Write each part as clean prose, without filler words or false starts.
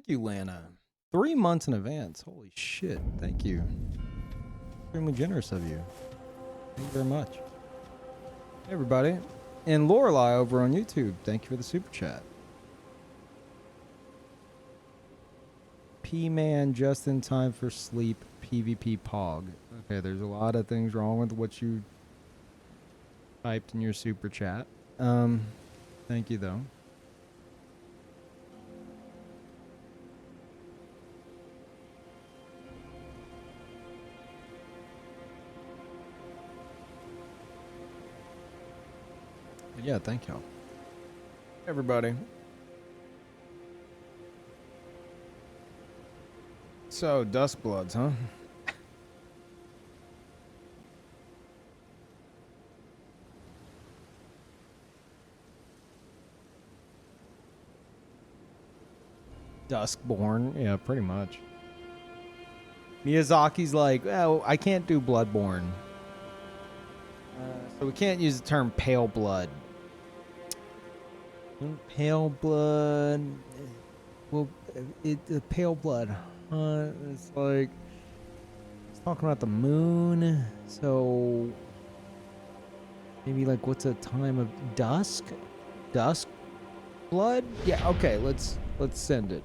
Thank you, Lana. 3 months in advance. Holy shit. Thank you. Extremely generous of you. Thank you very much. Hey, everybody. And Lorelei over on YouTube. Thank you for the super chat. P-Man just in time for sleep. PvP Pog. Okay, there's a lot of things wrong with what you typed in your super chat. Thank you though. Yeah, thank y'all. Everybody. So, Duskbloods, huh? Duskborn, yeah, pretty much. Miyazaki's like, oh, I can't do Bloodborne. So we can't use the term pale blood. Pale blood. Well, the pale blood hunt. It's like it's talking about the moon. So maybe like what's a time of dusk? Dusk blood? Yeah. Okay. Let's send it.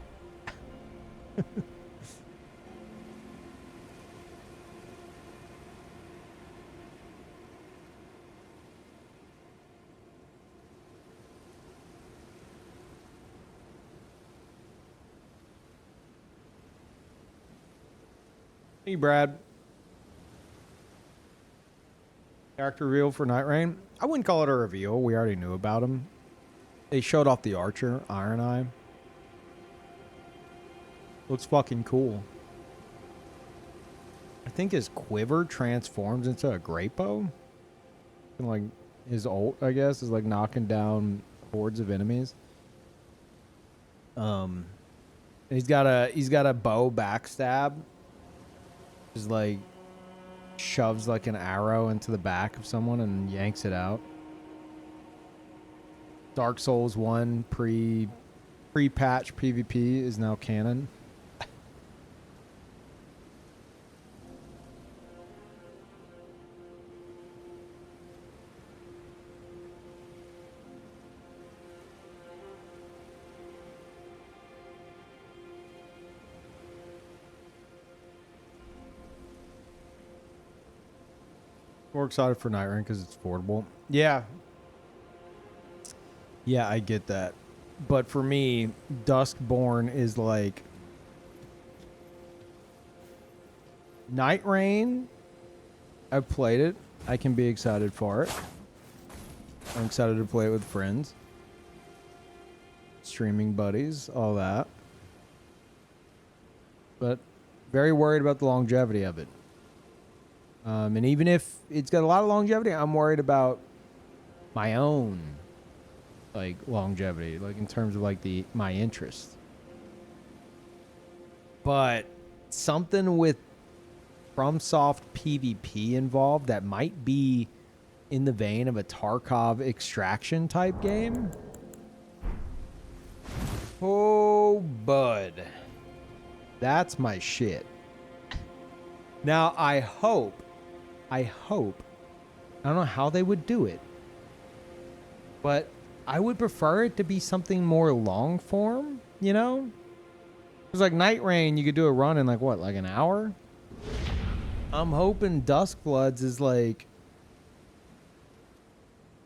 Hey, Brad. Character reveal for Night Rain. I wouldn't call it a reveal. We already knew about him. They showed off the archer, Iron Eye. Looks fucking cool. I think his quiver transforms into a great bow. And like his ult, I guess, is like knocking down hordes of enemies. He's got a bow backstab. Just like shoves like an arrow into the back of someone and yanks it out. Dark Souls 1 pre-patch PvP is now canon. More excited for Night Rain because it's affordable. Yeah. Yeah, I get that. But for me, Duskborn is like Night Rain. I've played it. I can be excited for it. I'm excited to play it with friends. Streaming buddies, all that. But very worried about the longevity of it. And even if it's got a lot of longevity, I'm worried about my own like longevity, like in terms of like my interest. But something with FromSoft PvP involved that might be in the vein of a Tarkov extraction type game. Oh, bud. That's my shit. Now, I don't know how they would do it, but I would prefer it to be something more long form, you know? It's like Night Rain, you could do a run in like what, like an hour? I'm hoping Duskbloods is like,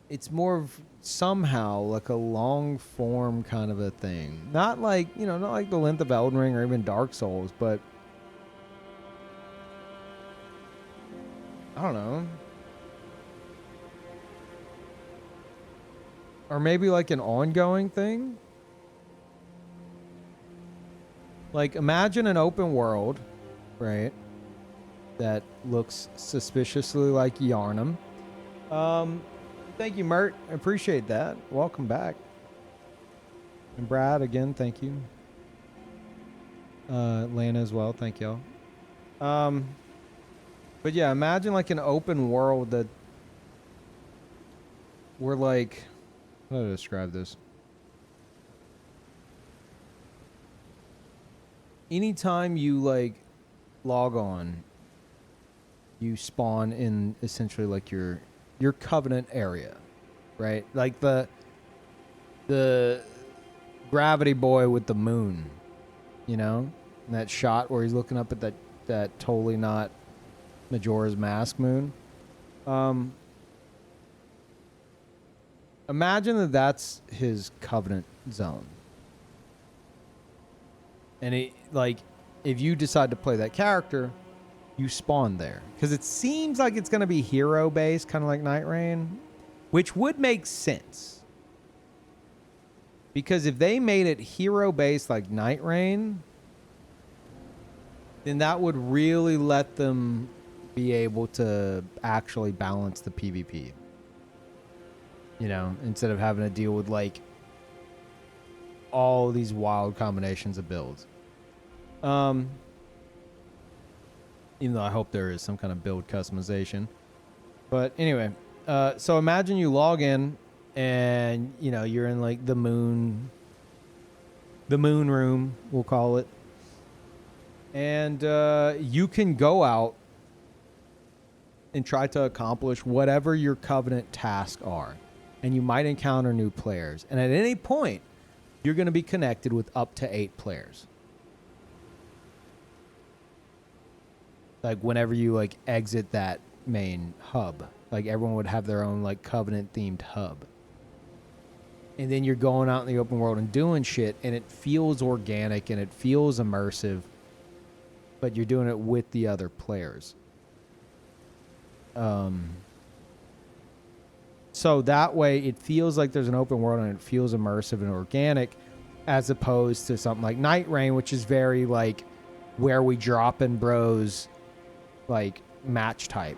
it's more of somehow like a long form kind of a thing. Not like, you know, not like the length of Elden Ring or even Dark Souls, but I don't know. Or maybe like an ongoing thing. Like imagine an open world, right? That looks suspiciously like Yarnum. Thank you, Mert. I appreciate that. Welcome back. And Brad, again, thank you. Lana as well, thank y'all. But yeah, imagine like an open world that we're like, how do I describe this? anytime you like log on, you spawn in essentially like your covenant area, right? Like the gravity boy with the moon, you know, and that shot where he's looking up at that totally not Majora's Mask moon. Imagine that that's his covenant zone. And it, like, if you decide to play that character, you spawn there. Because it seems like it's going to be hero based, kind of like Night Rain, which would make sense. Because if they made it hero based like Night Rain, then that would really let them be able to actually balance the PvP. You know, instead of having to deal with like all these wild combinations of builds. Even though I hope there is some kind of build customization. But anyway, so imagine you log in and, you know, you're in like the moon room, we'll call it. And you can go out and try to accomplish whatever your covenant tasks are. And you might encounter new players. And at any point, you're going to be connected with up to 8 players. Like whenever you like exit that main hub, like everyone would have their own like covenant themed hub. And then you're going out in the open world and doing shit, and it feels organic and it feels immersive, but you're doing it with the other players. So that way it feels like there's an open world and it feels immersive and organic, as opposed to something like Night Rain, which is very like where we drop in bros, like match type.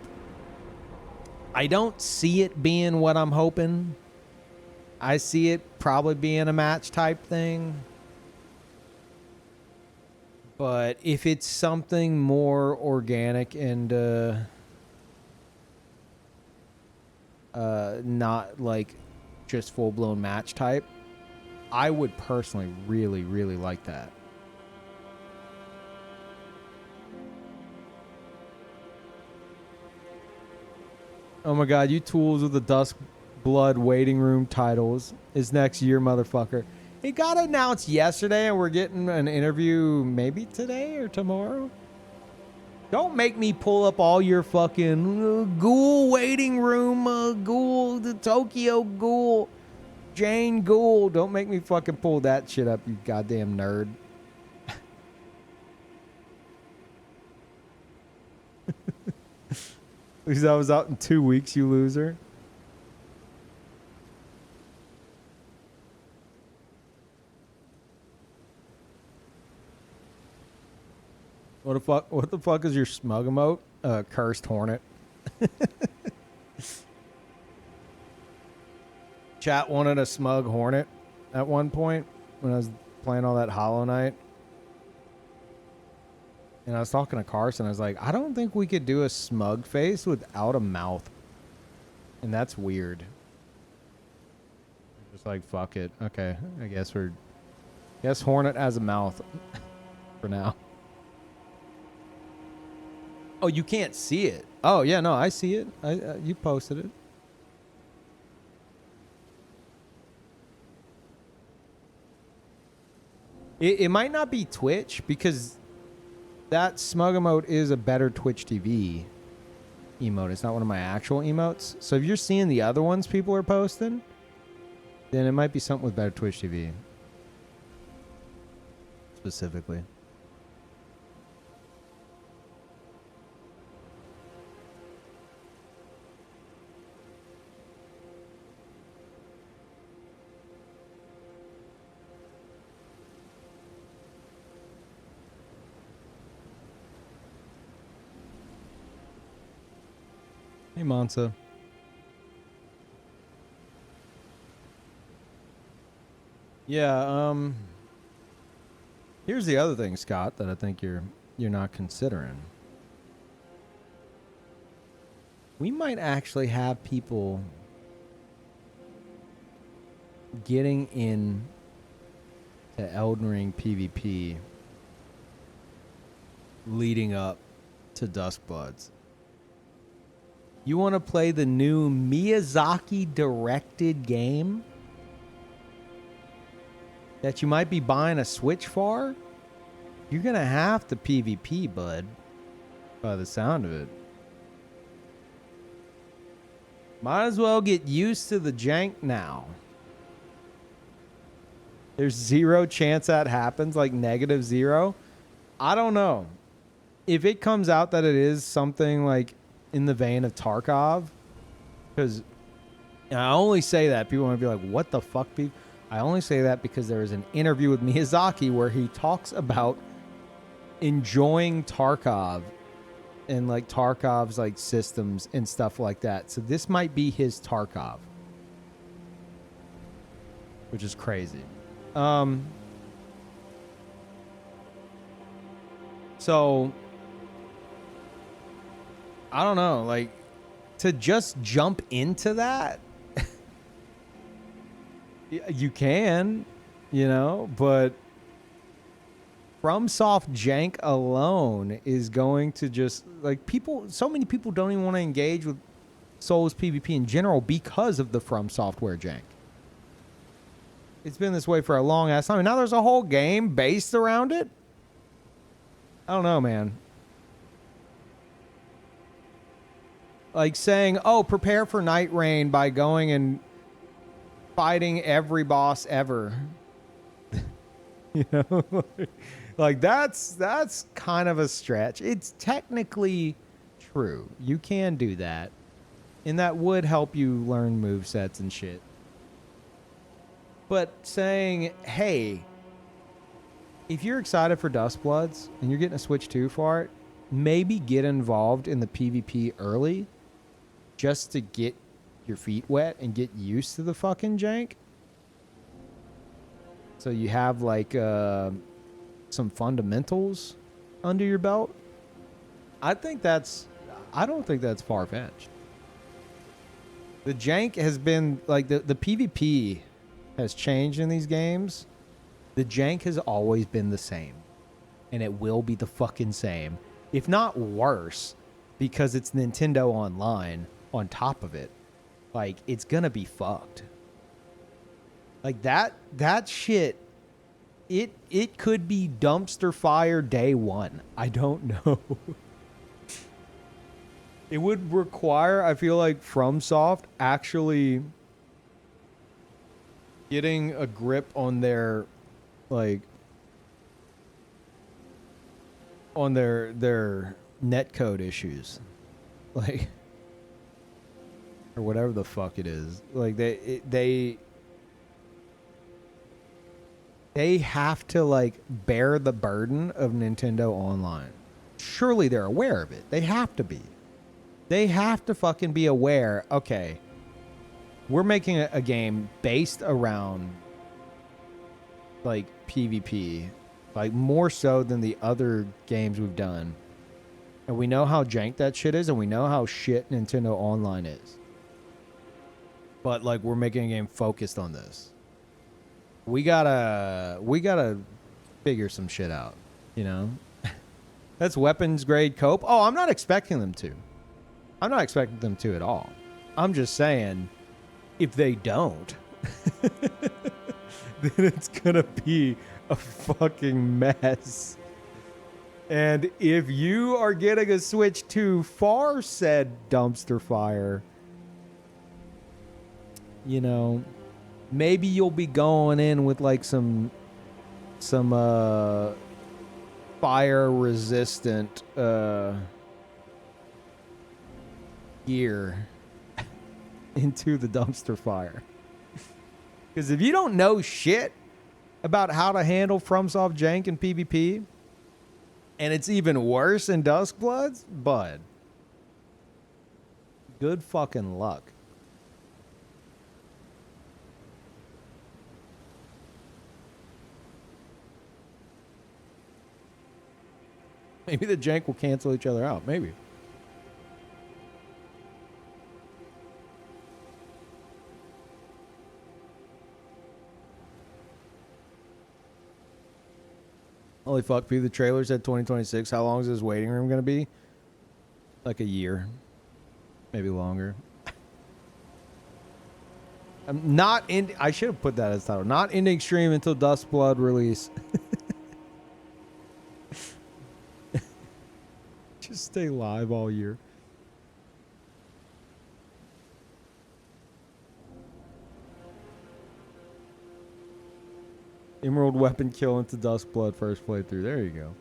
I don't see it being what I'm hoping. I see it probably being a match type thing. But if it's something more organic and not like just full-blown match type, I would personally really, really like that. Oh my god, you tools with the Duskblood waiting room titles is next year, motherfucker. It got announced yesterday and we're getting an interview maybe today or tomorrow. Don't make me pull up all your fucking ghoul waiting room, ghoul, the Tokyo ghoul, Jane ghoul. Don't make me fucking pull that shit up, you goddamn nerd. Because I was out in 2 weeks, you loser. What the fuck is your smug emote? Cursed hornet. Chat wanted a smug hornet at one point when I was playing all that Hollow Knight. And I was talking to Carson. I was like, I don't think we could do a smug face without a mouth. And that's weird. Just like, fuck it. Okay, I guess Hornet has a mouth for now. Oh, you can't see it. Oh, yeah, no, I see it. You posted it. It might not be Twitch because that smug emote is a better Twitch TV emote. It's not one of my actual emotes. So if you're seeing the other ones people are posting, then it might be something with better Twitch TV. Specifically. Hey, Monsa. Yeah, here's the other thing, Scott, that I think you're not considering. We might actually have people getting in to Elden Ring PvP leading up to Duskbloods. You want to play the new Miyazaki directed game that you might be buying a Switch for? You're going to have to PvP, bud, by the sound of it. Might as well get used to the jank now. There's zero chance that happens, like -0. I don't know. If it comes out that it is something like in the vein of Tarkov, because I only say that, people might be like, what the fuck, people? I only say that because there is an interview with Miyazaki where he talks about enjoying Tarkov and like Tarkov's like systems and stuff like that. So this might be his Tarkov, which is crazy. So I don't know, like to just jump into that. You can, you know, but FromSoft jank alone is going to just like so many people don't even want to engage with Souls PvP in general because of the From Software jank. It's been this way for a long ass time. And now there's a whole game based around it. I don't know, man. Like saying, oh, prepare for Night Rain by going and fighting every boss ever. You know? Like that's kind of a stretch. It's technically true. You can do that. And that would help you learn movesets and shit. But saying, hey, if you're excited for Duskbloods and you're getting a Switch 2 for it, maybe get involved in the PvP early just to get your feet wet and get used to the fucking jank. So you have like some fundamentals under your belt. I don't think that's far-fetched. The jank has been like the PvP has changed in these games. The jank has always been the same. And it will be the fucking same. If not worse, because it's Nintendo Online on top of it. Like, it's gonna be fucked. Like that shit, it could be dumpster fire day one. I don't know. It would require, I feel like, FromSoft actually getting a grip on their, like, on their netcode issues. Like, or whatever the fuck it is. Like, they have to, like, bear the burden of Nintendo Online. Surely they're aware of it. They have to be. They have to fucking be aware, okay, we're making a game based around, like, PvP. Like, more so than the other games we've done. And we know how jank that shit is, and we know how shit Nintendo Online is. But, like, we're making a game focused on this. We gotta figure some shit out, you know? That's weapons grade cope. Oh, I'm not expecting them to. I'm not expecting them to at all. I'm just saying, if they don't, then it's gonna be a fucking mess. And if you are getting a Switch 2 for said dumpster fire, you know, maybe you'll be going in with like some fire resistant gear into the dumpster fire. Because if you don't know shit about how to handle FromSoft jank and PvP, and it's even worse in Duskbloods, bud, good fucking luck. Maybe the jank will cancel each other out. Maybe. Holy fuck, P. The trailer said 2026. How long is this waiting room going to be? Like a year. Maybe longer. I'm not in. I should have put that as title. Not ending stream until Duskblood release. Just stay live all year. Emerald weapon kill into Duskblood first playthrough. There you go.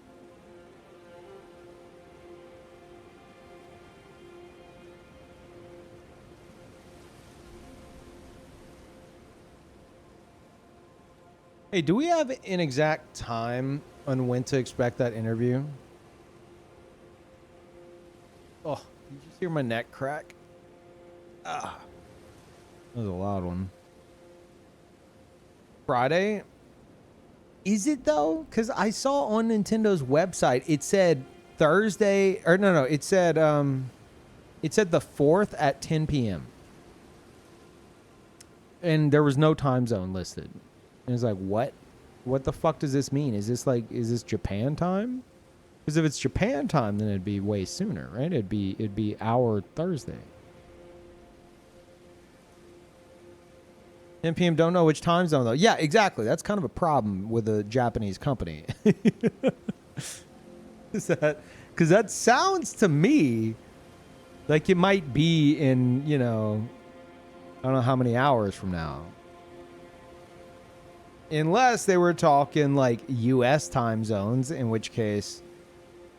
Hey, do we have an exact time on when to expect that interview? Oh, did you hear my neck crack? Ah, that was a loud one. Friday? Is it though? Because I saw on Nintendo's website it said Thursday, or no, it said the 4th at 10 p.m. and there was no time zone listed. And it's like, what? What the fuck does this mean? Is this Japan time? Because if it's Japan time, then it'd be way sooner, right? It'd be our Thursday. 10 p.m. Don't know which time zone though. Yeah, exactly. That's kind of a problem with a Japanese company. Is that because that sounds to me like it might be in, I don't know how many hours from now. Unless they were talking like US time zones, in which case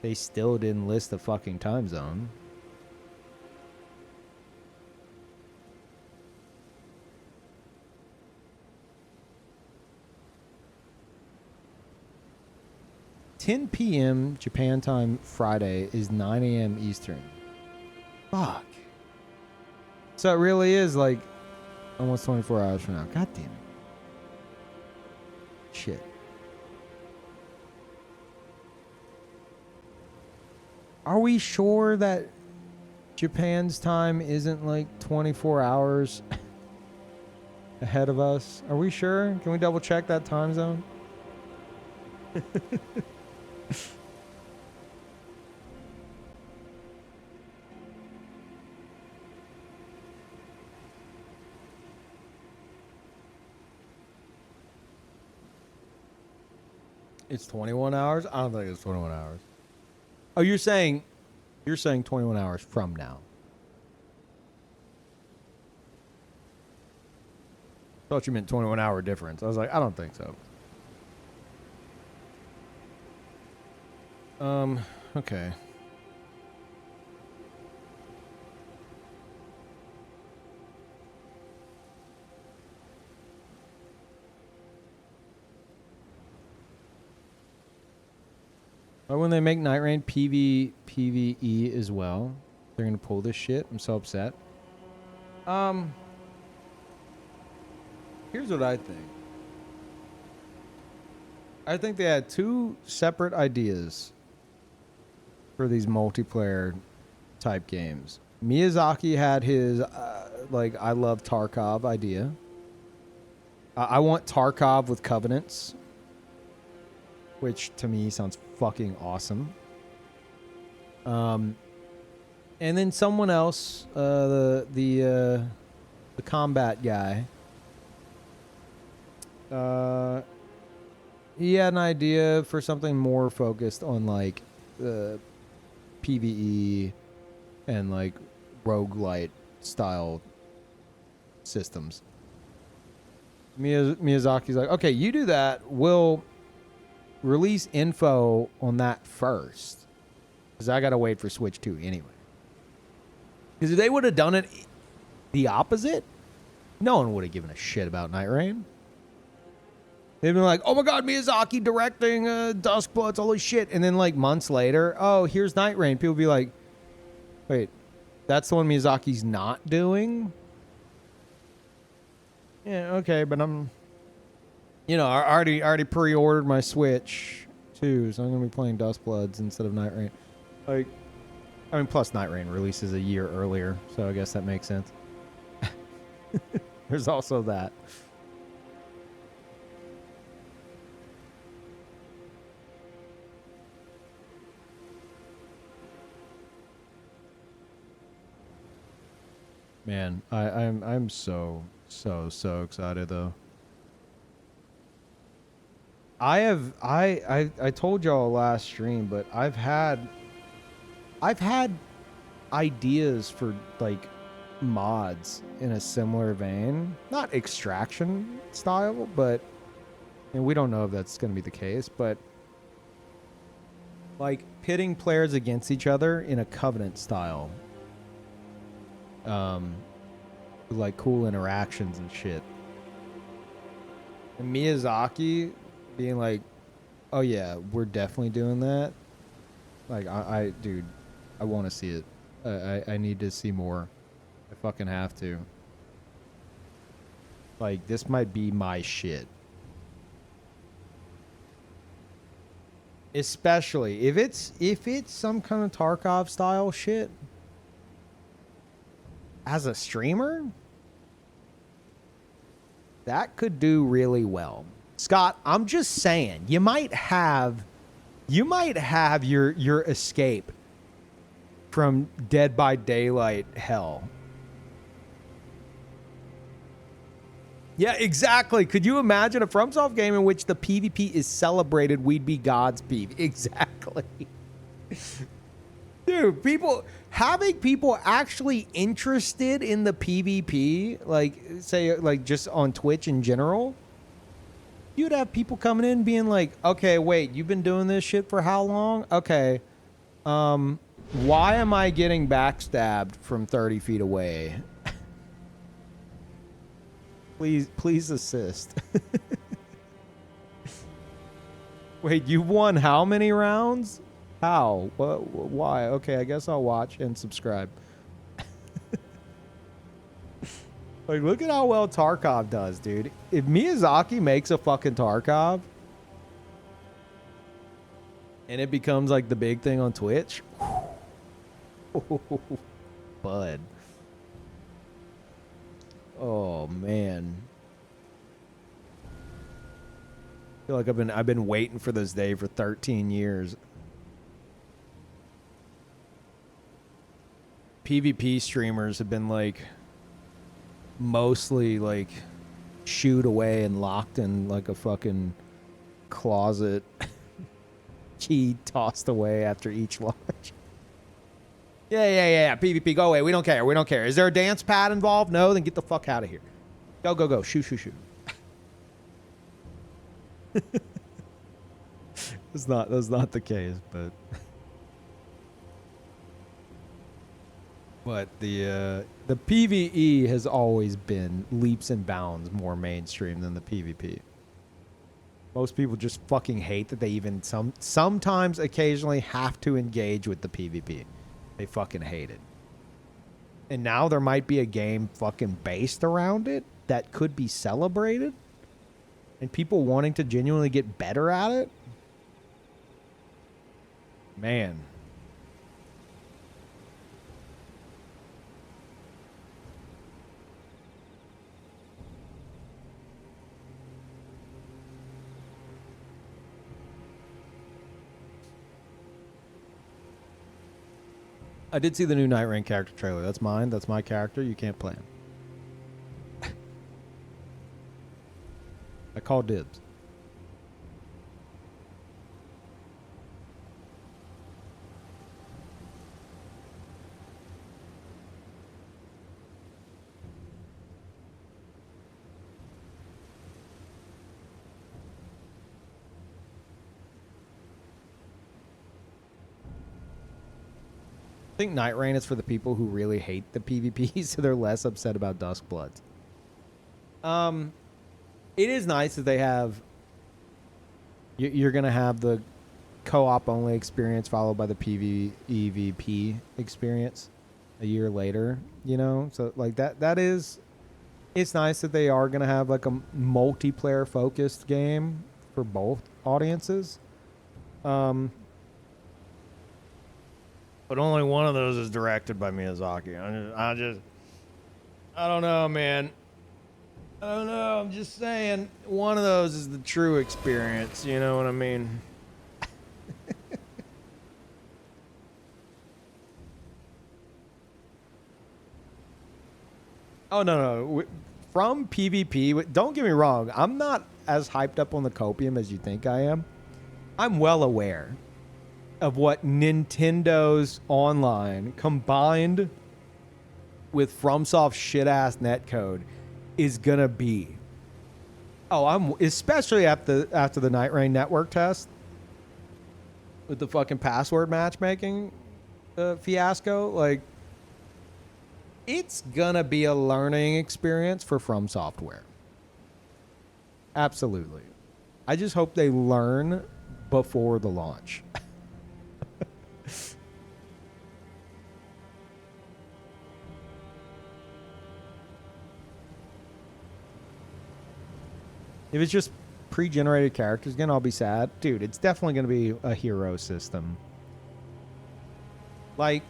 they still didn't list the fucking time zone. $10 p.m. Japan time Friday is 9 a.m. Eastern. Fuck. So it really is like almost 24 hours from now. God damn it. Shit. Are we sure that Japan's time isn't like 24 hours ahead of us? Are we sure? Can we double check that time zone? It's 21 hours? I don't think it's 21 hours. Oh, you're saying 21 hours from now. Thought you meant 21 hour difference. I was like, I don't think so. Okay. Or when they make Night Rain PvE as well, they're gonna pull this shit. I'm so upset. Here's what I think. I think they had two separate ideas for these multiplayer type games. Miyazaki had his I love Tarkov idea. I want Tarkov with Covenants, which to me sounds fucking awesome. And then someone else, the combat guy, he had an idea for something more focused on like PvE and like roguelite style systems. Miyazaki's like, okay, you do that. We'll release info on that first, because I gotta wait for Switch 2 anyway. Because if they would have done it the opposite, no one would have given a shit about Night Rain. They'd been like, oh my god, Miyazaki directing Duskbloods, holy shit. And then like months later, oh, here's Night Rain. People would be like, wait, that's the one Miyazaki's not doing? Yeah, okay, but I'm... I already pre-ordered my Switch too, so I'm gonna be playing Duskbloods instead of Night Rain. Like, I mean, plus Night Rain releases a year earlier, so I guess that makes sense. There's also that. Man, I'm so excited though. I told y'all last stream, but I've had ideas for like mods in a similar vein, not extraction style, but and we don't know if that's going to be the case, but like pitting players against each other in a covenant style. Like cool interactions and shit. And Miyazaki being like, "Oh yeah, we're definitely doing that." Like dude, I want to see it. I need to see more. I fucking have to. Like this might be my shit. Especially if it's some kind of Tarkov style shit as a streamer, that could do really well. Scott, I'm just saying, you might have your escape from Dead by Daylight hell. Yeah, exactly. Could you imagine a FromSoft game in which the PvP is celebrated? We'd be God's PvP. Exactly. Dude, having people actually interested in the PvP, like say like just on Twitch in general, you'd have people coming in being like, "Okay, wait, you've been doing this shit for how long? Okay. Why am I getting backstabbed from 30 feet away? Please assist." Wait, you won how many rounds? How? What? Why? Okay, I guess I'll watch and subscribe. Like, look at how well Tarkov does, dude. If Miyazaki makes a fucking Tarkov and it becomes like the big thing on Twitch, bud. Oh man. I feel like I've been waiting for this day for 13 years. PvP streamers have been like mostly like shooed away and locked in like a fucking closet, key tossed away after each launch. Yeah. PvP, go away. We don't care. Is there a dance pad involved? No, then get the fuck out of here. Go. Shoot. That's not the case, but the PvE has always been leaps and bounds more mainstream than the PvP. Most people just fucking hate that they even sometimes occasionally have to engage with the PvP. They fucking hate it. And now there might be a game fucking based around it that could be celebrated and people wanting to genuinely get better at it. Man. I did see the new Night Rain character trailer. That's mine. That's my character. You can't play him. I call dibs. I think Night Rain is for the people who really hate the PvP, so they're less upset about Duskbloods. It is nice that they have. You're gonna have the co-op only experience followed by the PvEVP experience a year later. You know, so like that is. It's nice that they are gonna have like a multiplayer focused game for both audiences. But only one of those is directed by Miyazaki. I don't know, man. I don't know. I'm just saying, one of those is the true experience. You know what I mean? Oh, no. From PvP, don't get me wrong. I'm not as hyped up on the copium as you think I am. I'm well aware of what Nintendo's online combined with FromSoft shit-ass netcode is going to be. Oh, I'm especially after the Night Rain network test with the fucking password matchmaking fiasco. Like, it's gonna be a learning experience for From Software. Absolutely. I just hope they learn before the launch. If it's just pre-generated characters again, I'll be sad. Dude, it's definitely going to be a hero system. Like,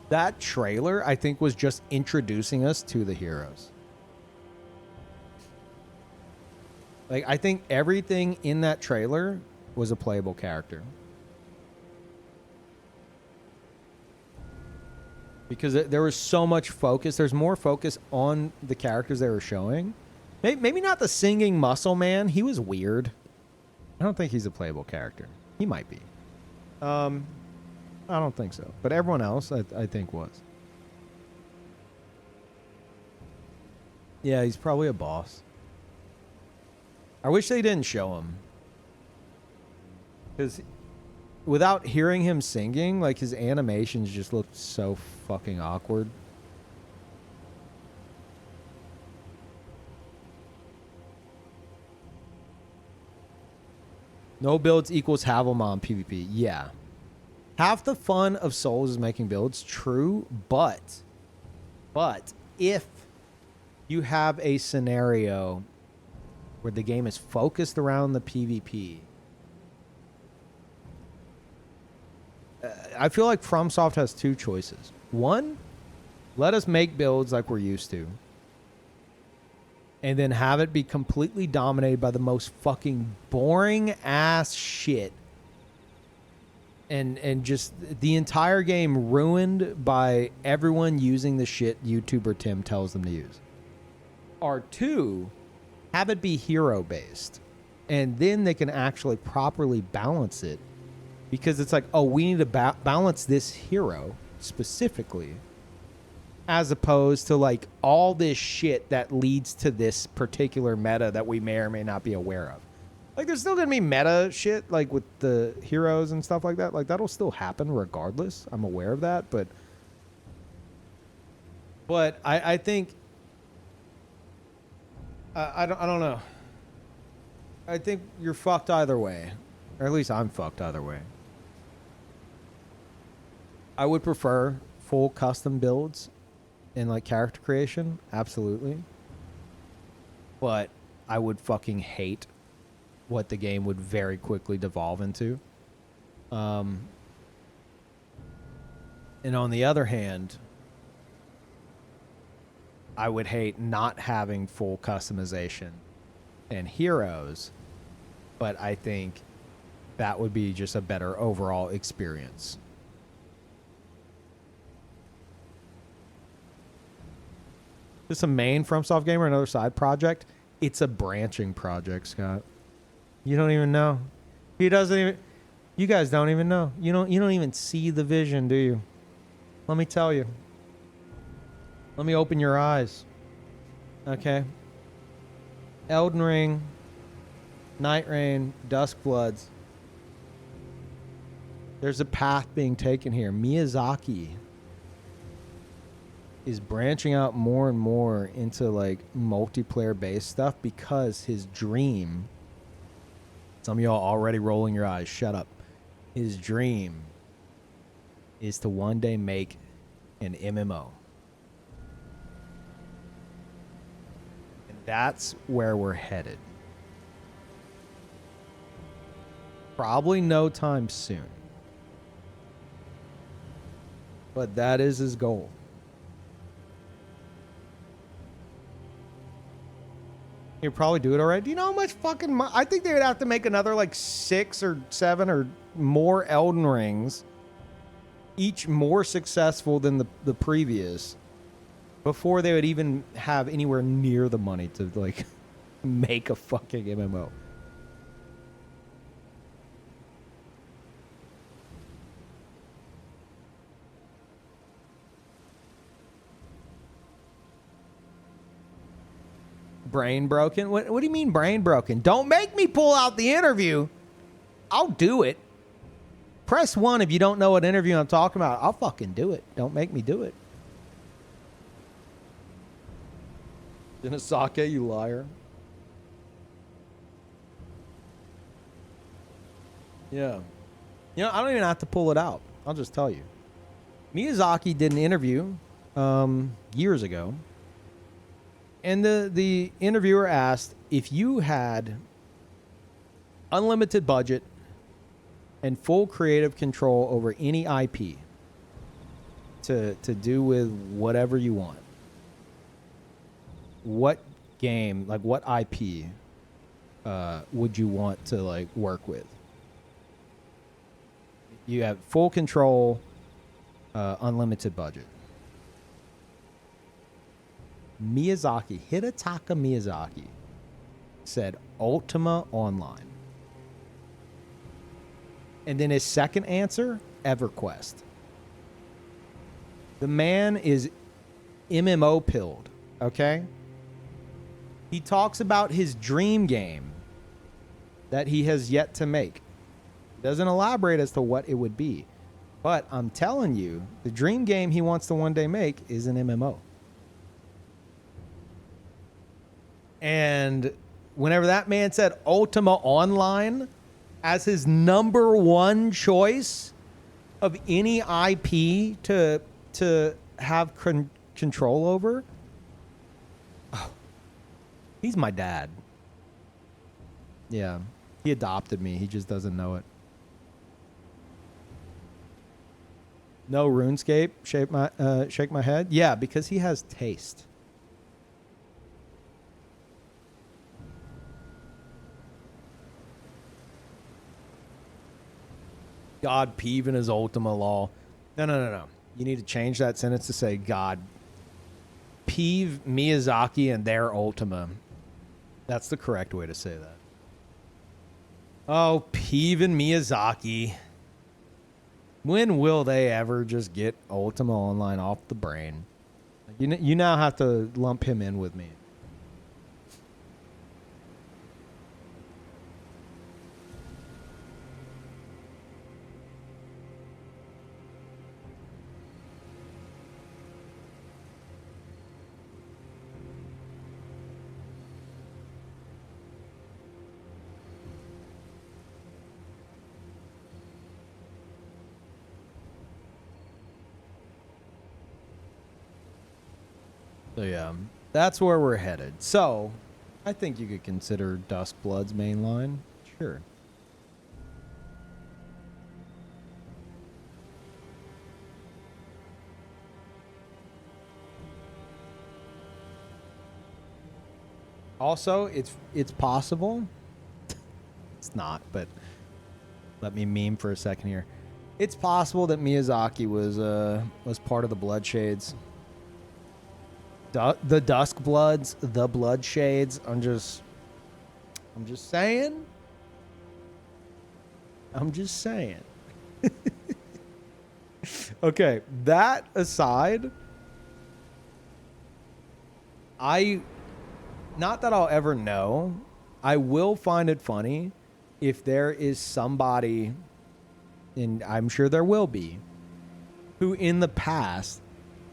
that trailer, I think, was just introducing us to the heroes. Like, I think everything in that trailer was a playable character. Because there was so much focus. There's more focus on the characters they were showing. Maybe not the singing muscle man. He was weird. I don't think he's a playable character. He might be. I don't think so. But everyone else, I think was. Yeah, he's probably a boss. I wish they didn't show him. Because without hearing him singing, like, his animations just looked so fucking awkward. No builds equals have them on PvP. Yeah. Half the fun of Souls is making builds, true, but if you have a scenario where the game is focused around the PvP, I feel like FromSoft has two choices. One, let us make builds like we're used to, and then have it be completely dominated by the most fucking boring ass shit. And just the entire game ruined by everyone using the shit YouTuber Tim tells them to use. Or two, have it be hero based. And then they can actually properly balance it. Because it's like, oh, we need to balance this hero specifically. As opposed to like all this shit that leads to this particular meta that we may or may not be aware of. Like, there's still going to be meta shit, like, with the heroes and stuff like that. Like, that'll still happen regardless. I'm aware of that, but I think... I don't know. I think you're fucked either way. Or at least I'm fucked either way. I would prefer full custom builds in, like, character creation. Absolutely. But I would fucking hate what the game would very quickly devolve into. And on the other hand, I would hate not having full customization and heroes, but I think that would be just a better overall experience. Is this a main FromSoft game or another side project? It's a branching project, Scott. You don't even know. He doesn't even... You guys don't even know. You don't even see the vision, do you? Let me tell you. Let me open your eyes. Okay. Elden Ring, Night Rain, Duskbloods. There's a path being taken here. Miyazaki is branching out more and more into like multiplayer-based stuff because his dream... Some of y'all already rolling your eyes. Shut up. His dream is to one day make an MMO. And that's where we're headed. Probably no time soon. But that is his goal. He'd probably do it already. Do you know how much fucking I think they would have to make another like 6 or 7 or more Elden Rings, each more successful than the previous, before they would even have anywhere near the money to like make a fucking MMO. Brain broken? What do you mean brain broken? Don't make me pull out the interview. I'll do it. Press 1 if you don't know what interview I'm talking about. I'll fucking do it. Don't make me do it. Inasake, you liar. Yeah. You know, I don't even have to pull it out. I'll just tell you. Miyazaki did an interview years ago. And the interviewer asked if you had unlimited budget and full creative control over any IP to do with whatever you want. What game, like what IP would you want to like work with? You have full control, unlimited budget. Miyazaki, Hidetaka Miyazaki, said Ultima Online. And then his second answer, EverQuest. The man is MMO pilled, okay? He talks about his dream game that he has yet to make. Doesn't elaborate as to what it would be. But I'm telling you, the dream game he wants to one day make is an MMO. And whenever that man said Ultima Online as his number one choice of any IP to have control over, oh, he's my dad. Yeah, he adopted me. He just doesn't know it. No RuneScape. Shake my head. Yeah, because he has taste. God peeve in his Ultima lol. No. You need to change that sentence to say God peeve Miyazaki and their Ultima. That's the correct way to say that. Oh, peeve and Miyazaki. When will they ever just get Ultima Online off the brain? You now have to lump him in with me. So yeah, that's where we're headed. So, I think you could consider Duskbloods mainline. Sure. Also, it's possible. It's not, but let me meme for a second here. It's possible that Miyazaki was part of the Bloodshades. The Duskbloods, the Bloodshades. I'm just saying. I'm just saying. Okay, that aside, not that I'll ever know. I will find it funny if there is somebody, and I'm sure there will be, who in the past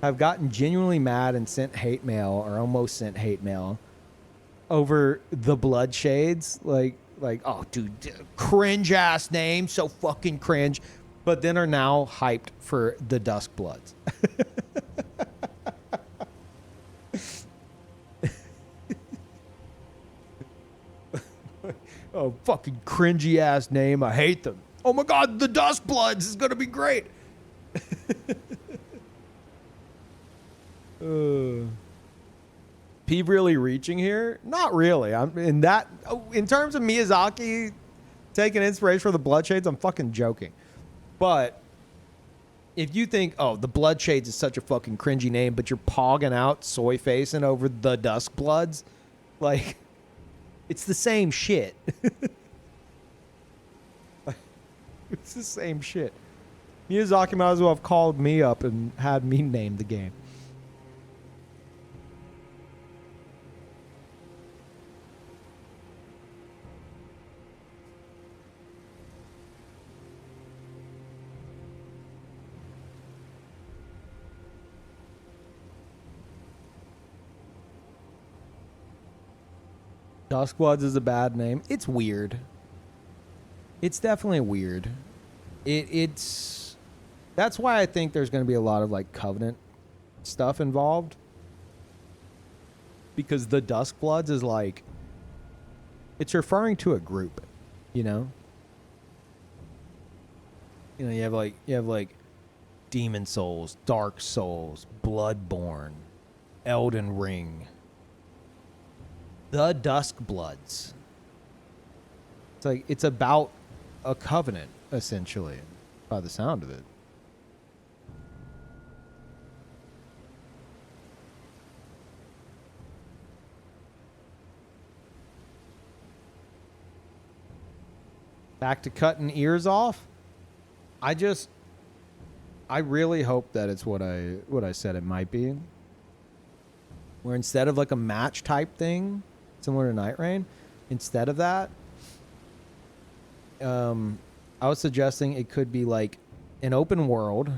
have gotten genuinely mad and sent hate mail or almost sent hate mail over the Bloodshades. Like, oh, dude, cringe ass name, so fucking cringe. But then are now hyped for the Duskbloods. Oh, fucking cringy ass name. I hate them. Oh my God, the Duskbloods is going to be great. Peeve really reaching here? Not really. In terms of Miyazaki taking inspiration from the Bloodshades, I'm fucking joking. But if you think, oh, the Bloodshades is such a fucking cringy name, but you're pogging out soy facing over the Duskbloods, like, it's the same shit. It's the same shit. Miyazaki might as well have called me up and had me name the game. Duskbloods is a bad name. It's weird. It's definitely weird. It's that's why I think there's going to be a lot of like Covenant stuff involved, because the Duskbloods is like, it's referring to a group, you know. You know, you have like Demon Souls, Dark Souls, Bloodborne, Elden Ring. The Duskbloods. It's like, it's about a covenant, essentially, by the sound of it. Back to cutting ears off. I really hope that it's what I said it might be. Where instead of like a match type thing, similar to Night Rain, instead of that, I was suggesting it could be like an open world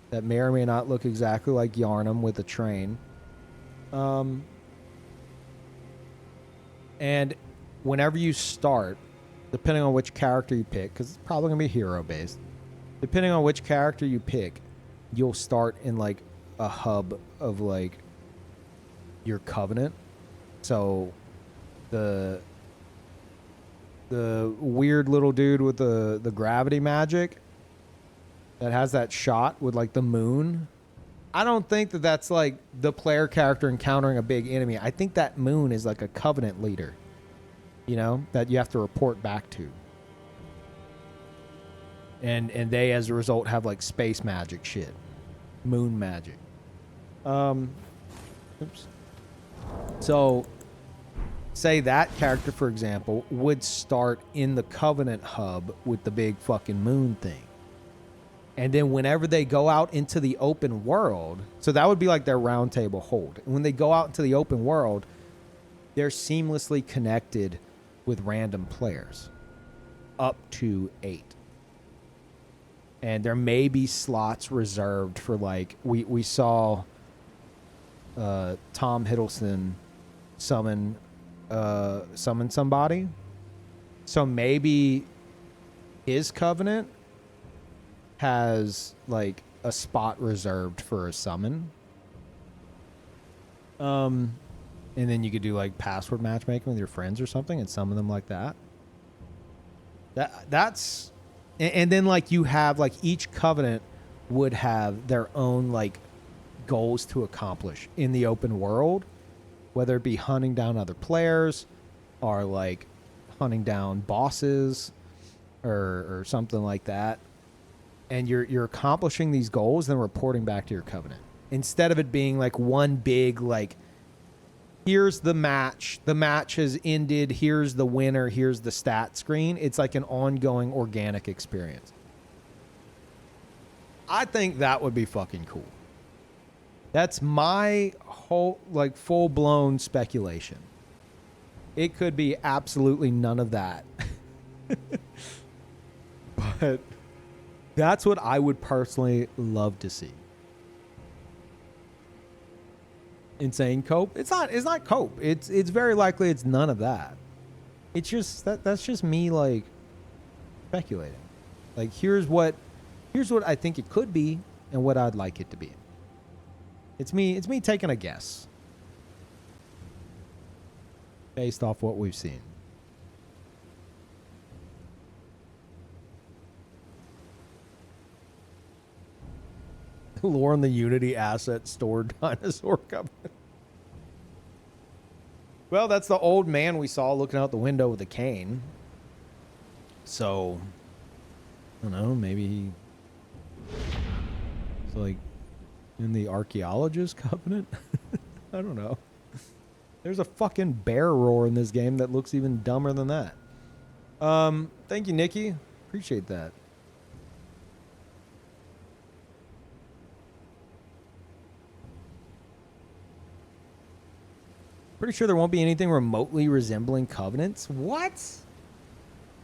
that may or may not look exactly like Yarnum with a train. And whenever you start, depending on which character you pick, because it's probably going to be hero based, depending on which character you pick, you'll start in like a hub of like your covenant. So the weird little dude with the gravity magic that has that shot with like the moon, I don't think that that's like the player character encountering a big enemy. I think that moon is like a covenant leader, you know, that you have to report back to. And they, as a result, have like space magic shit. Moon magic. Oops. So, say that character, for example, would start in the Covenant hub with the big fucking moon thing. And then whenever they go out into the open world, so that would be like their round table hold. And when they go out into the open world, they're seamlessly connected with random players. Up to 8. And there may be slots reserved for like, we saw Tom Hiddleston summon somebody. So maybe his covenant has like a spot reserved for a summon. And then you could do like password matchmaking with your friends or something and summon them like that. That's and then like you have like each covenant would have their own like goals to accomplish in the open world, whether it be hunting down other players or like hunting down bosses or something like that. And you're accomplishing these goals, then reporting back to your covenant. Instead of it being like one big like, here's the match has ended, here's the winner, here's the stat screen. It's like an ongoing organic experience. I think that would be fucking cool. That's my whole like full-blown speculation. It could be absolutely none of that. But that's what I would personally love to see. Insane cope? It's not cope. It's very likely it's none of that. It's just that's just me like speculating. Like here's what I think it could be and what I'd like it to be. It's me taking a guess based off what we've seen. Lore on the Unity asset stored dinosaur covenant. Well, that's the old man we saw looking out the window with a cane. So, I don't know, maybe like in the archaeologist covenant. I don't know. There's a fucking bear roar in this game that looks even dumber than that. Thank you, Nikki. Appreciate that. Pretty sure there won't be anything remotely resembling covenants. What?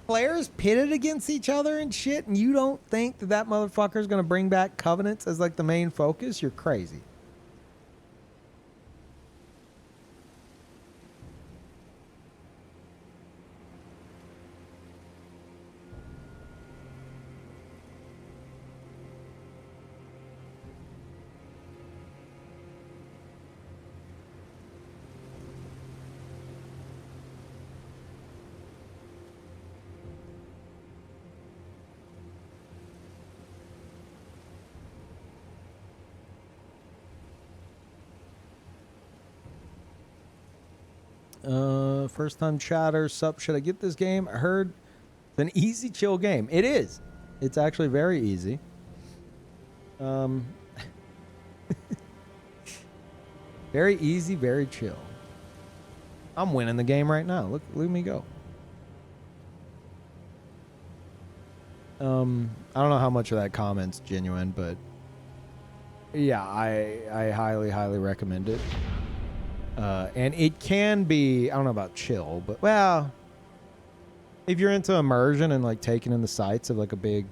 Players pitted against each other and shit, and you don't think that that motherfucker's gonna bring back covenants as like the main focus? You're crazy. First time chatter, sup, should I get this game? I heard it's an easy, chill game. It is. It's actually very easy. Very easy, very chill. I'm winning the game right now. Look at me go. I don't know how much of that comment's genuine, but yeah, I highly recommend it. And it can be, I don't know about chill, but well, if you're into immersion and like taking in the sights of like a big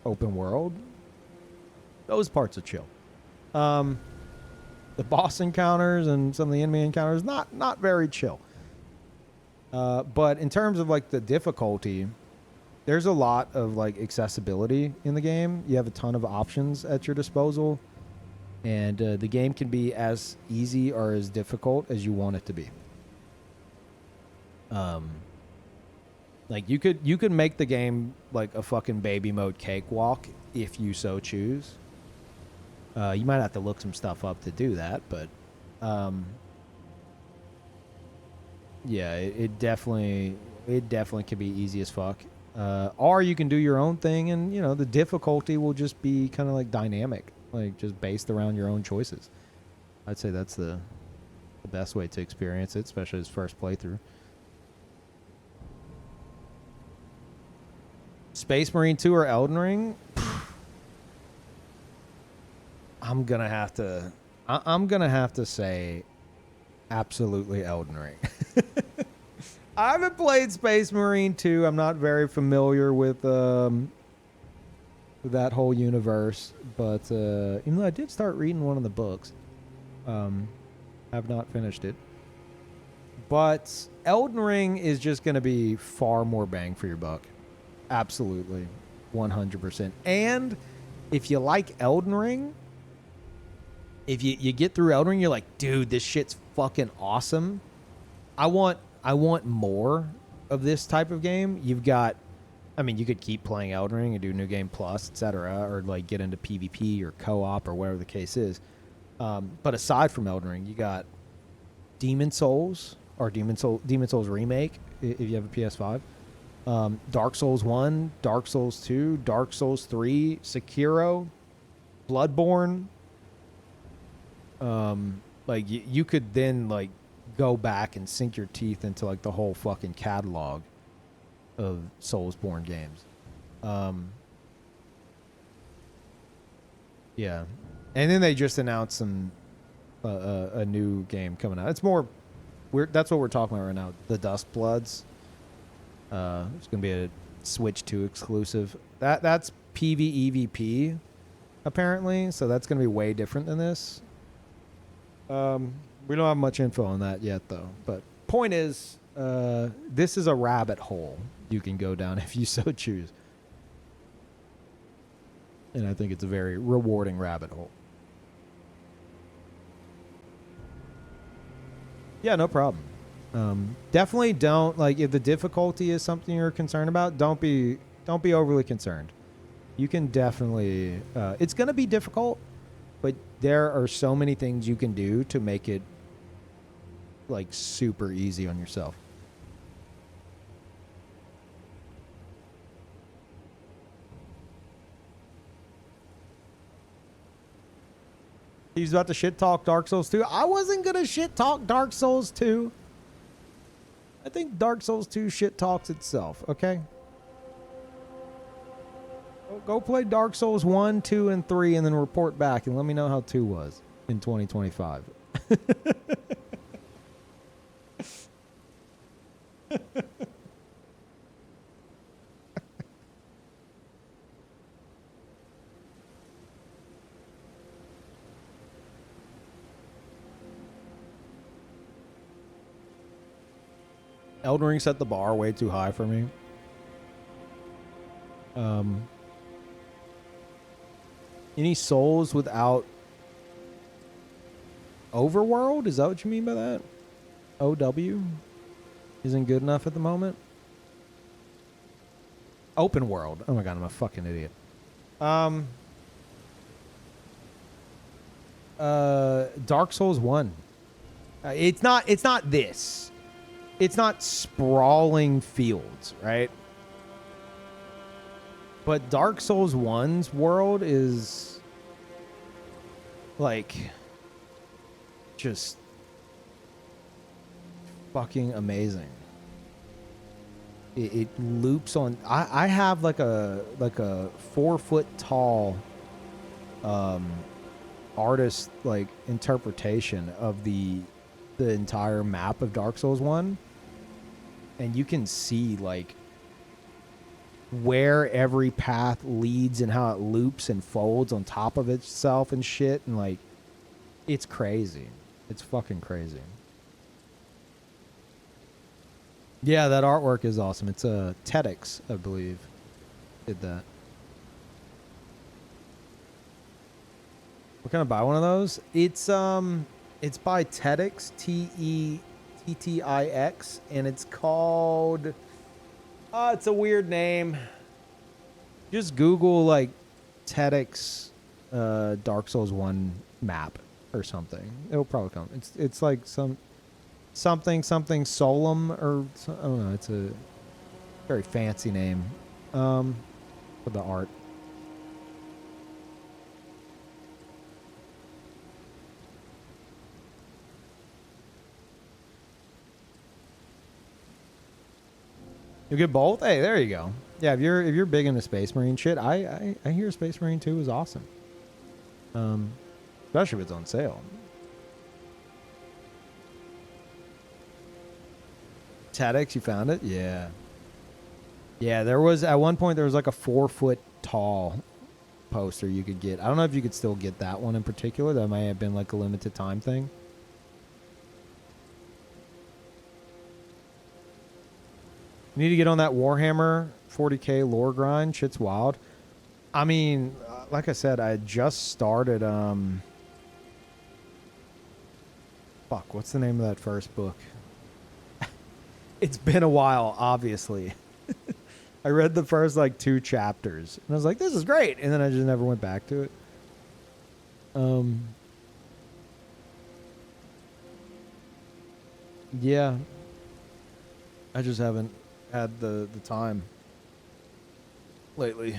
open world, those parts are chill. The boss encounters and some of the enemy encounters, not very chill. But in terms of like the difficulty, there's a lot of like accessibility in the game. You have a ton of options at your disposal. And the game can be as easy or as difficult as you want it to be. Like you could make the game like a fucking baby mode cakewalk if you so choose. You might have to look some stuff up to do that, but yeah, it definitely can be easy as fuck. Or you can do your own thing, and you know the difficulty will just be kind of like dynamic. Like just based around your own choices. I'd say that's the best way to experience it, especially as first playthrough. Space Marine 2 or Elden Ring? I'm gonna have to say absolutely Elden Ring. I haven't played Space Marine 2. I'm not very familiar with that whole universe, but even though I did start reading one of the books, have not finished it. But Elden Ring is just going to be far more bang for your buck. Absolutely. 100%. And if you like Elden Ring, if you get through Elden Ring, you're like, dude, this shit's fucking awesome. I want more of this type of game. You've got, I mean, you could keep playing Elden Ring and do New Game Plus, etc., or like get into PvP or co-op or whatever the case is. But aside from Elden Ring, you got Demon Souls or Demon Souls Remake if you have a PS5. Dark Souls 1, Dark Souls 2, Dark Souls 3, Sekiro, Bloodborne. Like you could then like go back and sink your teeth into like the whole fucking catalog of Soulsborne games. Yeah. And then they just announced some a new game coming out. It's more that's what we're talking about right now. The Duskbloods. It's gonna be a Switch 2 exclusive. That's PvEVP apparently, so that's gonna be way different than this. We don't have much info on that yet though. But point is, this is a rabbit hole you can go down if you so choose. And I think it's a very rewarding rabbit hole. Yeah, no problem. Definitely don't, like, if the difficulty is something you're concerned about, don't be overly concerned. You can definitely, it's going to be difficult, but there are so many things you can do to make it like super easy on yourself. He's about to shit talk Dark Souls 2. I wasn't gonna shit talk Dark Souls 2. I think Dark Souls 2 shit talks itself, okay? Go play Dark Souls 1, 2, and 3 and then report back and let me know how 2 was in 2025. Elden Ring set the bar way too high for me. Any Souls without Overworld? Is that what you mean by that? OW isn't good enough at the moment. Open world. Oh my god, I'm a fucking idiot. Dark Souls 1. It's not this. It's not sprawling fields, right? But Dark Souls 1's world is like just fucking amazing. It loops on. I have like a 4 foot tall artist like interpretation of the entire map of Dark Souls 1, and you can see like where every path leads and how it loops and folds on top of itself and shit, and like it's crazy. It's fucking crazy. Yeah, that artwork is awesome. It's a TEDx, I believe, did that. We're gonna buy one of those. It's by TEDx, TETTIX, and it's called. It's a weird name. Just Google like TEDx Dark Souls 1 map or something. It'll probably come. It's like something Solum or I don't know. It's a very fancy name for the art. You get both? Hey, there you go. Yeah, if you're big into Space Marine shit, I hear Space Marine 2 is awesome. Especially if it's on sale. TEDx, you found it? Yeah. Yeah, there was at one point there was like a 4 foot tall poster you could get. I don't know if you could still get that one in particular. That might have been like a limited time thing. You need to get on that Warhammer 40k lore grind. Shit's wild. I mean, like I said, I just started. Fuck, what's the name of that first book? It's been a while, obviously. I read the first like 2 chapters, and I was like, "This is great," and then I just never went back to it. Yeah, I just haven't had the time lately.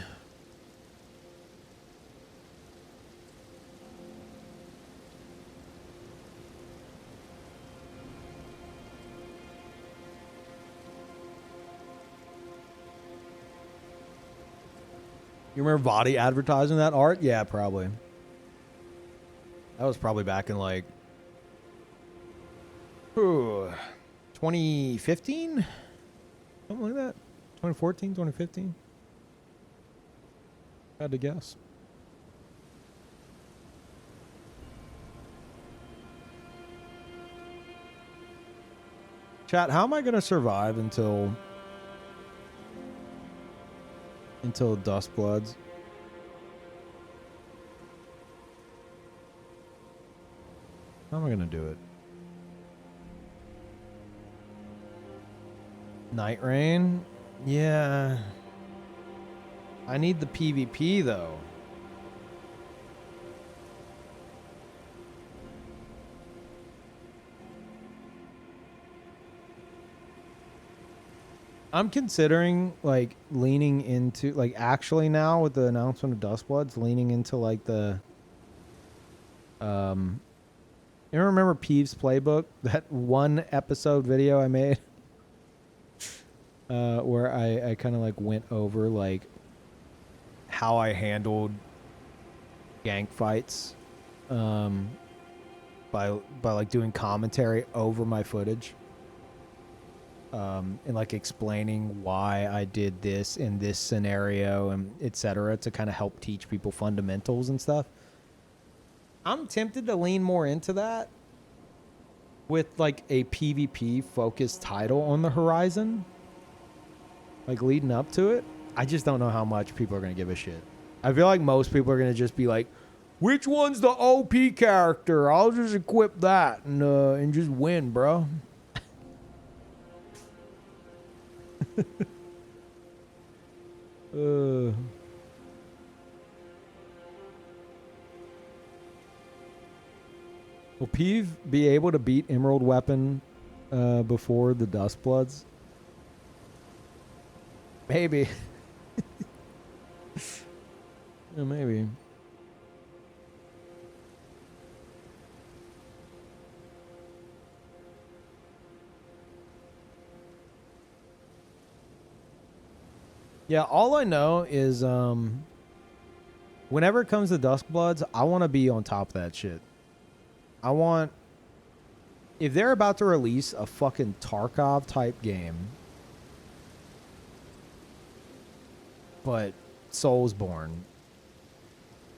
You remember Vadi advertising that art? Yeah, probably. That was probably back in like 2015? Something like that. 2014, 2015? Had to guess. Chat, how am I going to survive until Duskbloods? How am I going to do it? Night Rain? Yeah. I need the PvP though. I'm considering like leaning into like actually now with the announcement of Duskbloods, leaning into like the You remember Peeves Playbook? That one episode video I made, where I kind of like went over like how I handled gank fights, um, by like doing commentary over my footage, and like explaining why I did this in this scenario and etc. to kind of help teach people fundamentals and stuff. I'm tempted to lean more into that with like a PvP focused title on the horizon, like leading up to it. I just don't know how much people are going to give a shit. I feel like most people are going to just be like, which one's the OP character? I'll just equip that and just win, bro. Will Peeve be able to beat Emerald Weapon before the Duskbloods? Maybe. Yeah, maybe. Yeah, all I know is whenever it comes to Duskbloods, I want to be on top of that shit. I want... If they're about to release a fucking Tarkov type game, but Soulsborne,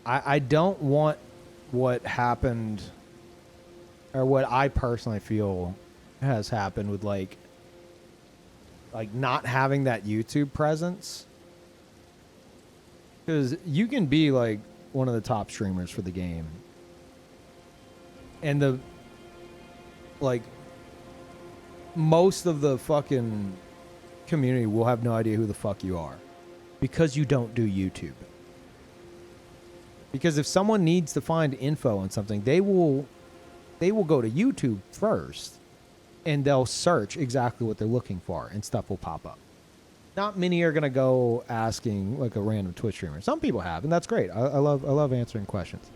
I don't want what happened, or what I personally feel has happened with like not having that YouTube presence. Because you can be like one of the top streamers for the game, and the like most of the fucking community will have no idea who the fuck you are because you don't do YouTube. Because if someone needs to find info on something, they will go to YouTube first and they'll search exactly what they're looking for and stuff will pop up. Not many are going to go asking like a random Twitch streamer. Some people have, and that's great. I love answering questions.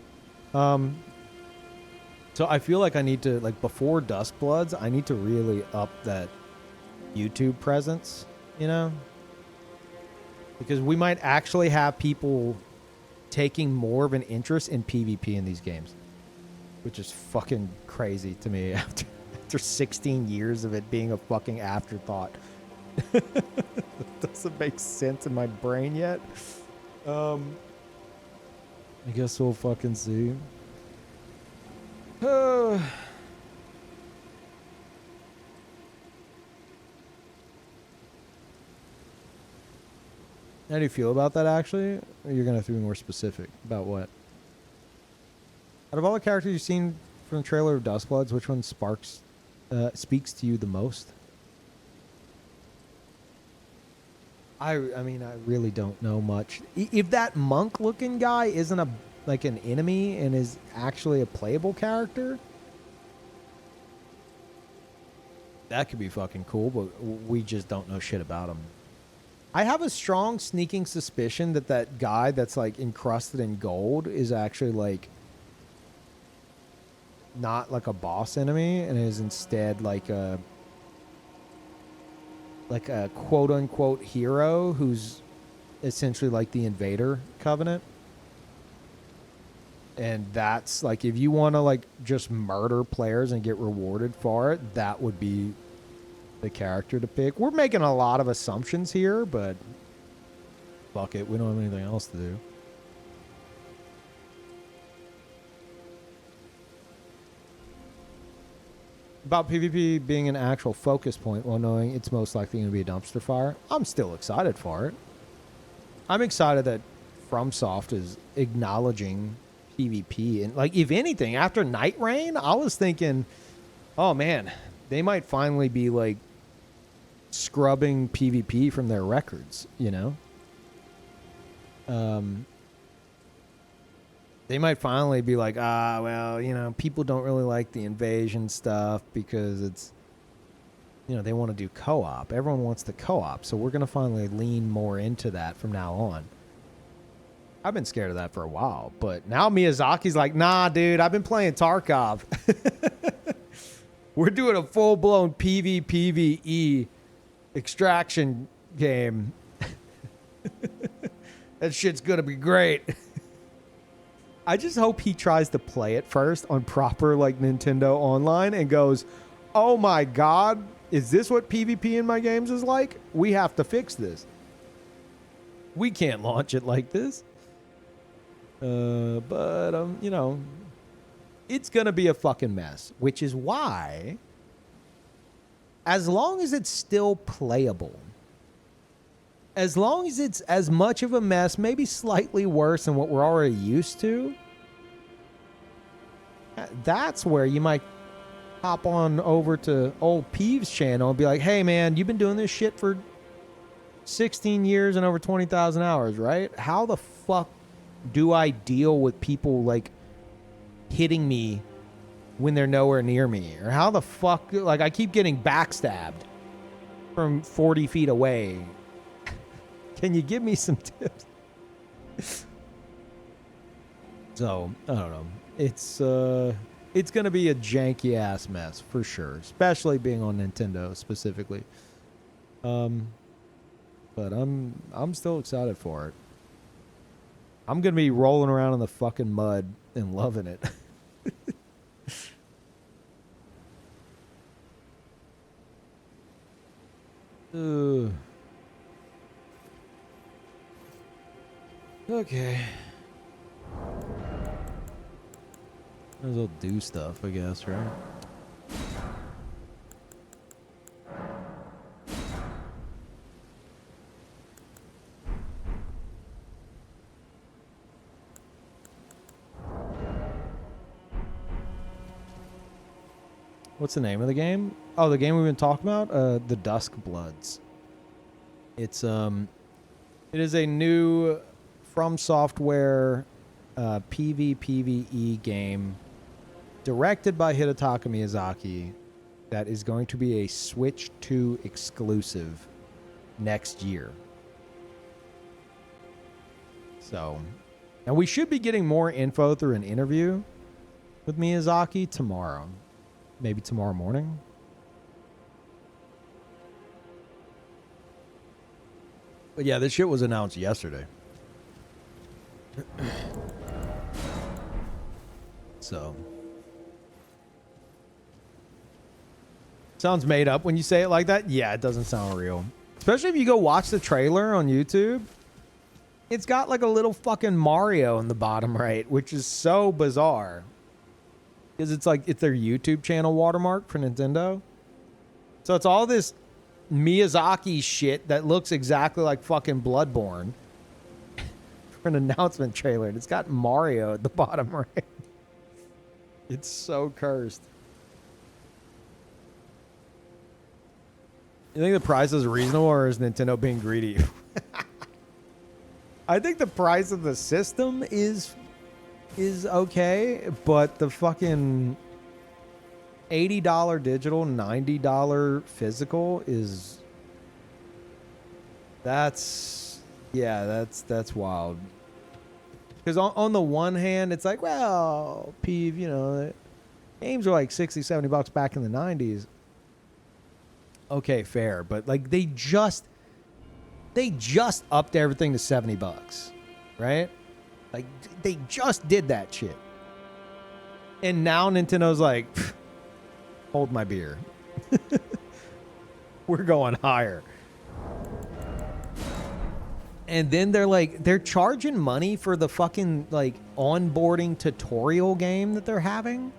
So I feel like I need to, like, before Duskbloods, I need to really up that YouTube presence, you know? Because we might actually have people taking more of an interest in PvP in these games, which is fucking crazy to me after 16 years of it being a fucking afterthought. It doesn't make sense in my brain yet. I guess we'll fucking see. How do you feel about that, actually? Or you're going to have to be more specific about what? Out of all the characters you've seen from the trailer of Duskbloods, which one speaks to you the most? I mean, I really don't know much. If that monk-looking guy isn't an enemy and is actually a playable character, that could be fucking cool, but we just don't know shit about him. I have a strong sneaking suspicion that that guy that's like encrusted in gold is actually like not like a boss enemy and is instead like a quote unquote hero who's essentially like the Invader Covenant. And that's like, if you want to like just murder players and get rewarded for it, that would be the character to pick. We're making a lot of assumptions here, but fuck it, we don't have anything else to do. About PvP being an actual focus point while knowing it's most likely going to be a dumpster fire, I'm still excited for it. I'm excited that FromSoft is acknowledging PvP, and like, if anything, after Night Rain, I was thinking, oh man, they might finally be like scrubbing PvP from their records, you know? They might finally be like, well, you know, people don't really like the invasion stuff because it's, you know, they want to do co-op. Everyone wants the co-op, so we're going to finally lean more into that from now on. I've been scared of that for a while, but now Miyazaki's like, nah, dude, I've been playing Tarkov. We're doing a full-blown PvPvE extraction game. That shit's gonna be great. I just hope he tries to play it first on proper like Nintendo Online and goes, oh my god, is this what PvP in my games is like? We have to fix this. We can't launch it like this. But you know, it's gonna be a fucking mess, which is why, as long as it's still playable, as long as it's as much of a mess, maybe slightly worse than what we're already used to, that's where you might hop on over to old Peeves' channel and be like, hey man, you've been doing this shit for 16 years and over 20,000 hours, right? How the fuck do I deal with people like hitting me when they're nowhere near me? Or how the fuck, like, I keep getting backstabbed from 40 feet away. Can you give me some tips? So, I don't know. It's gonna be a janky ass mess for sure, especially being on Nintendo specifically. But I'm still excited for it. I'm gonna be rolling around in the fucking mud and loving it. Okay. Might as well do stuff, I guess, right? What's the name of the game? Oh, the game we've been talking about? The Duskbloods. It is a new From Software PvPvE game directed by Hidetaka Miyazaki that is going to be a Switch 2 exclusive next year. So, and we should be getting more info through an interview with Miyazaki tomorrow. Maybe tomorrow morning. But yeah, this shit was announced yesterday. So. Sounds made up when you say it like that. Yeah, it doesn't sound real. Especially if you go watch the trailer on YouTube. It's got like a little fucking Mario in the bottom right, which is so bizarre. Because it's like, it's their YouTube channel watermark for Nintendo. So it's all this Miyazaki shit that looks exactly like fucking Bloodborne for an announcement trailer. And it's got Mario at the bottom right. It's so cursed. You think the price is reasonable, or is Nintendo being greedy? I think the price of the system is okay, but the fucking $80 digital, $90 physical is that's wild. Because on the one hand, it's like, well, Peeve, you know, games are like 60, 70 bucks back in the 90s. Okay, fair, but like they just upped everything to 70 bucks, right? Like, they just did that shit. And now Nintendo's like, hold my beer. We're going higher. And then they're charging money for the fucking, like, onboarding tutorial game that they're having.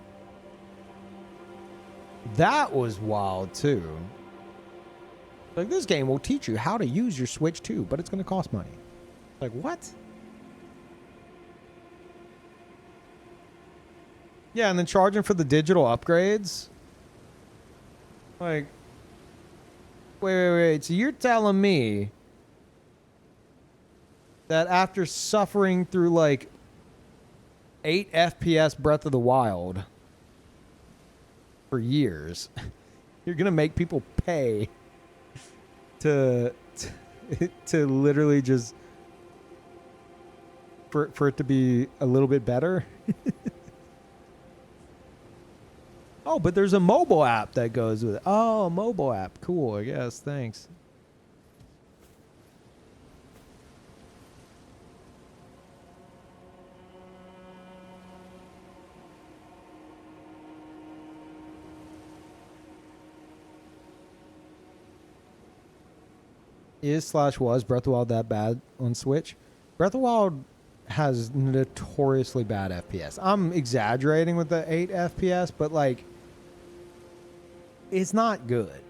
That was wild, too. Like, this game will teach you how to use your Switch 2, but it's going to cost money. Like, what? Yeah, and then charging for the digital upgrades. Like, wait. So you're telling me that after suffering through like 8 FPS Breath of the Wild for years, you're going to make people pay to literally just for it to be a little bit better. Oh, but there's a mobile app that goes with it. Oh, a mobile app. Cool, I guess. Thanks. Was Breath of the Wild that bad on Switch? Breath of the Wild has notoriously bad FPS. I'm exaggerating with the 8 FPS, but like, it's not good.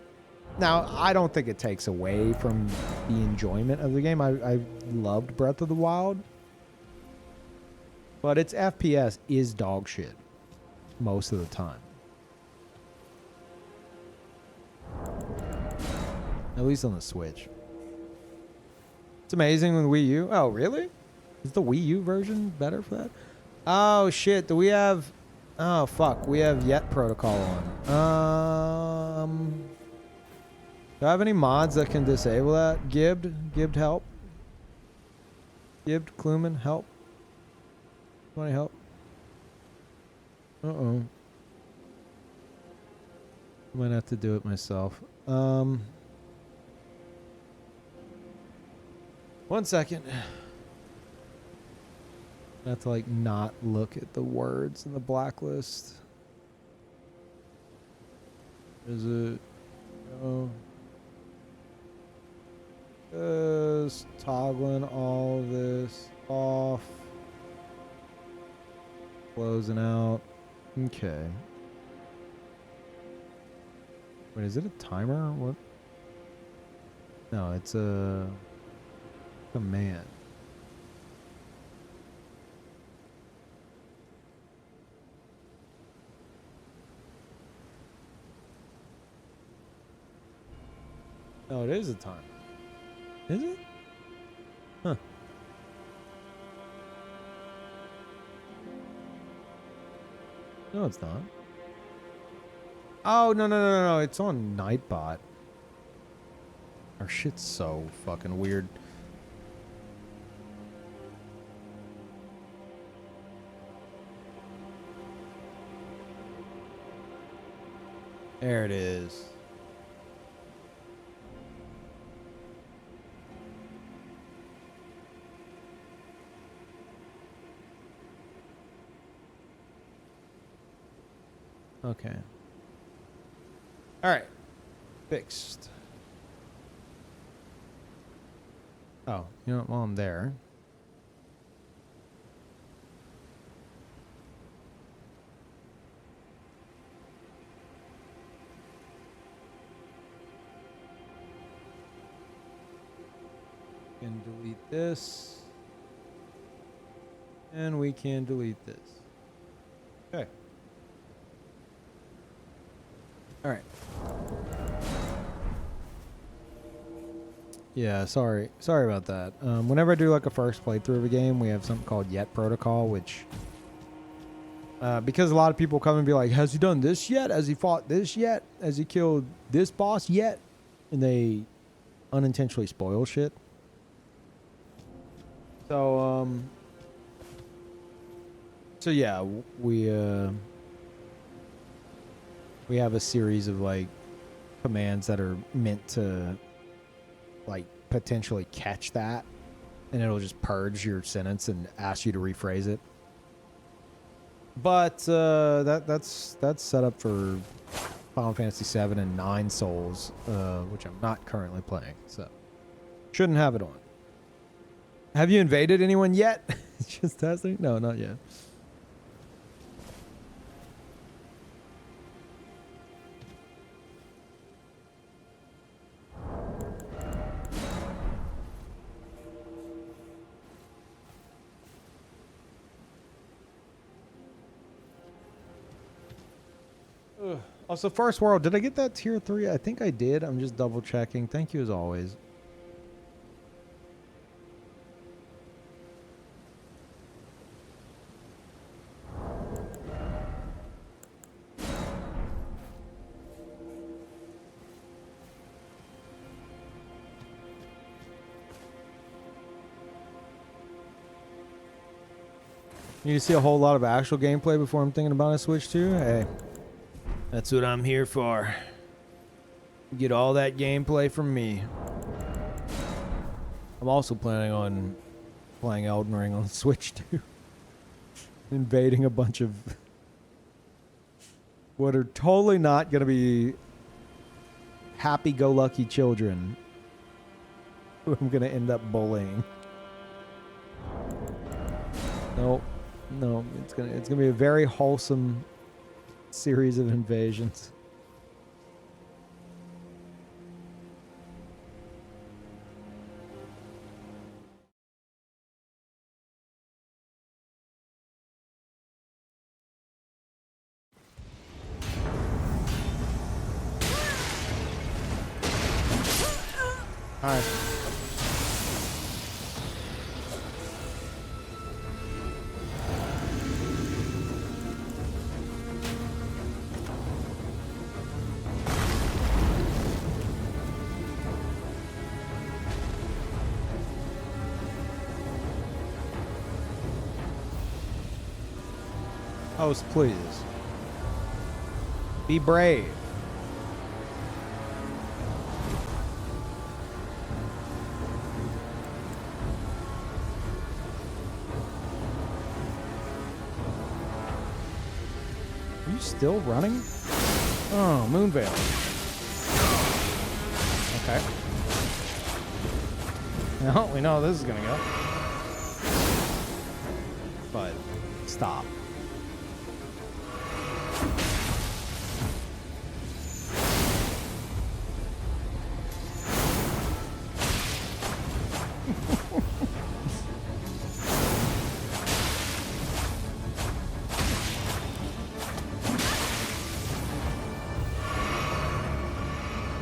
Now, I don't think it takes away from the enjoyment of the game. I loved Breath of the Wild, but its FPS is dog shit most of the time. At least on the Switch. It's amazing with Wii U. Oh, really? Is the Wii U version better for that? Oh, shit. Do we have... Oh, fuck. We have Yet Protocol on. Do I have any mods that can disable that? Gibbed, help. Gibbed, Kluman, help. Want help? Uh-oh. Might have to do it myself. 1 second. I have to like not look at the words in the blacklist. Is it? Oh. Just toggling all of this off. Closing out. Okay. Wait, is it a timer? What? No, it's a command. No, it is a timer. Is it? Huh. No, it's not. Oh, no. It's on Nightbot. Our shit's so fucking weird. There it is. Okay. All right. Fixed. Oh, you know what? While I'm there. Can delete this. And we can delete this. Okay. All right. Yeah, sorry about that. Whenever I do like a first playthrough of a game, we have something called Yet Protocol, which because a lot of people come and be like, has he done this yet? Has he fought this yet? Has he killed this boss yet? And they unintentionally spoil shit. So yeah, we have a series of like commands that are meant to like potentially catch that, and it'll just purge your sentence and ask you to rephrase it. But that's set up for Final Fantasy VII and 9 Souls, which I'm not currently playing, so shouldn't have it on. Have you invaded anyone yet? Just testing? No, not yet. Also, First World, did I get that tier 3? I think I did. I'm just double checking. Thank you as always. You see a whole lot of actual gameplay before I'm thinking about a Switch 2? Hey, that's what I'm here for. Get all that gameplay from me. I'm also planning on playing Elden Ring on Switch 2. Invading a bunch of what are totally not going to be happy-go-lucky children who I'm going to end up bullying. Nope. No, it's gonna be a very wholesome series of invasions. Hi. Host, please. Be brave. Are you still running? Oh, Moonveil. Okay. Well, we know how this is gonna go. But stop.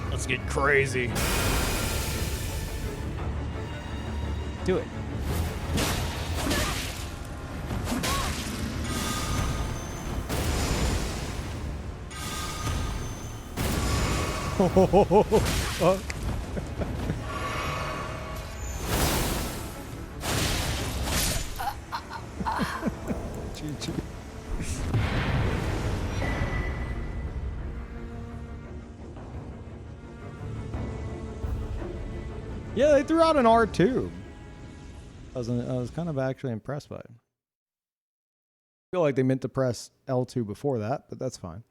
Let's get crazy. Do it. Fuck. GG. Yeah, they threw out an R2. I was kind of actually impressed by it. I feel like they meant to press L2 before that, but that's fine.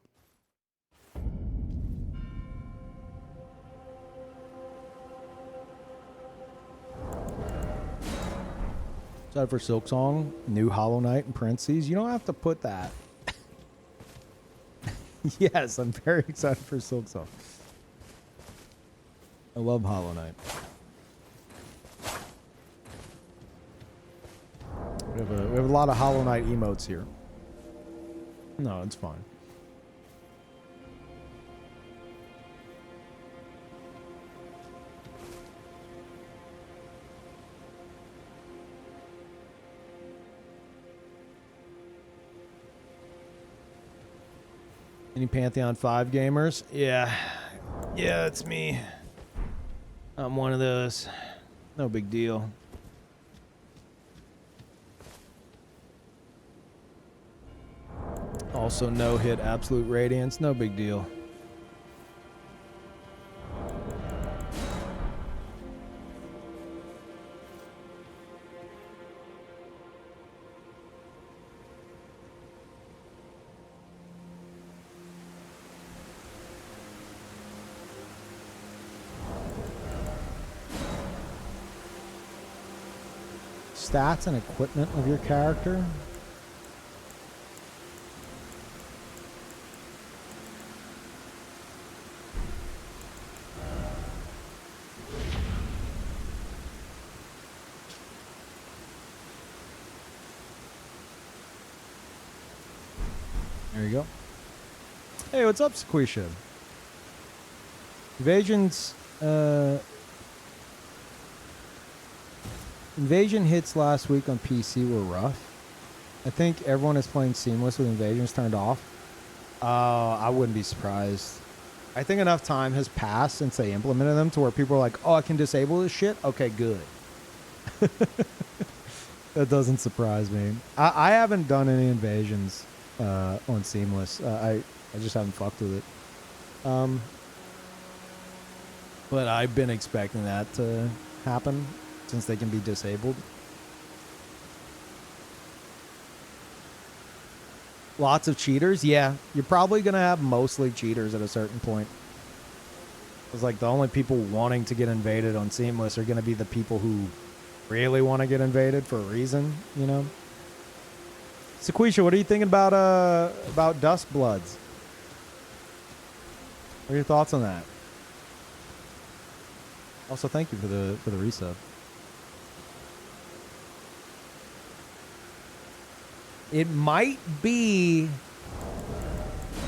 Excited for Silksong, new Hollow Knight in parentheses. You don't have to put that. Yes, I'm very excited for Silksong. I love Hollow Knight. We have a lot of Hollow Knight emotes here. No, it's fine. Any Pantheon 5 gamers? Yeah. Yeah, it's me. I'm one of those. No big deal. Also no hit Absolute Radiance. No big deal. Stats and equipment of your character. There you go. Hey, what's up, Sequisha? Invasion hits last week on PC were rough. I think everyone is playing seamless with Invasions turned off. I wouldn't be surprised. I think enough time has passed since they implemented them to where people are like, oh, I can disable this shit? Okay, good. That doesn't surprise me. I haven't done any invasions on Seamless. I just haven't fucked with it. But I've been expecting that to happen since they can be disabled. Lots of cheaters? Yeah, you're probably going to have mostly cheaters at a certain point. It's like the only people wanting to get invaded on Seamless are going to be the people who really want to get invaded for a reason, you know? Sequisha, what are you thinking about Duskbloods? What are your thoughts on that? Also, thank you for the resub. It might be.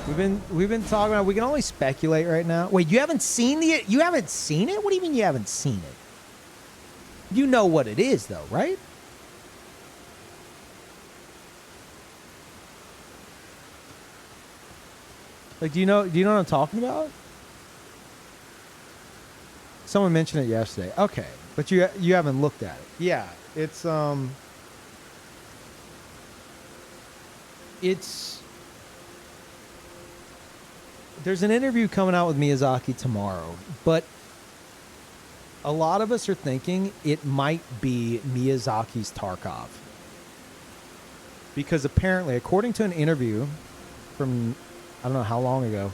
We've been talking about. We can only speculate right now. Wait, you haven't seen it? You haven't seen it? What do you mean you haven't seen it? You know what it is, though, right? Like, do you know what I'm talking about? Someone mentioned it yesterday. Okay, but you haven't looked at it. Yeah, it's there's an interview coming out with Miyazaki tomorrow, but a lot of us are thinking it might be Miyazaki's Tarkov. Because apparently, according to an interview from I don't know how long ago,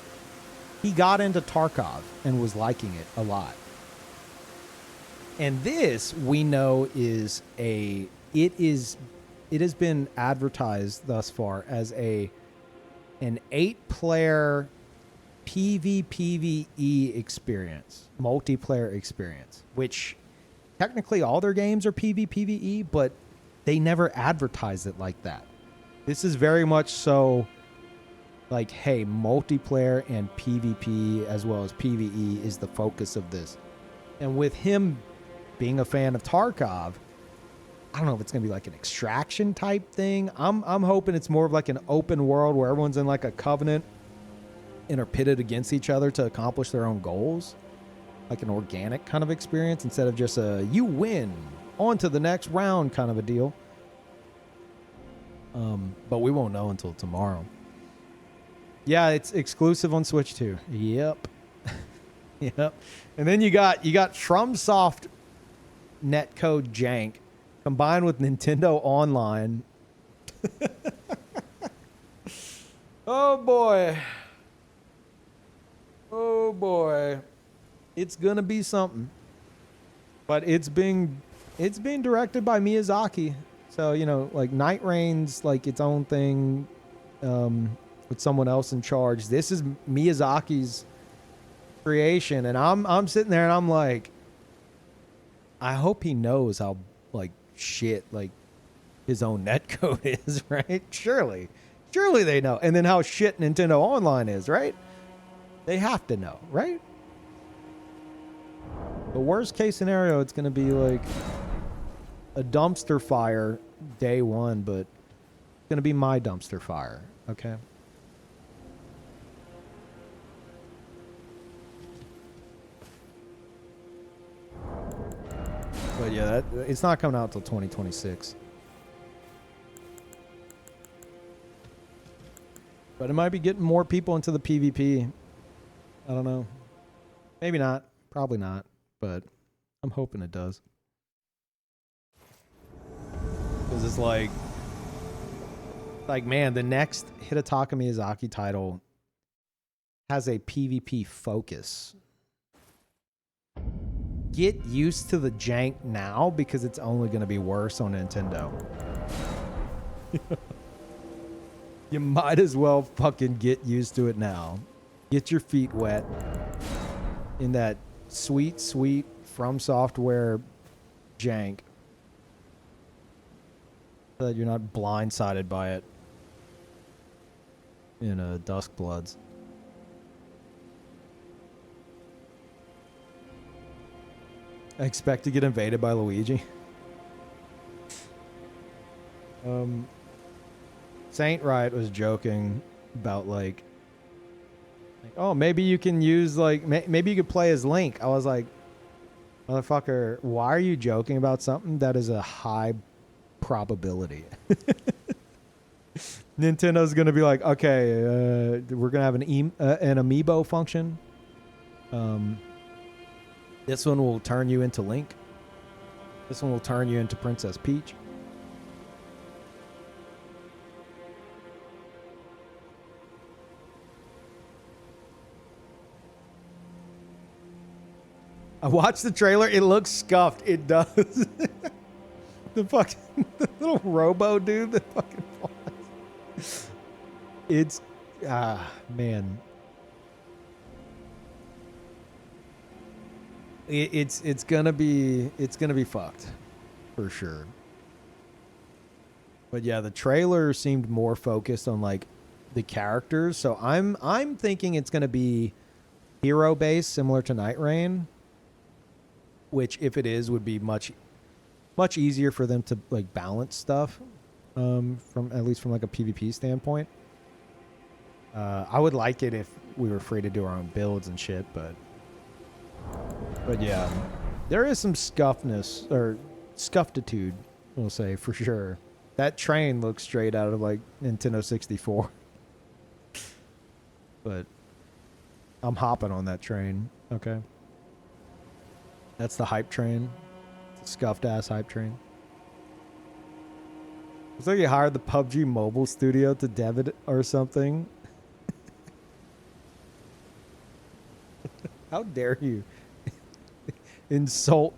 he got into Tarkov and was liking it a lot. And this, we know, it has been advertised thus far as an 8-player PvPvE experience, multiplayer experience, which technically all their games are PvPvE, but they never advertise it like that. This is very much so like, hey, multiplayer and PvP as well as PvE is the focus of this. And with him being a fan of Tarkov, I don't know if it's going to be like an extraction type thing. I'm hoping it's more of like an open world where everyone's in like a covenant and are pitted against each other to accomplish their own goals. Like an organic kind of experience instead of just a you win, on to the next round kind of a deal. But we won't know until tomorrow. Yeah, it's exclusive on Switch too. Yep. Yep. And then you got FromSoft netcode jank combined with Nintendo Online. Oh boy. Oh boy. It's gonna be something. But it's being directed by Miyazaki. So, you know, like Night Rain's like its own thing, with someone else in charge. This is Miyazaki's creation, and I'm sitting there and I'm like, I hope he knows how like shit like his own netcode is, right? Surely they know. And then how shit Nintendo Online is, right? They have to know, right? The worst case scenario, it's gonna be like a dumpster fire day one, but it's gonna be my dumpster fire, okay? But yeah, it's not coming out till 2026. But it might be getting more people into the PvP. I don't know. Maybe not. Probably not. But I'm hoping it does. Because it's like, man, the next Hidetaka Miyazaki title has a PvP focus. Get used to the jank now because it's only going to be worse on Nintendo. You might as well fucking get used to it now. Get your feet wet in that sweet, sweet From Software jank so that you're not blindsided by it in Duskbloods. I expect to get invaded by Luigi. Saint Riot was joking about like, oh, maybe you can use like, maybe you could play as Link. I was like, motherfucker, why are you joking about something that is a high probability. Nintendo's gonna be like, okay, we're gonna have an amiibo function. This one will turn you into Link. This one will turn you into Princess Peach. I watched the trailer. It looks scuffed. It does. The fucking the little robo dude that fucking flies. It's man. It's gonna be fucked for sure. But yeah, the trailer seemed more focused on like the characters, so I'm thinking it's gonna be hero based, similar to Night Rain. Which, if it is, would be much easier for them to like balance stuff, from at least from like a PvP standpoint. I would like it if we were free to do our own builds and shit, but yeah, there is some scuffness or scuffitude, we'll say for sure. That train looks straight out of like Nintendo 64, but I'm hopping on that train. Okay. That's the hype train. It's a scuffed ass hype train. Looks like you hired the PUBG mobile studio to dev it or something. How dare you insult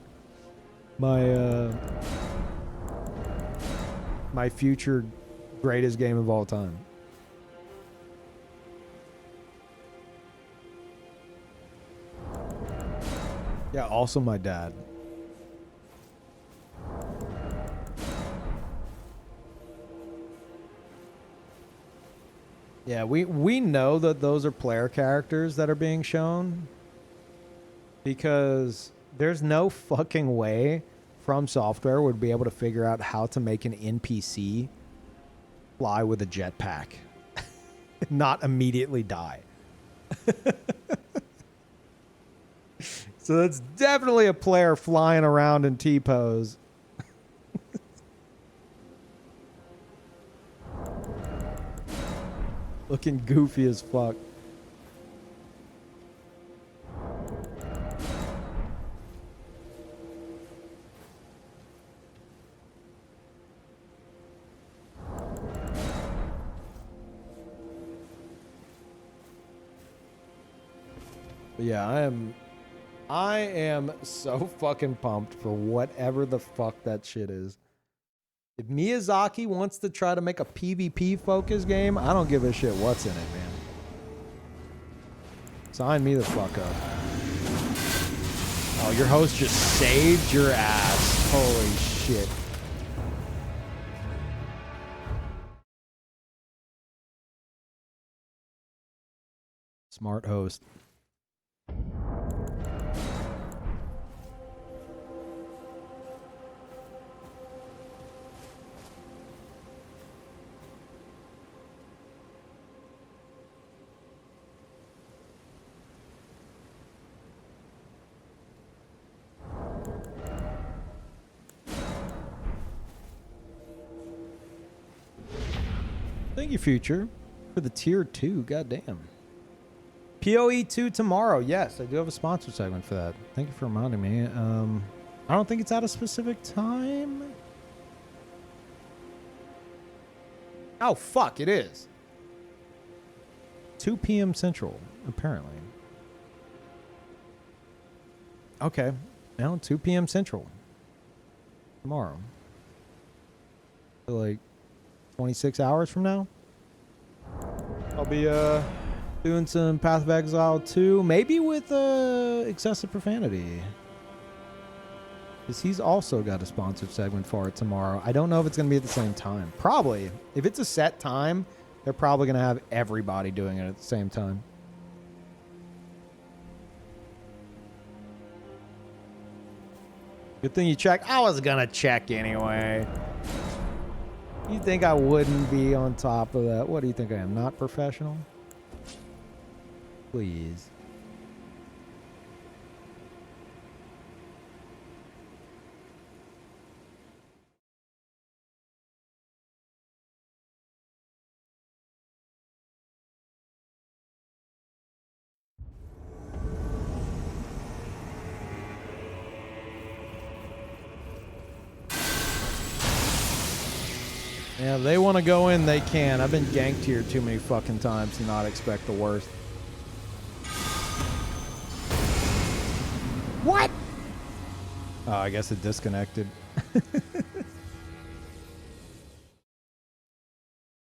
my my future greatest game of all time. Yeah, also my dad. Yeah, we know that those are player characters that are being shown because there's no fucking way From Software would be able to figure out how to make an NPC fly with a jetpack, not immediately die. So that's definitely a player flying around in T-pose. Looking goofy as fuck. But yeah, I am so fucking pumped for whatever the fuck that shit is. If Miyazaki wants to try to make a PvP focused game, I don't give a shit what's in it, man. Sign me the fuck up. Oh, your host just saved your ass. Holy shit. Smart host. Thank you, Future, for the tier 2. Goddamn. PoE 2 tomorrow. Yes, I do have a sponsor segment for that. Thank you for reminding me. I don't think it's at a specific time. Oh, fuck, it is. 2 p.m. Central, apparently. Okay. Now, 2 p.m. Central. Tomorrow. So, like, 26 hours from now, I'll be doing some Path of Exile 2, maybe with excessive profanity, because he's also got a sponsored segment for it tomorrow. I don't know if it's going to be at the same time. Probably. If it's a set time, they're probably going to have everybody doing it at the same time. Good thing you checked. I was going to check anyway. You think I wouldn't be on top of that? What do you think I am? Not professional? Please. Yeah, if they want to go in, they can. I've been ganked here too many fucking times to not expect the worst. What? Oh, I guess it disconnected.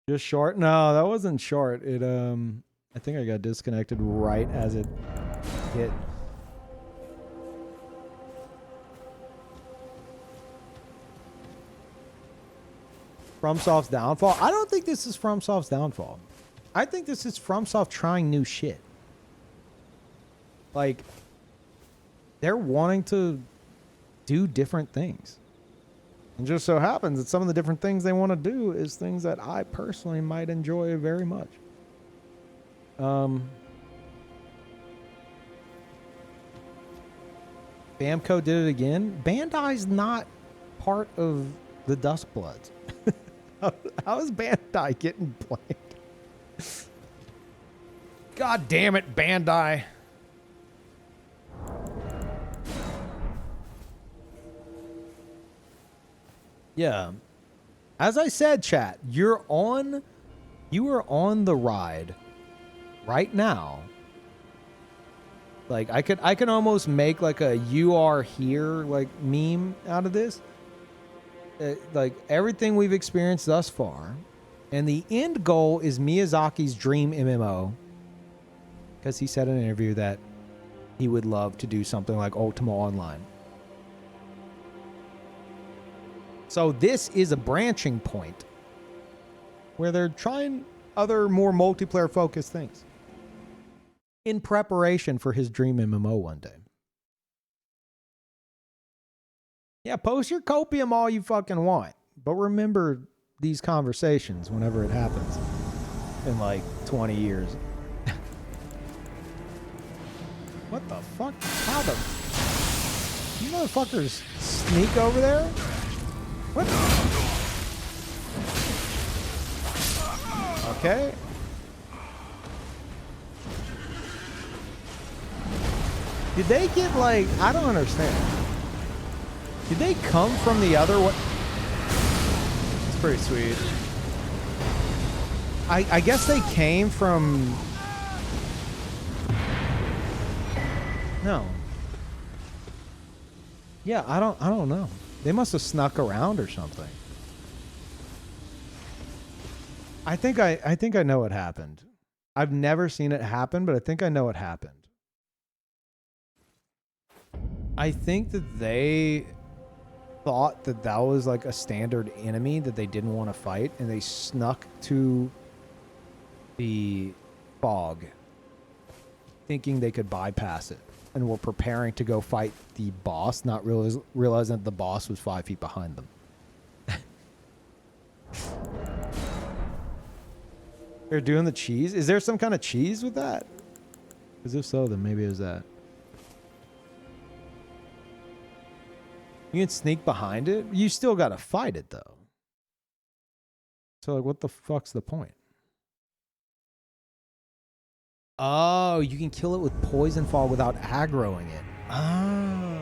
Just short? No, that wasn't short. It I think I got disconnected right as it hit. FromSoft's downfall? I don't think this is FromSoft's downfall. I think this is FromSoft trying new shit. Like, they're wanting to do different things. And just so happens that some of the different things they want to do is things that I personally might enjoy very much. Bamco did it again. Bandai's not part of the Duskbloods. How is Bandai getting blamed? God damn it, Bandai. Yeah. As I said, chat, you are on the ride right now. Like I could almost make like a "you are here" like meme out of this. Like everything we've experienced thus far, and the end goal is Miyazaki's dream MMO, because he said in an interview that he would love to do something like Ultima Online. So this is a branching point where they're trying other more multiplayer focused things in preparation for his dream MMO one day. Yeah, post your copium all you fucking want, but remember these conversations whenever it happens in like 20 years. What the fuck? How the... You motherfuckers sneak over there? What? Okay. Did they get like... I don't understand. Did they come from the other way? It's pretty sweet. I guess they came from... No. Yeah, I don't know. They must have snuck around or something. I think I know what happened. I've never seen it happen, but I think I know what happened. I think that they thought that that was like a standard enemy that they didn't want to fight, and they snuck to the fog thinking they could bypass it, and were preparing to go fight the boss, not realizing that the boss was 5 feet behind them. They're doing the cheese? Is there some kind of cheese with that? Because if so, then maybe it was that. You can sneak behind it? You still gotta fight it, though. So, like, what the fuck's the point? Oh, you can kill it with poison fog without aggroing it. Oh.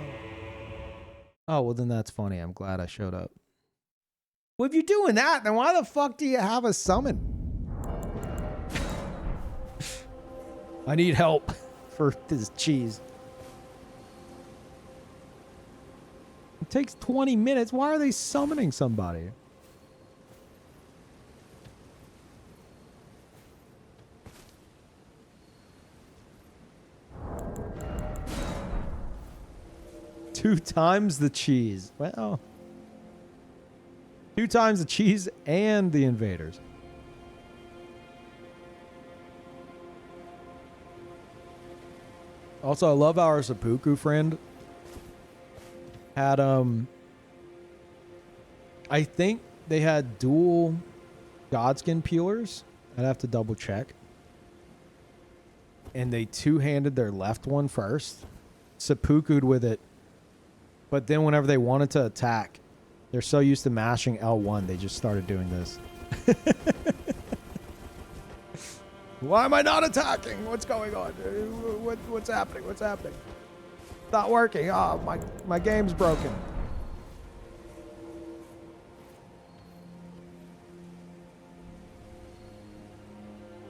Oh, well, then that's funny. I'm glad I showed up. Well, if you're doing that, then why the fuck do you have a summon? I need help for this cheese. It takes 20 minutes. Why are they summoning somebody? Two times the cheese. Well, 2 times the cheese and the invaders. Also, I love our seppuku friend had I think they had dual godskin peelers. I'd have to double check. And they two-handed their left one first, seppuku'd with it. But then whenever they wanted to attack, they're so used to mashing L1, they just started doing this. Why am I not attacking? What's going on? What's happening? What's happening? It's not working. Oh, my game's broken.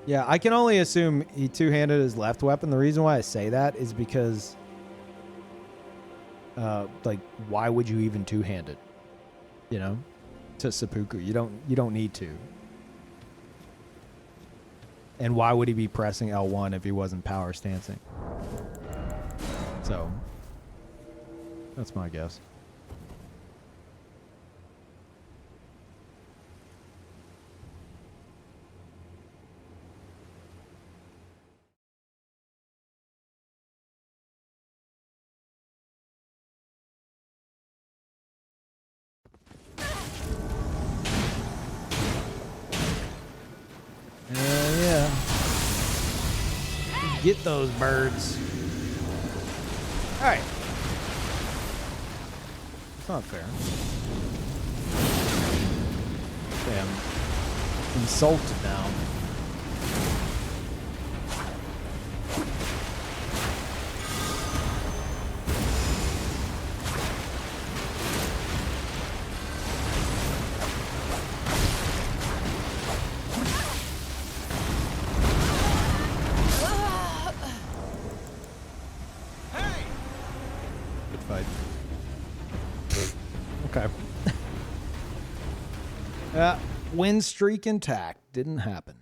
Yeah, I can only assume he two-handed his left weapon. The reason why I say that is because, like, why would you even two-hand it? You know, to seppuku, you don't need to. And why would he be pressing L1 if he wasn't power stancing? So, that's my guess. Yeah. Get those birds. All right. It's not fair. Damn. Insulted now. Okay. Win streak intact. Didn't happen.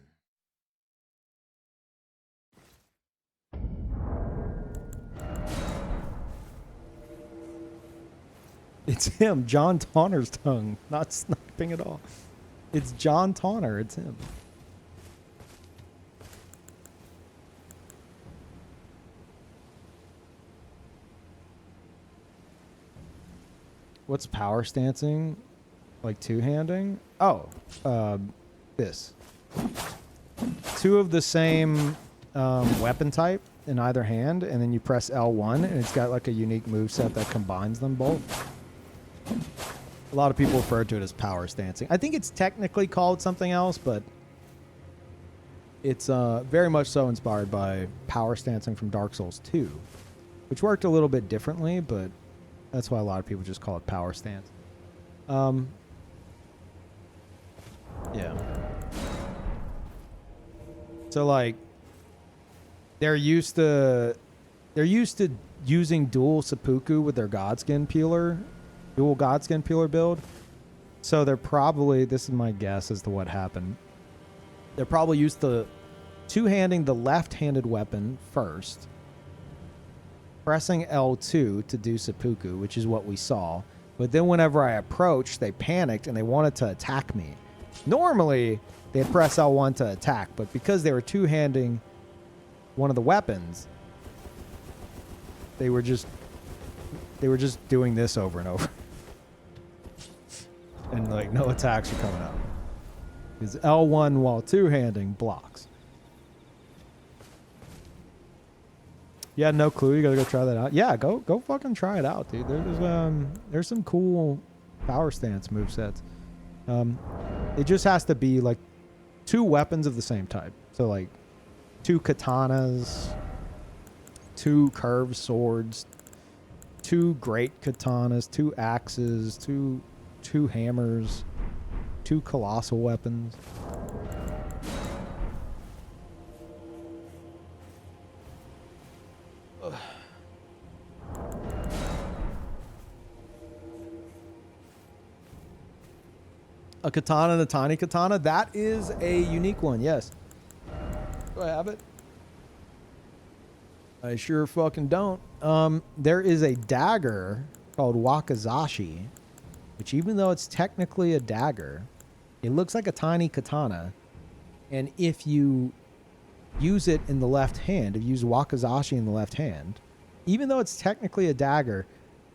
It's him, John Tonner's tongue. Not sniping at all. It's John Tonner. It's him. What's power stancing? Like two-handing? Oh, this. Two of the same weapon type in either hand, and then you press L1, and it's got like a unique moveset that combines them both. A lot of people refer to it as power stancing. I think it's technically called something else, but it's very much so inspired by power stancing from Dark Souls 2, which worked a little bit differently, but that's why a lot of people just call it power stance. Yeah. So like they're used to using dual seppuku with their Godskin peeler, dual Godskin peeler build. So they're probably, this is my guess as to what happened. They're probably used to two-handing the left-handed weapon first, pressing L2 to do seppuku, which is what we saw. But then whenever I approached, they panicked and they wanted to attack me. Normally, they'd press L1 to attack, but because they were two-handing one of the weapons, they were just doing this over and over. And like no attacks are coming out. Because L1 while two-handing blocks. You had no clue? You gotta go try that out. Yeah, go fucking try it out, dude. There's some cool power stance movesets. It just has to be like two weapons of the same type. So like two katanas, two curved swords, two great katanas, two axes, two hammers, two colossal weapons. Ugh. A katana and a tiny katana? That is a unique one, yes. Do I have it? I sure fucking don't. There is a dagger called wakizashi, which even though it's technically a dagger, it looks like a tiny katana. And if you use it in the left hand, if you use wakizashi in the left hand, even though it's technically a dagger,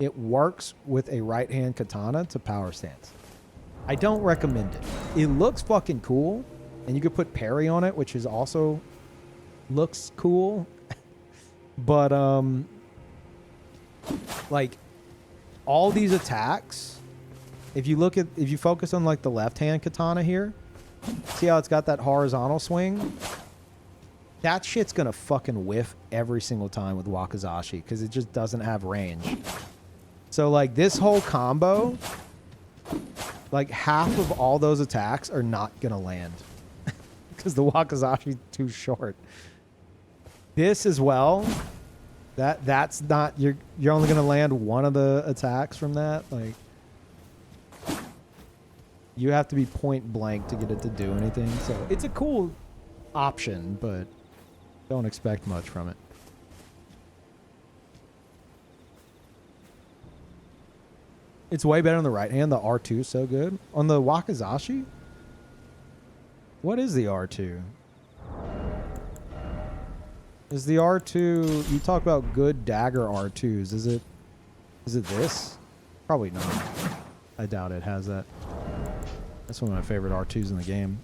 it works with a right hand katana to power stance. I don't recommend it. It looks fucking cool, and you could put parry on it, which is also looks cool. But like all these attacks, if you focus on like the left hand katana here, see how it's got that horizontal swing? That shit's gonna fucking whiff every single time with wakizashi because it just doesn't have range. So like this whole combo, like half of all those attacks are not gonna land because the Wakazashi's too short. This as well. That's not you're only gonna land one of the attacks from that. Like you have to be point blank to get it to do anything. So it's a cool option, but don't expect much from it. It's way better on the right hand. The R2 is so good. On the Wakazashi? What is the R2? Is the R2... You talk about good dagger R2s. Is it this? Probably not. I doubt it has that. That's one of my favorite R2s in the game.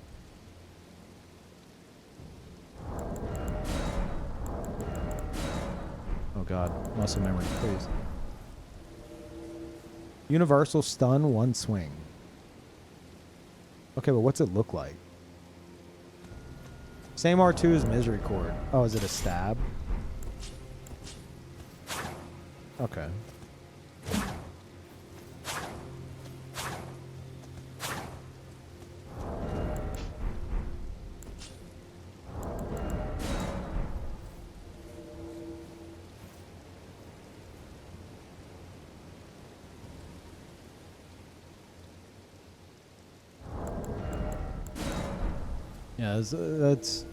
Oh god. Muscle memory, please. Universal stun, one swing. Okay, but what's it look like? Same R2 as Misericord. Oh, is it a stab? Okay. Yeah, that's...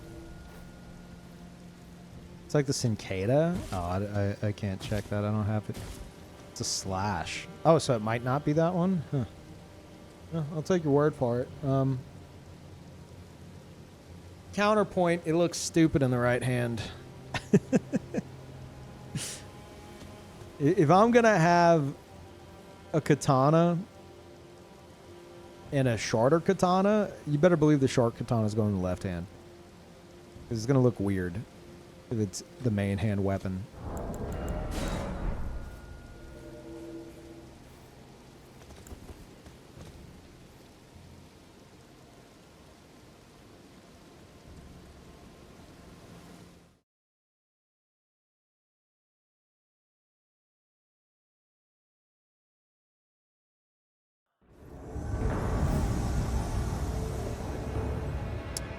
It's like the Cincada. Oh, I can't check that. I don't have it. It's a slash. Oh, so it might not be that one? Huh. Yeah, I'll take your word for it. Counterpoint, it looks stupid in the right hand. If I'm going to have a katana and a shorter katana, you better believe the short katana is going in the left hand. Because it's going to look weird if it's the main hand weapon.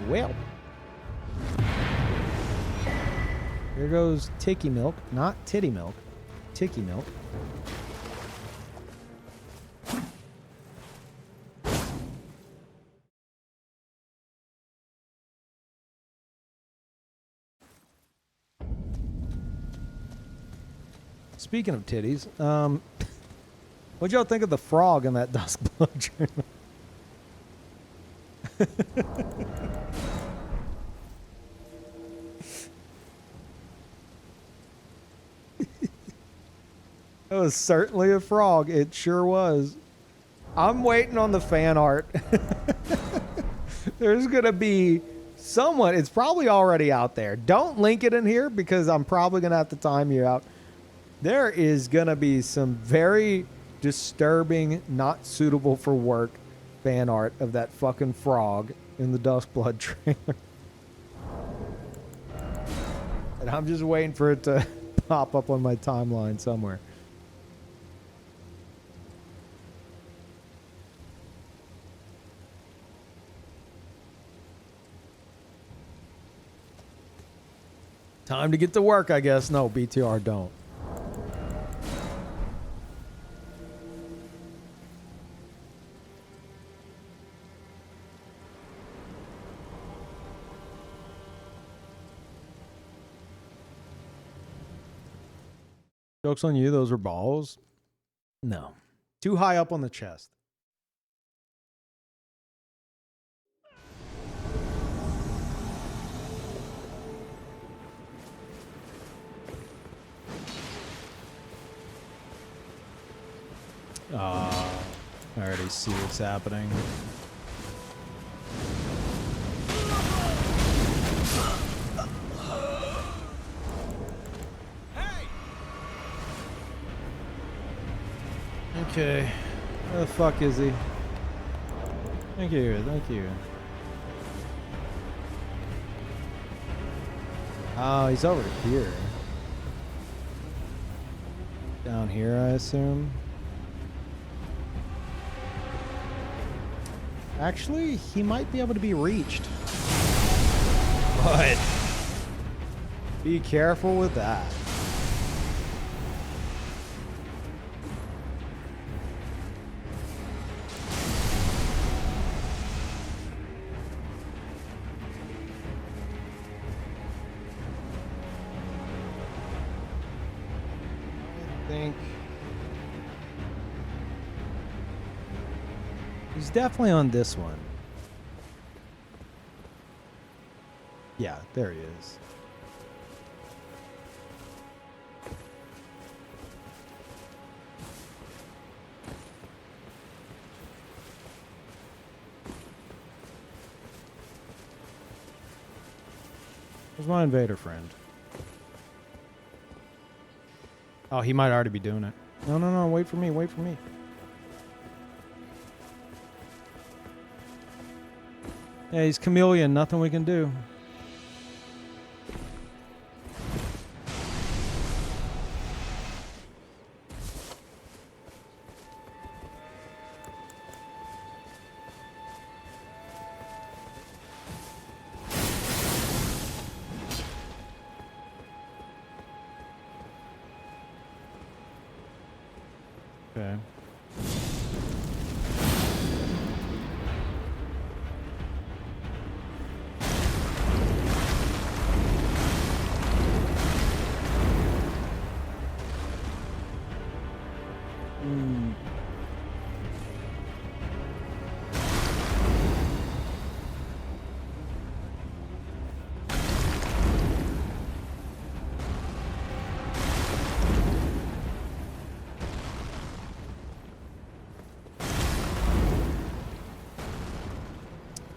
Well, here goes Tiki Milk, not Titty Milk, Tiki Milk. Speaking of titties, what'd y'all think of the frog in that Duskblood journal? It was certainly a frog. It sure was. I'm waiting on the fan art. There's going to be someone. It's probably already out there. Don't link it in here because I'm probably going to have to time you out. There is going to be some very disturbing, not suitable for work fan art of that fucking frog in the Duskblood trailer. And I'm just waiting for it to pop up on my timeline somewhere. Time to get to work, I guess. No, BTR, don't. Joke's on you, those are balls? No. Too high up on the chest. I already see what's happening. Okay. Where the fuck is he? Thank you, thank you. Oh, he's over here. Down here, I assume. Actually, he might be able to be reached. but be careful with that. I think he's definitely on this one. Yeah, there he is. Where's my invader friend? Oh, he might already be doing it. No, no, no, wait for me, wait for me. Yeah, he's chameleon, nothing we can do. Okay.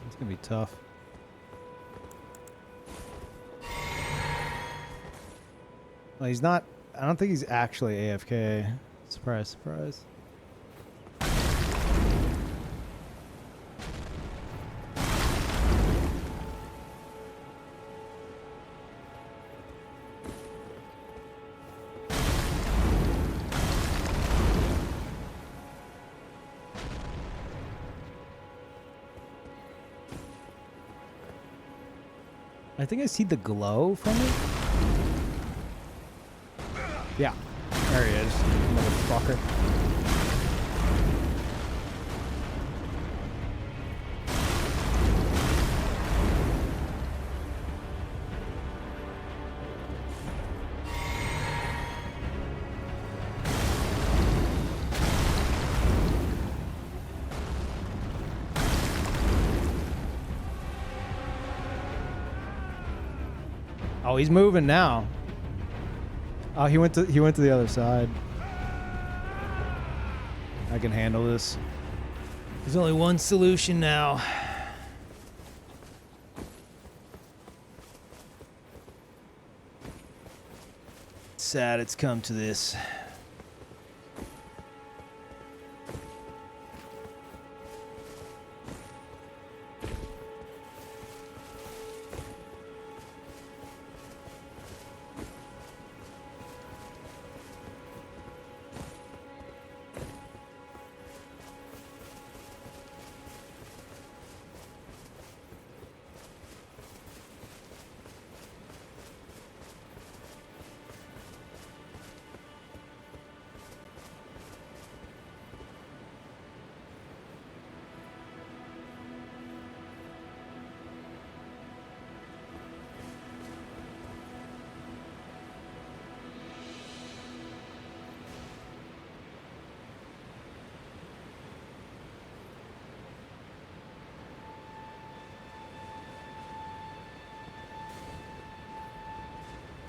It's gonna be tough. Well, he's not. I don't think he's actually AFK. Surprise, surprise. I think I see the glow from it. Yeah, there he is, motherfucker. Oh, he's moving now. Oh, he went to the other side. I can handle this. There's only one solution now. Sad it's come to this.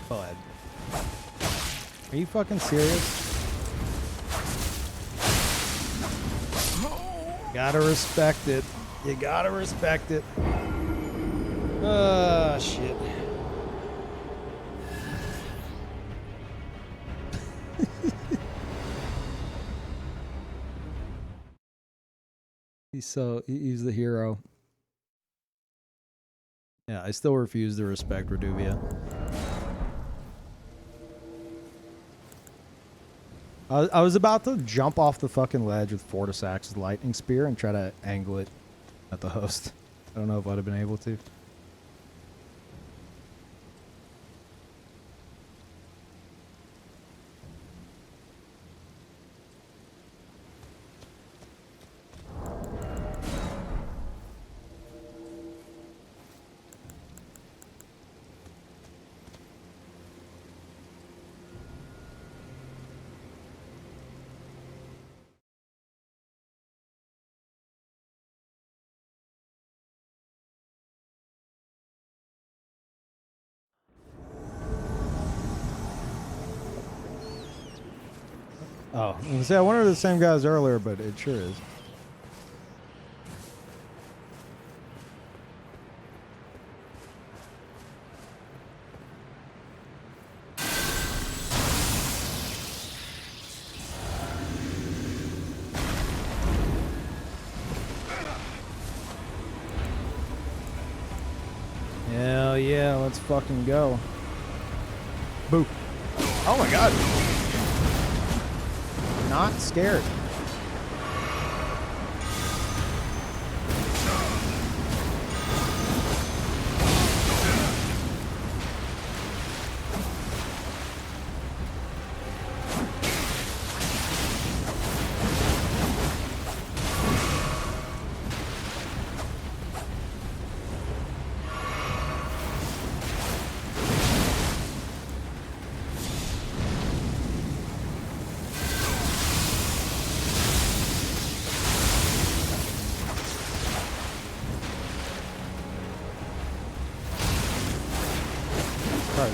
Bud. Are you fucking serious? Gotta respect it. You gotta respect it. Ah, shit. He's the hero. Yeah, I still refuse to respect Reduvia. I was about to jump off the fucking ledge with Fortisax's lightning spear and try to angle it at the host. I don't know if I'd have been able to. Oh, I was gonna say, I wonder if the same guy as earlier, but it sure is. Hell yeah, let's fucking go. Boo. Oh my god. Not scared.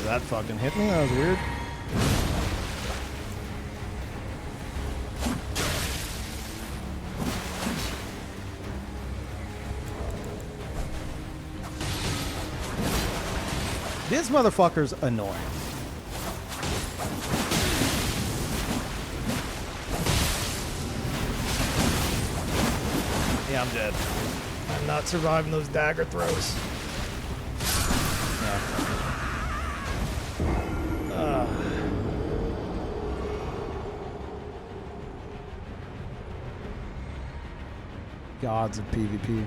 That fucking hit me? That was weird. This motherfucker's annoying. Yeah, I'm dead. I'm not surviving those dagger throws. Yeah. Gods of PvP.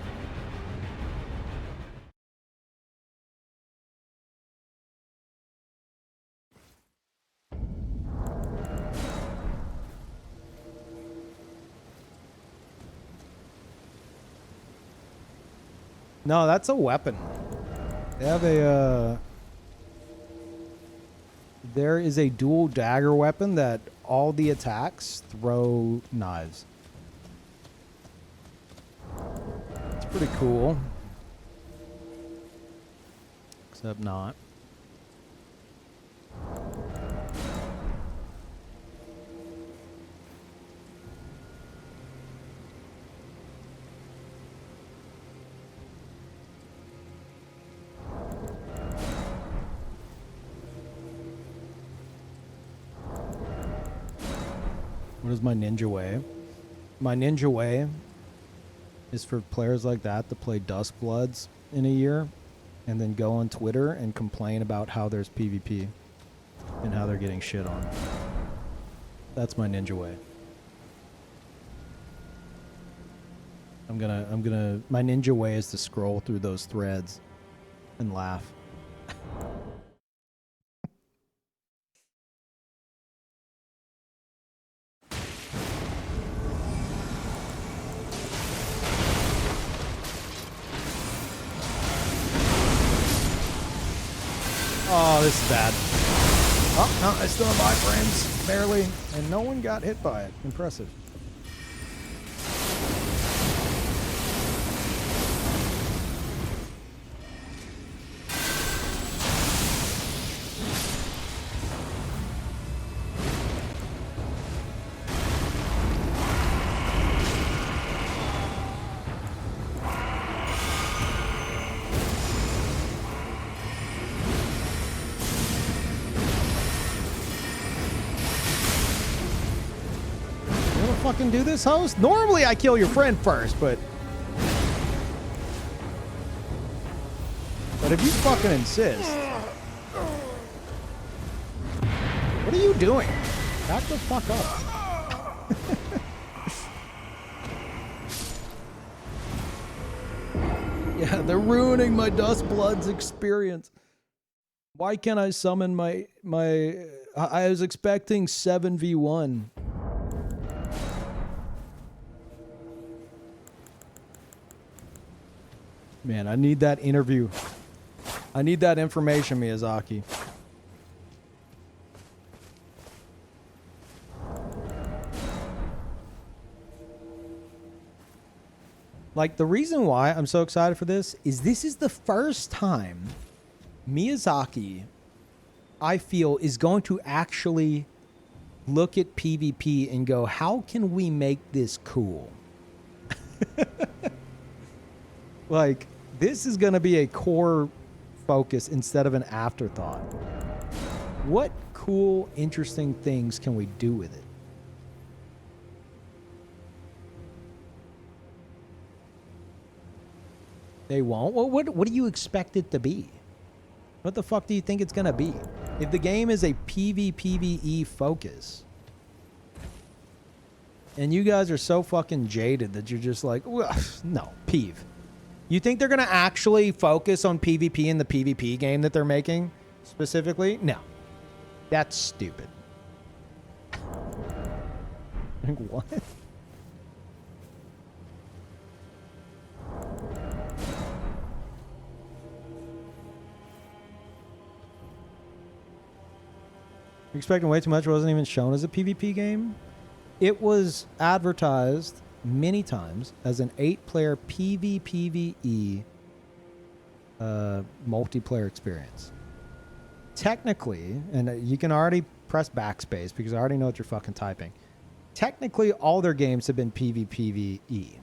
No, that's a weapon. They have a there is a dual dagger weapon that all the attacks throw knives. It's pretty cool. Except not. What is my ninja way? My ninja way is for players like that to play Duskbloods in a year and then go on Twitter and complain about how there's PvP and how they're getting shit on. That's my ninja way. My ninja way is to scroll through those threads and laugh. Oh, this is bad. Oh, no, I still have iframes. Barely. And no one got hit by it. Impressive. Fucking do this, host? Normally I kill your friend first, but if you fucking insist. What are you doing? Back the fuck up. Yeah, they're ruining my Duskbloods experience. Why can't I summon my I was expecting 7v1. Man, I need that interview. I need that information, Miyazaki. Like, the reason why I'm so excited for this is the first time Miyazaki, I feel, is going to actually look at PvP and go, how can we make this cool? Like, this is going to be a core focus instead of an afterthought. What cool, interesting things can we do with it? They won't? Well, what do you expect it to be? What the fuck do you think it's going to be? If the game is a PvPvE focus, and you guys are so fucking jaded that you're just like, no, peeve. You think they're going to actually focus on PvP in the PvP game that they're making specifically? No. That's stupid. Like, what? You're expecting way too much. It wasn't even shown as a PvP game. It was advertised many times as an 8-player PvPvE multiplayer experience. Technically, and you can already press backspace because I already know what you're fucking typing. Technically, all their games have been PvPvE.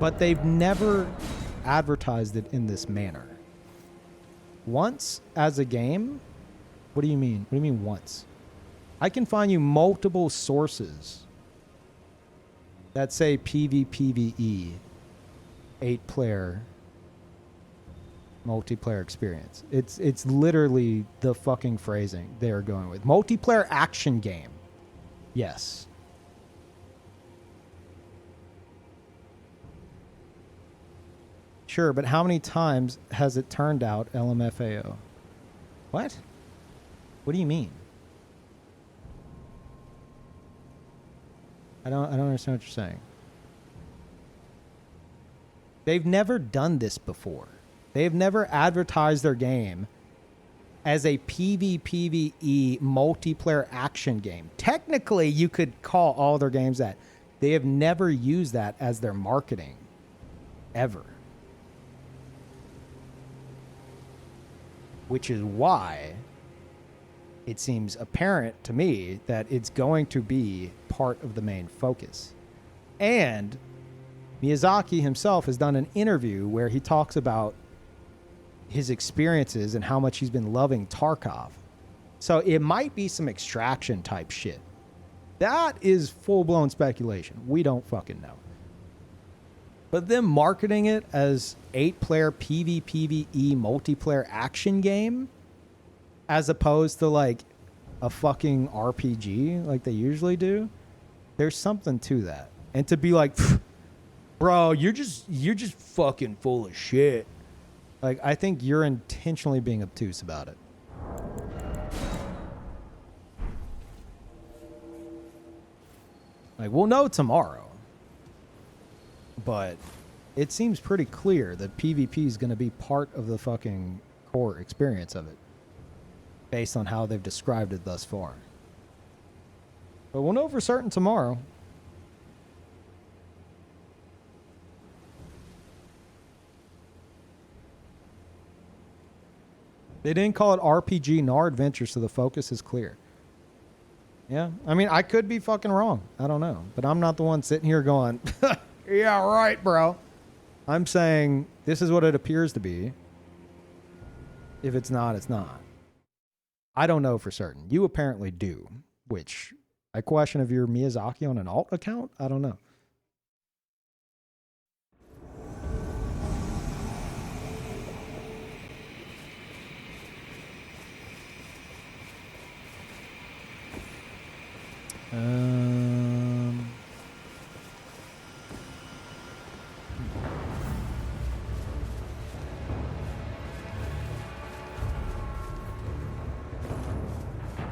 But they've never advertised it in this manner. Once as a game? What do you mean? What do you mean once? I can find you multiple sources that say PvPvE 8-player multiplayer experience. It's literally the fucking phrasing they are going with. Multiplayer action game. Yes. Sure, but how many times has it turned out LMFAO? What? What do you mean? I don't understand what you're saying. They've never done this before. They've never advertised their game as a PvPvE multiplayer action game. Technically, you could call all their games that. They have never used that as their marketing. Ever. Which is why it seems apparent to me that it's going to be part of the main focus. And Miyazaki himself has done an interview where he talks about his experiences and how much he's been loving Tarkov. So it might be some extraction type shit. That is full-blown speculation. We don't fucking know. But them marketing it as 8-player PvPvE multiplayer action game as opposed to like a fucking RPG like they usually do, there's something to that. And to be like, bro, you're just fucking full of shit. Like, I think you're intentionally being obtuse about it. Like, we'll know tomorrow. But it seems pretty clear that PvP is going to be part of the fucking core experience of it. Based on how they've described it thus far. But we'll know for certain tomorrow. They didn't call it RPG nor adventure, so the focus is clear. Yeah, I mean, I could be fucking wrong. I don't know. But I'm not the one sitting here going, yeah, right, bro. I'm saying this is what it appears to be. If it's not, it's not. I don't know for certain. You apparently do, which I question if you're Miyazaki on an alt account. I don't know.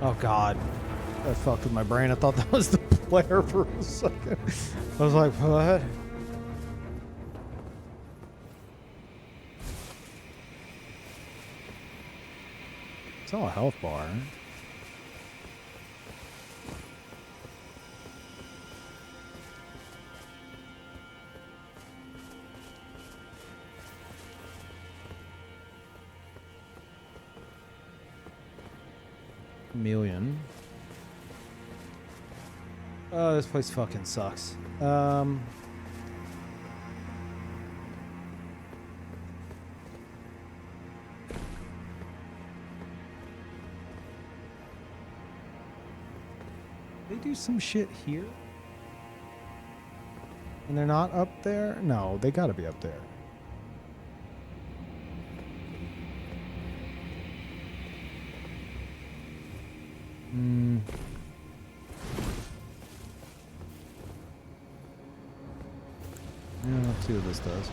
Oh God, that fucked with my brain. I thought that was the player for a second. I was like, what? It's all a health bar. million. Oh, this place fucking sucks. They do some shit here? And they're not up there? No, they gotta be up there. Yeah, let's see what this does.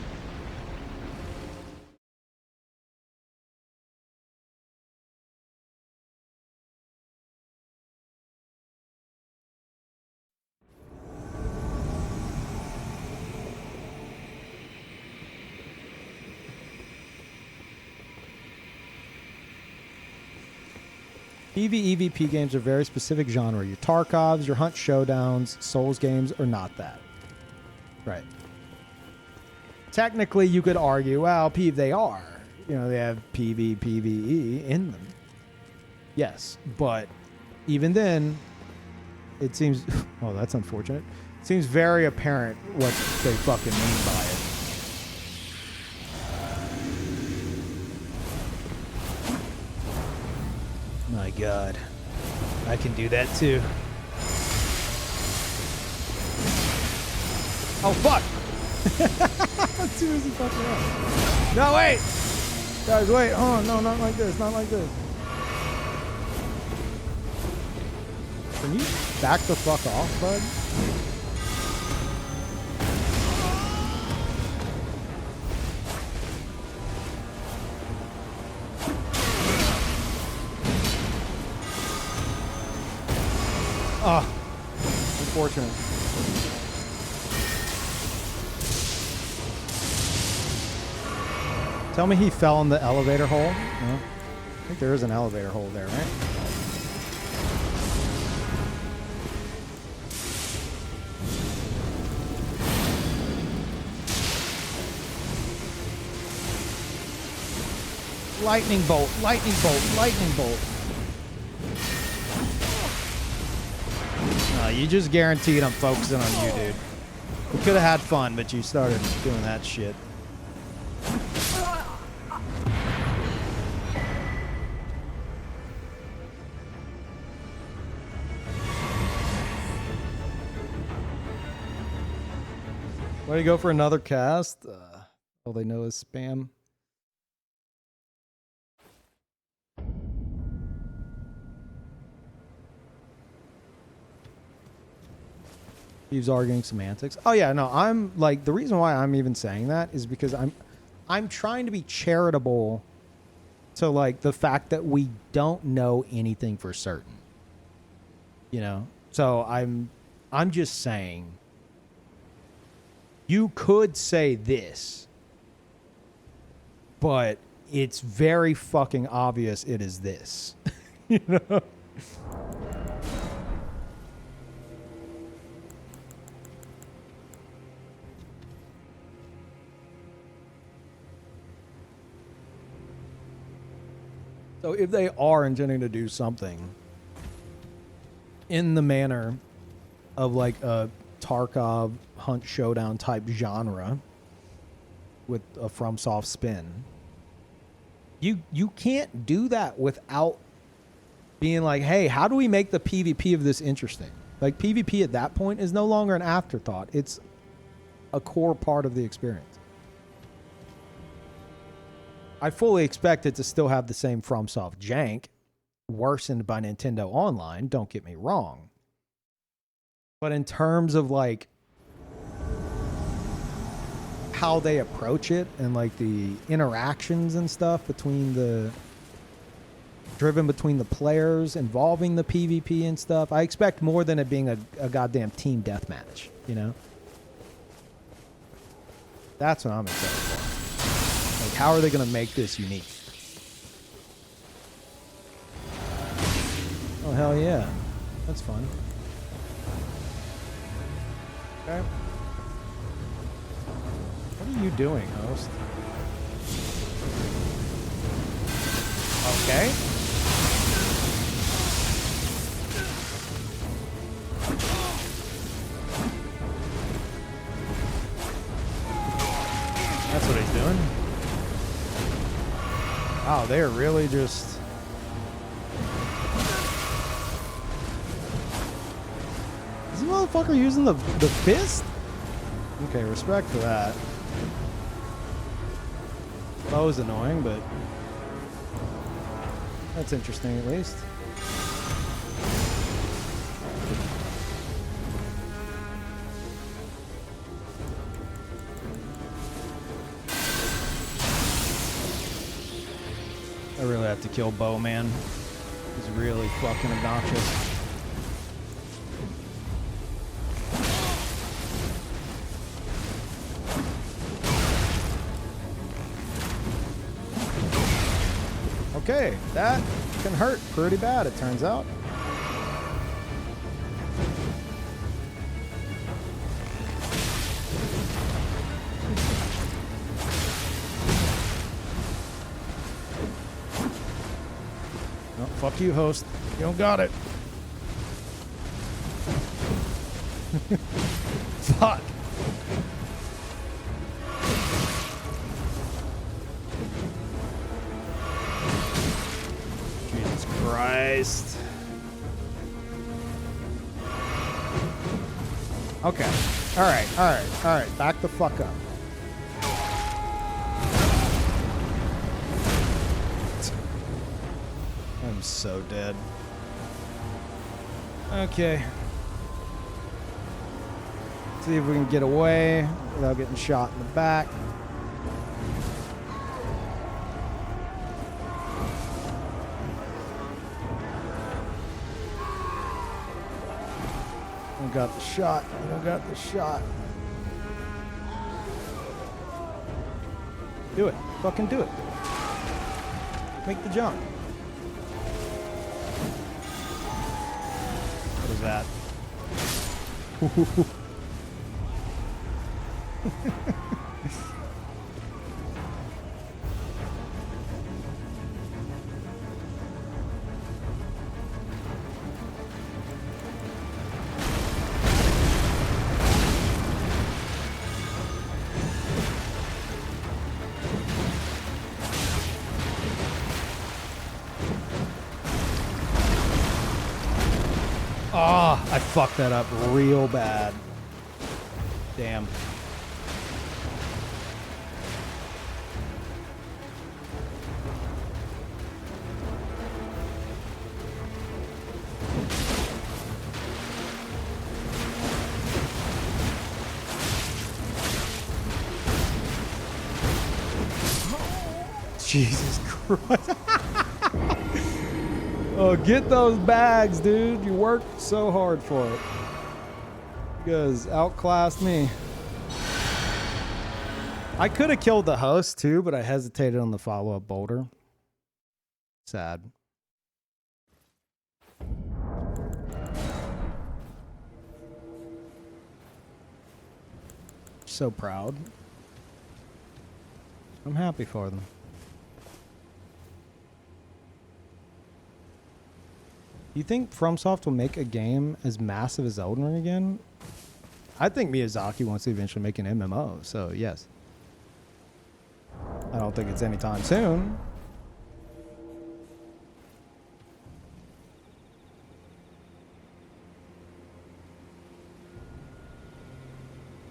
PvEVP games are very specific genre. Your Tarkovs, your Hunt Showdowns, Souls games are not that. Right. Technically, you could argue, well, they are. You know, they have PvE in them. Yes, but even then, it seems... Oh, that's unfortunate. It seems very apparent what they fucking mean by it. My God. I can do that too. Oh, fuck! As soon as he fucked me up. No, wait! Guys, wait. Oh, no, not like this. Not like this. Can you back the fuck off, bud? Oh, unfortunate. Tell me he fell in the elevator hole. No? I think there is an elevator hole there, right? Lightning bolt, lightning bolt, lightning bolt. No, you just guaranteed I'm focusing on you, dude. We could have had fun, but you started doing that shit. Why do you go for another cast? All they know is spam. He's arguing semantics. Oh yeah, no, I'm like, the reason why I'm even saying that is because I'm trying to be charitable to like the fact that we don't know anything for certain. You know? So I'm just saying you could say this, but it's very fucking obvious it is this. You know? So if they are intending to do something in the manner of like a Tarkov Hunt Showdown type genre with a FromSoft spin, you can't do that without being like, hey, how do we make the PvP of this interesting? Like PvP at that point is no longer an afterthought. It's a core part of the experience. I fully expect it to still have the same FromSoft jank, worsened by Nintendo Online, don't get me wrong. But in terms of like how they approach it and like the interactions and stuff between the players involving the PvP and stuff, I expect more than it being a goddamn team deathmatch, you know? That's what I'm excited for. Like, how are they going to make this unique? Oh, hell yeah. That's fun. Okay. What are you doing, host? Okay. Wow, they are really just... Is this motherfucker using the fist? Okay, respect for that. That was annoying, but that's interesting at least. I really have to kill Bo, man. He's really fucking obnoxious. Okay, that can hurt pretty bad, it turns out. Oh, fuck you, host. You don't got it. Fuck. Jesus Christ. Okay. Alright. Back the fuck up. I'm so dead. Okay. See if we can get away without getting shot in the back. We got the shot. We got the shot. Do it. Fucking do it. Make the jump. What is that? Oh, I fucked that up real bad. Damn. Jesus Christ. Oh, get those bags, dude. You worked so hard for it. You guys outclassed me. I could have killed the host too, but I hesitated on the follow-up boulder. Sad. So proud. I'm happy for them. You think FromSoft will make a game as massive as Elden Ring again? I think Miyazaki wants to eventually make an MMO, so yes. I don't think it's anytime soon.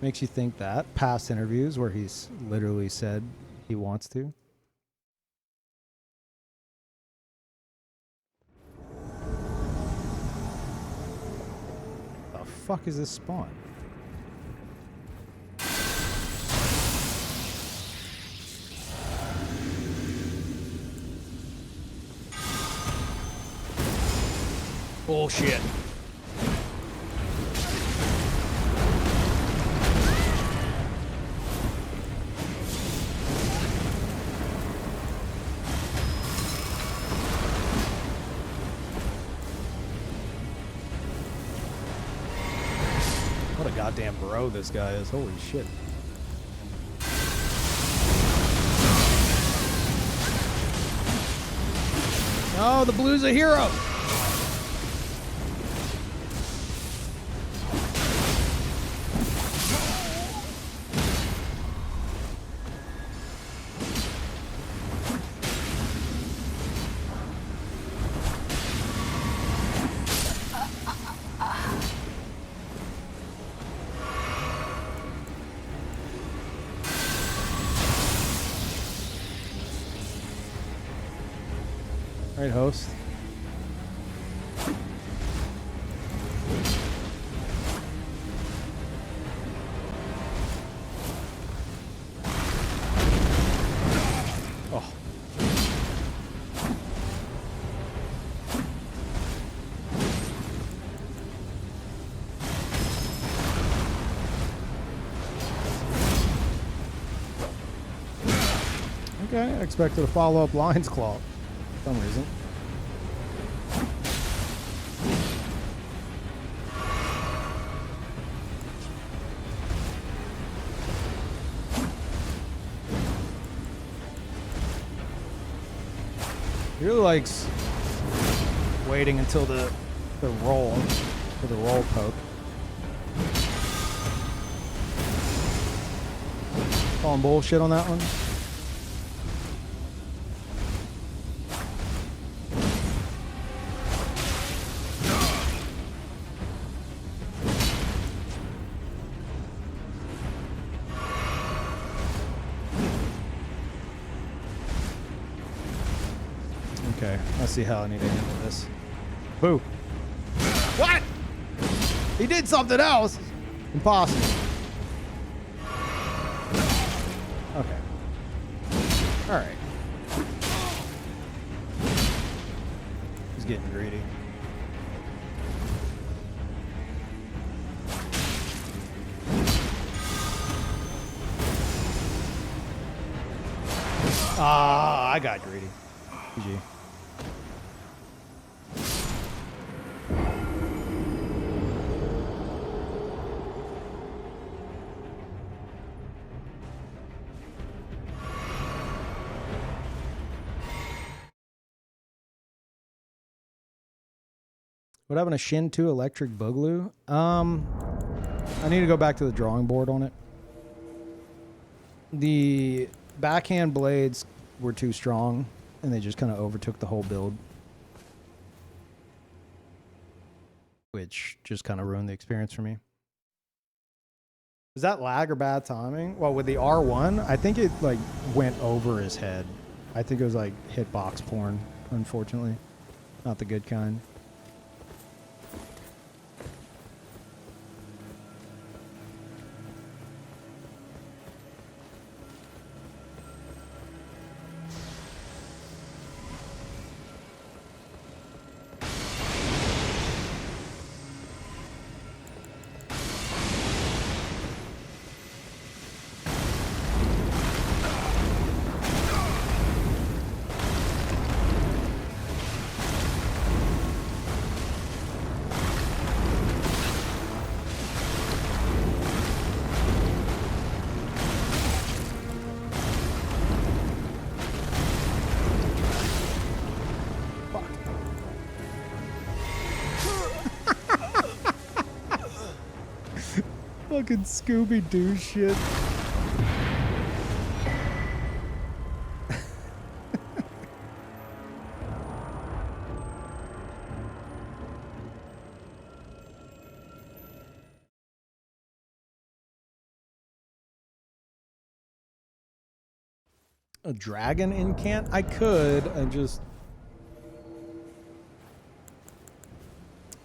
Makes you think that. Past interviews where he's literally said he wants to. The fuck is this spawn? Bullshit. What a goddamn bro this guy is. Holy shit. Oh, the blue's a hero. Right, host? Oh. Okay, I expected a follow-up Lion's Claw for some reason. He really likes waiting until the roll for the roll poke. Calling bullshit on that one. Okay, let's see how I need to handle this. Boo. What? He did something else. Impossible. Okay. All right. He's getting greedy. Ah, I got greedy. GG. What happened to Shin 2 Electric Boogaloo? I need to go back to the drawing board on it. The backhand blades were too strong, and they just kind of overtook the whole build, which just kind of ruined the experience for me. Is that lag or bad timing? Well, with the R1, I think it like went over his head. I think it was like hitbox porn, unfortunately. Not the good kind. Fucking Scooby-Doo shit. A dragon incant? I could.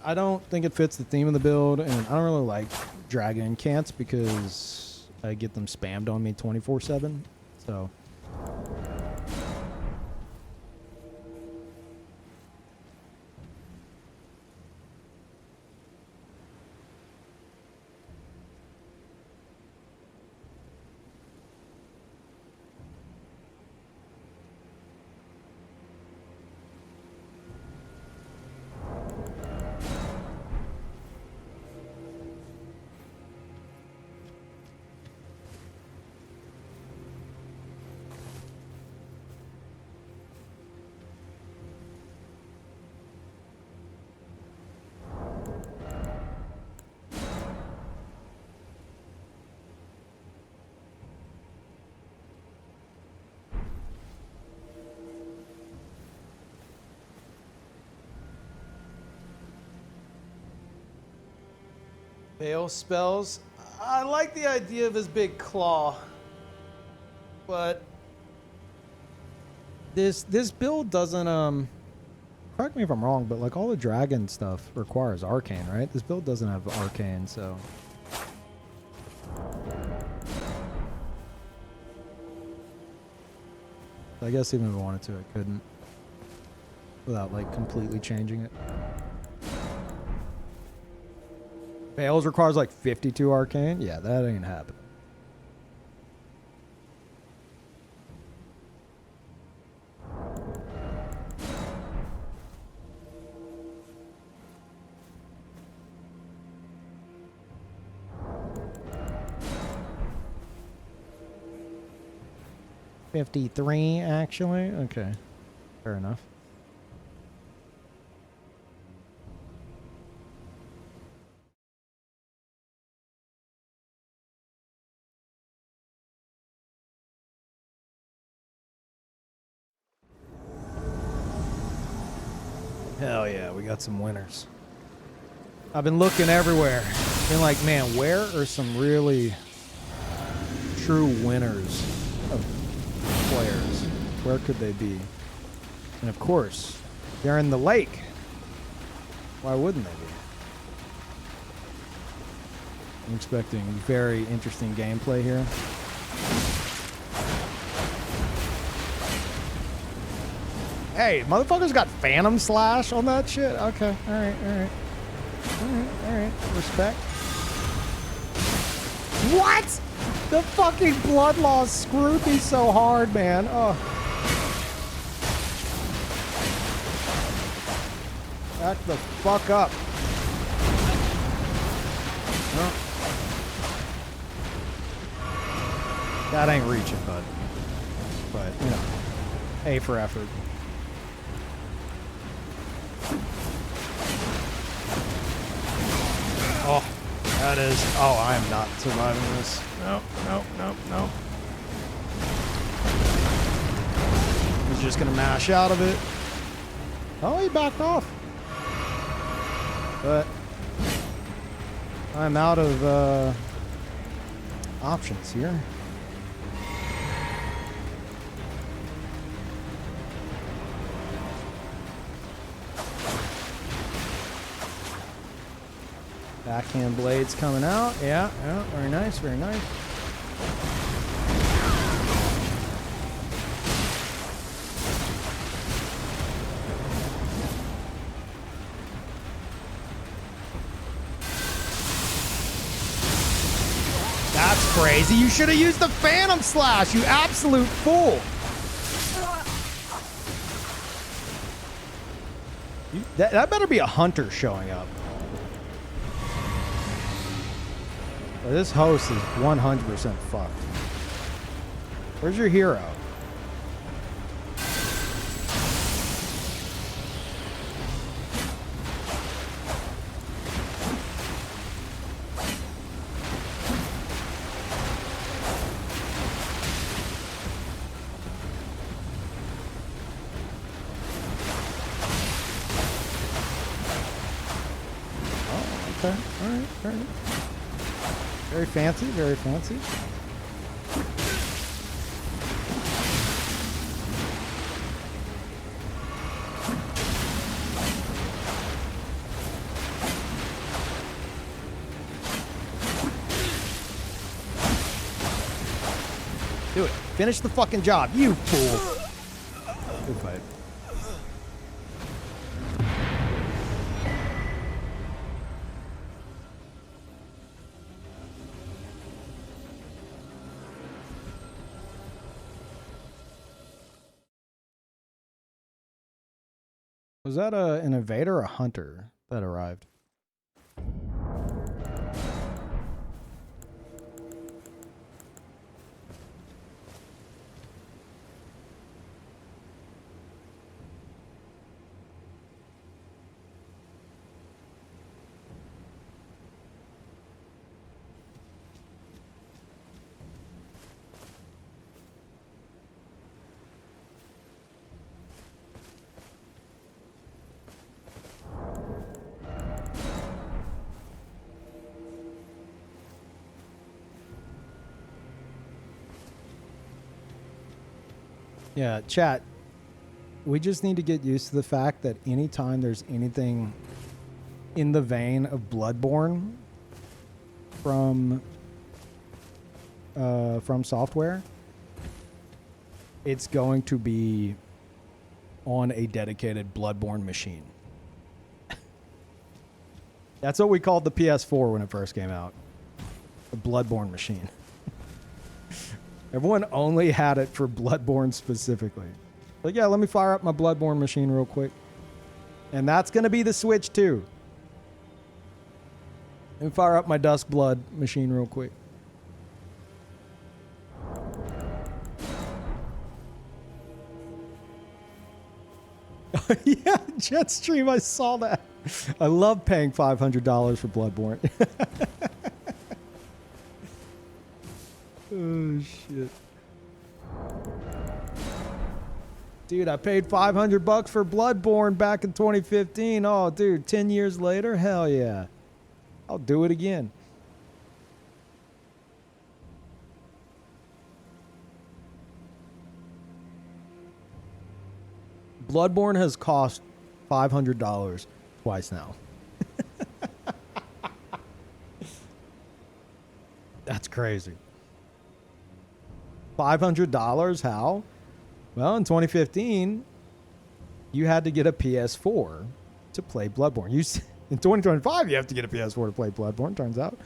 I don't think it fits the theme of the build, and I don't really like dragon incants because I get them spammed on me 24/7. So Bale spells. I like the idea of his big claw, but this build doesn't correct me if I'm wrong, but like all the dragon stuff requires arcane, right? This build doesn't have arcane, so. I guess even if I wanted to, I couldn't. Without like completely changing it. Fails requires like 52 arcane? Yeah, that ain't happening. $53 actually? Okay. Fair enough. Hell yeah, we got some winners. I've been looking everywhere. Been like, man, where are some really true winners of players? Where could they be? And of course, they're in the lake. Why wouldn't they be? I'm expecting very interesting gameplay here. Hey, motherfuckers got Phantom Slash on that shit? Okay, alright, alright. Alright, respect. What? The fucking blood loss screwed me so hard, man. Oh. Back the fuck up. No. That ain't reaching, bud. But, you know, A for effort. Oh, that is... Oh, I am not surviving this. No. He's just going to mash out of it. Oh, he backed off. But I'm out of options here. Backhand blades coming out. Yeah, very nice, very nice. That's crazy. You should have used the Phantom Slash, you absolute fool. That better be a hunter showing up. This host is 100% fucked. Where's your hero? Oh, okay. All right. All right. Very fancy, very fancy. Do it. Finish the fucking job, you fool. Good fight. Was that an invader or a hunter that arrived? Yeah, chat. we just need to get used to the fact that anytime there's anything in the vein of Bloodborne from software, it's going to be on a dedicated Bloodborne machine. That's what we called the PS4 when it first came out. The Bloodborne machine. Everyone only had it for Bloodborne specifically. Like, yeah, let me fire up my Bloodborne machine real quick. And that's going to be the Switch too. Let me fire up my Duskblood machine real quick. Yeah, Jetstream, I saw that. I love paying $500 for Bloodborne. Oh, shit. Dude, I paid $500 for Bloodborne back in 2015. Oh, dude, 10 years later? Hell yeah. I'll do it again. Bloodborne has cost $500 twice now. That's crazy. $500? How? Well, in 2015, you had to get a PS4 to play Bloodborne. In 2025, you have to get a PS4 to play Bloodborne, turns out.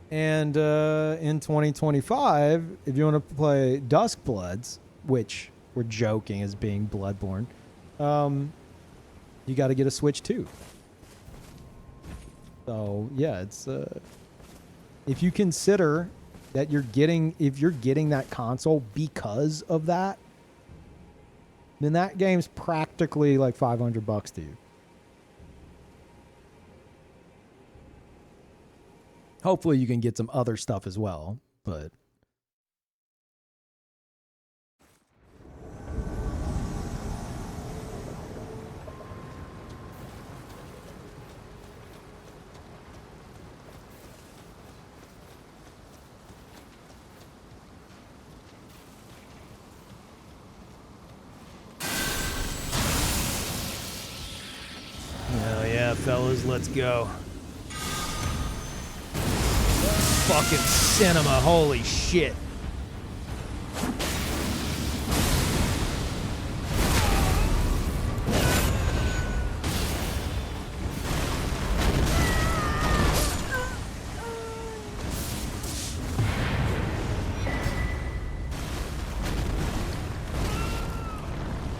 And in 2025, if you want to play Duskbloods, which we're joking as being Bloodborne, you got to get a Switch 2. So, yeah, it's... if you consider that if you're getting that console because of that, then that game's practically like $500 to you. Hopefully you can get some other stuff as well, but... Hell yeah, fellas, let's go. Fucking cinema, holy shit.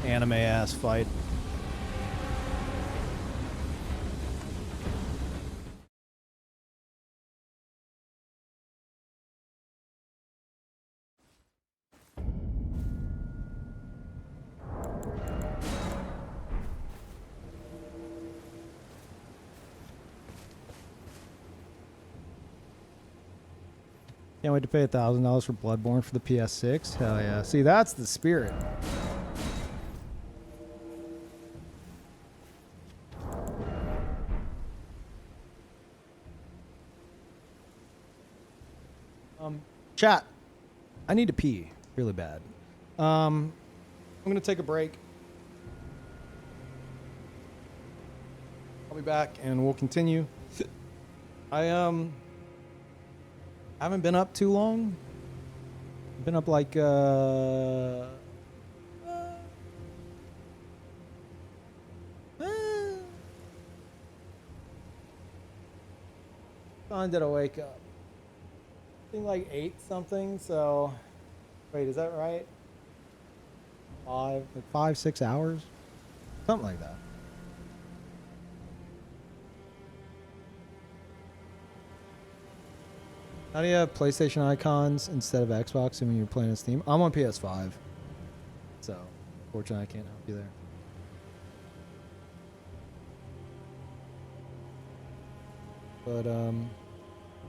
Anime ass fight. Can't wait to pay $1,000 for Bloodborne for the PS6. Hell yeah. See, that's the spirit. Chat. I need to pee really bad. I'm going to take a break. I'll be back and we'll continue. I haven't been up too long. I've been up like time did I wake up? I think like 8 something, so wait, is that right? 5, 6 hours? Something like that. How do you have PlayStation icons instead of Xbox when you're playing on Steam? I'm on PS5, so unfortunately I can't help you there.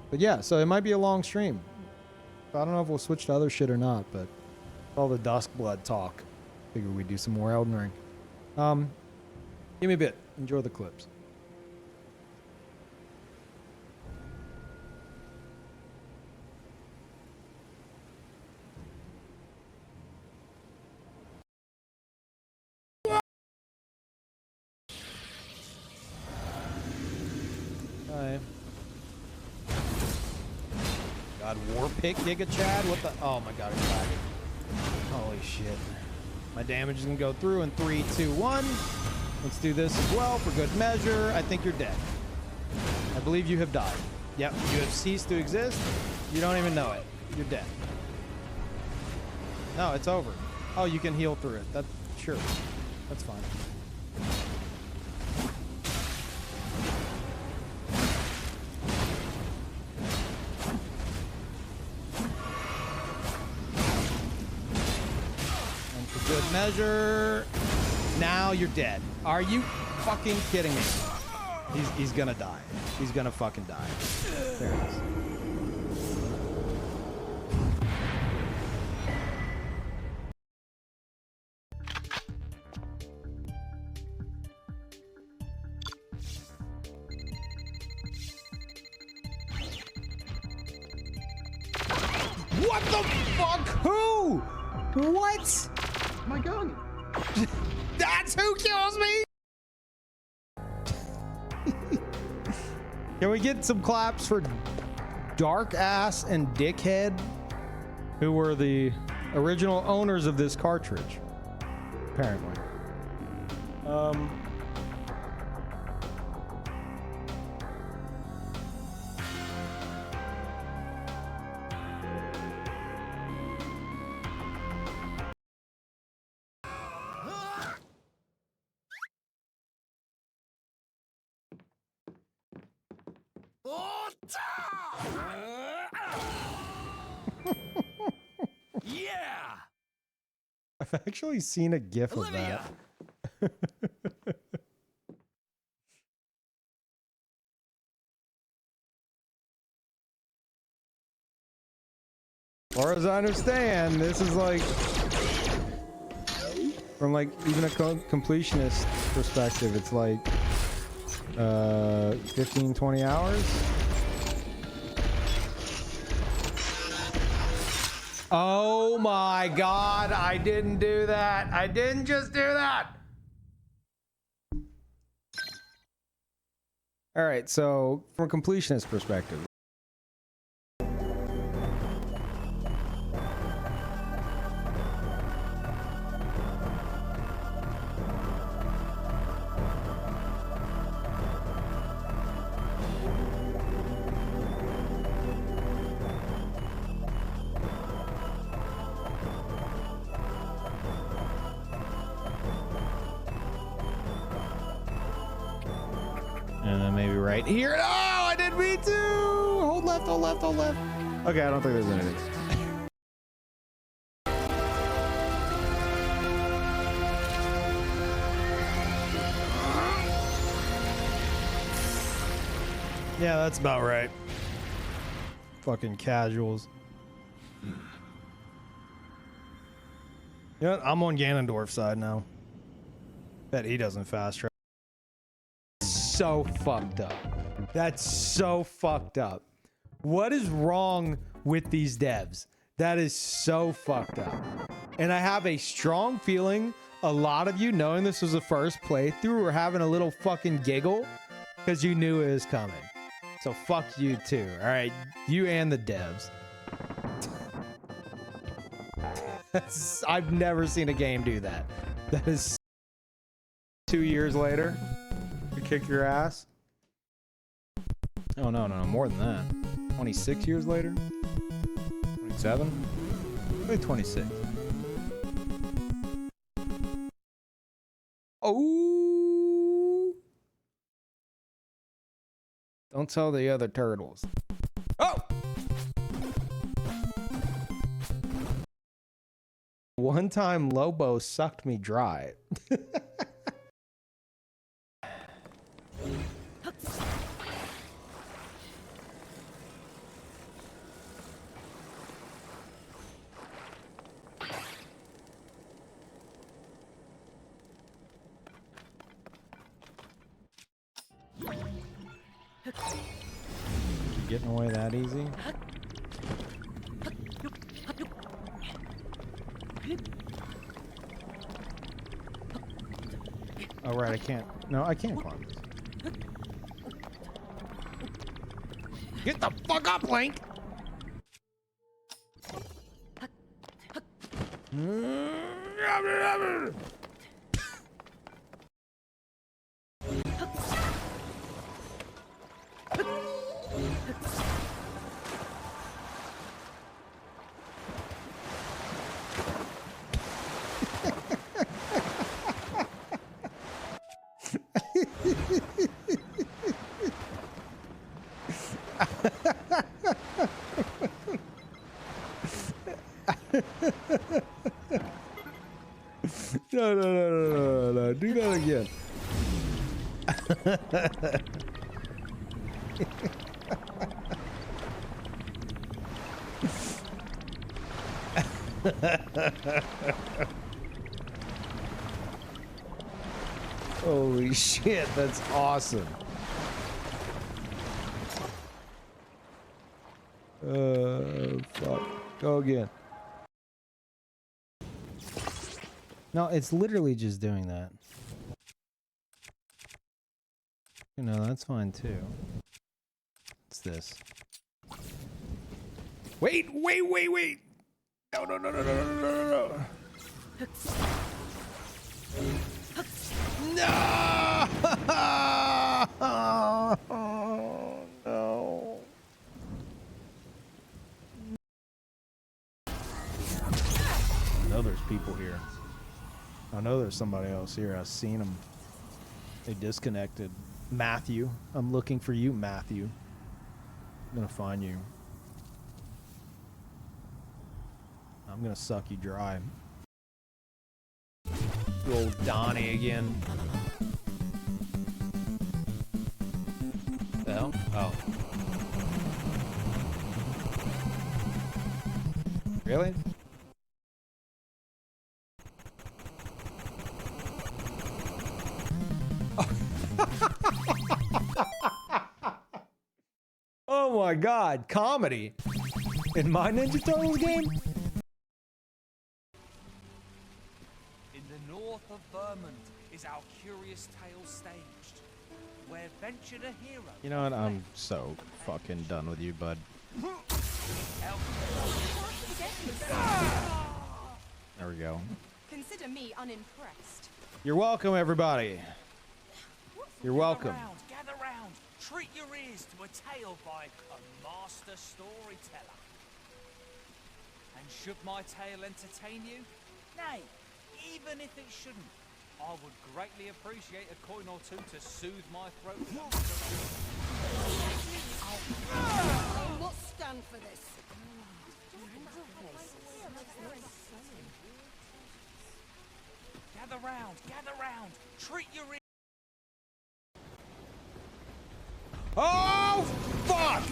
But yeah, so it might be a long stream. I don't know if we'll switch to other shit or not, but all the Duskblood talk, figure we'd do some more Elden Ring. Give me a bit. Enjoy the clips. god, War Pick Giga Chad? What the? Oh my god, it's lagging. Holy shit. My damage is gonna go through in 3, 2, 1. Let's do this as well for good measure. I think you're dead. I believe you have died. Yep, you have ceased to exist. You don't even know it. You're dead. No, it's over. Oh, you can heal through it. That's sure. That's fine. And for good measure, now you're dead. Are you fucking kidding me? He's gonna die. He's gonna fucking die. There it is. What the fuck? Who? What? My gun. That's who kills me? Can we get some claps for Dark Ass and Dickhead, who were the original owners of this cartridge? Apparently. Yeah. I've actually seen a GIF of that. As far as I understand, this is like, from like even a completionist perspective, it's like 15, 20 hours. Oh my god, I didn't do that. I didn't just do that. All right, so from a completionist perspective. And then maybe right here. Oh, I didn't mean to. Hold left, hold left, hold left. Okay, I don't think there's anything. Yeah, that's about right. Fucking casuals. You know what? I'm on Ganondorf's side now. Bet he doesn't fast travel. So fucked up. That's so fucked up. What is wrong with these devs? That is so fucked up. And I have a strong feeling a lot of you, knowing this was the first playthrough, were having a little fucking giggle because you knew it was coming. So fuck you too, all right? You and the devs. I've never seen a game do that. That is 2 years later. To kick your ass. Oh no, more than that. 26 years later? 27? Maybe 26. Oh! Don't tell the other turtles. Oh! One time Lobo sucked me dry. Getting away that easy? Oh right, I can't. No, I can't climb this. Get the fuck up, Link! No. Do that again. Holy shit, that's awesome. Fuck. Go again. No, it's literally just doing that. You know, that's fine too. What's this? Wait! No! No! No. I know there's people here. I know there's somebody else here. I've seen them. They disconnected. Matthew. I'm looking for you, Matthew. I'm gonna find you. I'm gonna suck you dry. Good old Donnie again. The hell? Oh. Really? Oh my god, comedy in my Ninja Turtles game? In the north of Vermont is our curious tale staged, where ventured a hero. You know what? I'm so fucking done with you, bud. There we go. Consider me unimpressed. You're welcome, everybody. You're welcome. Gather round, treat your ears to a tale by a master storyteller. And should my tale entertain you? Nay, even if it shouldn't, I would greatly appreciate a coin or two to soothe my throat. I will stand for this. Gather round, treat your ears. Oh, fuck!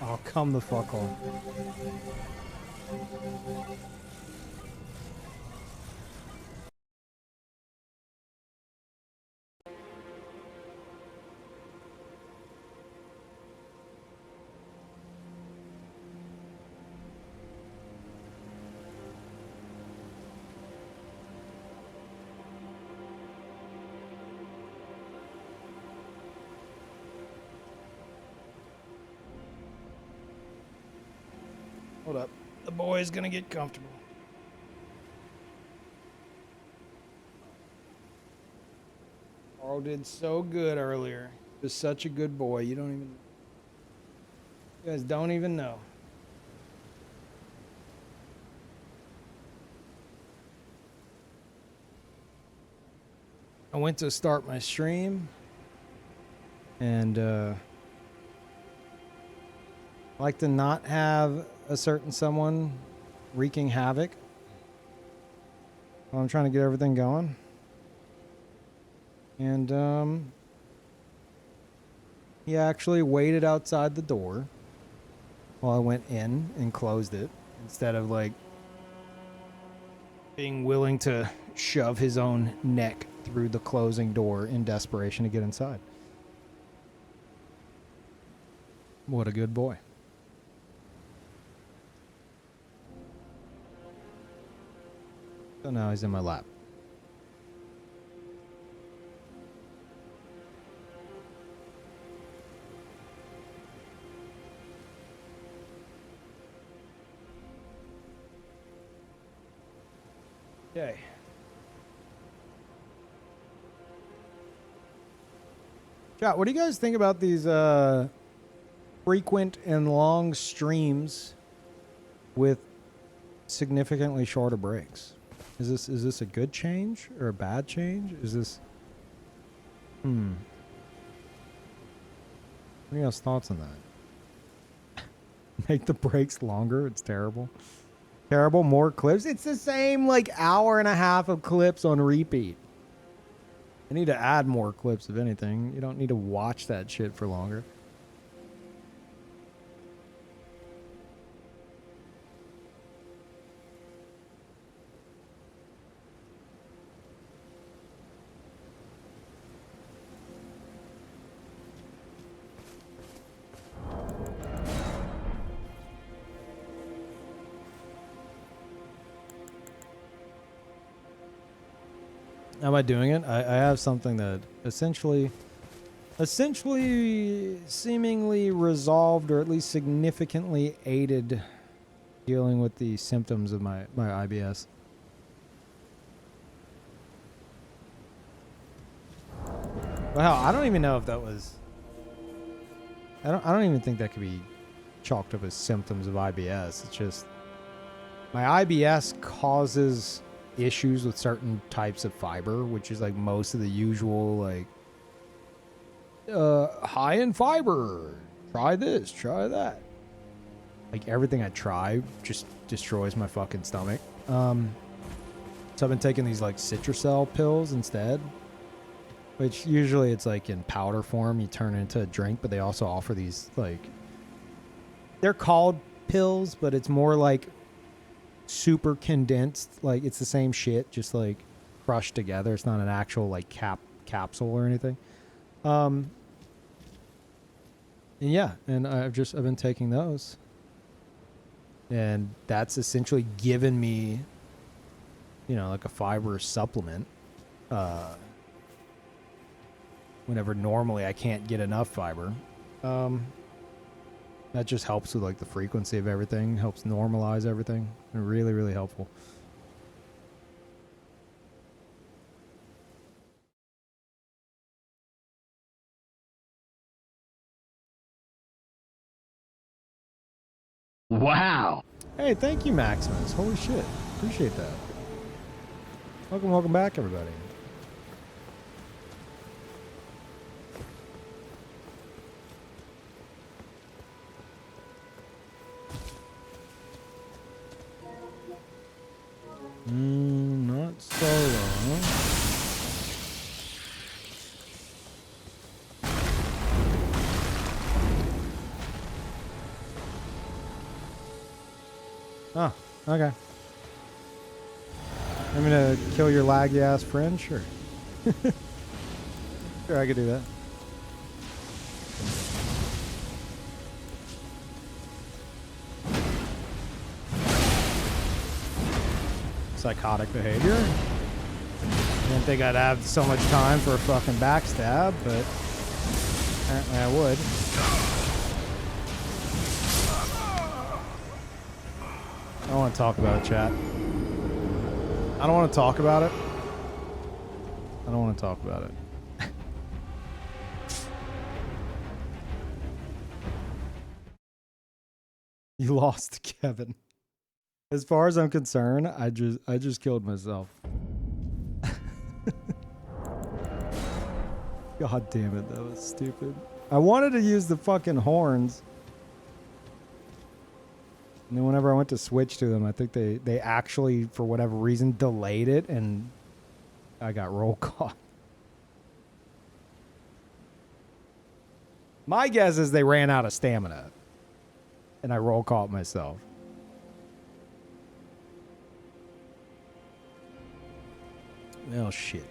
Oh, come the fuck on. Hold up. The boy's gonna get comfortable. Carl did so good earlier. He was such a good boy. You don't even... You guys don't even know. I went to start my stream and I like to not have a certain someone wreaking havoc while I'm trying to get everything going. And he actually waited outside the door while I went in and closed it, instead of like being willing to shove his own neck through the closing door in desperation to get inside. What a good boy. So now he's in my lap. Okay. Chat, what do you guys think about these frequent and long streams with significantly shorter breaks? Is this a good change or a bad change? Is this What are you guys' thoughts on that? Make the breaks longer? It's terrible. Terrible. More clips. It's the same like hour and a half of clips on repeat. I need to add more clips, if anything. You don't need to watch that shit for longer. Am I doing it? I have something that essentially seemingly resolved, or at least significantly aided dealing with the symptoms of my IBS. Wow, I don't even know if that was... I don't even think that could be chalked up as symptoms of IBS. It's just my IBS causes issues with certain types of fiber, which is like most of the usual like high in fiber, try this, try that. Like everything I try just destroys my fucking stomach. So I've been taking these like Citracel pills instead, which usually it's like in powder form, you turn it into a drink, but they also offer these like, they're called pills, but it's more like super condensed, like it's the same shit, just like crushed together. It's not an actual like capsule or anything. And yeah, and I've been taking those, and that's essentially given me, you know, like a fiber supplement whenever normally I can't get enough fiber. That just helps with like the frequency of everything, helps normalize everything. Really, really helpful. Wow. Hey, thank you, Maximus. Holy shit. Appreciate that. Welcome back, everybody. Not solo. Oh, okay. I'm gonna kill your laggy ass friend? Sure. Sure, I could do that. Psychotic behavior. Didn't think I'd have so much time for a fucking backstab, but apparently I would. I don't want to talk about it, chat. I don't want to talk about it. I don't want to talk about it. You lost, Kevin. As far as I'm concerned, I just killed myself. God damn it, that was stupid. I wanted to use the fucking horns. And then whenever I went to switch to them, I think they actually, for whatever reason, delayed it, and I got roll call. My guess is they ran out of stamina, and I roll called myself. Oh, shit.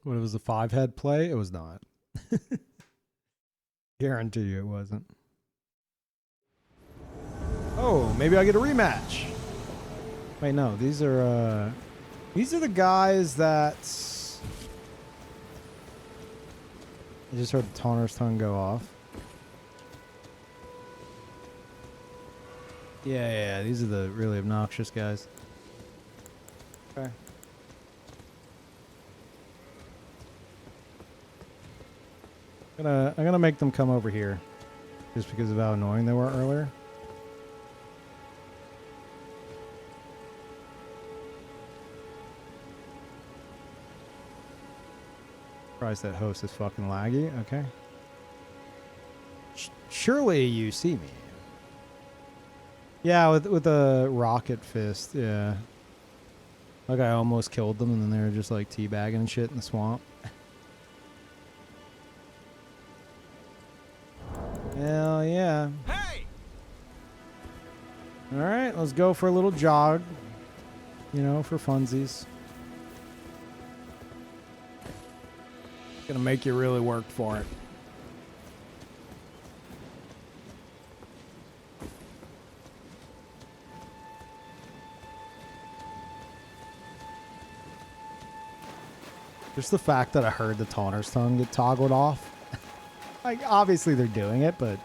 What, it was a 5-head play? It was not. Guarantee you it wasn't. Oh, maybe I'll get a rematch. Wait, no, these are the guys that I just heard the Taunter's tongue go off. Yeah, these are the really obnoxious guys. Okay. I'm gonna make them come over here, just because of how annoying they were earlier. Surprised that host is fucking laggy. Okay. Surely you see me. Yeah, with a rocket fist. Yeah. Like I almost killed them, and then they were just like teabagging and shit in the swamp. Hell yeah. Hey! All right, let's go for a little jog. You know, for funsies. Gonna make you really work for it. Just the fact that I heard the Taunter's tongue get toggled off. Like, obviously they're doing it, but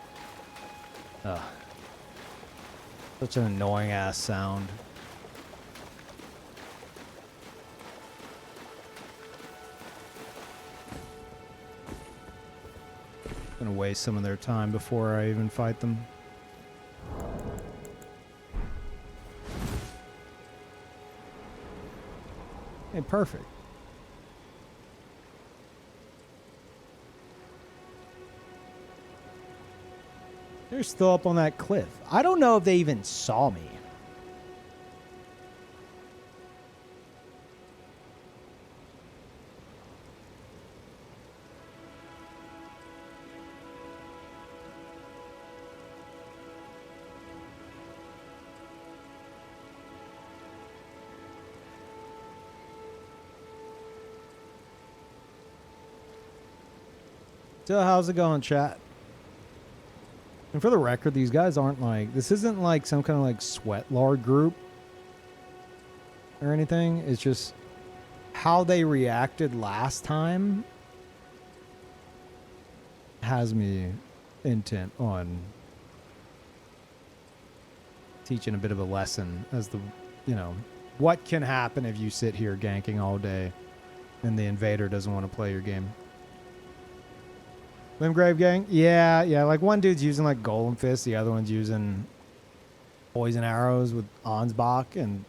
such an annoying ass sound. Gonna waste some of their time before I even fight them. Hey, perfect. They're still up on that cliff. I don't know if they even saw me. So how's it going, chat? And for the record, these guys aren't like, this isn't like some kind of like sweat lord group or anything. It's just how they reacted last time has me intent on teaching a bit of a lesson as the, you know, what can happen if you sit here ganking all day and the invader doesn't want to play your game. Limgrave gang? Yeah, like one dude's using like Golem Fist, the other one's using poison arrows with Ansbach, and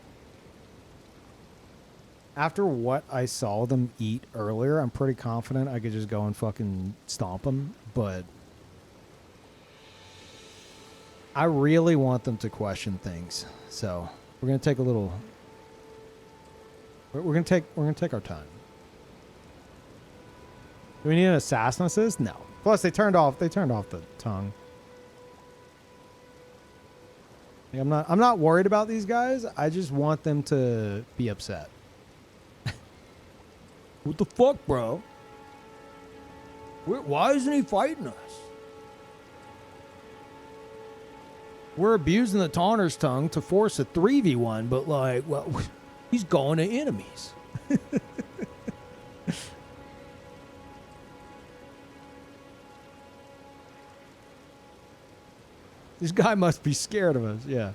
after what I saw them eat earlier, I'm pretty confident I could just go and fucking stomp them, but I really want them to question things. So we're gonna take a little we're gonna take our time. Do we need an assassin assist? No. Plus, they turned off the tongue. Like, I'm not worried about these guys. I just want them to be upset. What the fuck, bro? Why isn't he fighting us? We're abusing the Taunter's tongue to force a 3v1, but like, well, he's going to enemies. This guy must be scared of us. Yeah,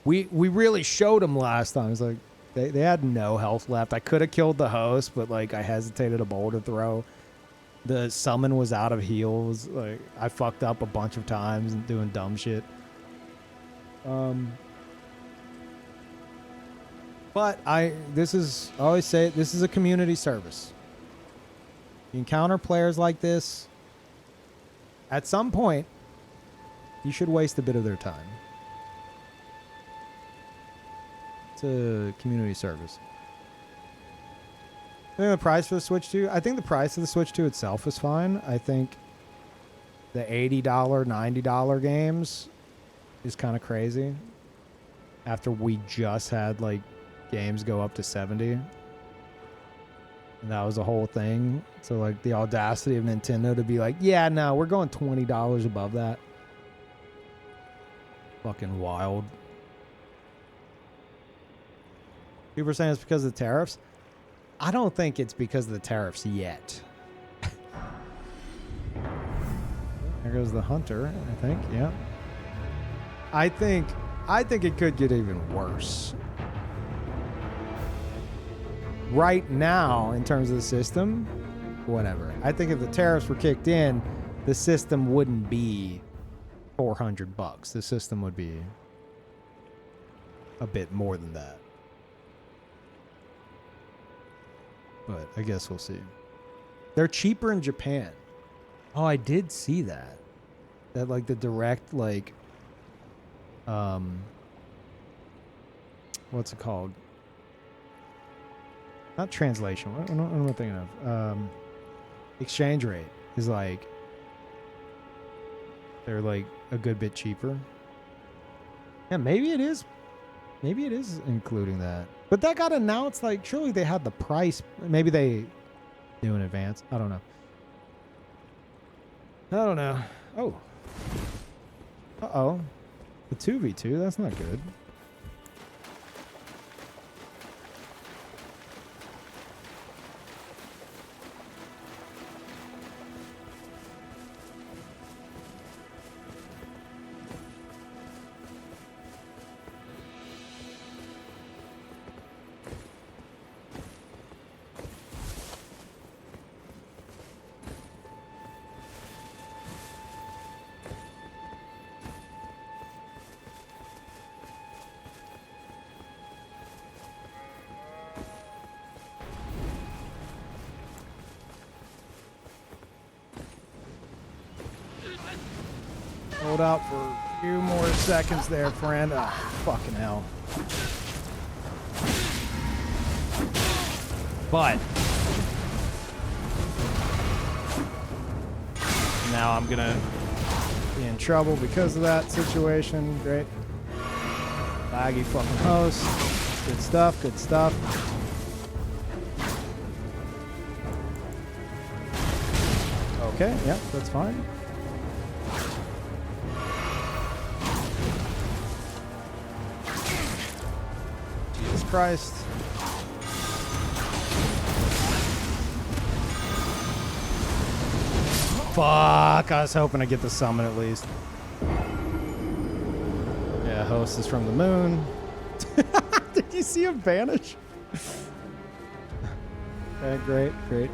we really showed him last time. It's like, They had no health left. I could have killed the host, but like I hesitated a boulder throw. The summon was out of heals. Like I fucked up a bunch of times and doing dumb shit. But I always say it, this is a community service. You encounter players like this. At some point, you should waste a bit of their time. It's a community service. I think the price for the Switch 2, I think the price of the Switch 2 itself is fine. I think the $80, $90 games is kind of crazy. After we just had like games go up to 70. And that was the whole thing. So like the audacity of Nintendo to be like, yeah, no, we're going $20 above that. Fucking wild. People are saying it's because of the tariffs. I don't think it's because of the tariffs yet. There goes the hunter, I think. Yeah. I think it could get even worse. Right now, in terms of the system, whatever. I think if the tariffs were kicked in, the system wouldn't be $400. The system would be a bit more than that. But I guess we'll see. They're cheaper in Japan. Oh, I did see that. That like the direct like what's it called? Not translation. What am I thinking of? Exchange rate is like they're like a good bit cheaper. Yeah, maybe it is. Maybe it is including that. But that got announced like surely they had the price. Maybe they knew in advance. I don't know. I don't know. Oh. Uh-oh. The 2v2, that's not good. Hold out for a few more seconds there, friend. Ah, fucking hell. But now I'm gonna be in trouble because of that situation. Great. Laggy fucking host. Good stuff, good stuff. Okay, yeah, that's fine. Jesus Christ. Fuck, I was hoping to get the summon at least. Yeah, host is from the moon. Did you see him vanish? Okay, great, great.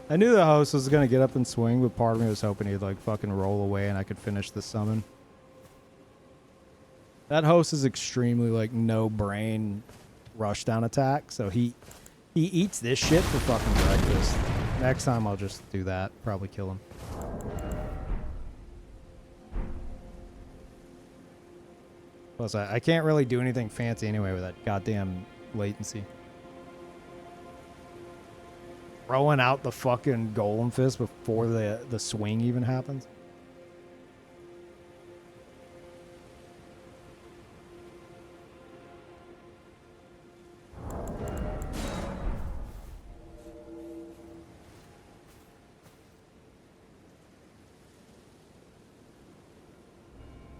I knew the host was gonna get up and swing, but part of me was hoping he'd like fucking roll away and I could finish the summon. That host is extremely like no brain rush down attack, so he eats this shit for fucking breakfast. Next time I'll just do that, probably kill him. Plus I can't really do anything fancy anyway with that goddamn latency. Throwing out the fucking golem fist before the swing even happens.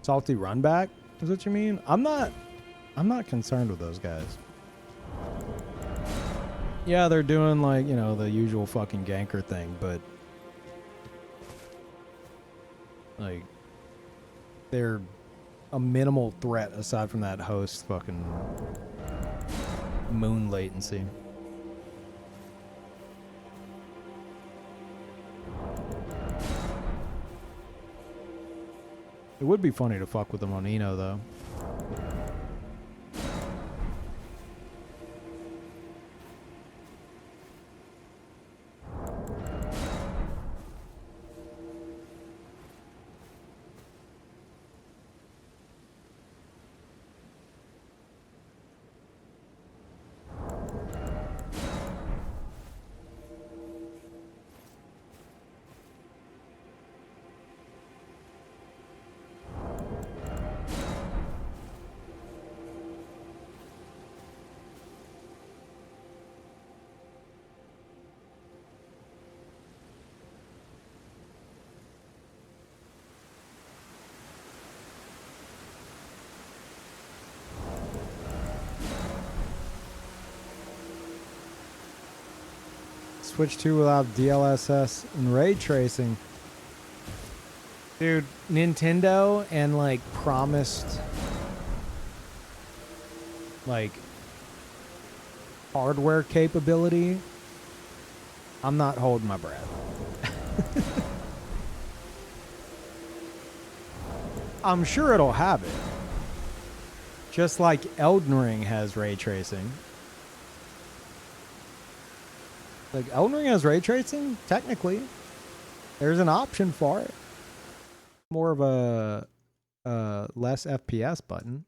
Salty run back is what you mean? I'm not concerned with those guys. Yeah, they're doing like, you know, the usual fucking ganker thing, but like they're a minimal threat aside from that host fucking moon latency. It would be funny to fuck with them on Eno though. Switch 2 without DLSS and ray tracing. Dude, Nintendo and like promised like hardware capability. I'm not holding my breath. I'm sure it'll have it. Just like Elden Ring has ray tracing. Like, Elden Ring has ray tracing? Technically. There's an option for it. More of a less FPS button.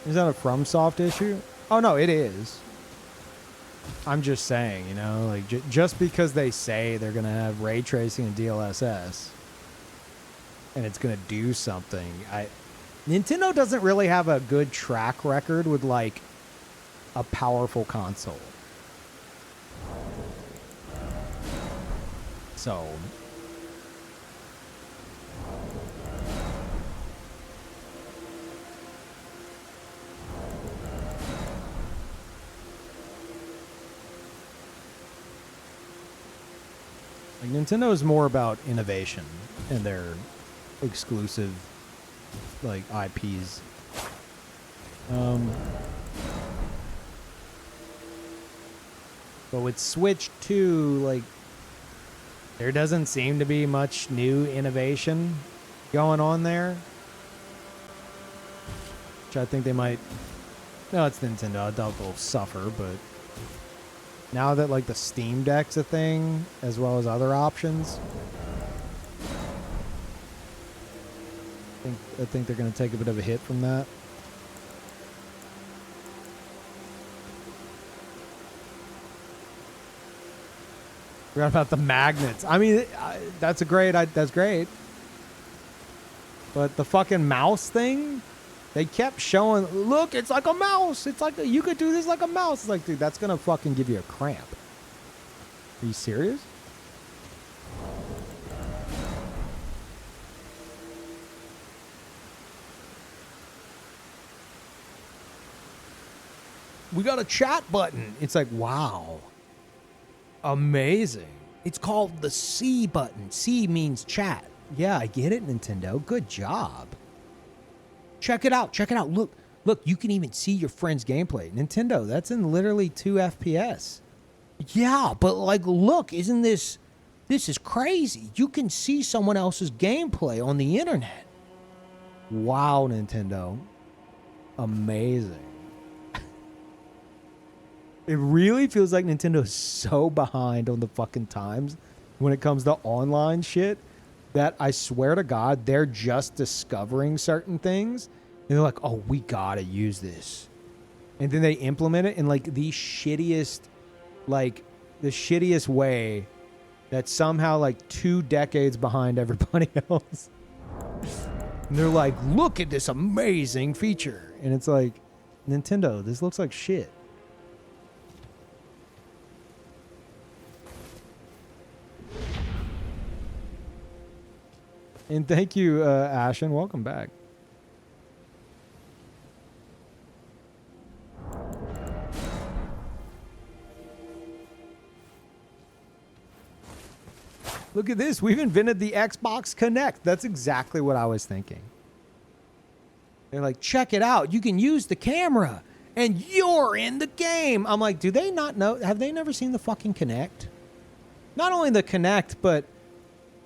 Is that a FromSoft issue? Oh, no, it is. I'm just saying, you know, like just because they say they're going to have ray tracing and DLSS and it's going to do something. Nintendo doesn't really have a good track record with like a powerful console. So like Nintendo is more about innovation and their exclusive like IPs. But with Switch 2, like there doesn't seem to be much new innovation going on there. Which I think they might. No, it's Nintendo. I doubt they'll suffer, but now that like the Steam Deck's a thing, as well as other options, I think they're going to take a bit of a hit from that. Forgot about the magnets. I mean, that's great. That's great. But the fucking mouse thing, they kept showing, look, it's like a mouse. It's like, you could do this like a mouse. It's like, dude, that's going to fucking give you a cramp. Are you serious? We got a chat button. It's like, wow. Amazing. It's called the C button. C means chat. Yeah, I get it, Nintendo. Good job. Check it out. Check it out. Look, you can even see your friend's gameplay. Nintendo, that's in literally 2 FPS. Yeah, but like, look, isn't this is crazy. You can see someone else's gameplay on the internet. Wow, Nintendo. Amazing. It really feels like Nintendo's so behind on the fucking times when it comes to online shit that I swear to God, they're just discovering certain things. And they're like, oh, we gotta use this. And then they implement it in like the shittiest way that's somehow like 2 decades behind everybody else. And they're like, look at this amazing feature. and it's like, Nintendo, this looks like shit. And thank you, Ashen. Welcome back. Look at this. We've invented the Xbox Kinect. That's exactly what I was thinking. They're like, check it out. You can use the camera and you're in the game. I'm like, do they not know? Have they never seen the fucking Kinect? Not only the Kinect, but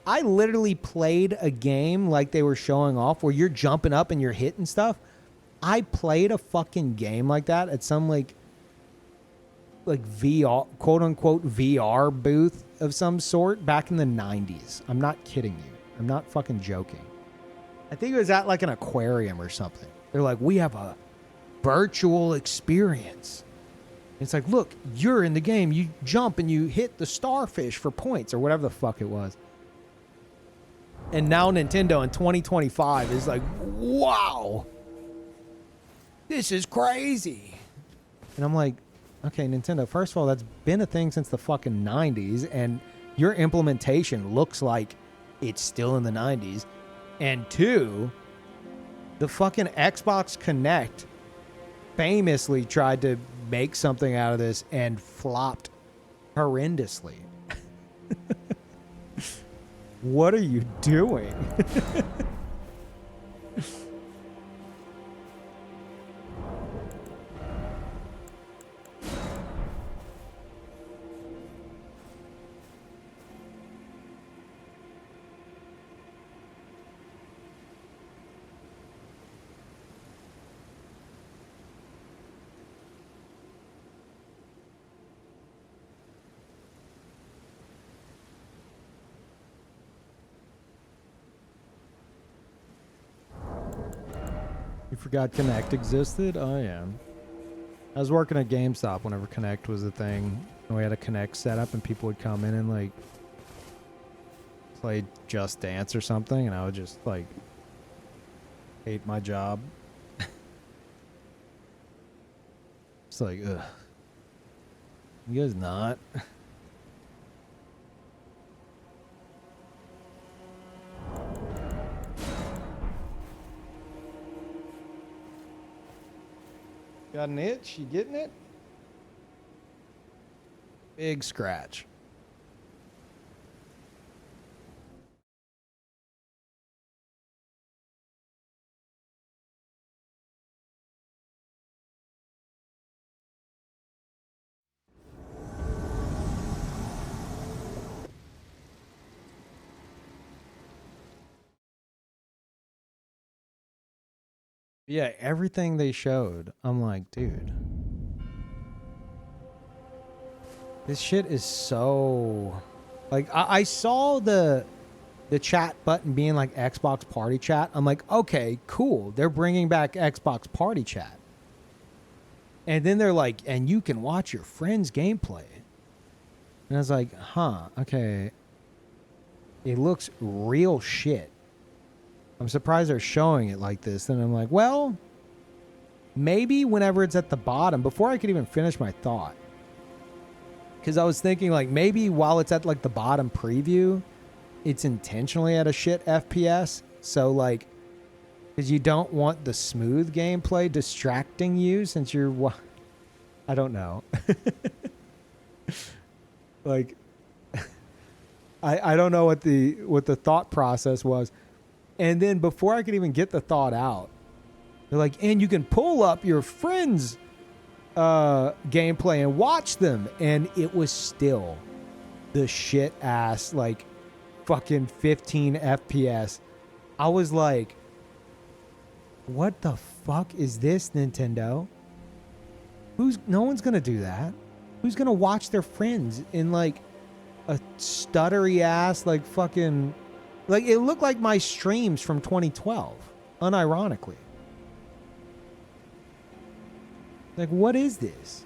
I literally played a game like they were showing off where you're jumping up and you're hitting stuff. I played a fucking game like that at some like VR, quote unquote VR booth of some sort back in the 90s. I'm not kidding you. I'm not fucking joking. I think it was at like an aquarium or something. They're like, we have a virtual experience. It's like, look, you're in the game. You jump and you hit the starfish for points or whatever the fuck it was. And now Nintendo in 2025 is like, wow, this is crazy. And I'm like, okay, Nintendo, first of all, that's been a thing since the fucking 90s, and your implementation looks like it's still in the 90s. And two, the fucking Xbox Kinect famously tried to make something out of this and flopped horrendously. What are you doing? You forgot Kinect existed? Oh, yeah. I was working at GameStop whenever Kinect was a thing. And we had a Kinect set up and people would come in and, like, play Just Dance or something. And I would just, like, hate my job. It's like, ugh. You guys not? Got an itch? You getting it? Big scratch. Yeah, everything they showed, I'm like, dude. This shit is so... Like, I saw the chat button being like Xbox Party Chat. I'm like, okay, cool. They're bringing back Xbox Party Chat. And then they're like, and you can watch your friends' gameplay. And I was like, huh, okay. It looks real shit. I'm surprised they're showing it like this. And I'm like, well, maybe whenever it's at the bottom, before I could even finish my thought. Because I was thinking, like, maybe while it's at, like, the bottom preview, it's intentionally at a shit FPS. So, like, because you don't want the smooth gameplay distracting you since you're... I don't know. Like, I don't know what the thought process was. And then before I could even get the thought out, they're like, and you can pull up your friends' gameplay and watch them. And it was still the shit ass, like, fucking 15 FPS. I was like, what the fuck is this, Nintendo? No one's gonna do that. Who's gonna watch their friends in, like, a stuttery ass, like, fucking... Like, it looked like my streams from 2012, unironically. Like, what is this?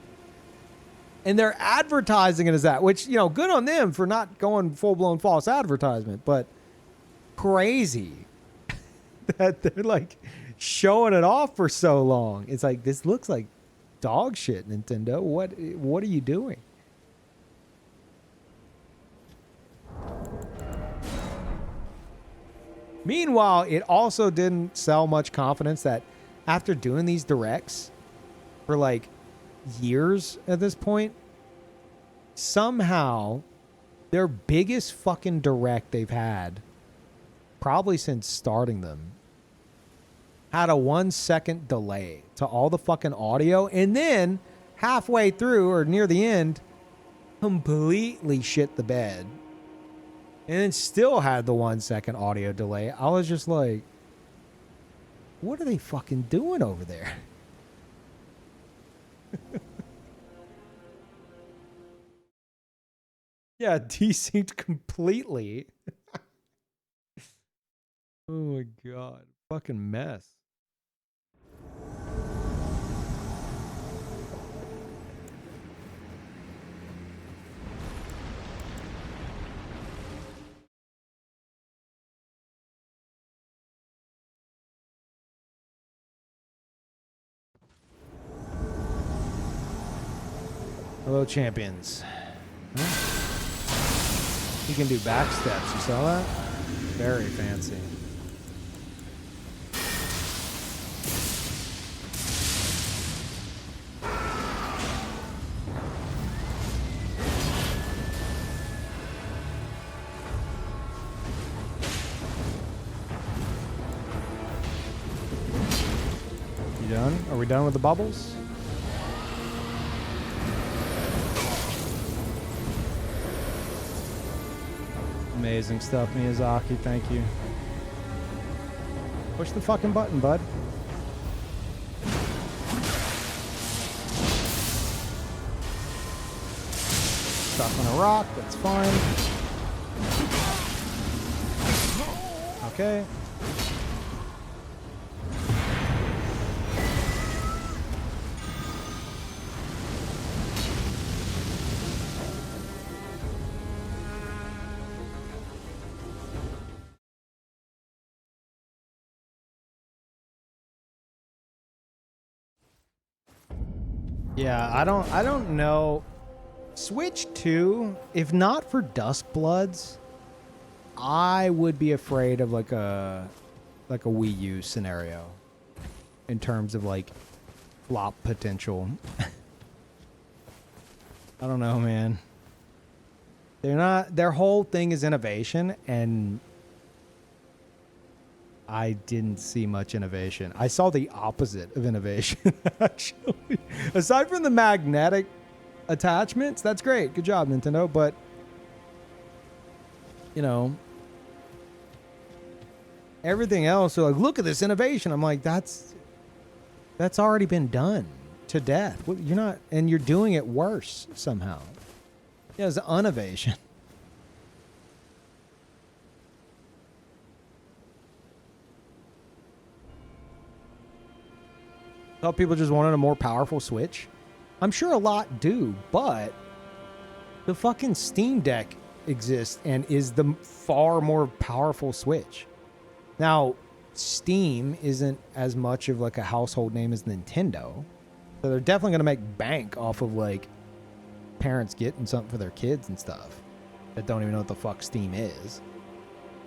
And they're advertising it as that, which, you know, good on them for not going full-blown false advertisement, but crazy that they're, like, showing it off for so long. It's like, this looks like dog shit, Nintendo. What are you doing? Meanwhile, it also didn't sell much confidence that after doing these directs for like years at this point, somehow their biggest fucking direct they've had, probably since starting them, had a 1 second delay to all the fucking audio, and then halfway through or near the end, completely shit the bed. And it still had the 1 second audio delay. I was just like, what are they fucking doing over there? Yeah, desynced completely. Oh my god. Fucking mess. Hello, champions. You can do back steps. You saw that? Very fancy. You done? Are we done with the bubbles? Amazing stuff, Miyazaki. Thank you. Push the fucking button, bud. Stuck on a rock. That's fine. Okay. Yeah, I don't know. Switch 2, if not for Duskbloods, I would be afraid of like a Wii U scenario in terms of like flop potential. I don't know, man. Their whole thing is innovation, and I didn't see much innovation. I saw the opposite of innovation, actually. Aside from the magnetic attachments, that's great. Good job, Nintendo. But, you know, everything else, so like, look at this innovation. I'm like, that's already been done to death. You're not, and you're doing it worse somehow. Yeah, it's innovation. Thought people just wanted a more powerful Switch. I'm sure a lot do, but the fucking Steam Deck exists and is the far more powerful Switch. Now, Steam isn't as much of like a household name as Nintendo, so they're definitely gonna make bank off of like parents getting something for their kids and stuff that don't even know what the fuck Steam is.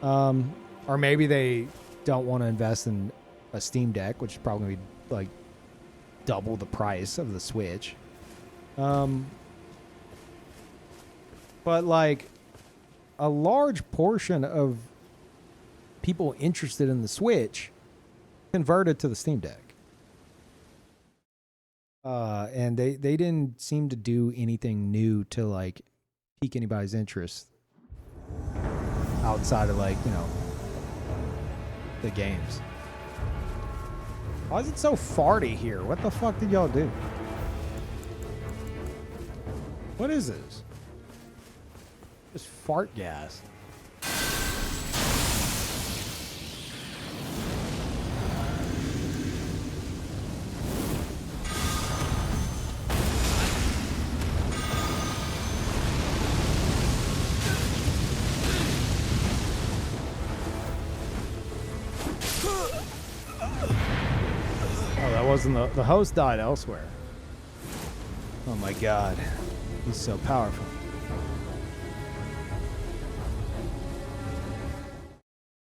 Or maybe they don't want to invest in a Steam Deck, which is probably like double the price of the Switch. But like a large portion of people interested in the Switch converted to the Steam Deck. And they didn't seem to do anything new to like pique anybody's interest outside of like, you know, the games. Why is it so farty here? What the fuck did y'all do? What is this? Just fart gas. wasn't the host died elsewhere. Oh my god. He's so powerful.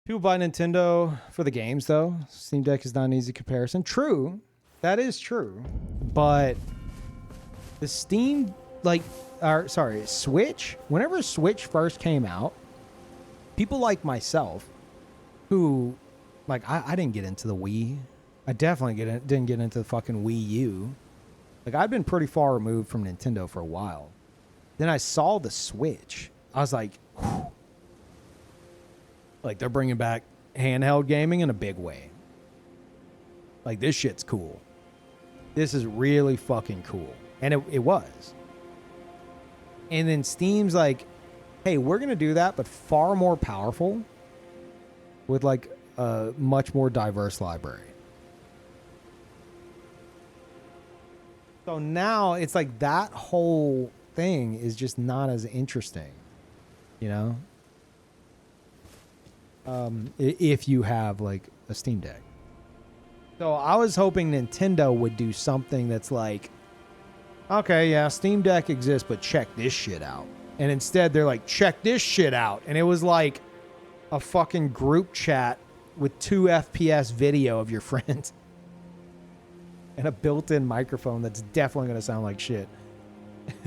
People buy Nintendo for the games, though. Steam Deck is not an easy comparison. True. That is true. But the Steam, Switch, whenever Switch first came out, people like myself, who, like, I didn't get into the Wii. I definitely didn't get into the fucking Wii U. Like, I'd been pretty far removed from Nintendo for a while. Then I saw the Switch. I was like, whew. Like, they're bringing back handheld gaming in a big way. Like, this shit's cool. This is really fucking cool. And it was. And then Steam's like, hey, we're going to do that, but far more powerful with, like, a much more diverse library. So now it's like that whole thing is just not as interesting, you know? If you have like a Steam Deck. So I was hoping Nintendo would do something that's like, okay, yeah, Steam Deck exists, but check this shit out. And instead they're like, check this shit out. And it was like a fucking group chat with 2 FPS video of your friends. And a built-in microphone that's definitely going to sound like shit.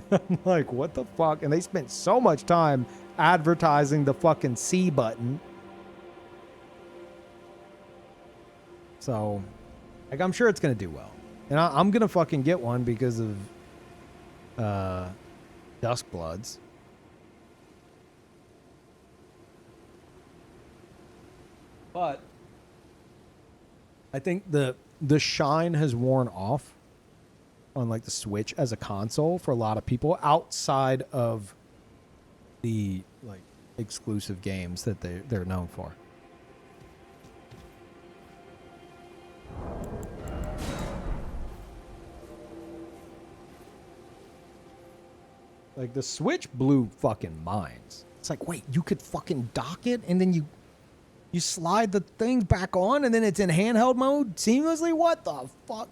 I'm like, what the fuck? And they spent so much time advertising the fucking C button. So, like, I'm sure it's going to do well. And I'm going to fucking get one because of Duskbloods. But I think the shine has worn off on like the Switch as a console for a lot of people outside of the like exclusive games that they're known for. Like the Switch blew fucking minds. It's like, wait, you could fucking dock it and then you slide the thing back on and then it's in handheld mode seamlessly? What the fuck?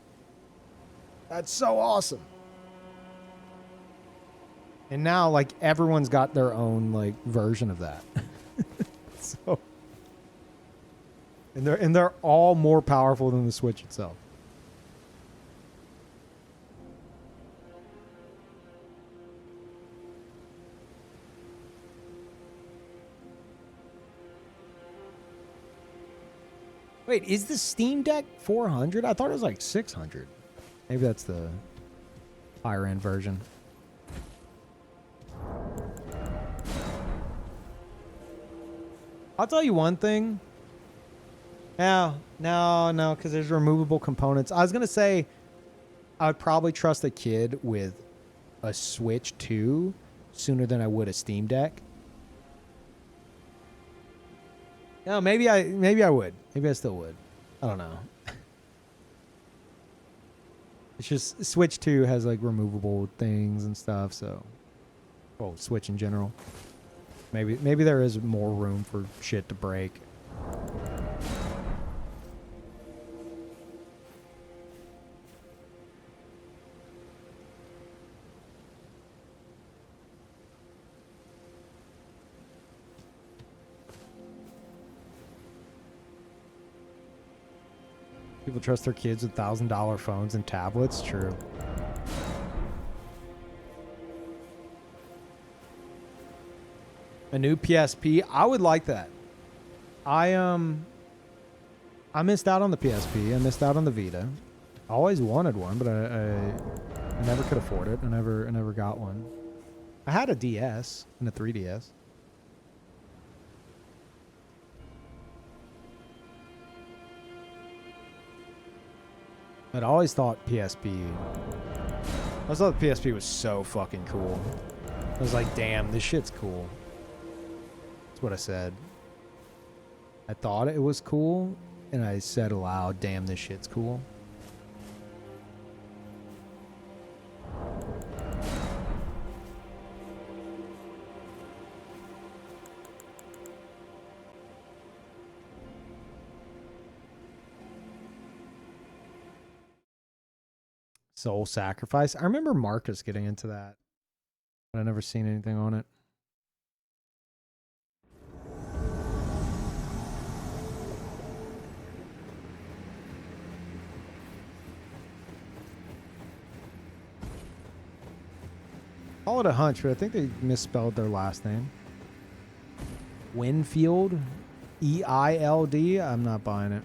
That's so awesome. And now, like, everyone's got their own, like, version of that. So, and they're all more powerful than the Switch itself. Wait, is the Steam Deck 400? I thought it was like 600. Maybe that's the higher end version. I'll tell you one thing. No, because there's removable components. I was going to say I would probably trust a kid with a Switch 2 sooner than I would a Steam Deck. No, maybe I would. Maybe I still would. I don't know. It's just Switch 2 has like removable things and stuff, so well, Switch in general. Maybe there is more room for shit to break. People trust their kids with $1,000 phones and tablets. True. A new PSP. I would like that. I missed out on the PSP. I missed out on the Vita. I always wanted one, but I never could afford it. I never got one. I had a DS and a 3DS. But I always thought PSP... I always thought the PSP was so fucking cool. I was like, damn, this shit's cool. That's what I said. I thought it was cool, and I said aloud, damn, this shit's cool. Soul Sacrifice. I remember Marcus getting into that, but I never seen anything on it. Call it a hunch, but I think they misspelled their last name. Winfield, Eild. I'm not buying it.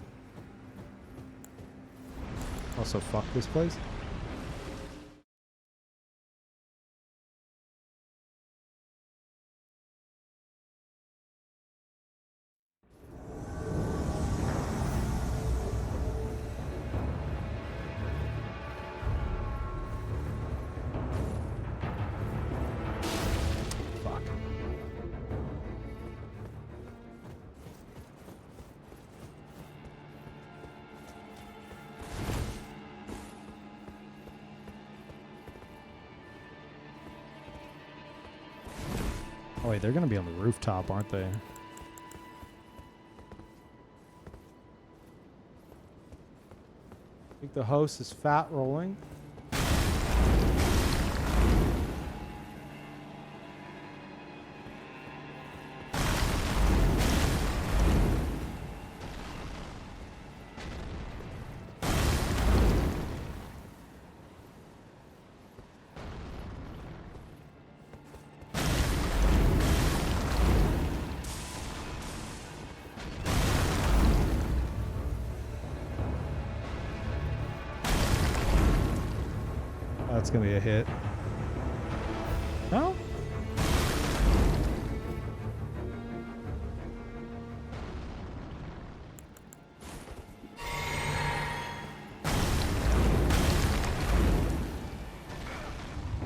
Also, fuck this place. Fuck. Oh wait, they're gonna be on the rooftop, aren't they? I think the host is fat rolling. That's gonna be a hit. No?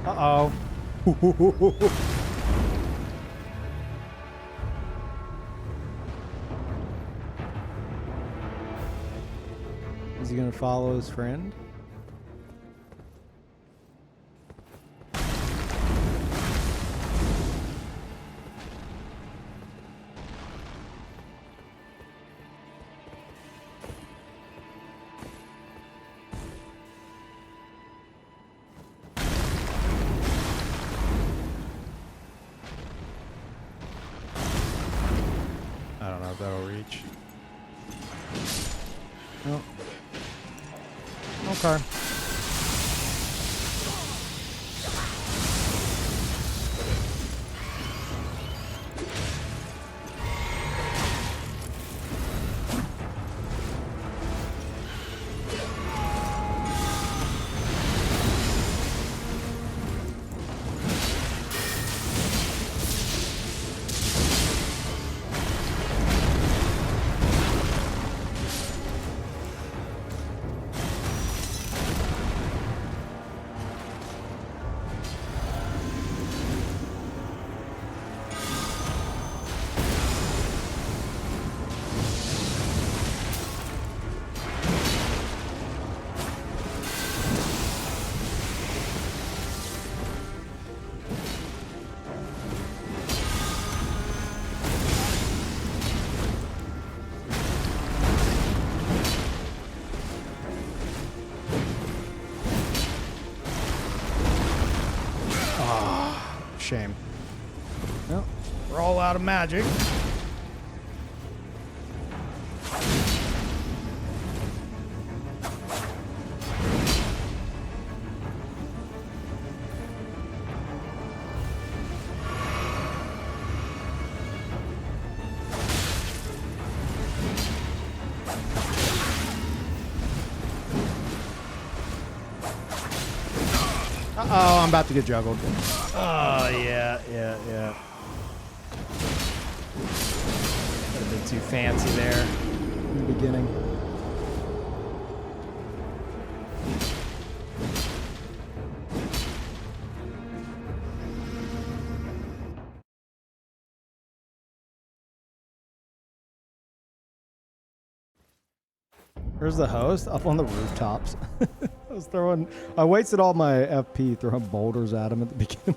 Uh-oh. Is he gonna follow his friend? I don't know if that'll reach. No. Okay. Shame. Well, we're all out of magic. Uh-oh, I'm about to get juggled. Oh, yeah. Could have been too fancy there in the beginning. Where's the host? Up on the rooftops. I wasted all my FP throwing boulders at him at the beginning.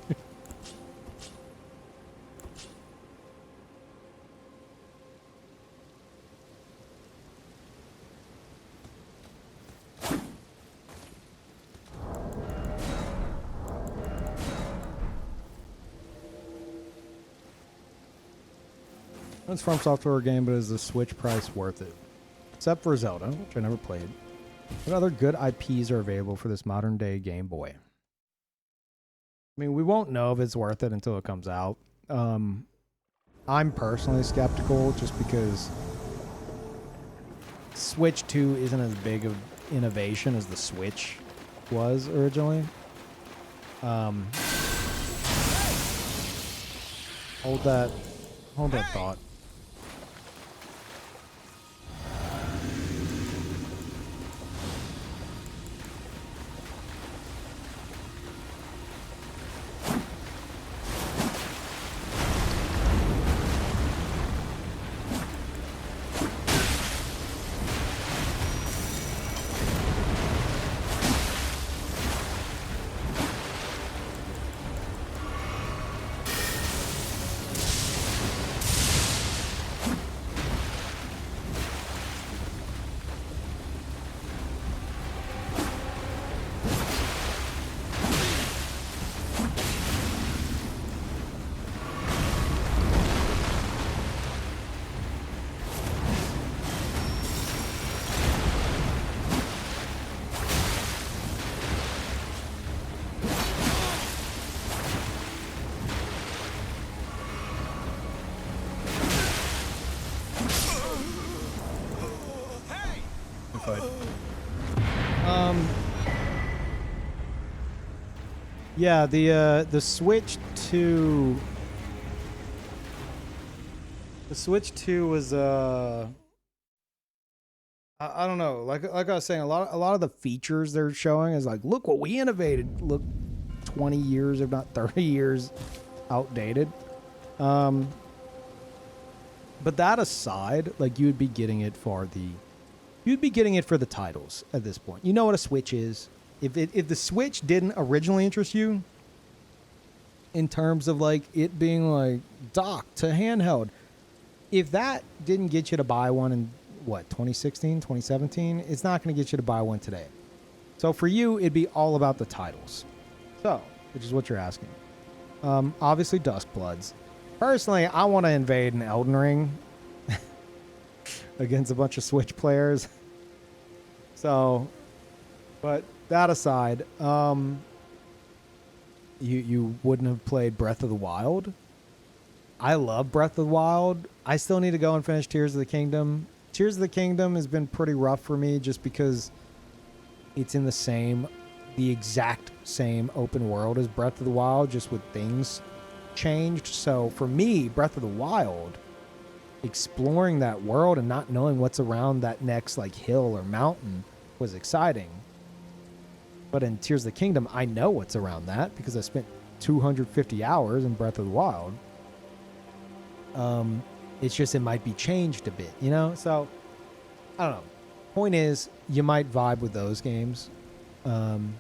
It's from software game, but is the Switch price worth it? Except for Zelda, which I never played. What other good IPs are available for this modern day Game Boy? I mean, we won't know if it's worth it until it comes out. I'm personally skeptical just because Switch 2 isn't as big of innovation as the Switch was originally. Hold that thought. Yeah, the Switch 2. The Switch 2 was I don't know. Like I was saying, a lot of the features they're showing is like, look what we innovated. Look, 20 years, if not 30 years, outdated. But that aside, like you'd be getting it for the titles at this point. You know what a Switch is. If the Switch didn't originally interest you, in terms of like it being like docked to handheld, if that didn't get you to buy one in what 2016, 2017, it's not going to get you to buy one today. So for you, it'd be all about the titles. So, which is what you're asking. Obviously, Duskbloods. Personally, I want to invade an Elden Ring against a bunch of Switch players. So, but that aside, you wouldn't have played Breath of the Wild. I love Breath of the Wild. I still need to go and finish Tears of the Kingdom. Tears of the Kingdom has been pretty rough for me just because it's in the exact same open world as Breath of the Wild, just with things changed. So for me, Breath of the Wild, exploring that world and not knowing what's around that next like hill or mountain was exciting. But in Tears of the Kingdom, I know what's around that because I spent 250 hours in Breath of the Wild. It's just it might be changed a bit, you know? So, I don't know. Point is, you might vibe with those games. Mario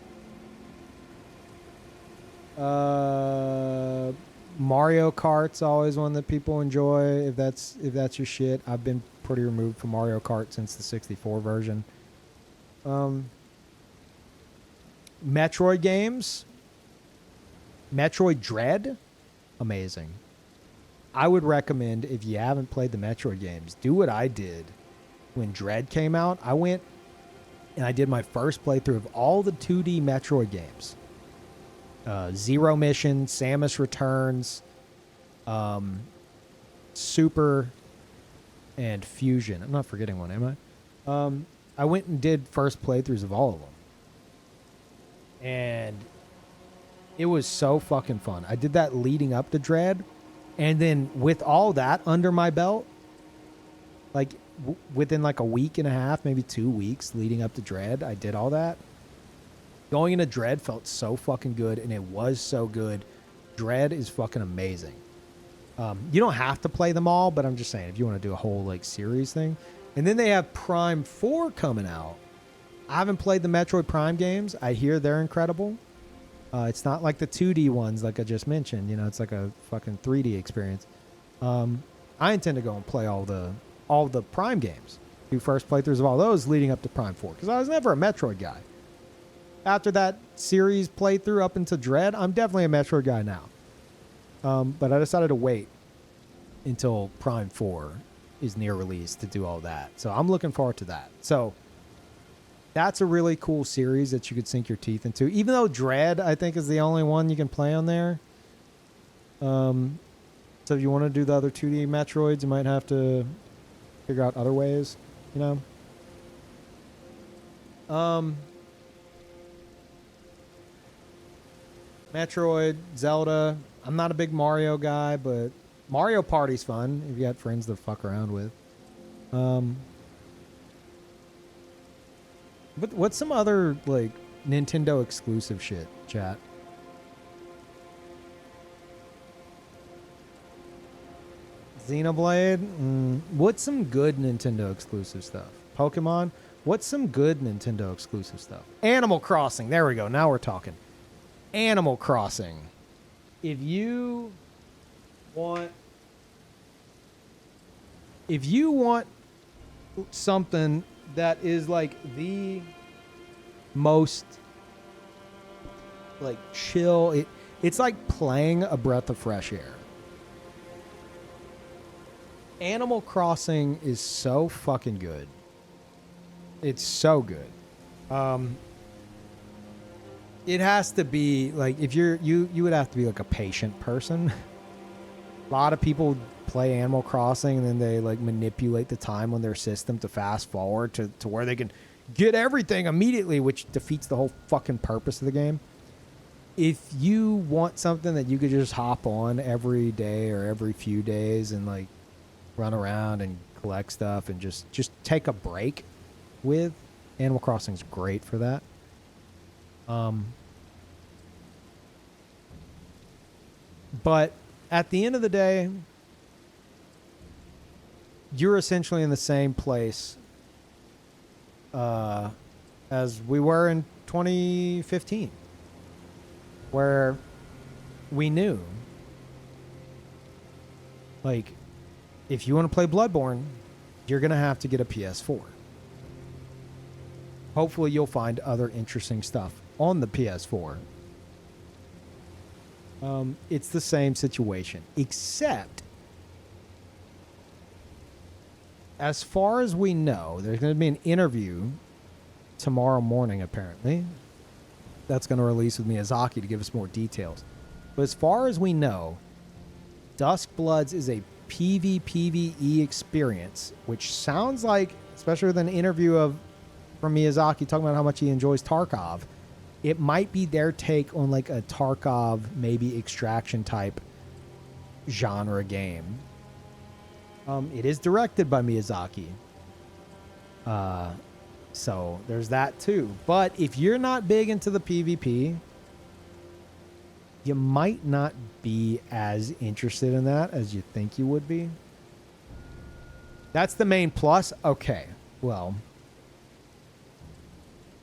Kart's always one that people enjoy if that's your shit. I've been pretty removed from Mario Kart since the 64 version. Metroid games. Metroid Dread, amazing. I would recommend, if you haven't played the Metroid games, do what I did when Dread came out. I went and I did my first playthrough of all the 2D Metroid games. Zero Mission, Samus Returns, Super, and Fusion. I'm not forgetting one, am I? I went and did first playthroughs of all of them. And it was so fucking fun. I did that leading up to Dread. And then with all that under my belt, like within like a week and a half, maybe 2 weeks leading up to Dread, I did all that. Going into Dread felt so fucking good, and it was so good. Dread is fucking amazing. You don't have to play them all, but I'm just saying, if you want to do a whole like series thing. And then they have Prime 4 coming out. I haven't played the Metroid Prime games. I hear they're incredible. It's not like the 2D ones like I just mentioned. You know, it's like a fucking 3D experience. I intend to go and play all the Prime games. Do first playthroughs of all those leading up to Prime 4. Because I was never a Metroid guy. After that series playthrough up into Dread, I'm definitely a Metroid guy now. But I decided to wait. until Prime 4 is near release to do all that. So I'm looking forward to that. So that's a really cool series that you could sink your teeth into. Even though Dread, I think, is the only one you can play on there. So if you want to do the other 2D Metroids, you might have to figure out other ways, you know? Metroid, Zelda. I'm not a big Mario guy, but Mario Party's fun if you got friends to fuck around with. But what's some other like Nintendo exclusive shit, chat? Xenoblade? What's some good Nintendo exclusive stuff? Pokemon? What's some good Nintendo exclusive stuff? Animal Crossing. There we go. Now we're talking. Animal Crossing. If you want something that is like the most like chill, it's like playing a breath of fresh air. Animal Crossing is so fucking good. It's so good. It has to be like if you would have to be like a patient person. A lot of people play Animal Crossing and then they like manipulate the time on their system to fast forward to where they can get everything immediately, which defeats the whole fucking purpose of the game. If you want something that you could just hop on every day or every few days and like run around and collect stuff and just take a break with, Animal Crossing is great for that. But at the end of the day, you're essentially in the same place as we were in 2015, where we knew, like, if you want to play Bloodborne, you're going to have to get a PS4. Hopefully you'll find other interesting stuff on the PS4. It's the same situation, except as far as we know, there's going to be an interview tomorrow morning, apparently. That's going to release with Miyazaki to give us more details. But as far as we know, Duskbloods is a PvPvE experience, which sounds like, especially with an interview from Miyazaki talking about how much he enjoys Tarkov, it might be their take on like a Tarkov, maybe extraction type genre game. It is directed by Miyazaki. So there's that too. But if you're not big into the PvP, you might not be as interested in that as you think you would be. That's the main plus. Okay, well,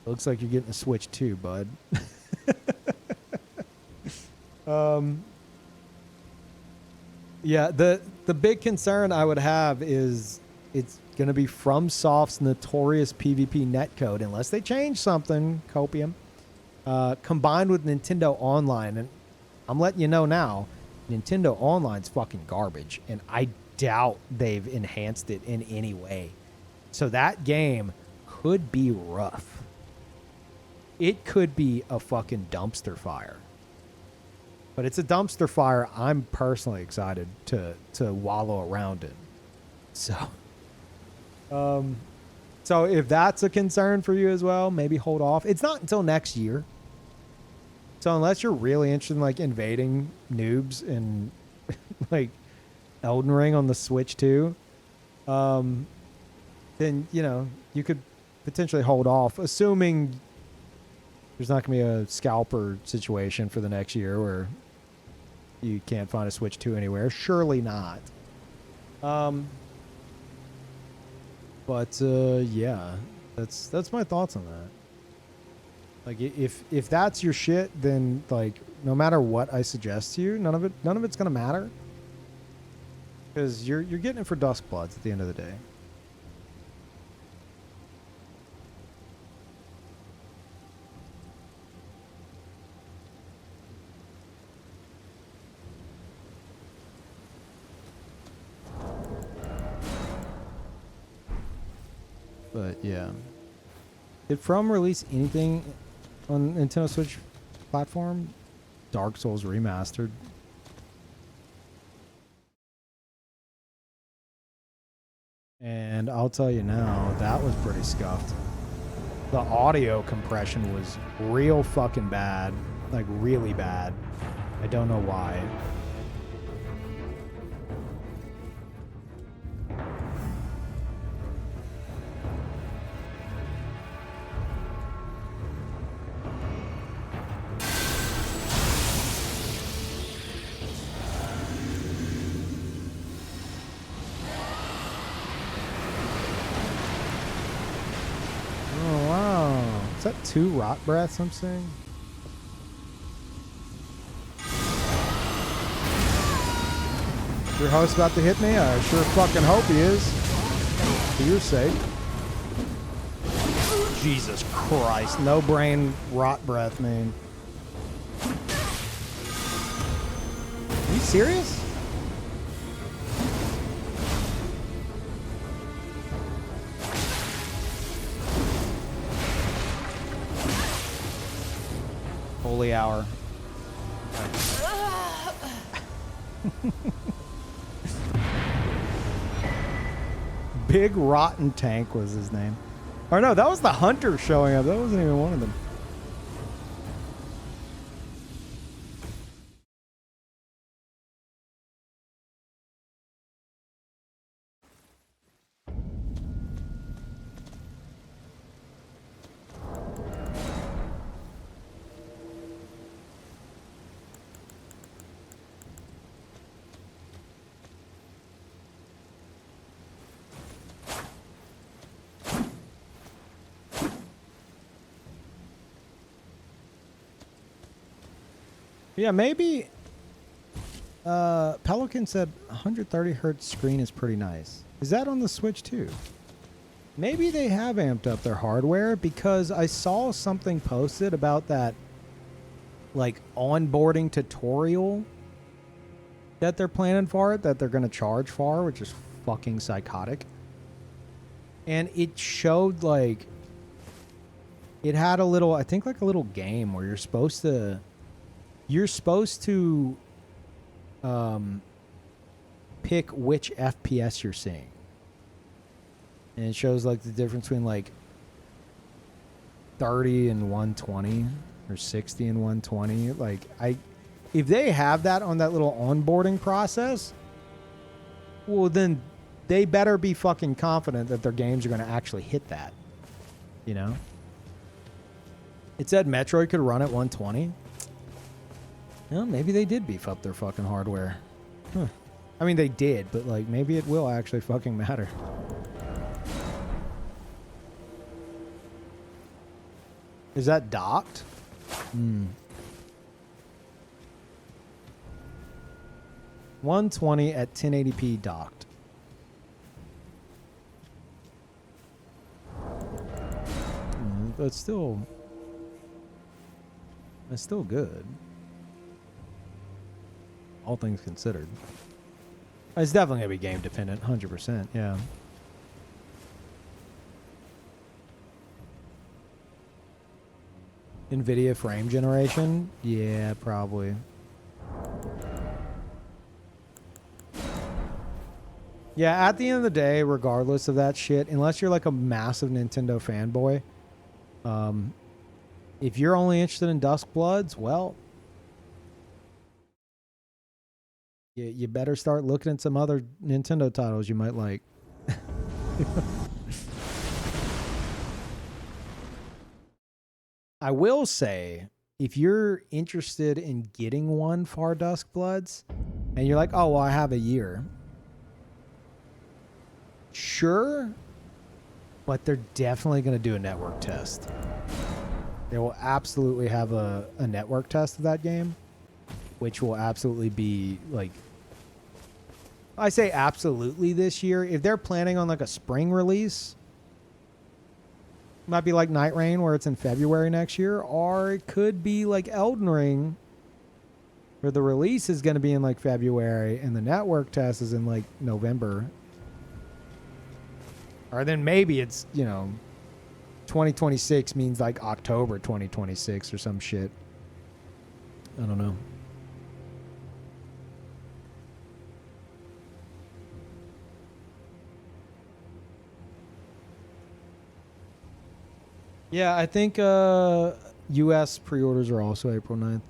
looks like you're getting a Switch too, bud. Yeah, the big concern I would have is it's going to be FromSoft's notorious PvP netcode, unless they change something, Copium, combined with Nintendo Online. And I'm letting you know now, Nintendo Online's fucking garbage, and I doubt they've enhanced it in any way. So that game could be rough. It could be a fucking dumpster fire. But it's a dumpster fire I'm personally excited to wallow around in. So if that's a concern for you as well, maybe hold off. It's not until next year. So unless you're really interested in like invading noobs and like Elden Ring on the Switch too, then, you know, you could potentially hold off, assuming there's not going to be a scalper situation for the next year where you can't find a Switch 2 anywhere. Surely not. But yeah, that's my thoughts on that. Like if that's your shit, then like no matter what I suggest to you, none of it's gonna matter. Because you're getting it for Duskbloods at the end of the day. But yeah. Did From release anything on Nintendo Switch platform? Dark Souls Remastered. And I'll tell you now, that was pretty scuffed. The audio compression was real fucking bad. Like, really bad. I don't know why. Oh, wow. Is that 2 rot breaths I'm seeing? Your host about to hit me? I sure fucking hope he is. For your sake. Jesus Christ. No brain rot breath, man. Are you serious? Holy hour. Big Rotten Tank was his name. Or no, that was the hunter showing up. That wasn't even one of them. Yeah, maybe Pelican said 130 hertz screen is pretty nice. Is that on the Switch too? Maybe they have amped up their hardware, because I saw something posted about that like onboarding tutorial that they're planning for it, that they're going to charge for, which is fucking psychotic. And it showed like it had a little, I think like a little game where you're supposed to pick which FPS you're seeing. And it shows like the difference between like 30 and 120 or 60 and 120. Like if they have that on that little onboarding process, well then they better be fucking confident that their games are going to actually hit that. You know? It said Metroid could run at 120. Well, maybe they did beef up their fucking hardware. Huh. I mean, they did, but like maybe it will actually fucking matter. Is that docked? 120 at 1080p docked. That's still good. All things considered. It's definitely going to be game dependent, 100%, yeah. NVIDIA frame generation? Yeah, probably. Yeah, at the end of the day, regardless of that shit, unless you're like a massive Nintendo fanboy, if you're only interested in Duskbloods, well, you better start looking at some other Nintendo titles you might like. I will say, if you're interested in getting one for Duskbloods, and you're like, oh, well, I have a year. Sure, but they're definitely going to do a network test. They will absolutely have a network test of that game, which will absolutely be like, I say absolutely this year. If they're planning on like a spring release, might be like Night Rain where it's in February next year, or it could be like Elden Ring where the release is going to be in like February and the network test is in like November. Or then maybe it's, 2026 means like October 2026 or some shit. I don't know. Yeah, I think US pre-orders are also April 9th.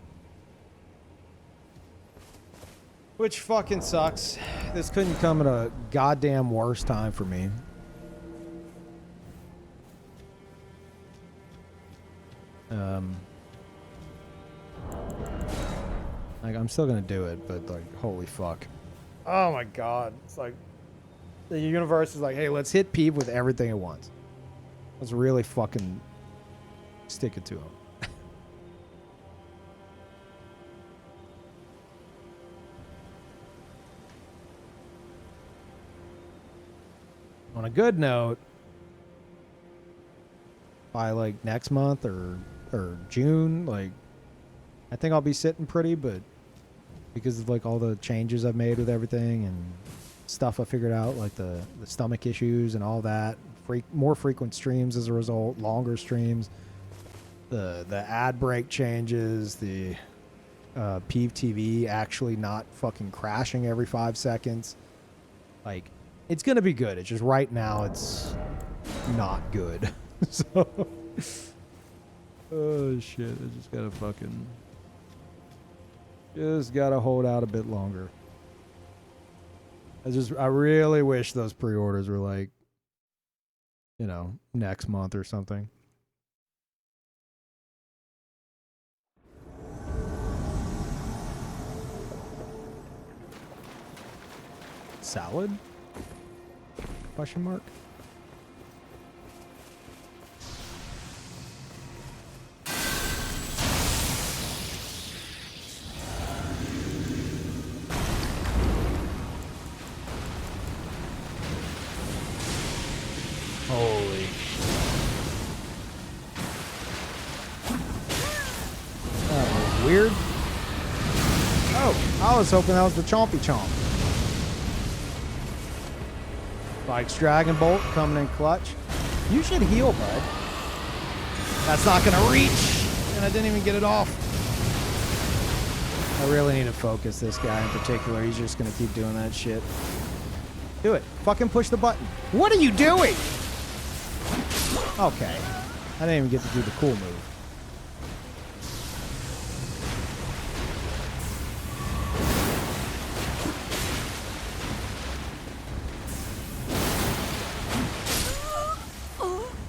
Which fucking sucks. This couldn't come at a goddamn worse time for me. Like, I'm still gonna do it, but like, holy fuck. Oh my god. It's like, the universe is like, hey, let's hit Peeve with everything at once. Let's really fucking stick it to him. On a good note, by like next month or June, like, I think I'll be sitting pretty, but because of like all the changes I've made with everything and stuff I figured out, like the stomach issues and all that, more frequent streams as a result, longer streams, the ad break changes, the Peeve TV actually not fucking crashing every 5 seconds. Like, it's gonna be good. It's just right now it's not good. So, oh shit! I just gotta hold out a bit longer. I really wish those pre-orders were like, next month or something. Salad? Question mark? Holy. That was weird. Oh, I was hoping that was the Chompy Chomp. Spike's Dragon Bolt coming in clutch. You should heal, bud. That's not going to reach. And I didn't even get it off. I really need to focus this guy in particular. He's just going to keep doing that shit. Do it. Fucking push the button. What are you doing? Okay. I didn't even get to do the cool move.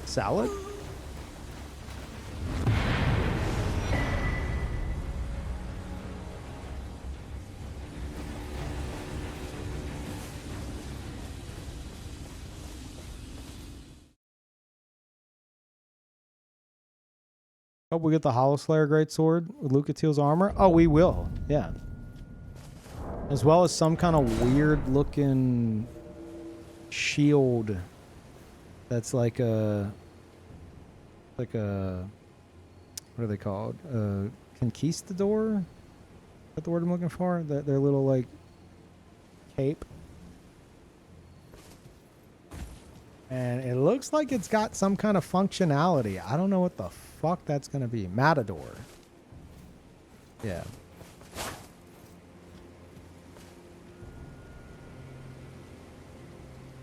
Salad? Oh, we get the Hollow Slayer Greatsword with Lucatiel's armor? Oh, we will. Yeah. As well as some kind of weird looking shield that's like a what are they called? Conquistador? Is that the word I'm looking for? Their little like cape. And it looks like it's got some kind of functionality. I don't know what the fuck that's gonna be. Matador. Yeah.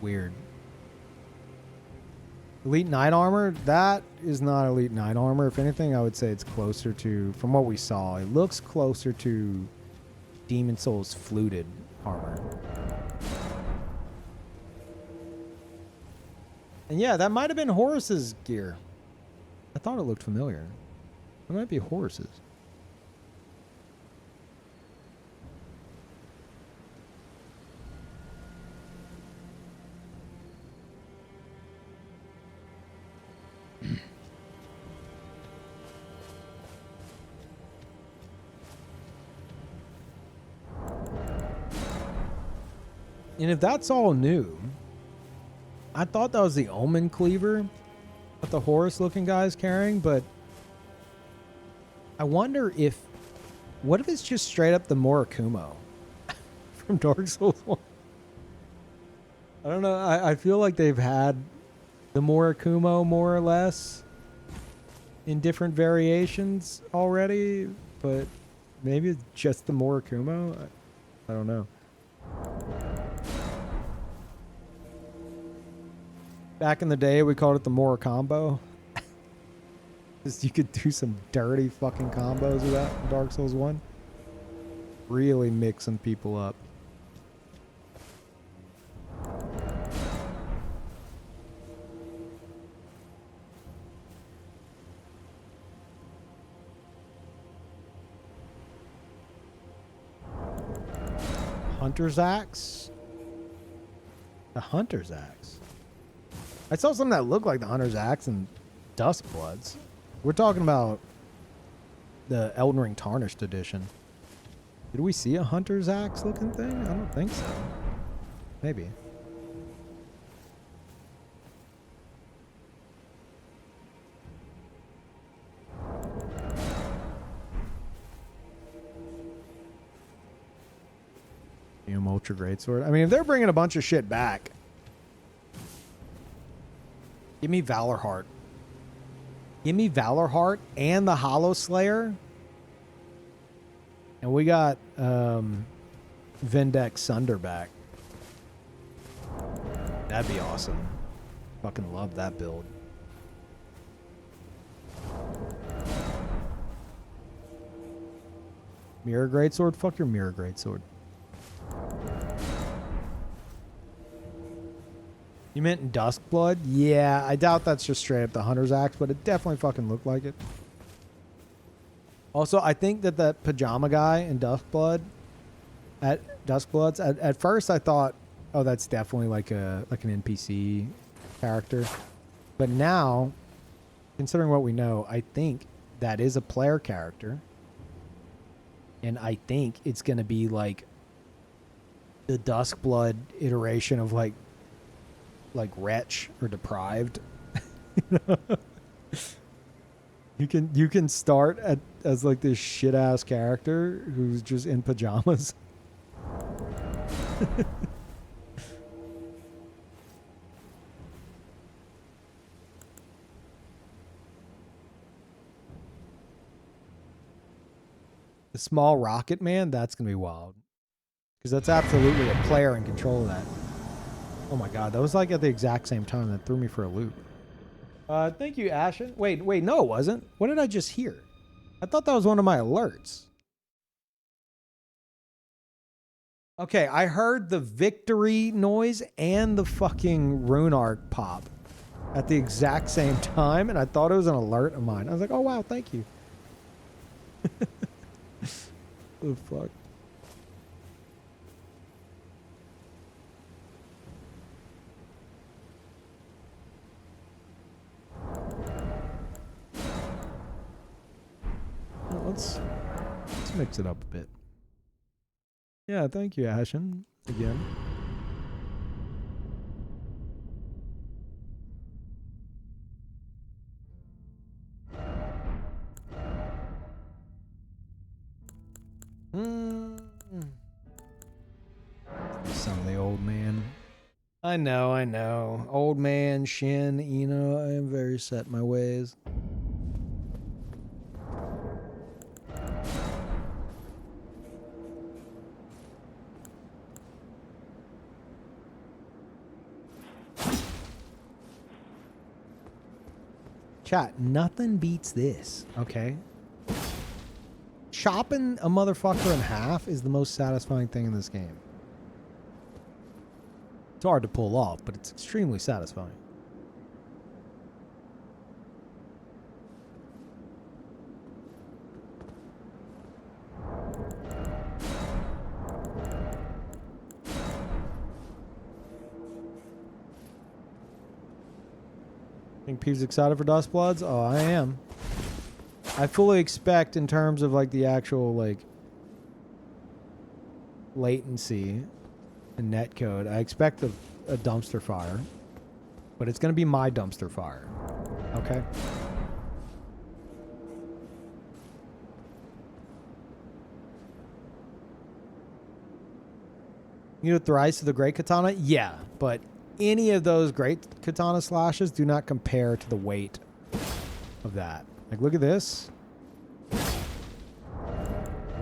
Weird. Elite Knight armor? That is not Elite Knight armor. If anything, I would say it's closer to, from what we saw, it looks closer to Demon Souls fluted armor. And yeah, that might have been Horus's gear. I thought it looked familiar. It might be Horus's. And if that's all new, I thought that was the Omen Cleaver that the Horus looking guy is carrying, but I wonder if, what if it's just straight up the Morikumo from Dark Souls 1? I don't know. I feel like they've had the Murakumo more or less in different variations already, but maybe it's just the Murakumo. I don't know. Back in the day, we called it the Mora combo. Because you could do some dirty fucking combos with that in Dark Souls 1. Really mixing people up. Hunter's Axe? The Hunter's Axe? I saw something that looked like the Hunter's Axe in Duskbloods. We're talking about the Elden Ring Tarnished edition. Did we see a Hunter's Axe looking thing? I don't think so. Maybe. Ultra Greatsword. I mean, if they're bringing a bunch of shit back, give me Valor Heart. Give me Valor Heart and the Hollow Slayer. And we got Vindex Sunder back. That'd be awesome. Fucking love that build. Mirror Greatsword? Fuck your Mirror Greatsword. You meant in Duskblood? Yeah, I doubt that's just straight up the Hunter's Axe, but it definitely fucking looked like it. Also, I think that that pajama guy in Duskbloods, at first I thought, oh, that's definitely like an NPC character. But now, considering what we know, I think that is a player character. And I think it's going to be like the Duskblood iteration of like Wretch or Deprived. You can start as like this shit ass character who's just in pajamas. The small rocket man, that's gonna be wild. Because that's absolutely a player in control of that. Oh my god, that was like at the exact same time. That threw me for a loop. Thank you, Ashen. Wait, no it wasn't. What did I just hear? I thought that was one of my alerts. Okay, I heard the victory noise and the fucking rune arc pop at the exact same time, and I thought it was an alert of mine. I was like, oh wow, thank you. Oh fuck. Let's mix it up a bit. Yeah, thank you, Ashen. Again. Son of the old man. I know. Old man, Shin, I am very set in my ways. Chat, nothing beats this, okay? Chopping a motherfucker in half is the most satisfying thing in this game. It's hard to pull off, but it's extremely satisfying. Think Peeves excited for Duskbloods? Oh, I am. I fully expect in terms of like the actual like latency and netcode, I expect a dumpster fire. But it's going to be my dumpster fire. Okay? You know Thrice of the Great Katana? Yeah, but any of those great katana slashes do not compare to the weight of that. Like, look at this.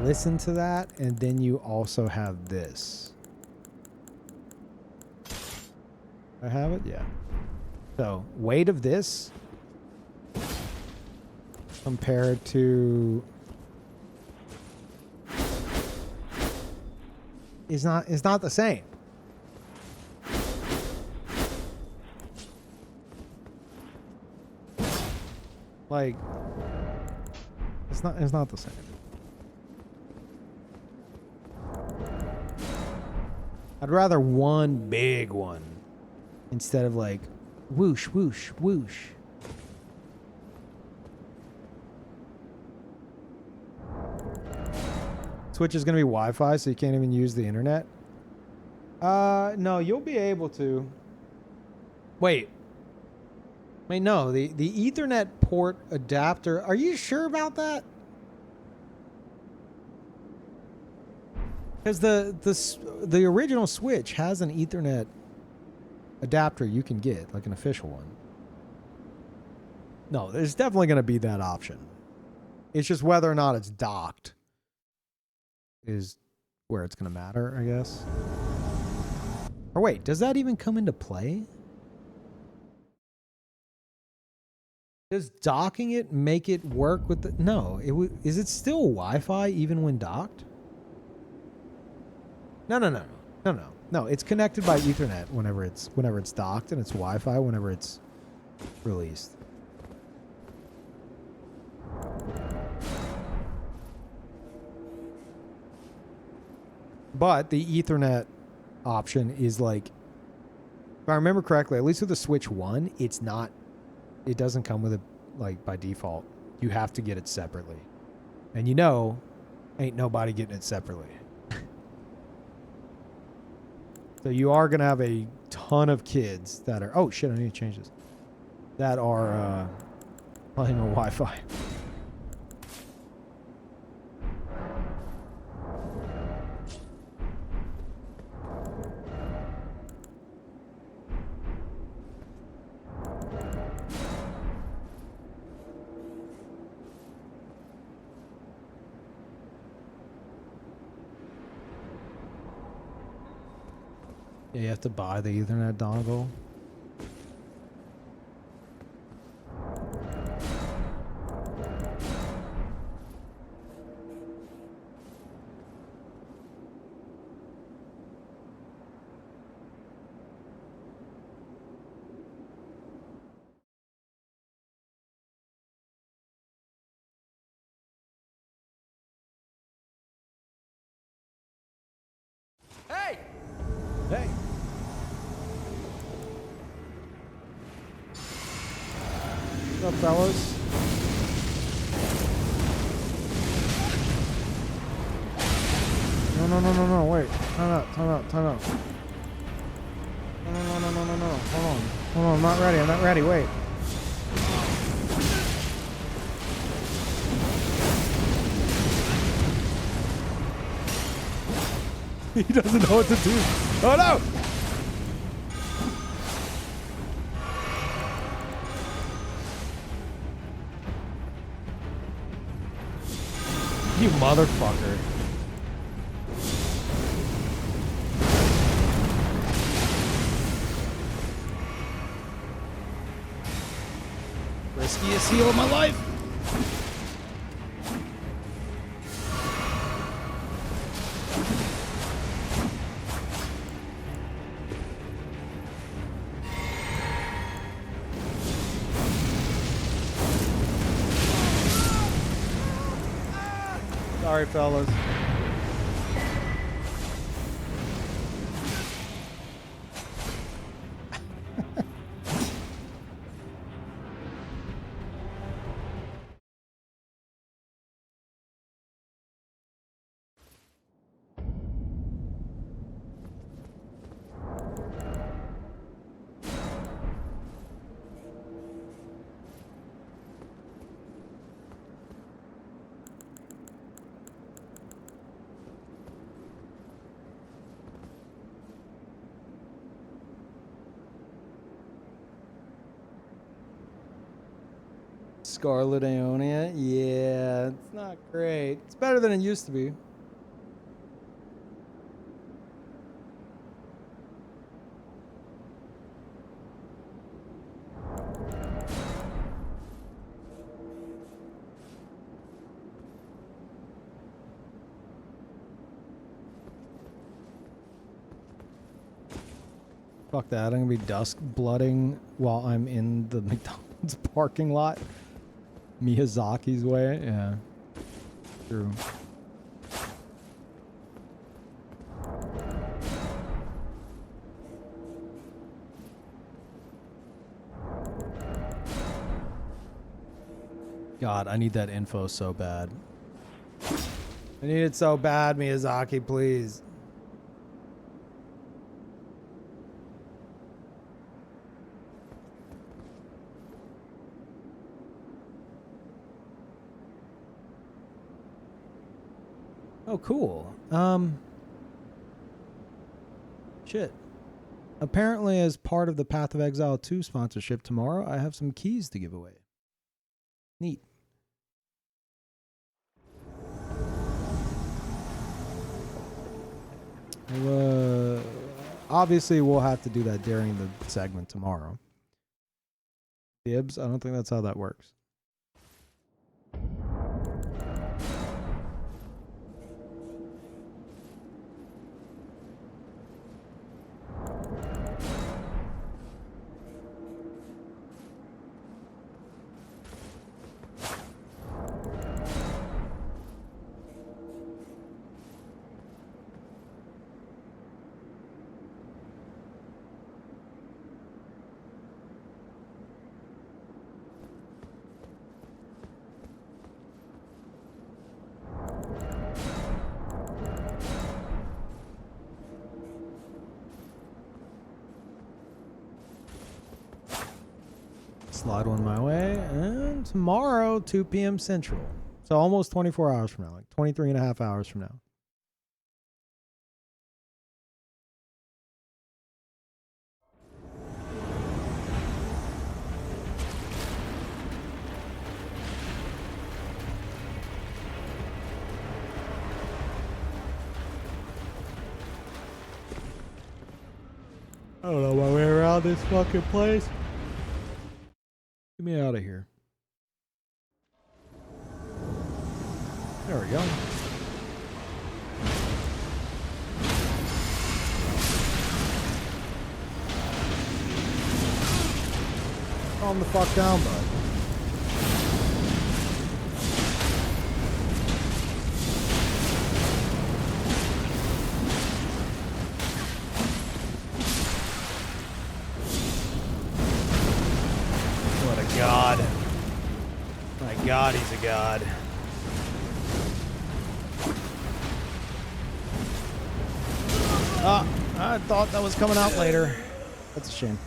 Listen to that, and then you also have this. I have it? Yeah. So, weight of this compared to is not the same. Like, it's not the same. I'd rather one big one instead of like whoosh, whoosh, whoosh. Switch is going to be Wi-Fi, so you can't even use the internet. No, you'll be able to. Wait, no, the Ethernet port adapter. Are you sure about that? Because the original Switch has an Ethernet adapter you can get, like an official one. No, there's definitely going to be that option. It's just whether or not it's docked is where it's going to matter, I guess. Or wait, does that even come into play? Does docking it make it work with the... No, is it still Wi-Fi even when docked? No, it's connected by Ethernet whenever it's docked, and it's Wi-Fi whenever it's released. But the Ethernet option is like, if I remember correctly, at least with the Switch 1, it doesn't come with it like by default. You have to get it separately. And you know, ain't nobody getting it separately. So you are going to have a ton of kids that are, oh shit, I need to change this, that are playing on Wi-Fi. Yeah, you have to buy the Ethernet dongle. Hey! Hey. What's up, fellas? No, wait. Time out. No. Hold on, I'm not ready, wait. He doesn't know what to do. Oh no! You motherfucker. Riskiest heel of my life. Sorry, fellas. Scarlet Aeonia? Yeah, it's not great. It's better than it used to be. Fuck that. I'm gonna be dusk blooding while I'm in the McDonald's parking lot. Miyazaki's way. Yeah. True. God, I need that info so bad. I need it so bad, Miyazaki, please. Oh, cool. Shit. Apparently, as part of the Path of Exile 2 sponsorship tomorrow, I have some keys to give away. Neat. Obviously, we'll have to do that during the segment tomorrow. Dibs? I don't think that's how that works. Slide one my way. And tomorrow, 2 p.m. Central. So almost 24 hours from now. Like 23 and a half hours from now. I don't know my way around this fucking place. Get me out of here. There we go. Calm the fuck down, bud. What a god. My god, he's a god. Ah, I thought that was coming out later. That's a shame.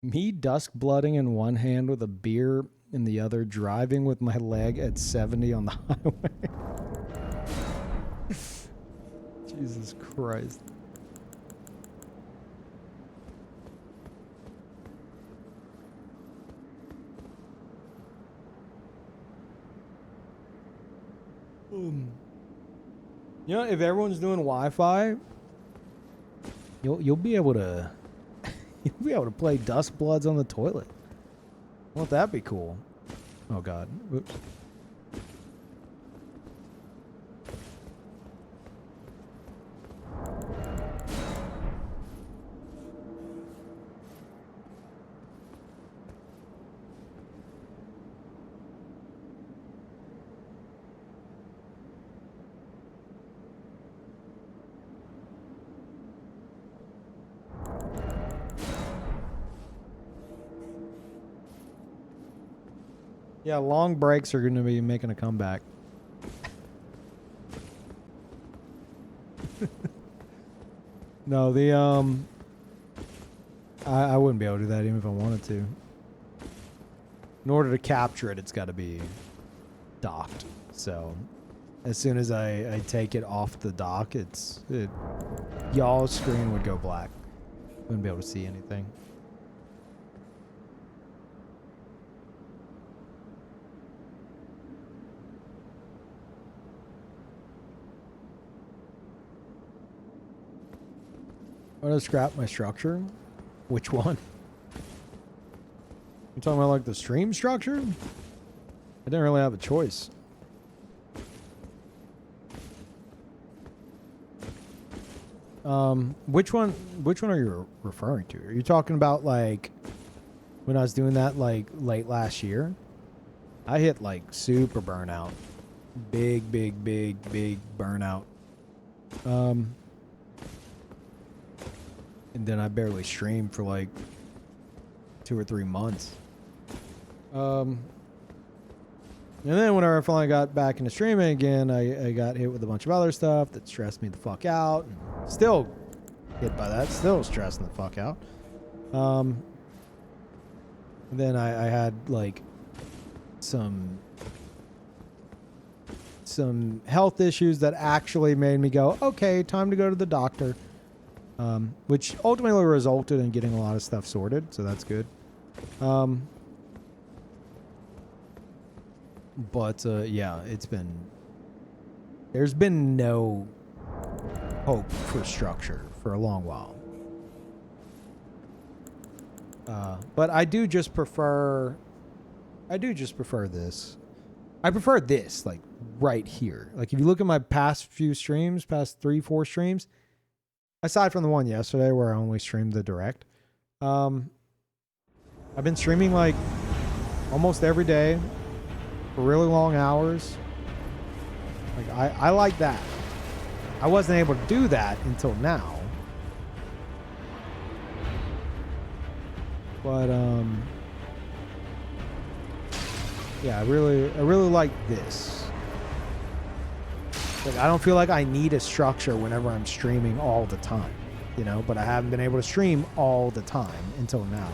Me dusk blooding in one hand with a beer in the other, driving with my leg at 70 on the highway. Jesus Christ. You know, if everyone's doing Wi-Fi, you'll be able to you'll be able to play Duskbloods on the toilet. Won't that be cool? Oh god. Oops. Yeah, long breaks are going to be making a comeback. No, I wouldn't be able to do that even if I wanted to. in order to capture it, it's got to be docked. So as soon as I take it off the dock, y'all's screen would go black. Wouldn't be able to see anything. I'm gonna scrap my structure. Which one? You talking about like the stream structure? I didn't really have a choice. Which one are you referring to? Are you talking about like when I was doing that like late last year? I hit like super burnout. Big burnout. And then I barely streamed for like 2 or 3 months. And then whenever I finally got back into streaming again, I got hit with a bunch of other stuff that stressed me the fuck out. And still hit by that, still stressing the fuck out. And then I had like some health issues that actually made me go, okay, time to go to the doctor. Which ultimately resulted in getting a lot of stuff sorted, so that's good. But yeah, there's been no hope for structure for a long while. But I do just prefer this. I prefer this, like right here. Like if you look at my past few streams, past 3-4 streams, aside from the one yesterday where I only streamed the direct, I've been streaming like almost every day for really long hours. Like I like that. I wasn't able to do that until now. But yeah, I really like this. Like, I don't feel like I need a structure whenever I'm streaming all the time, you know, but I haven't been able to stream all the time until now.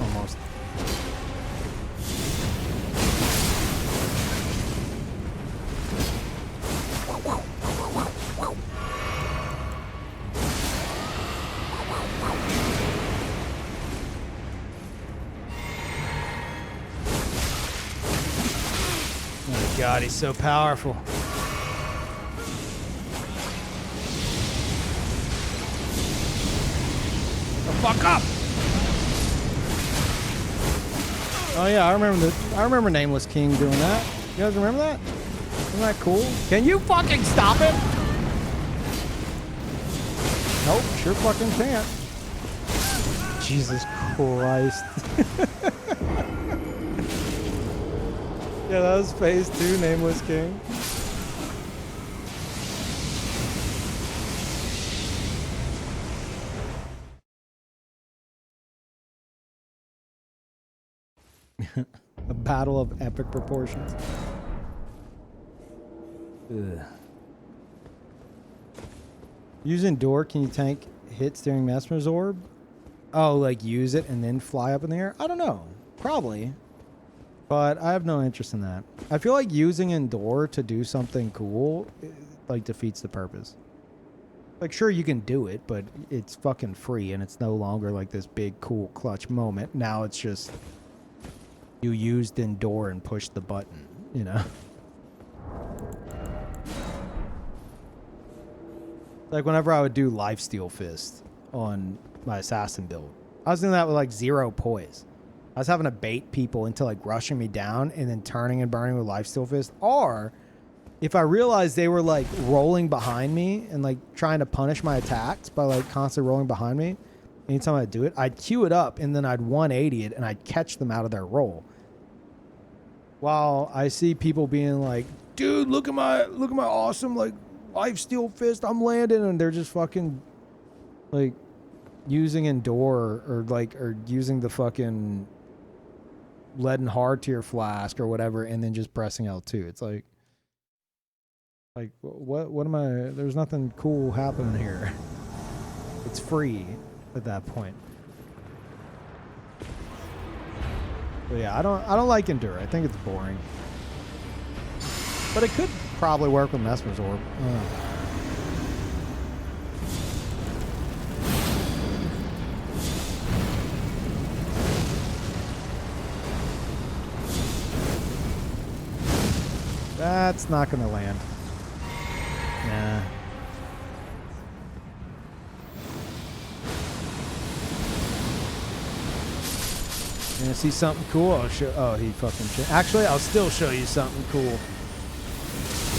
Almost. Oh God, he's so powerful. The fuck up! Oh yeah, I remember Nameless King doing that. You guys remember that? Isn't that cool? Can you fucking stop it? Nope, sure fucking can't. Jesus Christ. Yeah, that was phase 2, Nameless King. A battle of epic proportions. Ugh. Using door, can you tank hits during Mesmer's orb? Oh, like use it and then fly up in the air? I don't know. Probably. But I have no interest in that. I feel like using Endure to do something cool like defeats the purpose. Like, sure, you can do it, but it's fucking free, and it's no longer like this big, cool, clutch moment. Now it's just you used Endure and pushed the button, you know? Like, whenever I would do Lifesteal Fist on my Assassin build, I was doing that with, like, 0 poise. I was having to bait people into, like, rushing me down and then turning and burning with Lifesteal Fist. Or, if I realized they were, like, rolling behind me and, like, trying to punish my attacks by, like, constantly rolling behind me, anytime I'd do it, I'd queue it up and then I'd 180 it and I'd catch them out of their roll. While I see people being like, dude, look at my awesome, like, Lifesteal Fist, I'm landing, and they're just fucking, like, using Endure or using the fucking leaden hardtier flask or whatever, and then just pressing L2. It's like what am I? There's nothing cool happening here. It's free at that point. But yeah, I don't like Endure. I think it's boring. But it could probably work with Mesmer's Orb. That's not going to land. Nah. You gonna see something cool? I'll show. Oh, he fucking. Actually, I'll still show you something cool.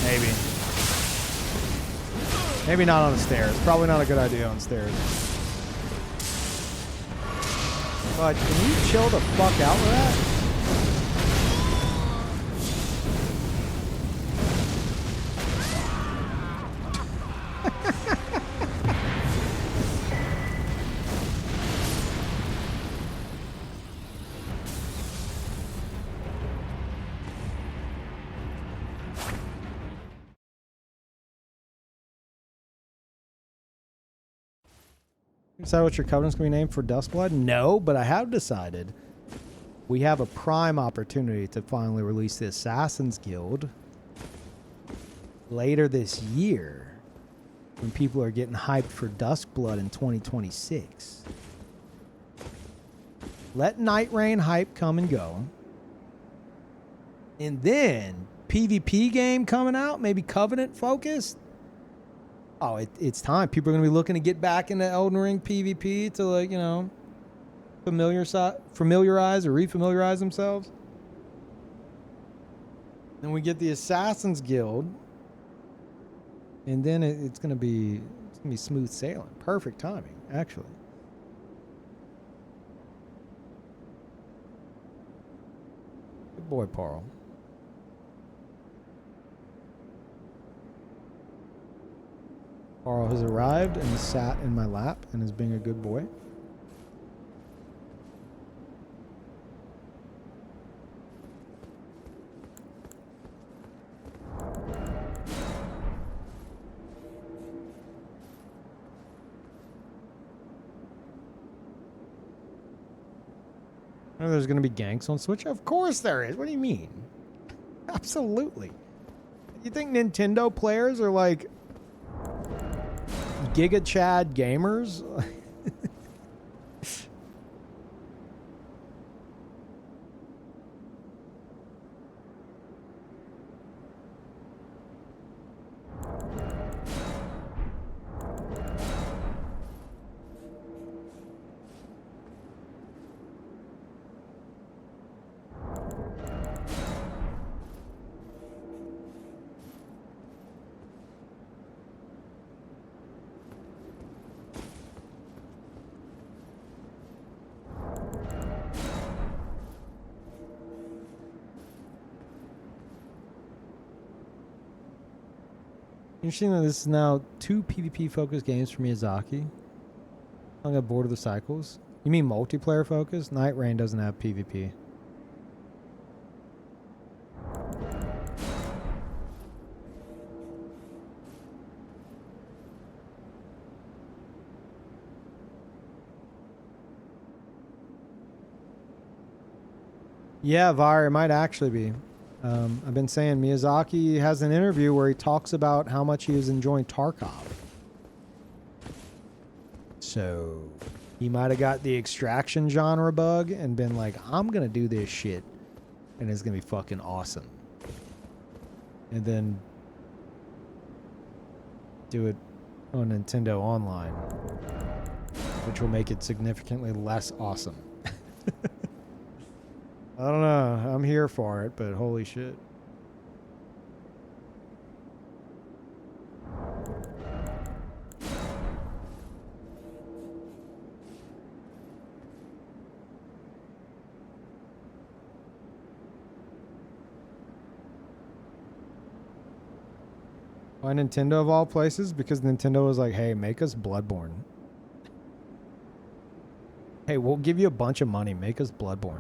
Maybe. Maybe not on the stairs. Probably not a good idea on stairs. But can you chill the fuck out with that? Decide what your covenant's going to be named for Duskblood? No, but I have decided we have a prime opportunity to finally release the Assassin's Guild later this year when people are getting hyped for Duskblood in 2026. Let Night Rain hype come and go. And then PvP game coming out, maybe Covenant focused. Oh, it's time. People are going to be looking to get back into Elden Ring PvP to, like, you know, familiarize or refamiliarize themselves. Then we get the Assassin's Guild. And then it's going to be smooth sailing. Perfect timing, actually. Good boy, Parl. Carl has arrived and sat in my lap and is being a good boy. I know there's going to be ganks on Switch. Of course there is. What do you mean? Absolutely. You think Nintendo players are like Giga Chad gamers? Interesting that this is now 2 PvP-focused games for Miyazaki. I got bored of the cycles. You mean multiplayer-focused? Night Rain doesn't have PvP. Yeah, Var, it might actually be. I've been saying Miyazaki has an interview where he talks about how much he is enjoying Tarkov. So he might have got the extraction genre bug and been like, I'm going to do this shit and it's going to be fucking awesome. And then do it on Nintendo Online, which will make it significantly less awesome. I don't know. I'm here for it, but holy shit. Why Nintendo of all places? Because Nintendo was like, hey, make us Bloodborne. Hey, we'll give you a bunch of money. Make us Bloodborne.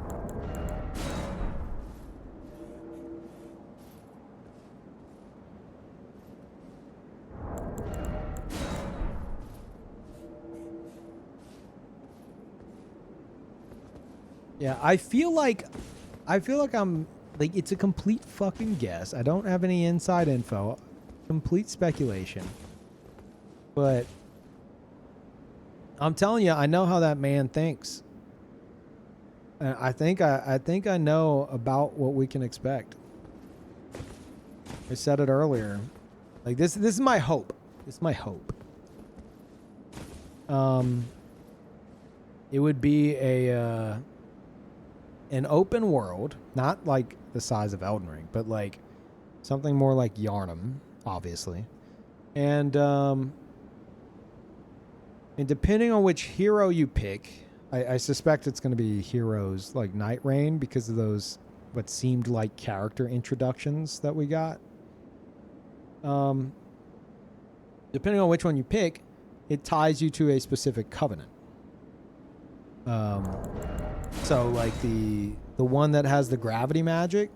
Yeah, I feel like I'm like, it's a complete fucking guess. I don't have any inside info. Complete speculation. But I'm telling you, I know how that man thinks. And I think I know about what we can expect. I said it earlier. Like this is my hope. This is my hope. It would be an open world, not like the size of Elden Ring, but like something more like Yarnum, obviously. And depending on which hero you pick, I suspect it's going to be heroes like Night Rain because of those what seemed like character introductions that we got. Depending on which one you pick, it ties you to a specific covenant. So like the one that has the gravity magic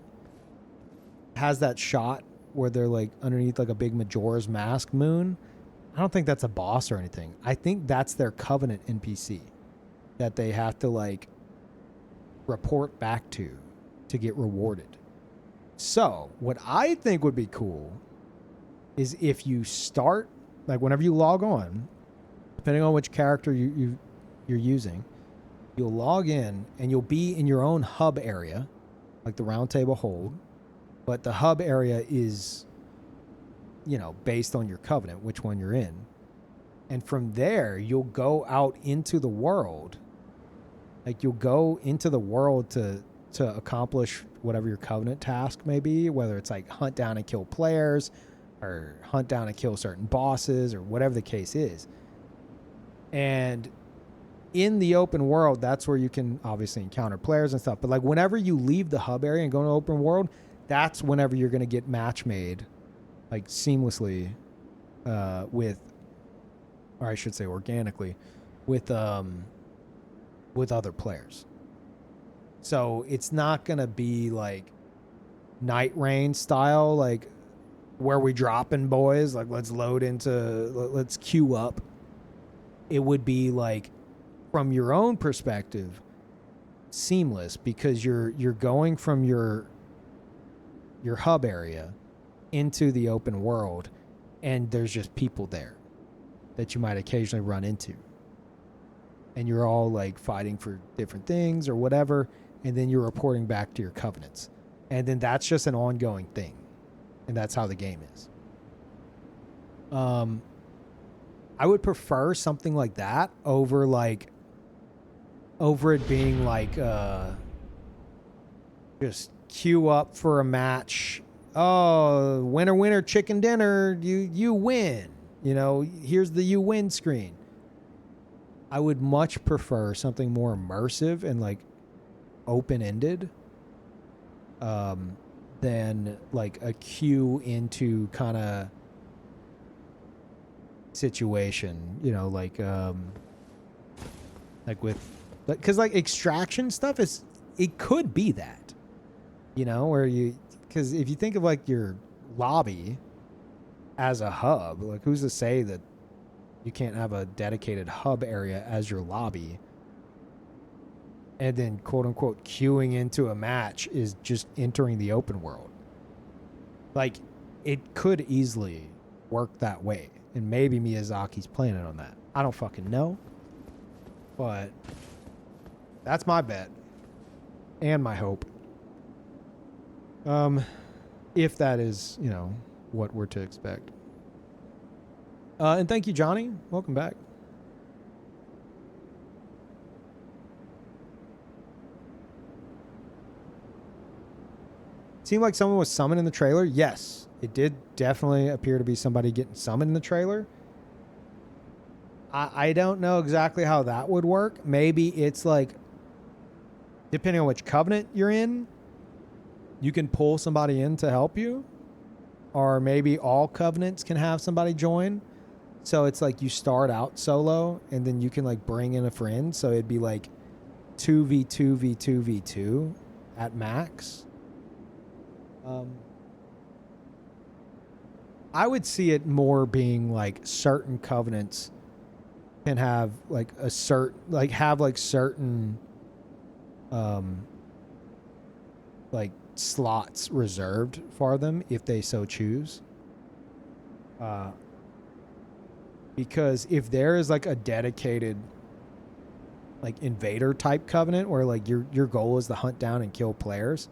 has that shot where they're like underneath like a big Majora's Mask moon. I don't think that's a boss or anything. I think that's their covenant NPC that they have to like report back to get rewarded. So what I think would be cool is if you start, like whenever you log on, depending on which character you're using, you'll log in and you'll be in your own hub area, like the round table hold, but the hub area is, you know, based on your covenant, which one you're in. And from there, you'll go out into the world. Like you'll go into the world to accomplish whatever your covenant task may be, whether it's like hunt down and kill players or hunt down and kill certain bosses or whatever the case is. And in the open world, that's where you can obviously encounter players and stuff. But like whenever you leave the hub area and go to the open world, that's whenever you're going to get match made like seamlessly with, or I should say organically, with other players. So it's not going to be like Night Rain style, like where we dropping boys, like let's queue up. It would be like from your own perspective, seamless because you're going from your hub area into the open world and there's just people there that you might occasionally run into. And you're all like fighting for different things or whatever, and then you're reporting back to your covenants. And then that's just an ongoing thing. And that's how the game is. I would prefer something like that over it being like just queue up for a match. Oh, winner, chicken dinner, you win. You know, here's the you win screen. I would much prefer something more immersive and like open-ended than like a queue into kind of situation, you know, like with, because like extraction stuff it could be that, you know, where because if you think of like your lobby as a hub, like who's to say that you can't have a dedicated hub area as your lobby, and then quote unquote queuing into a match is just entering the open world. Like it could easily work that way, and maybe Miyazaki's planning on that. I don't fucking know, But that's my bet and my hope. If that is, you know, what we're to expect. And thank you, Johnny. Welcome back. Seemed like someone was summoned in the trailer. Yes, it did definitely appear to be somebody getting summoned in the trailer. I don't know exactly how that would work. Maybe it's like, depending on which covenant you're in, you can pull somebody in to help you. Or maybe all covenants can have somebody join. So it's like you start out solo and then you can like bring in a friend. So it'd be like 2v2v2v2 at max. I would see it more being like certain covenants can have like a certain like slots reserved for them if they so choose. Because if there is like a dedicated like invader type covenant where like your goal is to hunt down and kill players,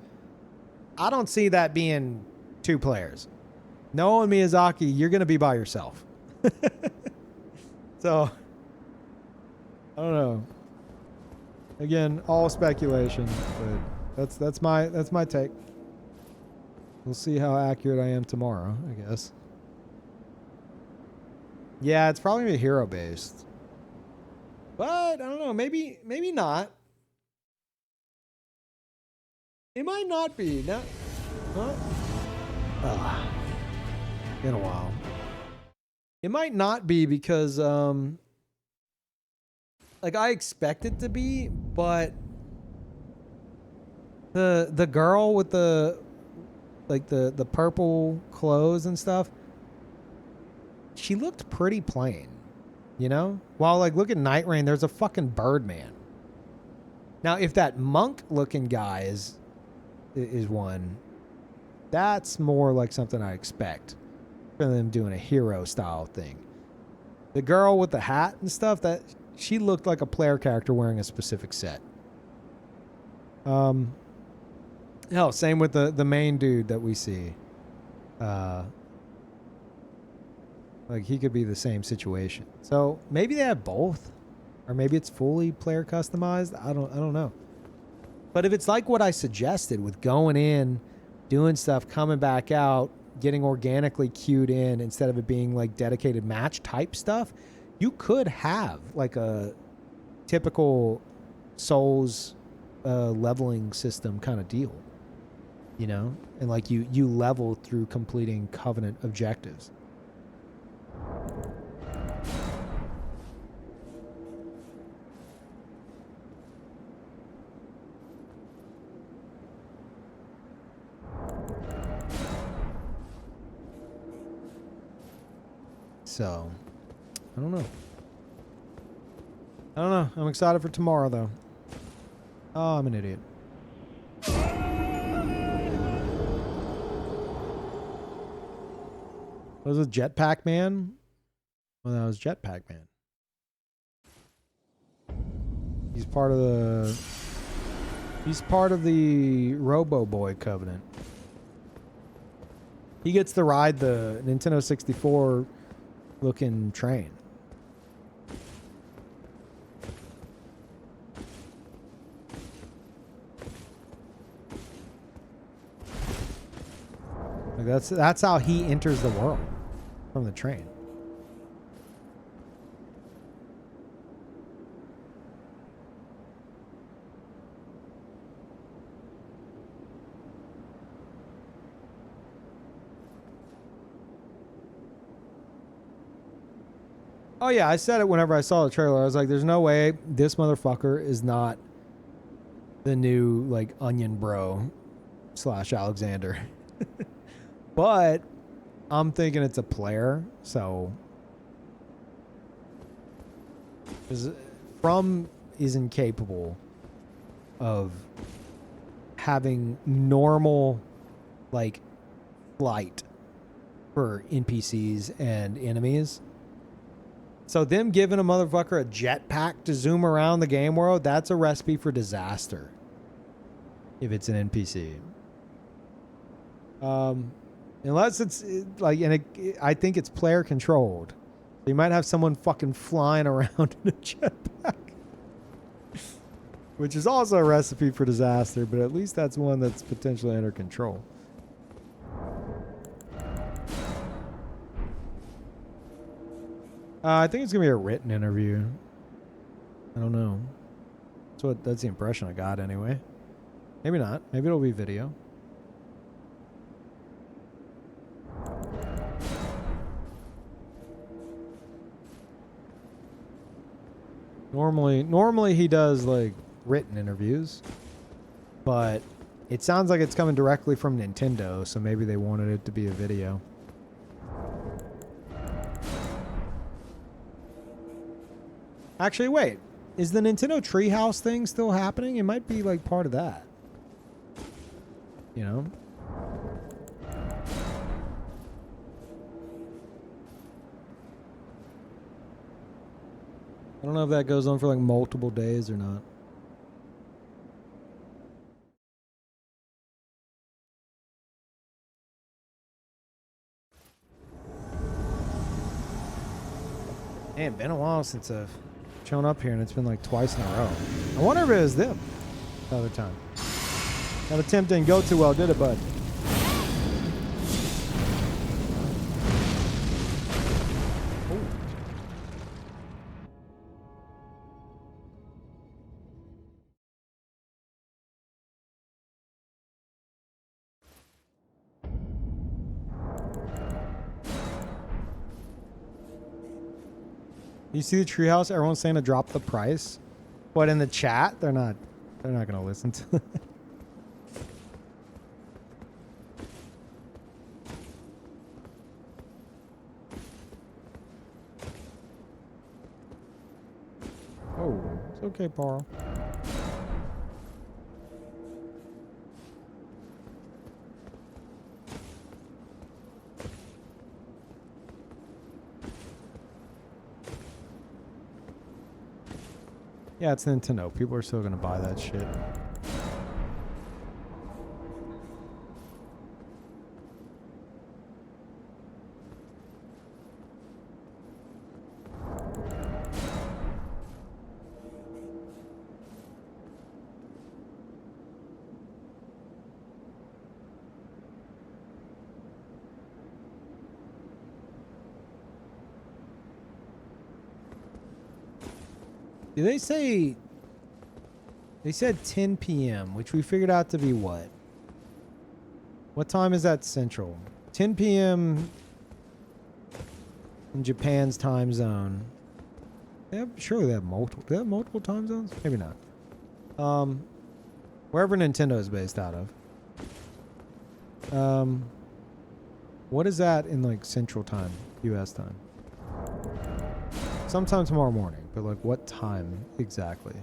I don't see that being 2 players. Noah and Miyazaki, you're going to be by yourself. So, I don't know. Again, all speculation, but that's my take. We'll see how accurate I am tomorrow, I guess. Yeah, it's probably hero based. But I don't know, maybe not. It might not be. Not, huh? Been a while. It might not be because like I expect it to be, but the girl with the like the purple clothes and stuff, she looked pretty plain, you know? While like look at Night Rain, there's a fucking Birdman. Now if that monk looking guy is one, that's more like something I expect from them doing a hero style thing. The girl with the hat and stuff, that she looked like a player character wearing a specific set. Hell, same with the main dude that we see. Like he could be the same situation. So maybe they have both, or maybe it's fully player customized. I don't know. But if it's like what I suggested with going in, doing stuff, coming back out, getting organically queued in instead of it being like dedicated match type stuff, you could have like a typical Souls leveling system kind of deal, you know? And like you level through completing Covenant objectives. So, I don't know. I'm excited for tomorrow, though. Oh, I'm an idiot. Was it Jetpack Man? Well, that was Jetpack Man. He's part of the Robo Boy Covenant. He gets to ride the Nintendo 64 looking train. Like that's how he enters the world, from the train. Oh yeah, I said it whenever I saw the trailer. I was like, there's no way this motherfucker is not the new like Onion Bro / Alexander. But I'm thinking it's a player, so From is incapable of having normal like flight for NPCs and enemies. So them giving a motherfucker a jetpack to zoom around the game world, that's a recipe for disaster. If it's an NPC. Unless it's like, I think it's player controlled. You might have someone fucking flying around in a jetpack. Which is also a recipe for disaster, but at least that's one that's potentially under control. I think it's gonna be a written interview. I don't know. That's the impression I got anyway. Maybe not. Maybe it'll be video. Normally he does like written interviews, but it sounds like it's coming directly from Nintendo, so maybe they wanted it to be a video. Actually, wait. Is the Nintendo Treehouse thing still happening? It might be like part of that. You know? I don't know if that goes on for like multiple days or not. Man, been a while since I've shown up here, and it's been like twice in a row. I wonder if it was them the other time. That attempt didn't go too well, did it, bud? You see the treehouse? Everyone's saying to drop the price. But in the chat, they're not gonna listen to it. Oh, it's okay, Paul. Yeah, it's Nintendo. People are still gonna buy that shit. Did they say... They said 10 p.m., which we figured out to be what? What time is that central? 10 p.m. in Japan's time zone. Surely they have multiple. Do they have multiple time zones? Maybe not. Wherever Nintendo is based out of. What is that in like Central Time, U.S. time? Sometime tomorrow morning, but like what time exactly?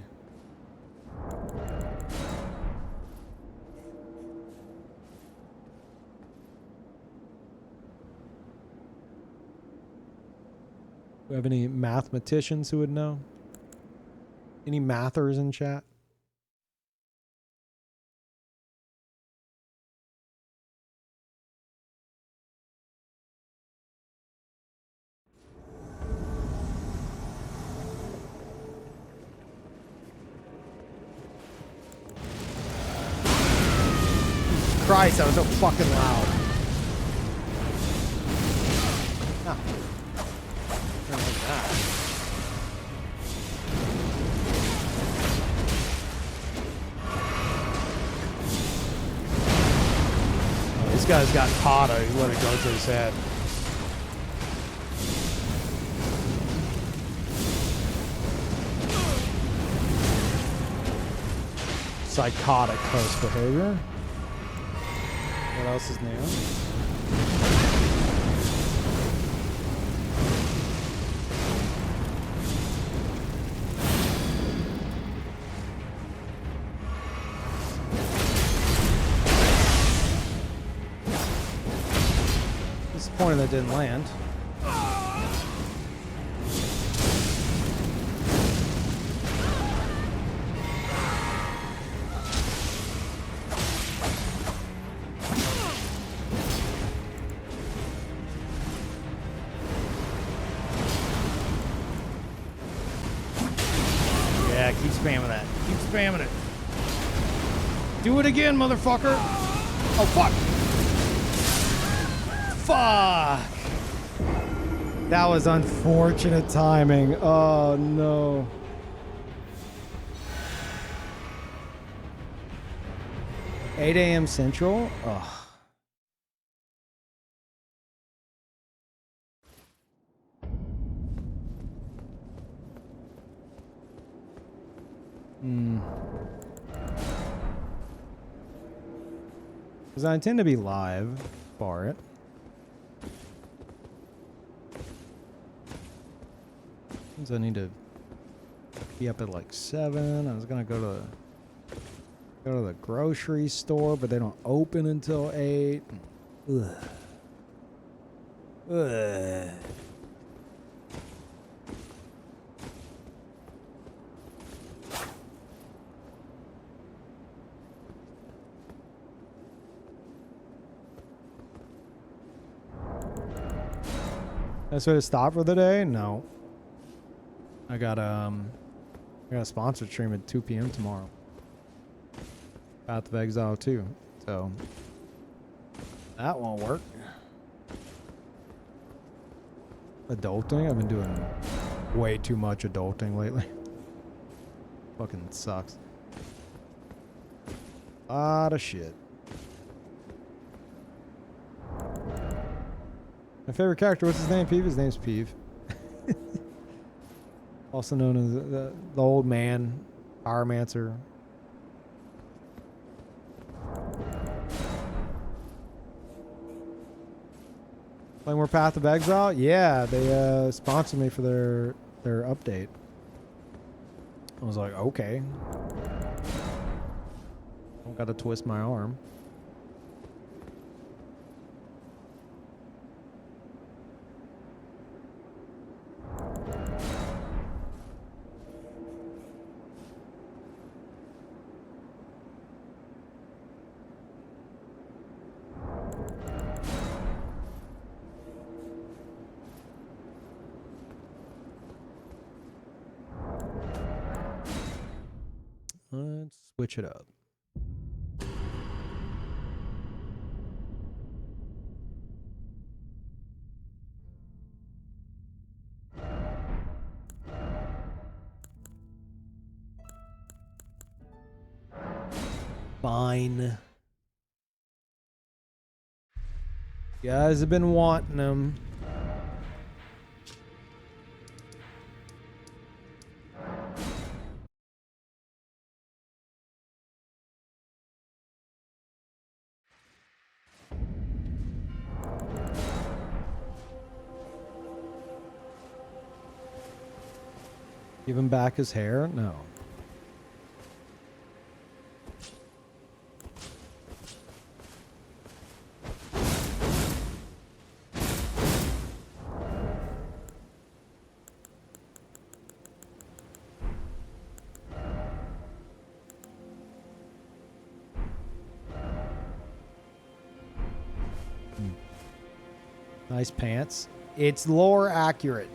Do we have any mathematicians who would know? Any mathers in chat? Christ, that was so fucking loud. Oh. I don't like that. Oh, this guy's got Potter. He let it go to his head. Psychotic host behavior. What else is new? Disappointed that didn't land. spamming that. Keep spamming it. Do it again, motherfucker. Oh, fuck. Fuck. That was unfortunate timing. Oh, no. $8 a.m. Central? Ugh. Because I intend to be live for it. Means I need to be up at like 7. I was gonna go to the grocery store, but they don't open until 8. Ugh. Ugh. That's where to stop for the day? No. I got a sponsored stream at 2 p.m. tomorrow. Path of Exile 2. So that won't work. Adulting? I've been doing way too much adulting lately. Fucking sucks. Lot of shit. My favorite character, what's his name? Peeve? His name's Peeve. Also known as the old man, Pyromancer. Playing more Path of Exile? Yeah, they sponsored me for their update. I was like, okay. Don't gotta twist my arm. Let's switch it up. Fine. You guys have been wanting them. Give him back his hair? No. Nice pants. It's lore accurate.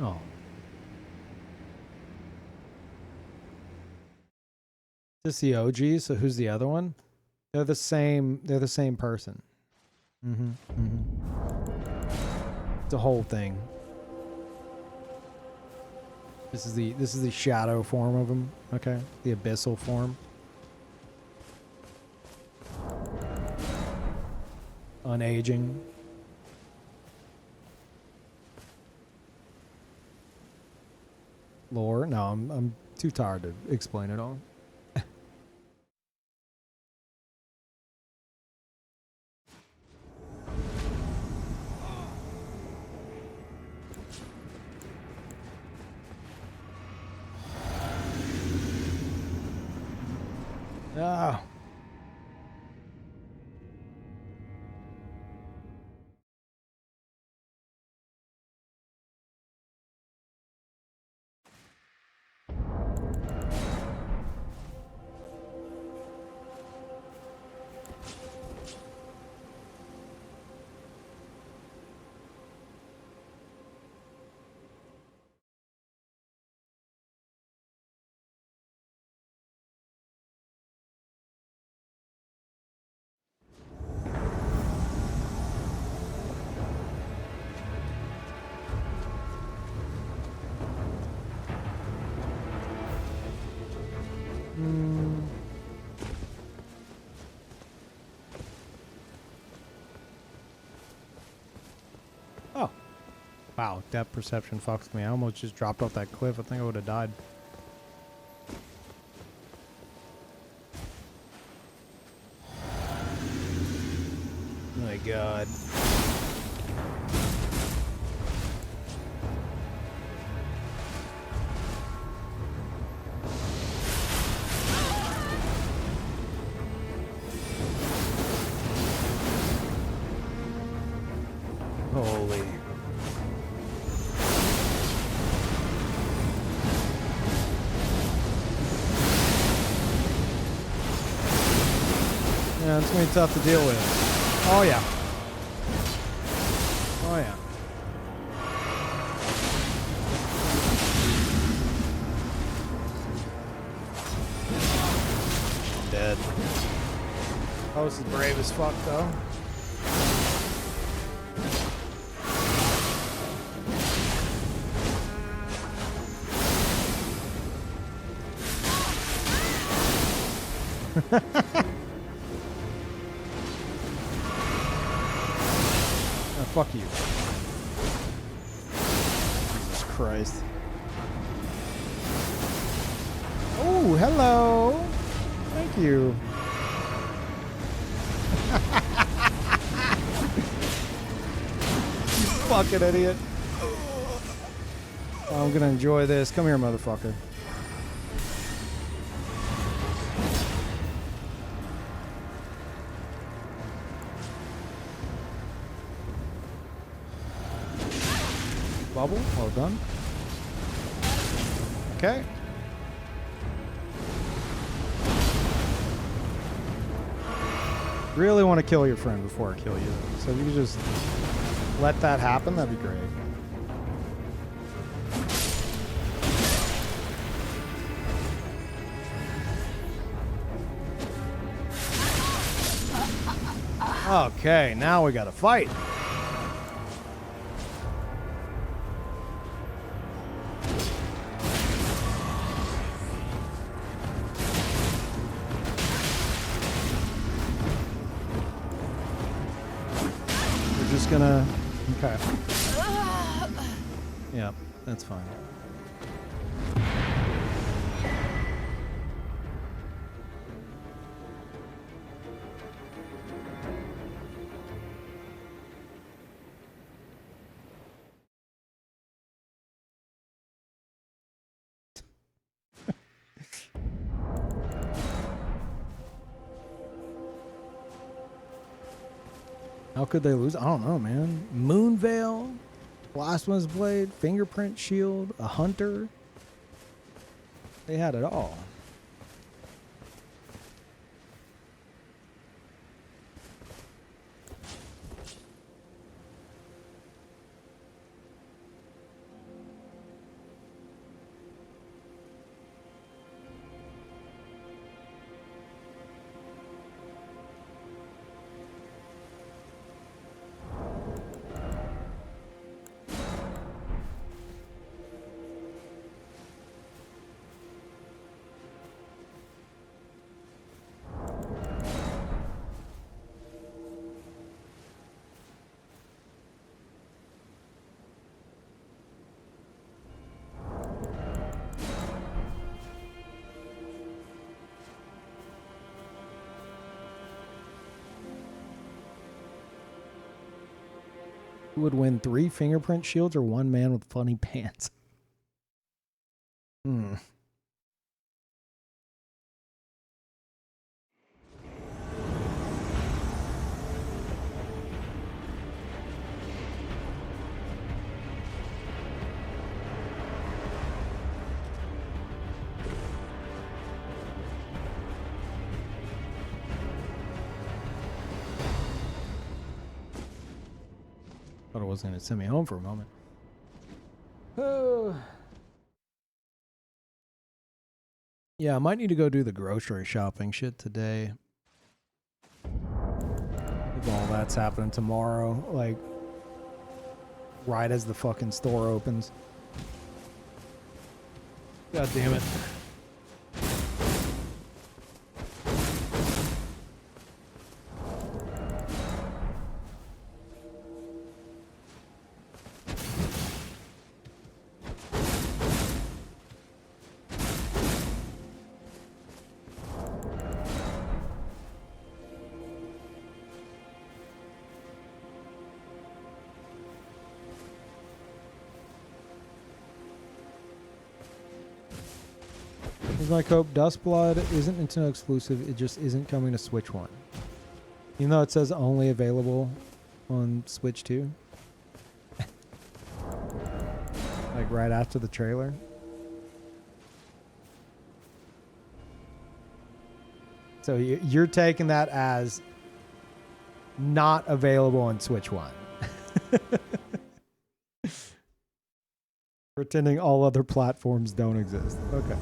Oh. Just the OG, so who's the other one? They're the same person. It's a whole thing. This is the shadow form of him, okay? The abyssal form. Unaging. Lore? No, I'm too tired to explain it all. Ah. Oh. Wow, depth perception fucks me. I almost just dropped off that cliff. I think I would have died. Oh my god. Holy. Yeah, it's gonna be tough to deal with. Oh yeah. Oh yeah. I'm dead. Oh, this is brave as fuck though. Oh, fuck you. Jesus Christ. Oh, hello. Thank you. You fucking idiot. Oh, I'm gonna enjoy this. Come here, motherfucker. Bubble, well done. Okay. Really want to kill your friend before I kill you. So if you could just let that happen, that'd be great. Okay, now we gotta fight. Gonna okay. Yep, that's fine. How could they lose? I don't know, man. Moonveil, Blasphemous Blade, Fingerprint Shield, a Hunter. They had it all. Who would win, 3 fingerprint shields or 1 man with funny pants? Thought it wasn't gonna send me home for a moment. Yeah, I might need to go do the grocery shopping shit today. If all that's happening tomorrow, like right as the fucking store opens. God damn it. Here's my cope. Duskblood isn't Nintendo exclusive. It just isn't coming to Switch 1. Even though it says only available on Switch 2. Like right after the trailer. So you're taking that as not available on Switch 1. Pretending all other platforms don't exist. Okay.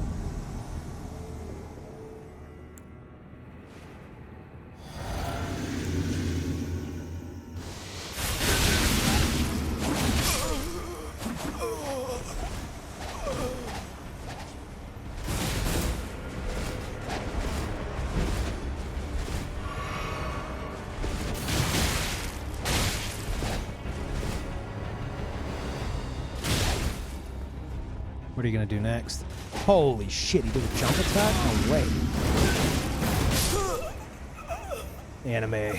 What are you gonna do next? Holy shit, he did a jump attack? No way. Anime.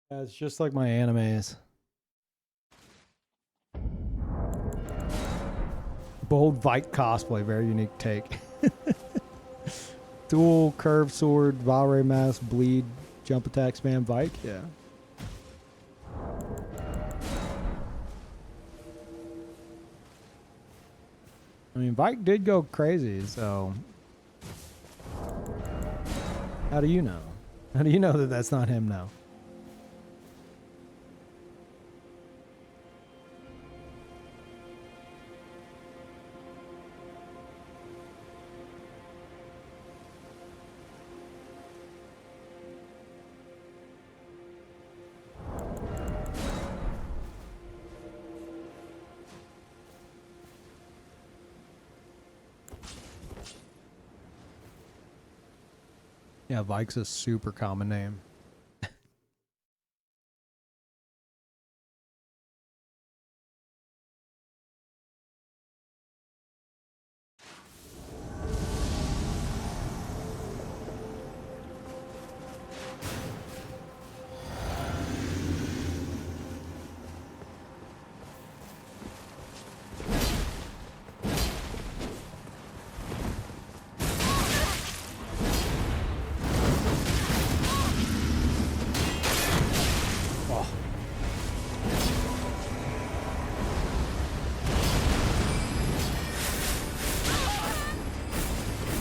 Yeah, it's just like my animes. Bold Vike cosplay, very unique take. Dual curved sword, Valray mask, bleed, jump attack, spam Vike, yeah. I mean, Vike did go crazy, so how do you know? How do you know that that's not him now? Yeah, Vike's a super common name.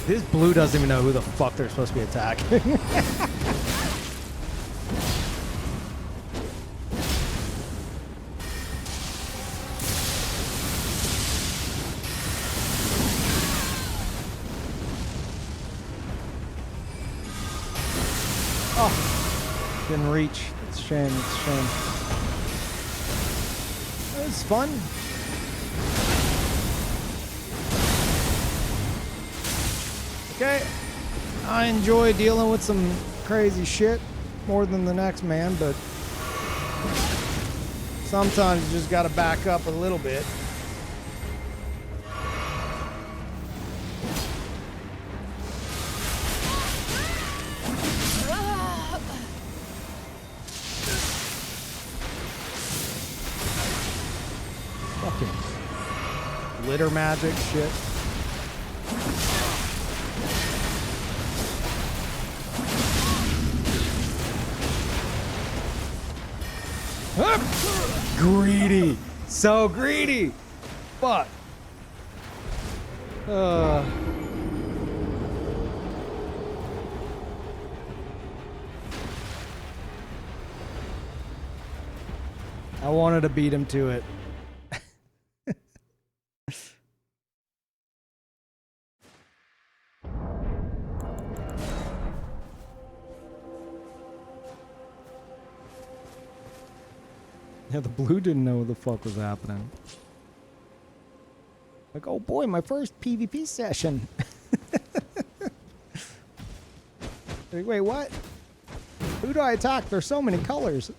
This blue doesn't even know who the fuck they're supposed to be attacking. Oh, didn't reach. It's a shame. It's a shame. It was fun. Okay, I enjoy dealing with some crazy shit more than the next man, but sometimes you just gotta back up a little bit. Fucking glitter magic shit. Greedy. So greedy. Fuck. I wanted to beat him to it. Yeah, the blue didn't know what the fuck was happening. Like, oh boy, my first PvP session. Like, wait, what? Who do I attack? There's so many colors.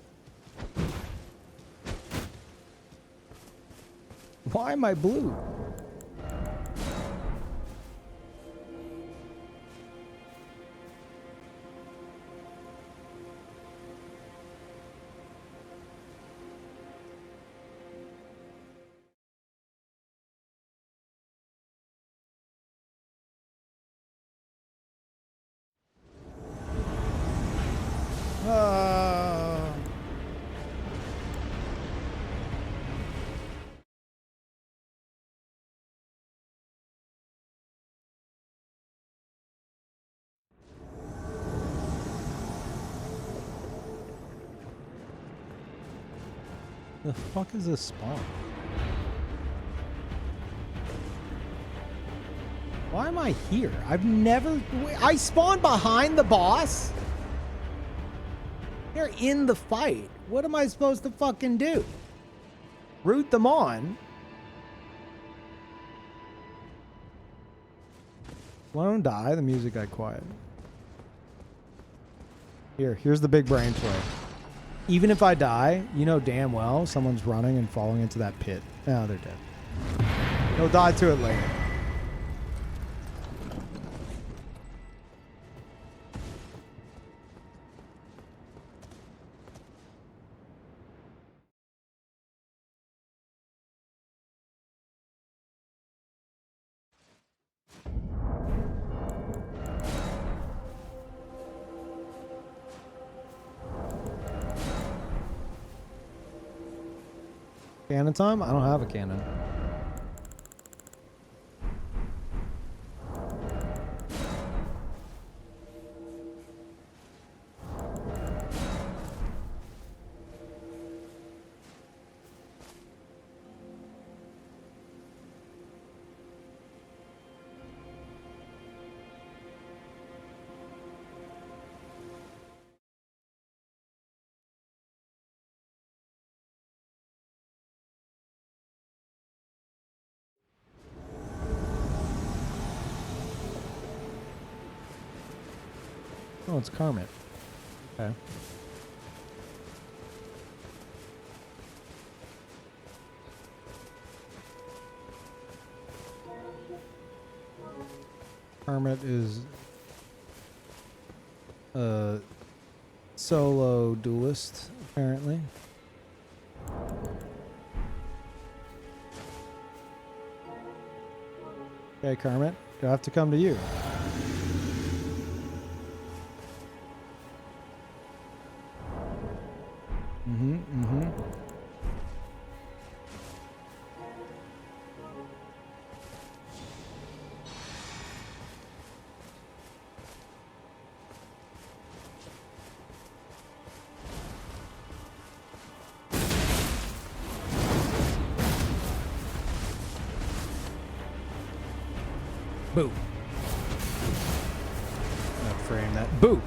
Why am I blue? The fuck is this spawn? Why am I here? I've never... I spawned behind the boss? They're in the fight. What am I supposed to fucking do? Root them on? Well, I don't die. The music got quiet. Here's the big brain play. Even if I die, you know damn well someone's running and falling into that pit. Oh, they're dead. They'll die to it later. Cannon time? I don't have a cannon. Oh, it's Kermit. Okay. Kermit is a solo duelist, apparently. Okay, Kermit, do I have to come to you? Boo. Not frame that. Boo.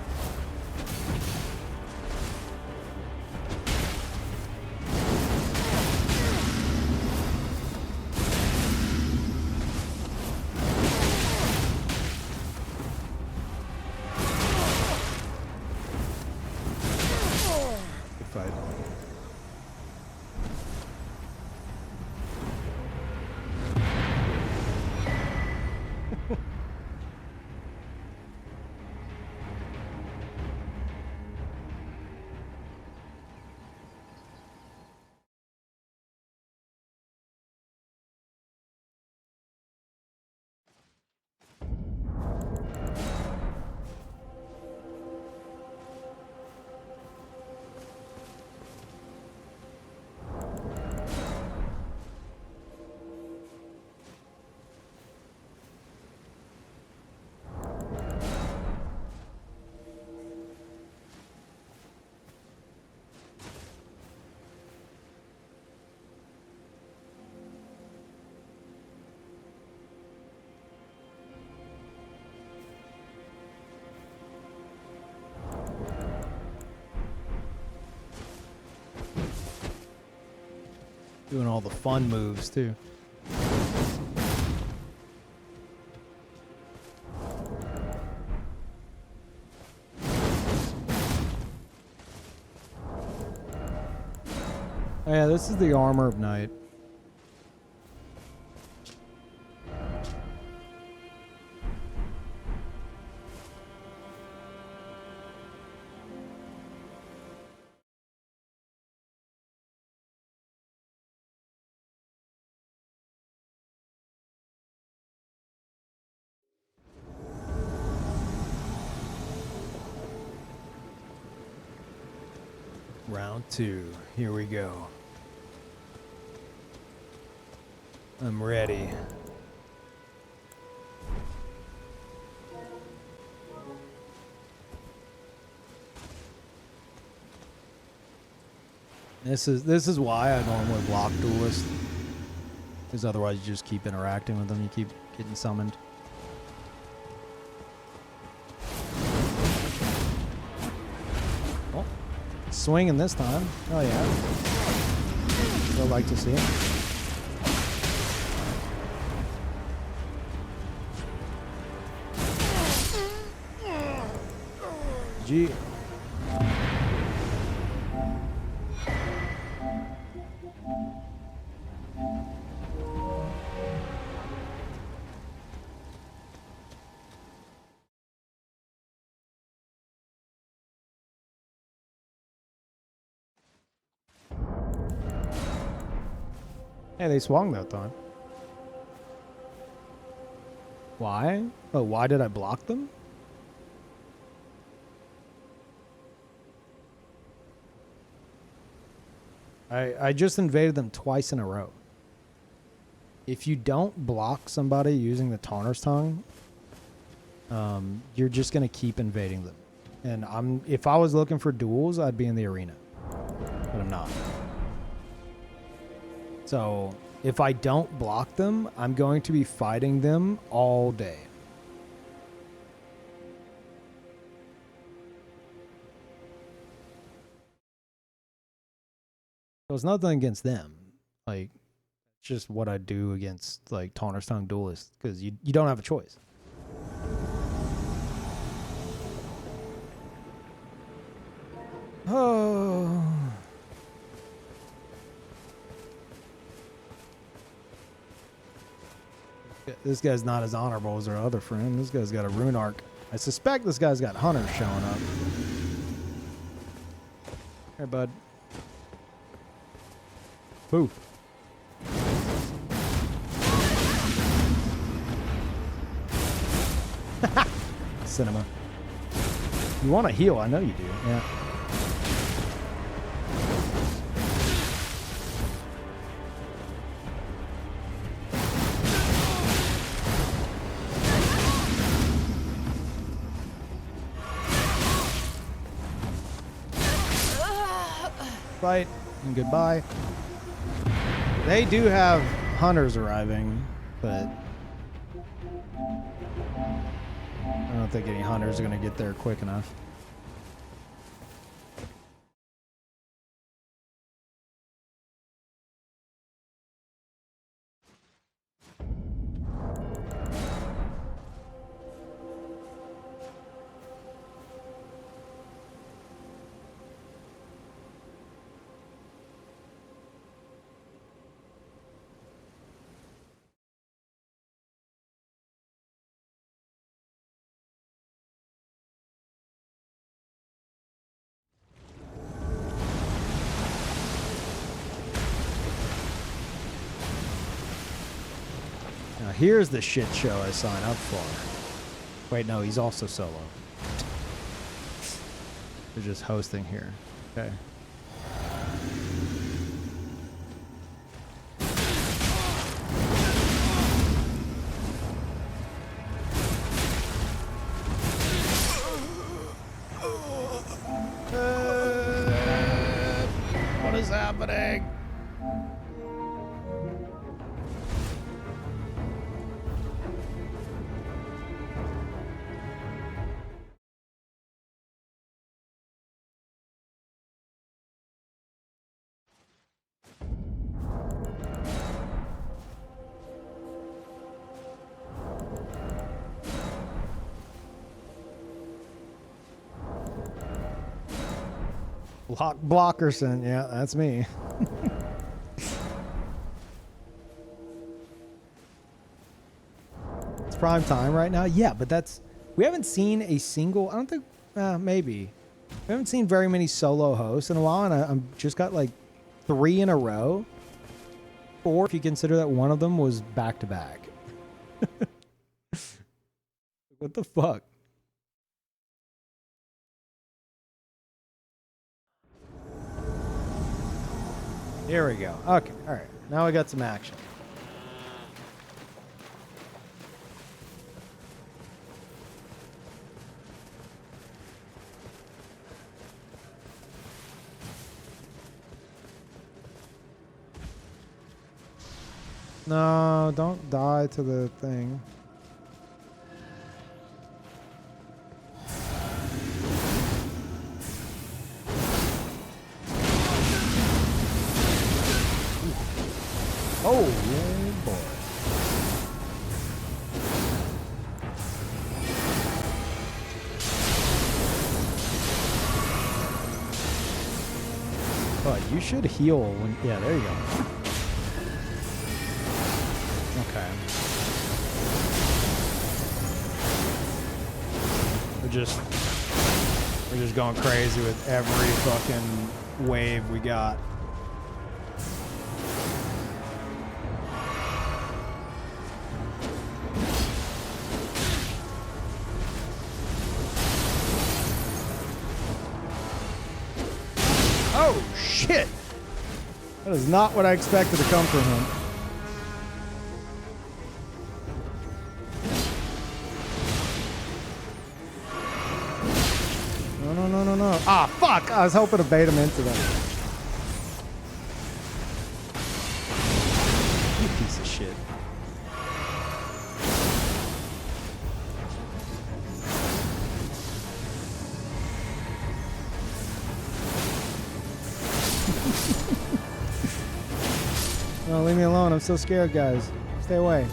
Good fight. Doing all the fun moves too. Oh, yeah, this is the armor of night. Round 2. Here we go. I'm ready. This is why I normally block duelists. Because otherwise you just keep interacting with them. You keep getting summoned. Oh, swinging this time. Oh yeah. I'd like to see it. G. Hey, they swung that time. Why? Oh, why did I block them? I just invaded them twice in a row. If you don't block somebody using the Taunter's Tongue, you're just gonna keep invading them. And if I was looking for duels, I'd be in the arena. But I'm not. So if I don't block them, I'm going to be fighting them all day. So it's nothing against them. Like, it's just what I do against like Taunter's Tongue duelists, because you don't have a choice. Oh. This guy's not as honorable as our other friend. This guy's got a rune arc. I suspect this guy's got hunters showing up. Here, bud. Boo. Cinema. You want to heal? I know you do. Yeah. Fight and goodbye. They do have hunters arriving, but I don't think any hunters are going to get there quick enough. Now here's the shit show I sign up for. Wait, no, he's also solo. They're just hosting here. Okay. What is happening? Blockerson. Yeah, that's me. It's prime time right now. Yeah, but we haven't seen a single. I don't think. Maybe we haven't seen very many solo hosts in a while, and I'm just got like 3 in a row. 4 if you consider that one of them was back to back. What the fuck? Here we go. Okay, all right. Now we got some action. No, don't die to the thing. Oh, yeah, boy. Oh, you should heal when... Yeah, there you go. Okay. We're just going crazy with every fucking wave we got. Oh, shit! That is not what I expected to come from him. No. Ah, fuck! I was hoping to bait him into that. You piece of shit. No, leave me alone. I'm so scared, guys. Stay away.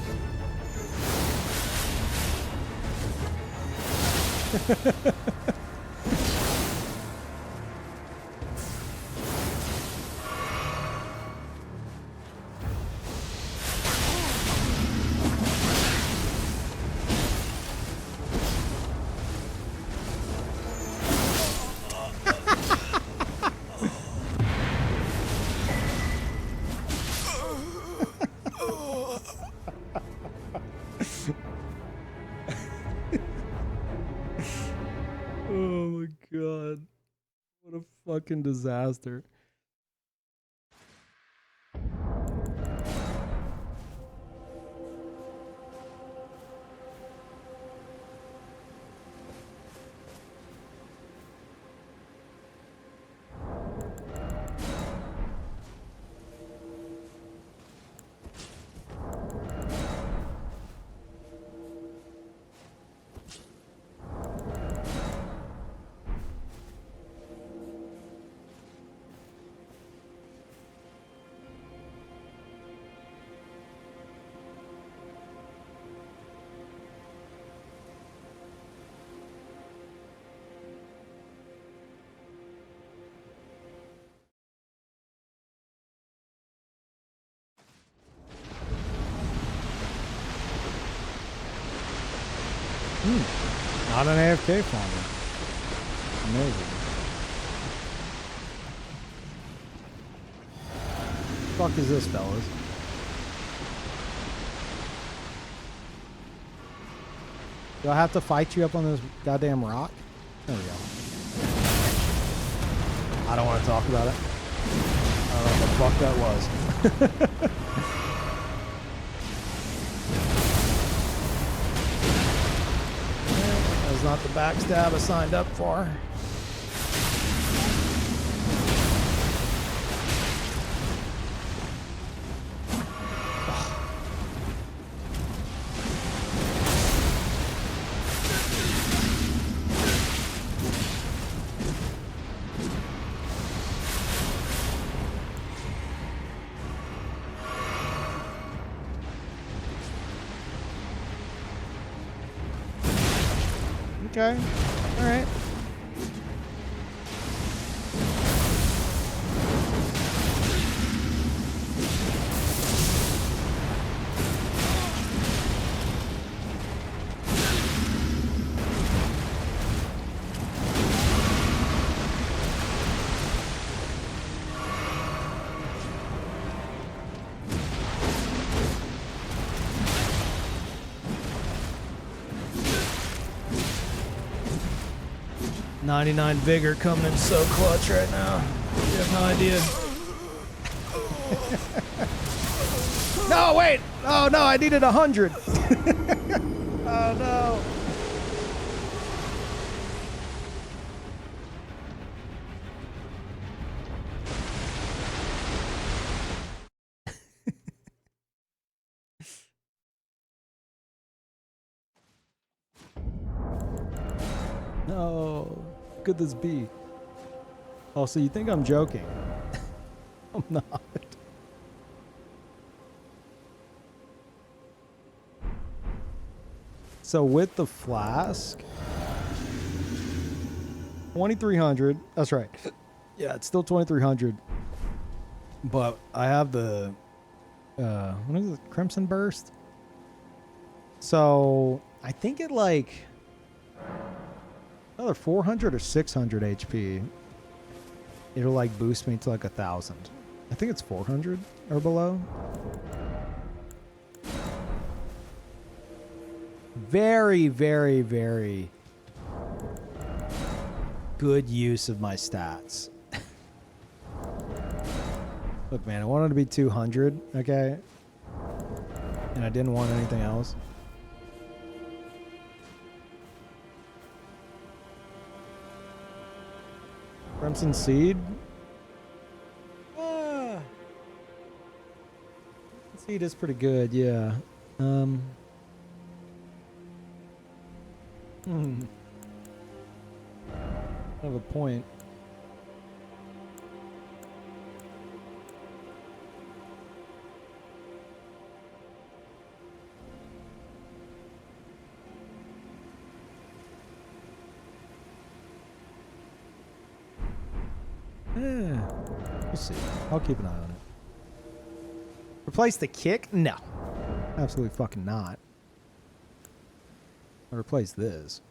Oh my god. What a fucking disaster. Not an AFK farmer. Amazing. What the fuck is this, fellas? Do I have to fight you up on this goddamn rock? There we go. I don't want to talk about it. I don't know what the fuck that was. That was not the backstab I signed up for. Okay. All right. 99 vigor coming in so clutch right now. You have no idea. No, wait. Oh, no, I needed 100. Oh, no. No. Could this be? Oh, so you think I'm joking? I'm not. So with the flask, 2,300. That's right. Yeah, it's still 2,300. But I have the what is it? Crimson Burst. So I think it like another 400 or 600 HP. It'll like boost me to like 1,000. I think it's 400 or below. Very, very, very good use of my stats. Look, man, I wanted to be 200, okay? And I didn't want anything else. Crimson Seed? Seed is pretty good, yeah. I have a point. Yeah, we'll see. I'll keep an eye on it. Replace the kick? No. Absolutely fucking not. I'll replace this.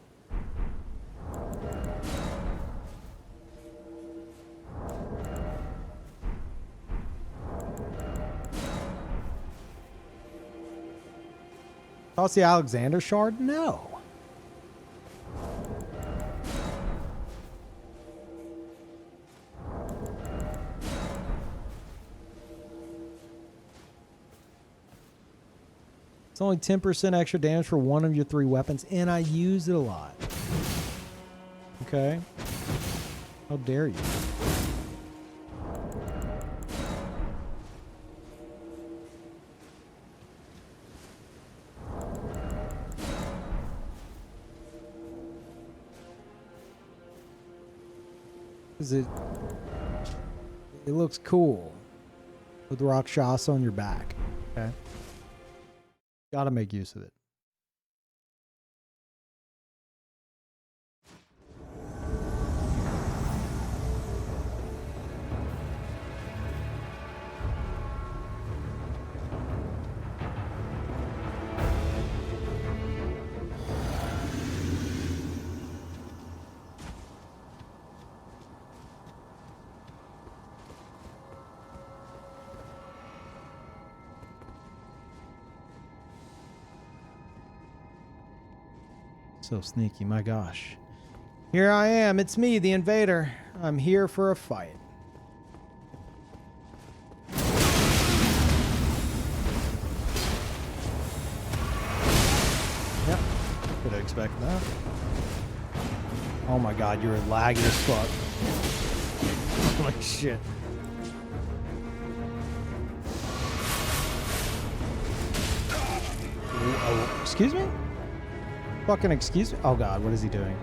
Toss the Alexander shard? No. It's only 10% extra damage for one of your 3 weapons, and I use it a lot. Okay. How dare you? Because it looks cool with Rakshasa on your back. Okay. Gotta make use of it. So sneaky, my gosh. Here I am, it's me, the invader. I'm here for a fight. Yep, could have expected that. Oh my god, you're laggy as fuck. Holy shit. Oh, excuse me? Fucking excuse me? Oh god, what is he doing?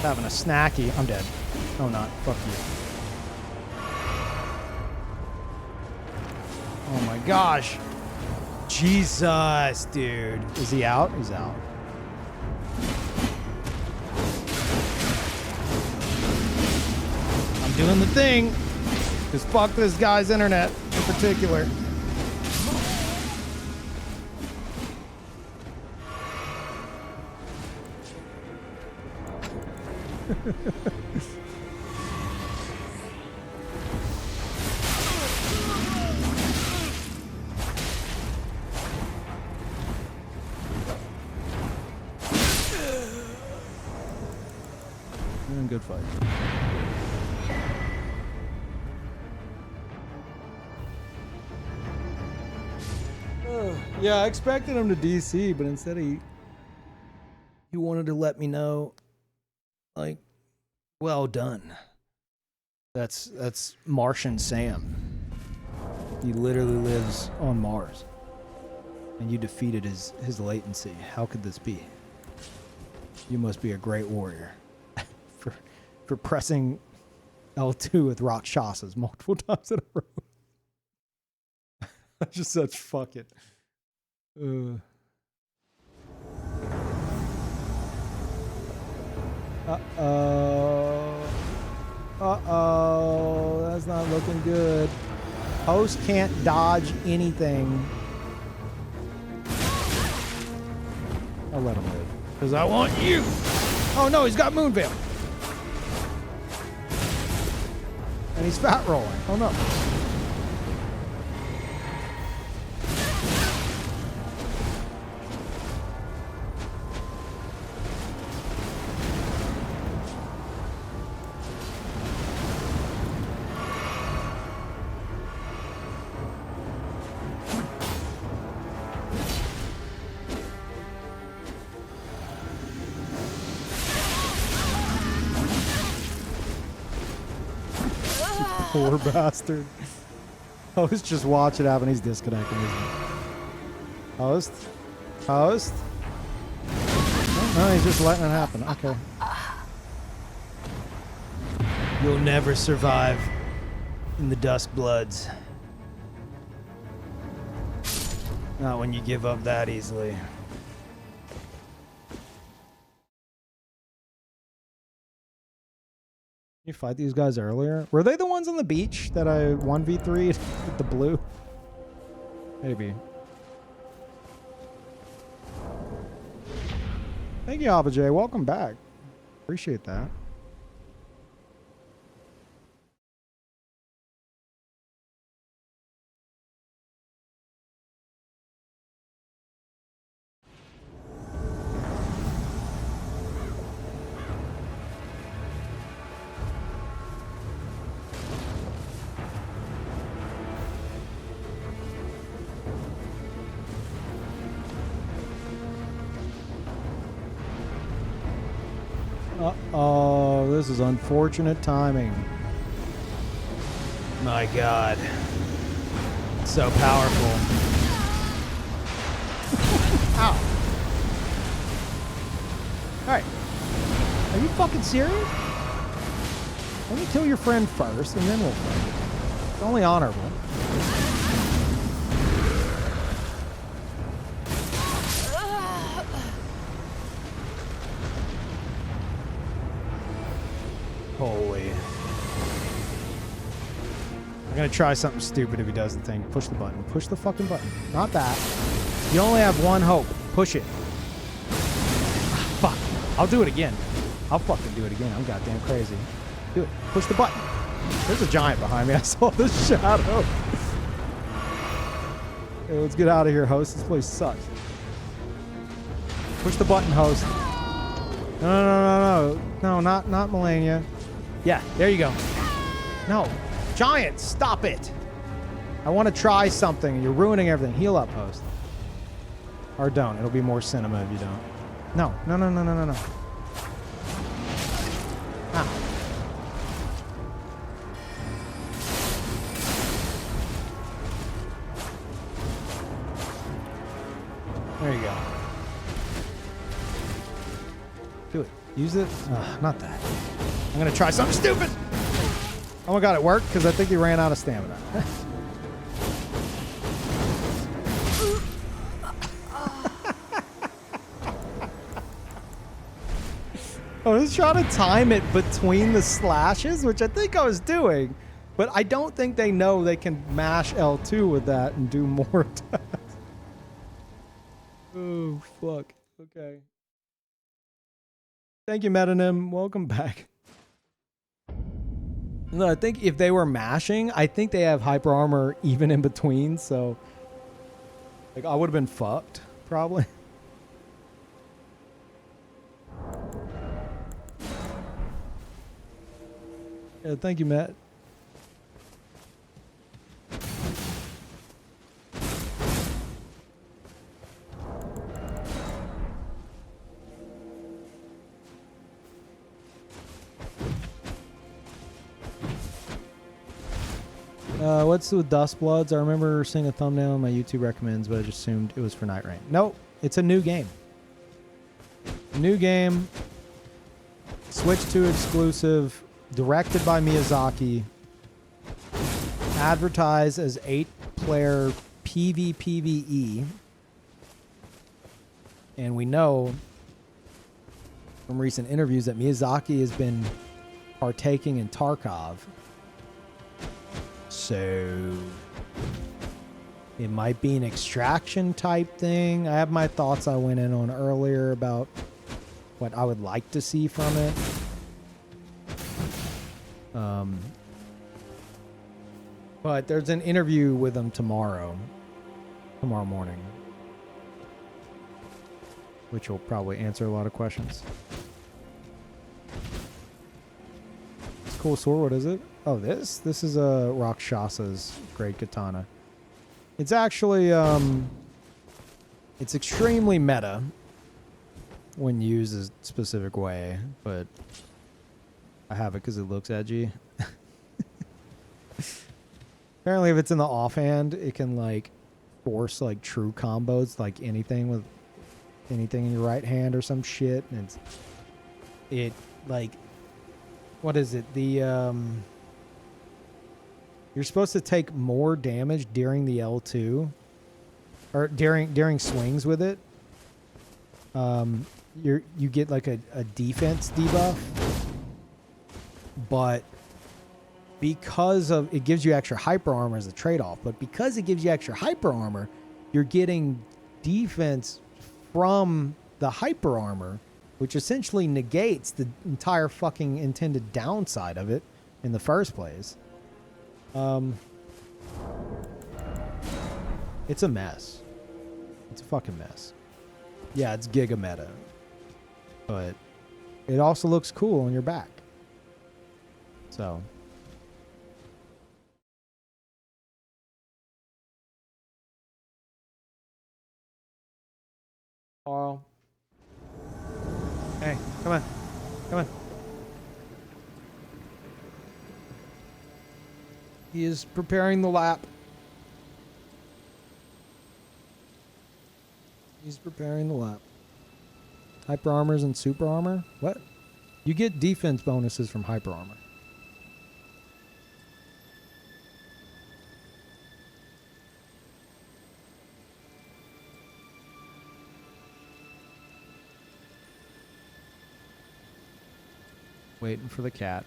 Having a snacky. I'm dead. Oh not. Fuck you. Oh my gosh. Jesus, dude. Is he out? He's out. I'm doing the thing. Just fuck this guy's internet in particular. fight. Yeah, I expected him to DC, but instead he wanted to let me know, like, well done. That's Martian Sam. He literally lives on Mars. And you defeated his latency. How could this be? You must be a great warrior. for pressing L2 with Rakshasas multiple times in a row. I just such fuck it. Uh-oh. Uh-oh. That's not looking good. Host can't dodge anything. I'll let him live. Because I want you. Oh no, he's got Moonveil. And he's fat rolling. Oh no. Poor bastard. Host just watch it happen. He's disconnecting. Host? Host? Oh, no, he's just letting it happen. Okay. You'll never survive in the Duskbloods. Not when you give up that easily. You fight these guys earlier? Were they the ones on the beach that I 1v3'd with the blue? Maybe. Thank you, Abba J. Welcome back. Appreciate that. Uh-oh, this is unfortunate timing. My God. So powerful. Ow. Alright. Are you fucking serious? Let me kill your friend first, and then we'll fight. It's only honorable. Holy. I'm gonna try something stupid if he does the thing. Push the button. Push the fucking button. Not that. You only have one hope. Push it. Fuck. I'll do it again. I'll fucking do it again. I'm goddamn crazy. Do it. Push the button. There's a giant behind me. I saw the shadow. Okay, let's get out of here, host. This place sucks. Push the button, host. No. No, not Melania. Yeah, there you go. No. Giant, stop it. I want to try something. You're ruining everything. Heal up, host. Or don't. It'll be more cinema if you don't. No. Ah. There you go. Do it. Use it. Not that. I'm going to try something stupid. Oh my God, it worked because I think he ran out of stamina. I was trying to time it between the slashes, which I think I was doing, but I don't think they know they can mash L2 with that and do more attacks. Oh, fuck. Okay. Thank you, Metanym. Welcome back. No, I think if they were mashing, I think they have hyper armor even in between, so like I would have been fucked, probably. Yeah, thank you, Matt. What's with Duskbloods? I remember seeing a thumbnail on my YouTube recommends, but I just assumed it was for Night Rain. No, it's a new game. New game. Switch 2 exclusive. Directed by Miyazaki. Advertised as 8-player PvPvE. And we know from recent interviews that Miyazaki has been partaking in Tarkov. So it might be an extraction type thing. I have my thoughts I went in on earlier about what I would like to see from it. But there's an interview with him tomorrow morning, which will probably answer a lot of questions. It's a cool sword. What is it? Oh, this is a Rakshasa's great katana. It's actually it's extremely meta when used a specific way, but I have it because it looks edgy. Apparently, if it's in the offhand, it can like force like true combos, like anything with anything in your right hand or some shit. And it like, what is it? The you're supposed to take more damage during the L2 or during swings with it. You get like a defense debuff, but because of it gives you extra hyper armor as a trade-off, but because it gives you extra hyper armor, you're getting defense from the hyper armor, which essentially negates the entire fucking intended downside of it in the first place. It's a mess. It's a fucking mess. Yeah, it's giga meta. But it also looks cool on your back. So. Carl. Hey, come on. Come on. He is preparing the lap. He's preparing the lap. Hyper armors and super armor? What? You get defense bonuses from hyper armor. Waiting for the cat.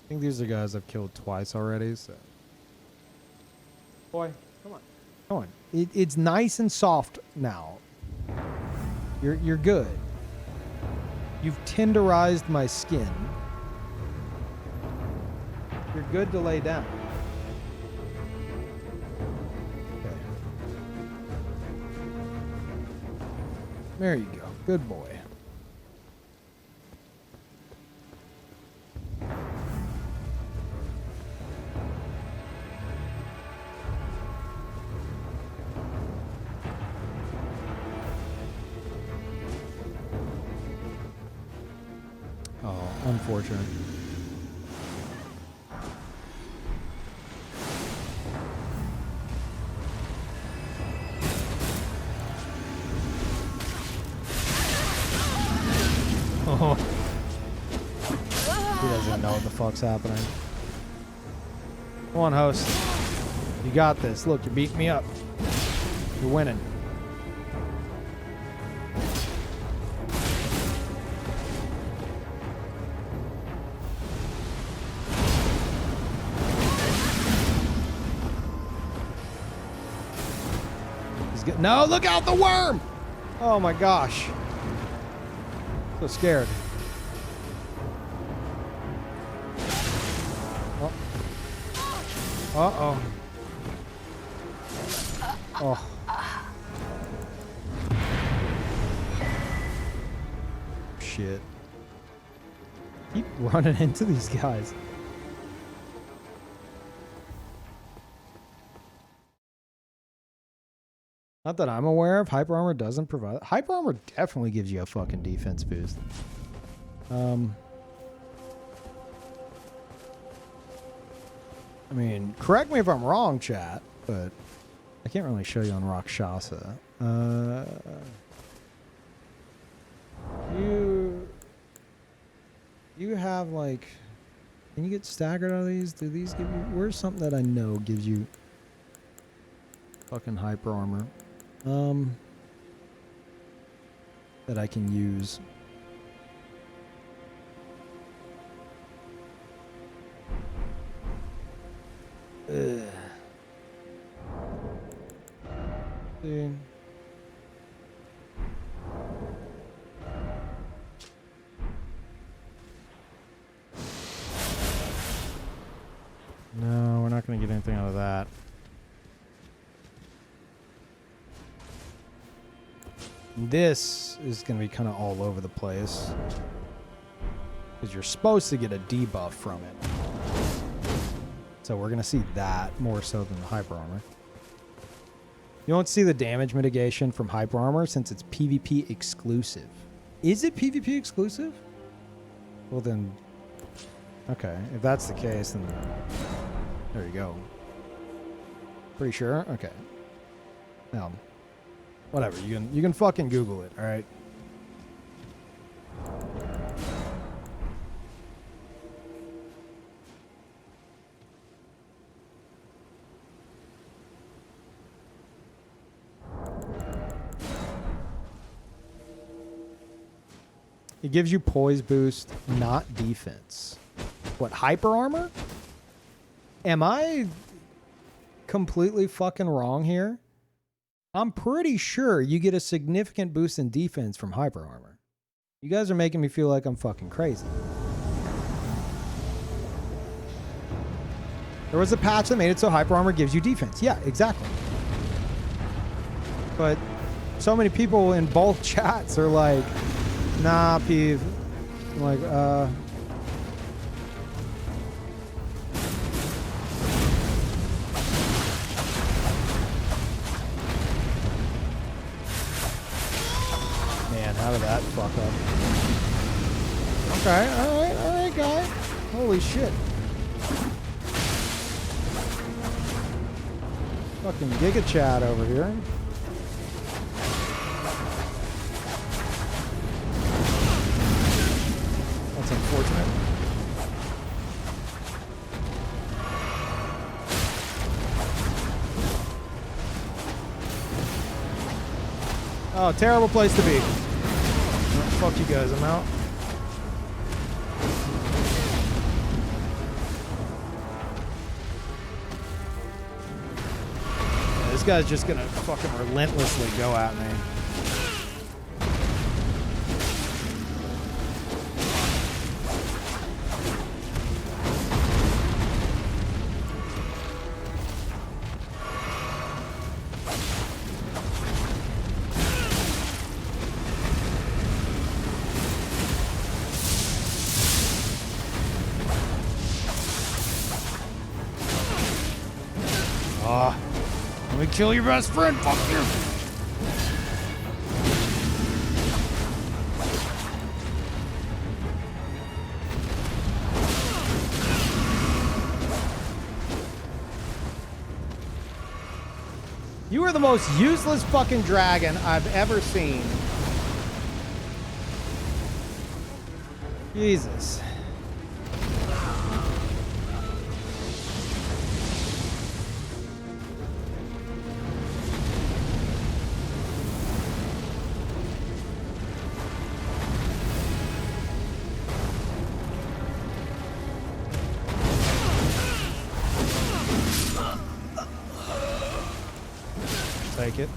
I think these are guys I've killed twice already, so. Boy, come on. Come on. It's nice and soft now. You're good. You've tenderized my skin. You're good to lay down. Okay. There you go. Good boy. Unfortunate. Oh. He doesn't know what the fuck's happening. Come on, host. You got this. Look, you're beating me up. You're winning. No, look out, the worm! Oh my gosh. So scared. Uh-oh. Oh. Shit. Keep running into these guys. Not that I'm aware of. Hyper armor doesn't provide. Hyper armor definitely gives you a fucking defense boost. I mean, correct me if I'm wrong, chat, but I can't really show you on Rakshasa. You have like, can you get staggered out of these? Do these give you? Where's something that I know gives you fucking hyper armor? That I can use. Ugh. See. No, we're not going to get anything out of that. This is going to be kind of all over the place. Because you're supposed to get a debuff from it. So we're going to see that more so than the hyper armor. You won't see the damage mitigation from hyper armor since it's PvP exclusive. Is it PvP exclusive? Well then, okay. If that's the case, then there you go. Pretty sure? Okay. Well, whatever. You can fucking Google it, all right? It gives you poise boost, not defense. What, hyper armor? Am I completely fucking wrong here? I'm pretty sure you get a significant boost in defense from hyper armor. You guys are making me feel like I'm fucking crazy. There was a patch that made it so hyper armor gives you defense. Yeah, exactly. But so many people in both chats are like, nah, Peeve. I'm like, Man, how did that fuck up? Okay, alright, guy. Holy shit. Fucking Giga Chat over here. That's unfortunate. Oh, terrible place to be. Oh, fuck you guys, I'm out. Yeah, this guy's just gonna fucking relentlessly go at me. Let me kill your best friend, fuck you! You are the most useless fucking dragon I've ever seen. Jesus. Take it.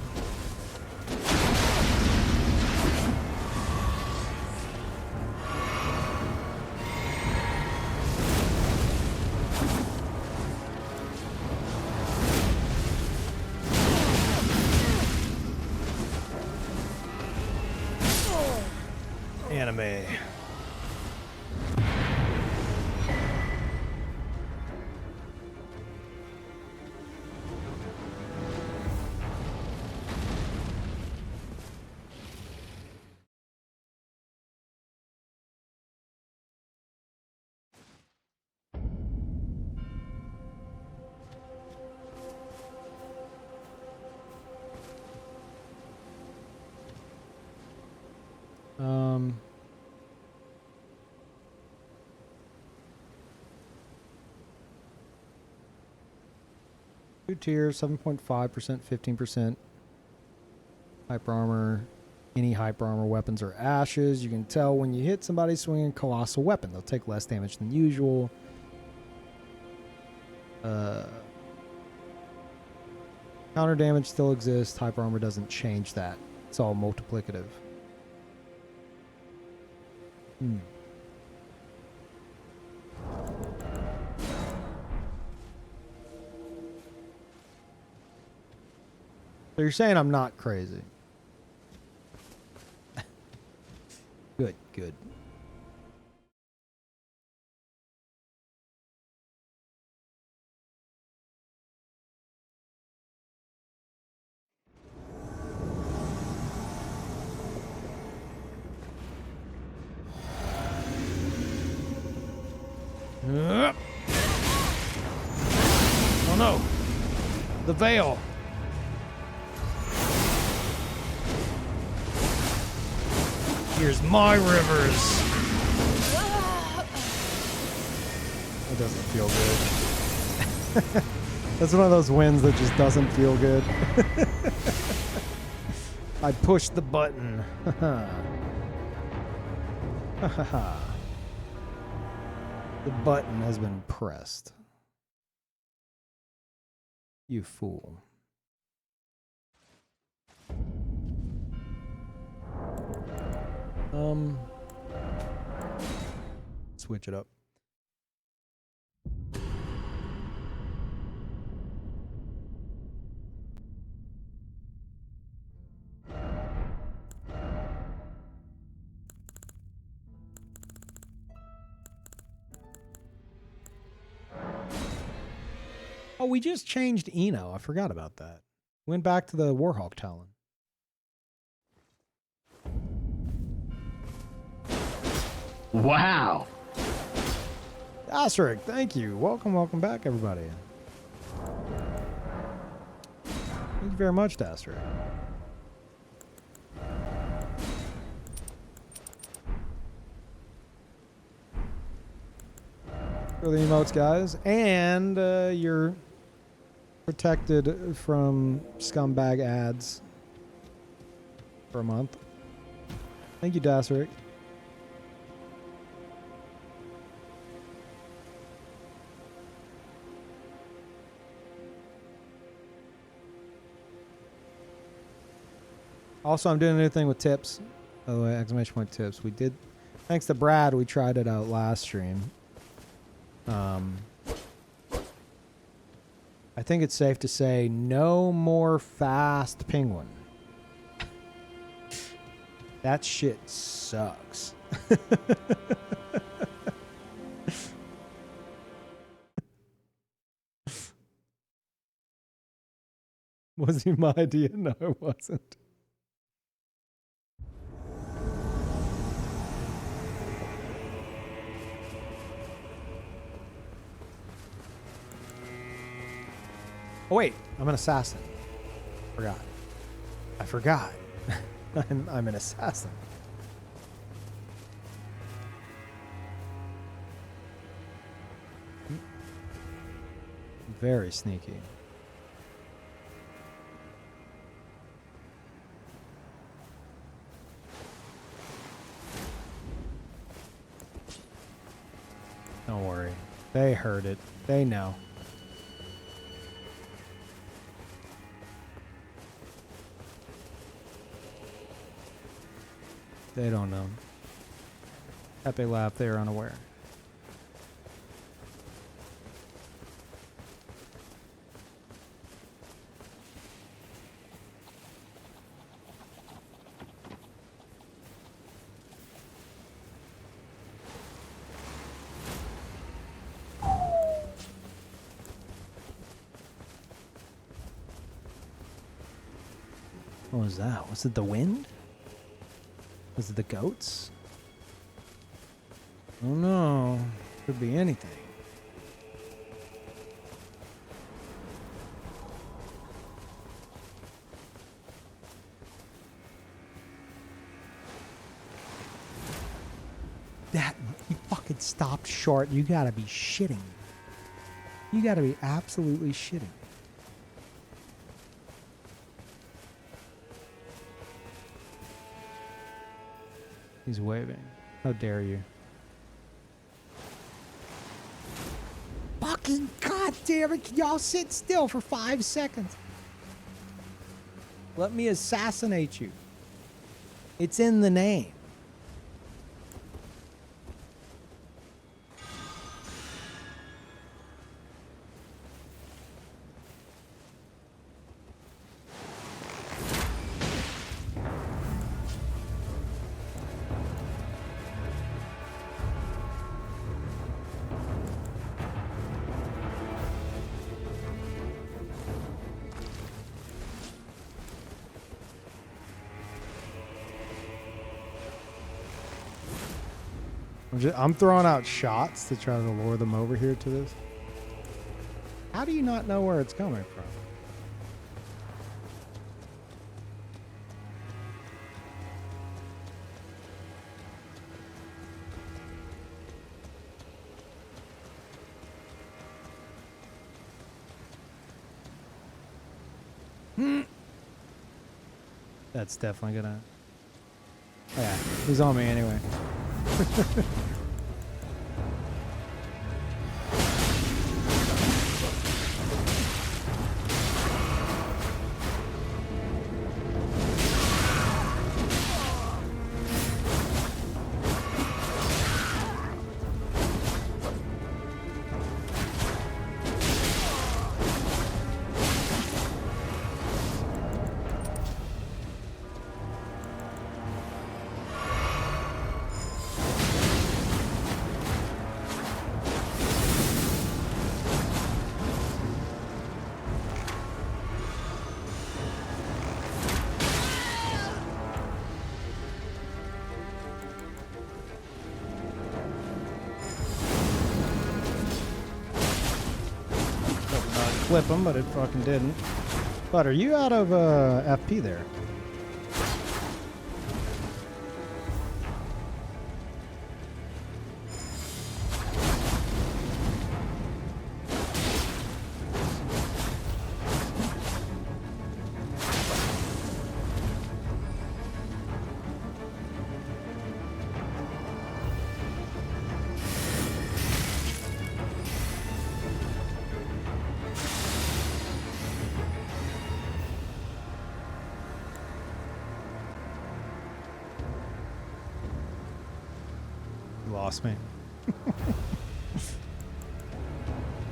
enemy. Um, two tiers, 7.5%, 15%. Hyper armor. Any hyper armor weapons are ashes. You can tell when you hit somebody swinging a colossal weapon. They'll take less damage than usual. Counter damage still exists. Hyper armor doesn't change that. It's all multiplicative. So you're saying I'm not crazy? Good, good. Oh no! The veil! Here's my rivers! That doesn't feel good. That's one of those wins that just doesn't feel good. I pushed the button. The button has been pressed. You fool. Switch it up. Oh, we just changed Eno. I forgot about that. Went back to the Warhawk Talon. Wow. Asterisk, thank you. Welcome back, everybody. Thank you very much, Asterisk. For the emotes, guys. And you're protected from scumbag ads for a month. Thank you, Dasrick. Also, I'm doing a new thing with tips. By the way, exclamation point tips. We did, thanks to Brad, we tried it out last stream. I think it's safe to say no more fast penguin. That shit sucks. Was he my idea? No, it wasn't. Oh wait, I'm an assassin. I forgot. I'm an assassin. Very sneaky. Don't worry. They heard it. They know. They don't know. Epic laugh, they are unaware. What was that? Was it the wind? Was it the goats? Oh no. Could be anything. That, you fucking stopped short. You gotta be shitting. You gotta be absolutely shitting. He's waving. How dare you? Fucking goddamn it! Can y'all sit still for 5 seconds? Let me assassinate you. It's in the name. I'm throwing out shots to try to lure them over here to this. How do you not know where it's coming from? That's definitely gonna... Oh yeah, he's on me anyway. Flip him, but it fucking didn't. But are you out of FP there? Lost me.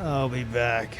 I'll be back.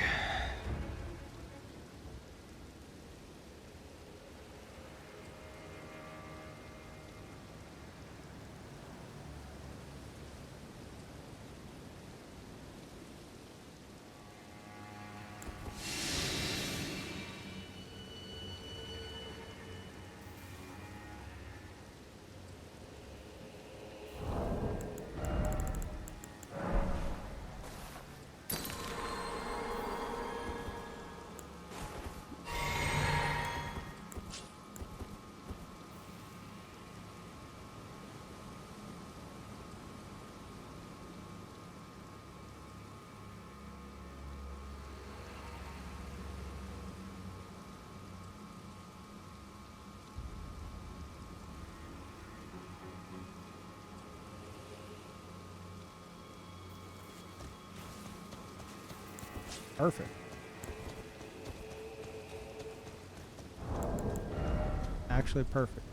Perfect. Actually perfect.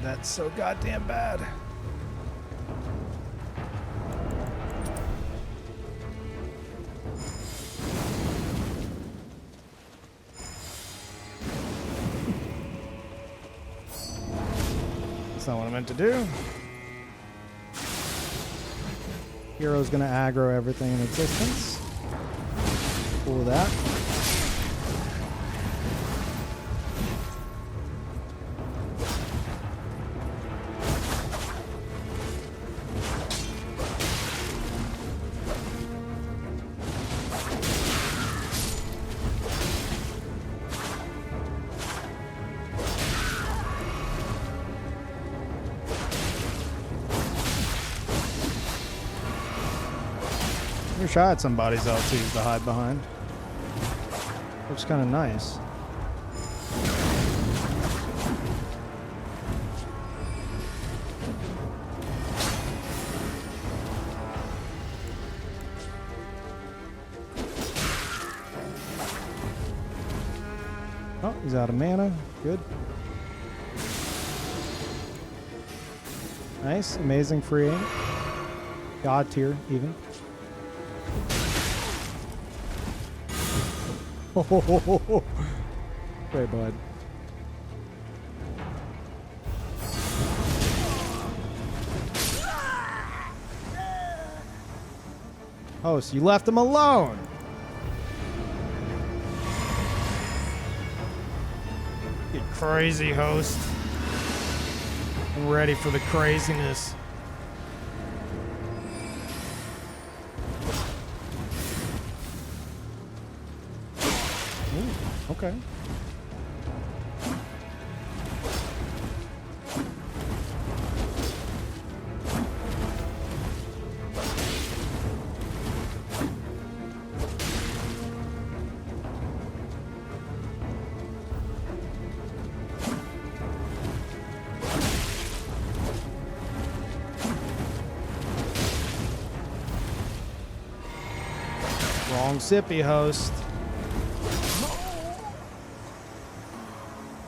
that so goddamn bad. That's not what I meant to do. Hero's gonna aggro everything in existence. Cool with that. Wish I had somebody's LTs to hide behind. Looks kind of nice. Oh, he's out of mana. Good. Nice. Amazing free aim. God tier, even. Oh, great, bud. Oh, so you left him alone. Get crazy, host. I'm ready for the craziness. Okay. Wrong sippy, host.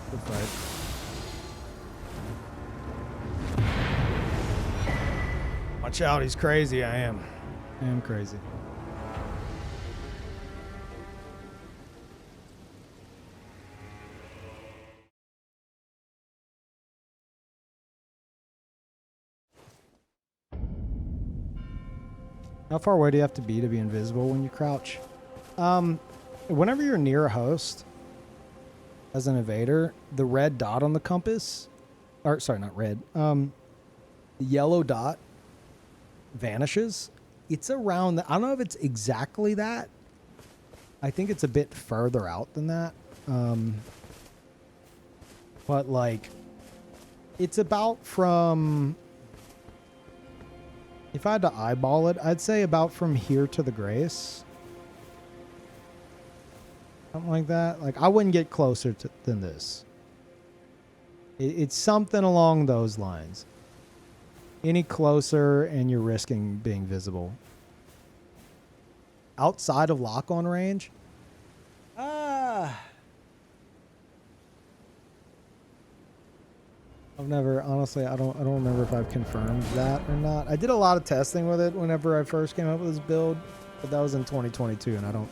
Good fight. Watch out, he's crazy. I am crazy. How far away do you have to be invisible when you crouch? Whenever you're near a host as an invader, the red dot on the compass, or sorry, not red, the yellow dot vanishes. It's around, I don't know if it's exactly that. I think it's a bit further out than that. But like, it's about from, if I had to eyeball it, I'd say about from here to the Grace. Something like that. Like, I wouldn't get closer than this. It's something along those lines. Any closer and you're risking being visible. Outside of lock-on range? I've never, honestly, I don't remember if I've confirmed that or not. I did a lot of testing with it whenever I first came up with this build, but that was in 2022 and I don't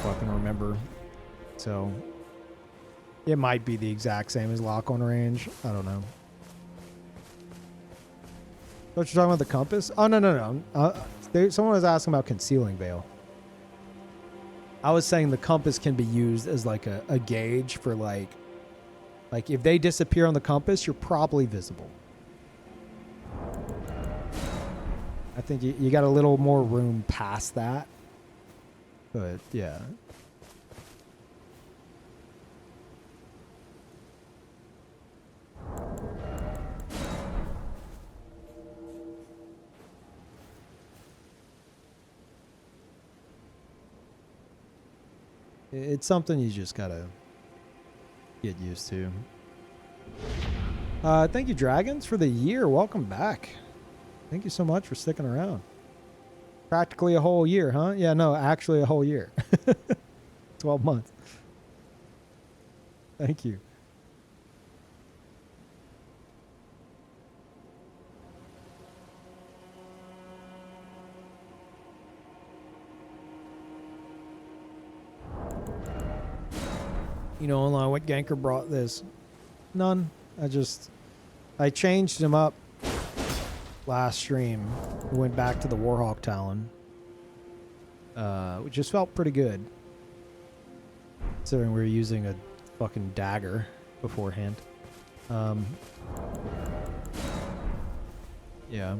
fucking remember. So it might be the exact same as lock-on range. I don't know. What you're talking about, the compass? Oh, no. Someone was asking about concealing veil. I was saying the compass can be used as like a gauge for like if they disappear on the compass, you're probably visible. I think you got a little more room past that. But yeah. It's something you just gotta get used to. Thank you, Dragons, for the year. Welcome back. Thank you so much for sticking around. Practically a whole year, huh? Yeah, no, actually a whole year. 12 months. Thank you. You know, what Ganker brought this. None. I changed him up last stream. We went back to the Warhawk Talon. Which just felt pretty good. Considering we were using a fucking dagger beforehand. Yeah.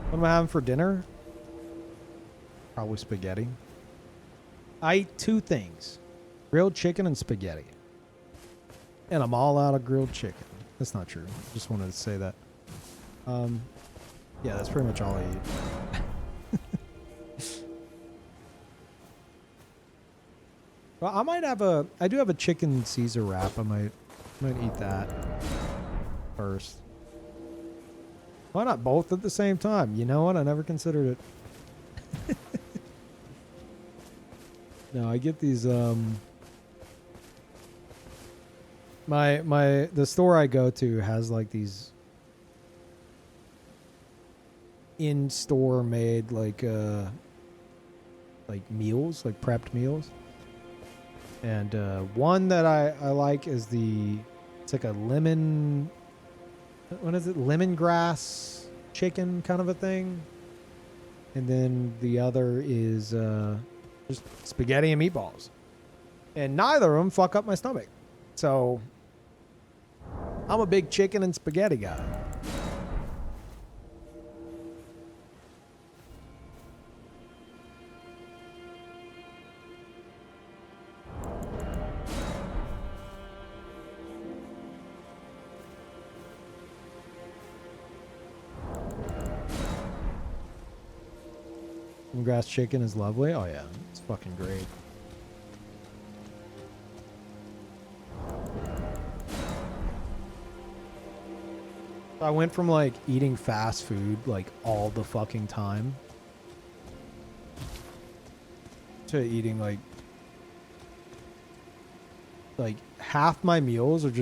What am I having for dinner? Probably spaghetti. I eat two things. Grilled chicken and spaghetti. And I'm all out of grilled chicken. That's not true. Just wanted to say that. Yeah, that's pretty much all I eat. Well, I do have a chicken Caesar wrap. I might eat that first. Why not both at the same time? You know what? I never considered it. No, I get these, the store I go to has like these in-store made like meals, like prepped meals. And one that I like is it's like a lemon, what is it? Lemongrass chicken kind of a thing. And then the other is just spaghetti and meatballs. And neither of them fuck up my stomach. So I'm a big chicken and spaghetti guy. Grass chicken is lovely. Oh yeah, it's fucking great. I went from like eating fast food like all the fucking time to eating like half my meals are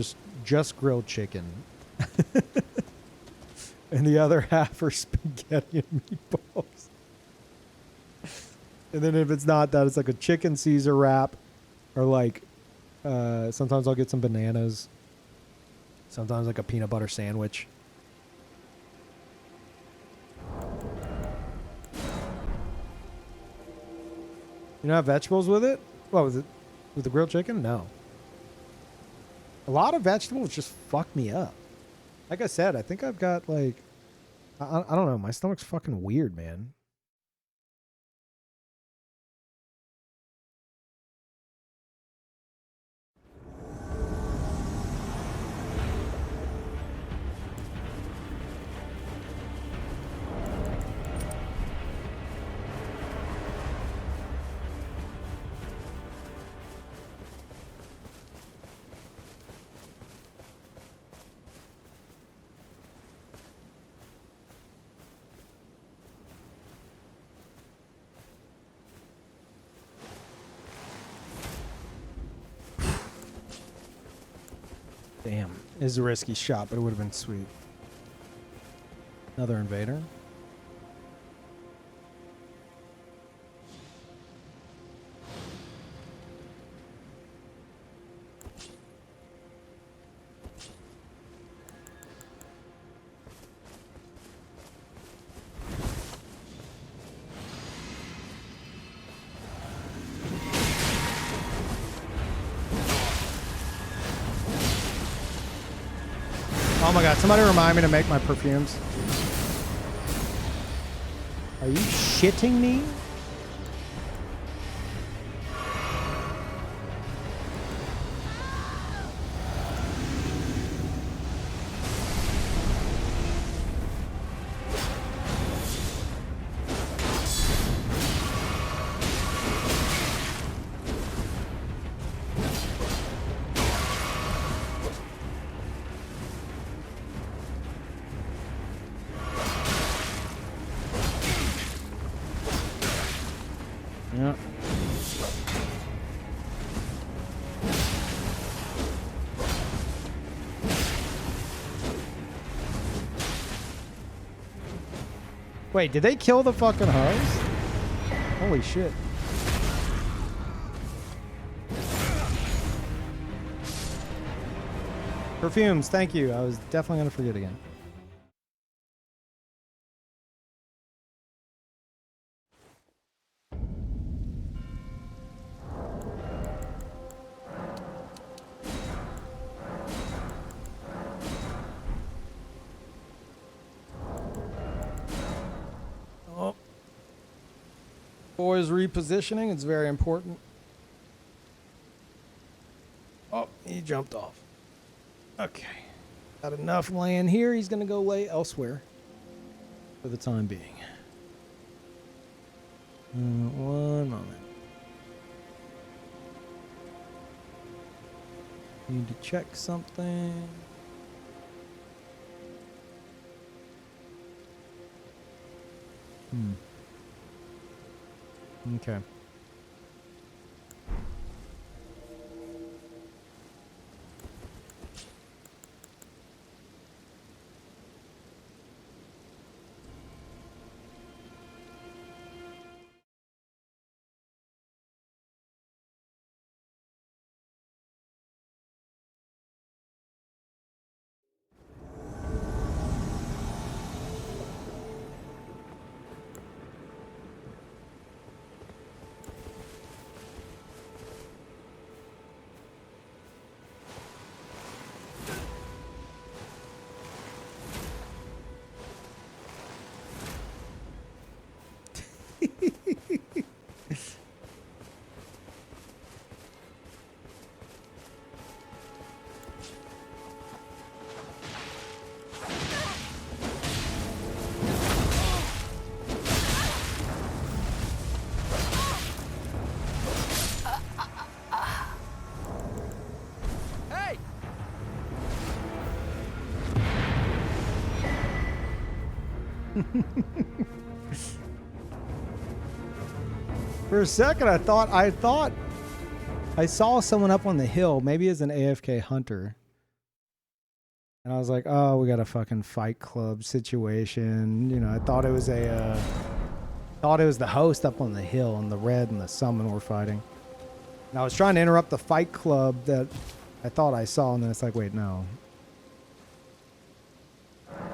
just grilled chicken. And the other half are spaghetti and meatballs. And then if it's not that, it's like a chicken Caesar wrap, or like sometimes I'll get some bananas. Sometimes like a peanut butter sandwich. You don't have vegetables with it? What was it? With the grilled chicken? No. A lot of vegetables just fuck me up. Like I said, I think I've got like, I don't know. My stomach's fucking weird, man. Damn. It is a risky shot, but it would have been sweet. Another invader. Oh my god, somebody remind me to make my perfumes. Are you shitting me? Yeah. Wait, did they kill the fucking host? Holy shit. Perfumes, thank you. I was definitely gonna forget again. Oh. Boys repositioning, it's very important. Oh, he jumped off. Okay. Got enough land here. He's going to go lay elsewhere for the time being. One moment. Need to check something. Okay. Hey! For a second, I thought I saw someone up on the hill, maybe as an AFK hunter. And I was like, oh, we got a fucking fight club situation. You know, I thought it was the host up on the hill and the red and the summon were fighting. And I was trying to interrupt the fight club that I thought I saw, and then it's like, wait, no.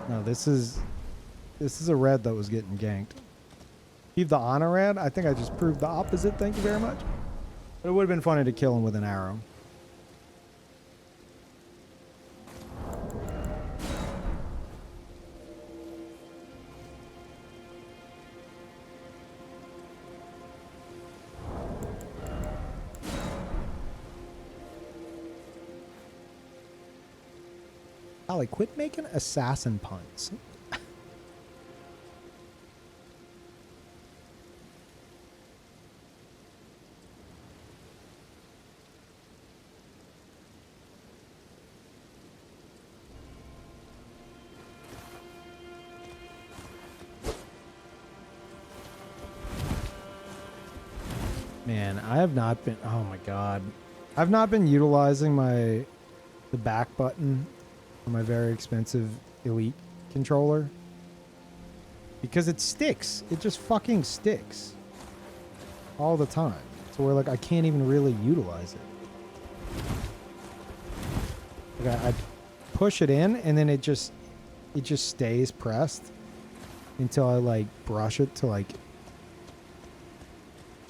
No, this is a red that was getting ganked. Keep the honor red? I think I just proved the opposite, thank you very much. But it would have been funny to kill him with an arrow. Ollie, quit making assassin puns. Man, I have not been, oh my god. I've not been utilizing the back button on my very expensive Elite controller. Because it sticks. It just fucking sticks. All the time. So we're like, I can't even really utilize it. Like I push it in and then it just stays pressed until I like brush it to like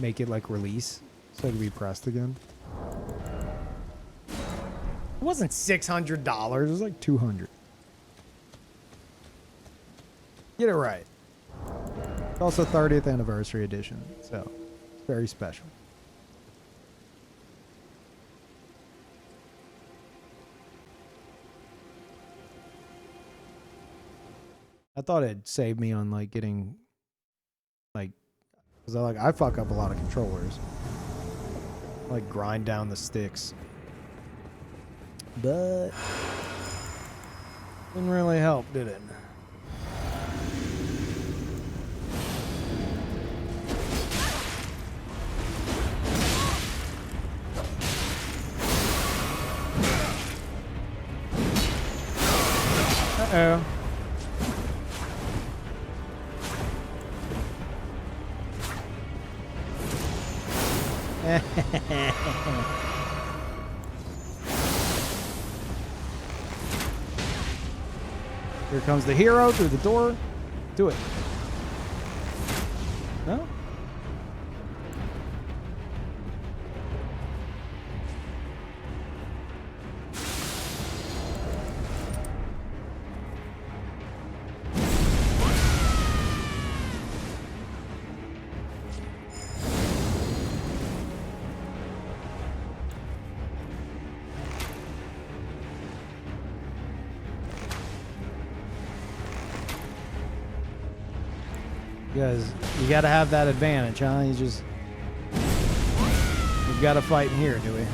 make it like release so it can be pressed again. It wasn't $600, it was like $200. Get it right. It's also 30th anniversary edition, so it's very special. I thought it'd save me on like getting like, because I fuck up a lot of controllers. I, like grind down the sticks. But didn't really help, did it? Uh-oh. Here comes the hero through the door. Do it. No? Because you got to have that advantage, huh? We've got to fight in here, do we?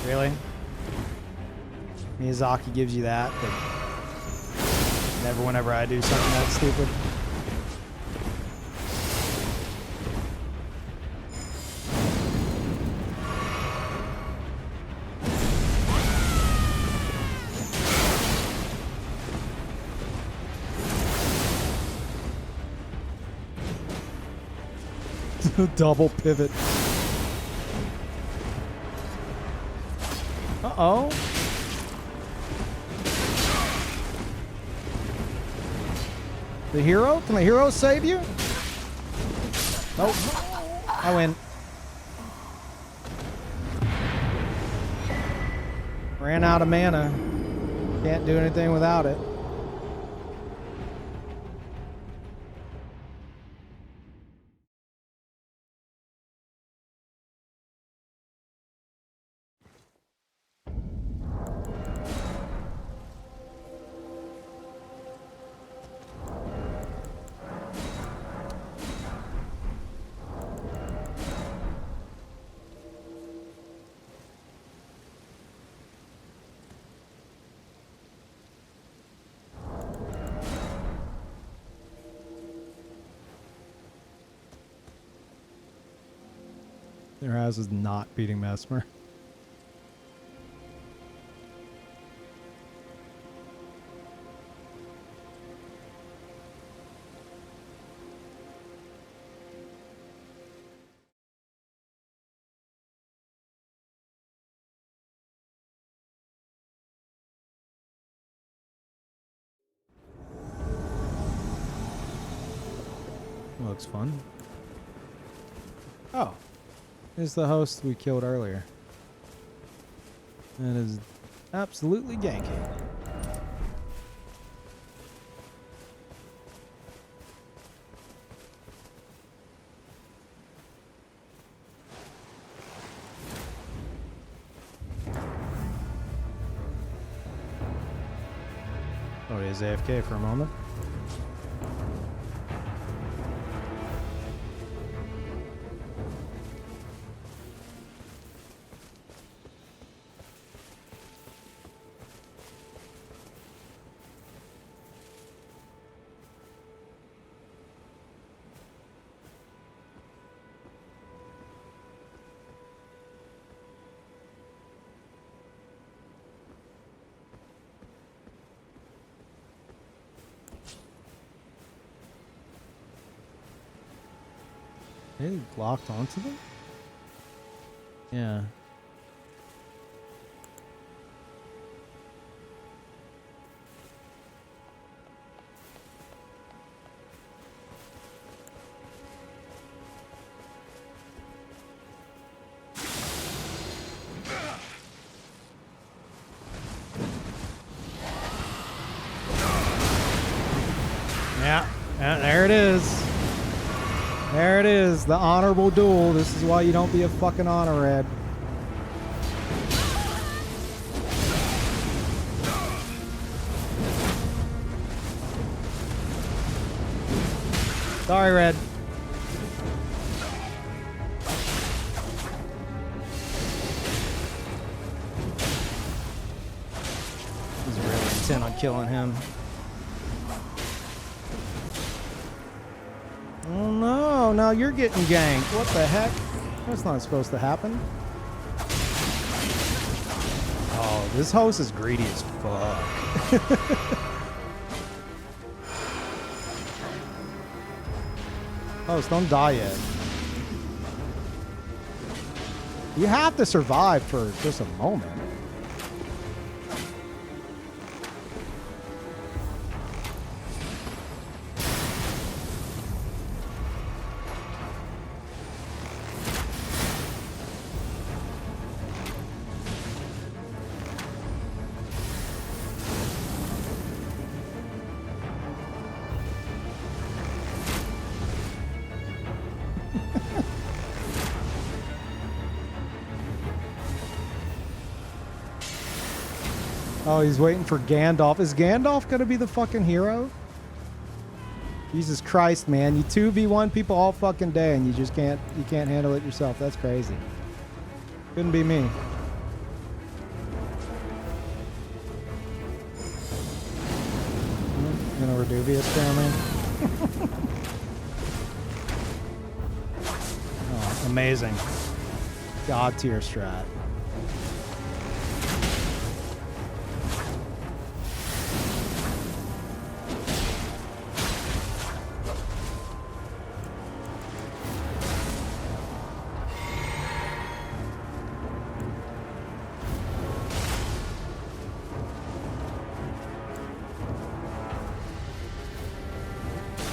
Really? Miyazaki gives you that, but never whenever I do something that stupid. Double pivot. Uh-oh. The hero? Can the hero save you? Nope. I win. Ran out of mana. Can't do anything without it. Their house is not beating Mesmer. Looks fun. Oh. Is the host we killed earlier. That is absolutely ganky. Oh, he is AFK for a moment. They locked onto them? Yeah. Yeah, there it is. There it is, the honorable duel. This is why you don't be a fucking honor red. Sorry, Red. He's really intent on killing him. Oh no, now you're getting ganked. What the heck? That's not supposed to happen. Oh, this host is greedy as fuck. Host, don't die yet. You have to survive for just a moment. Oh, he's waiting for Gandalf. Is Gandalf gonna be the fucking hero? Jesus Christ, man. You 2v1 people all fucking day and you just can't handle it yourself. That's crazy. Couldn't be me. Gonna Reduvius family. Oh, amazing. God tier strat.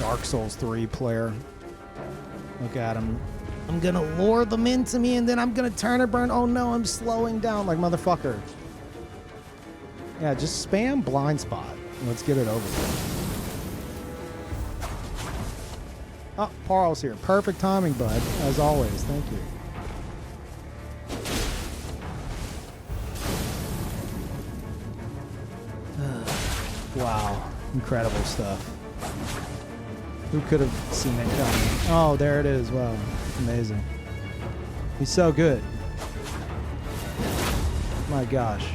Dark Souls 3 player. Look at him. I'm gonna lure them into me and then I'm gonna turn and burn. Oh no, I'm slowing down like motherfucker. Yeah, just spam blind spot. Let's get it over with. Oh, Carl's here. Perfect timing, bud. As always. Thank you. Wow. Incredible stuff. Who could have seen it coming? Oh, there it is. Wow. Amazing. He's so good. My gosh.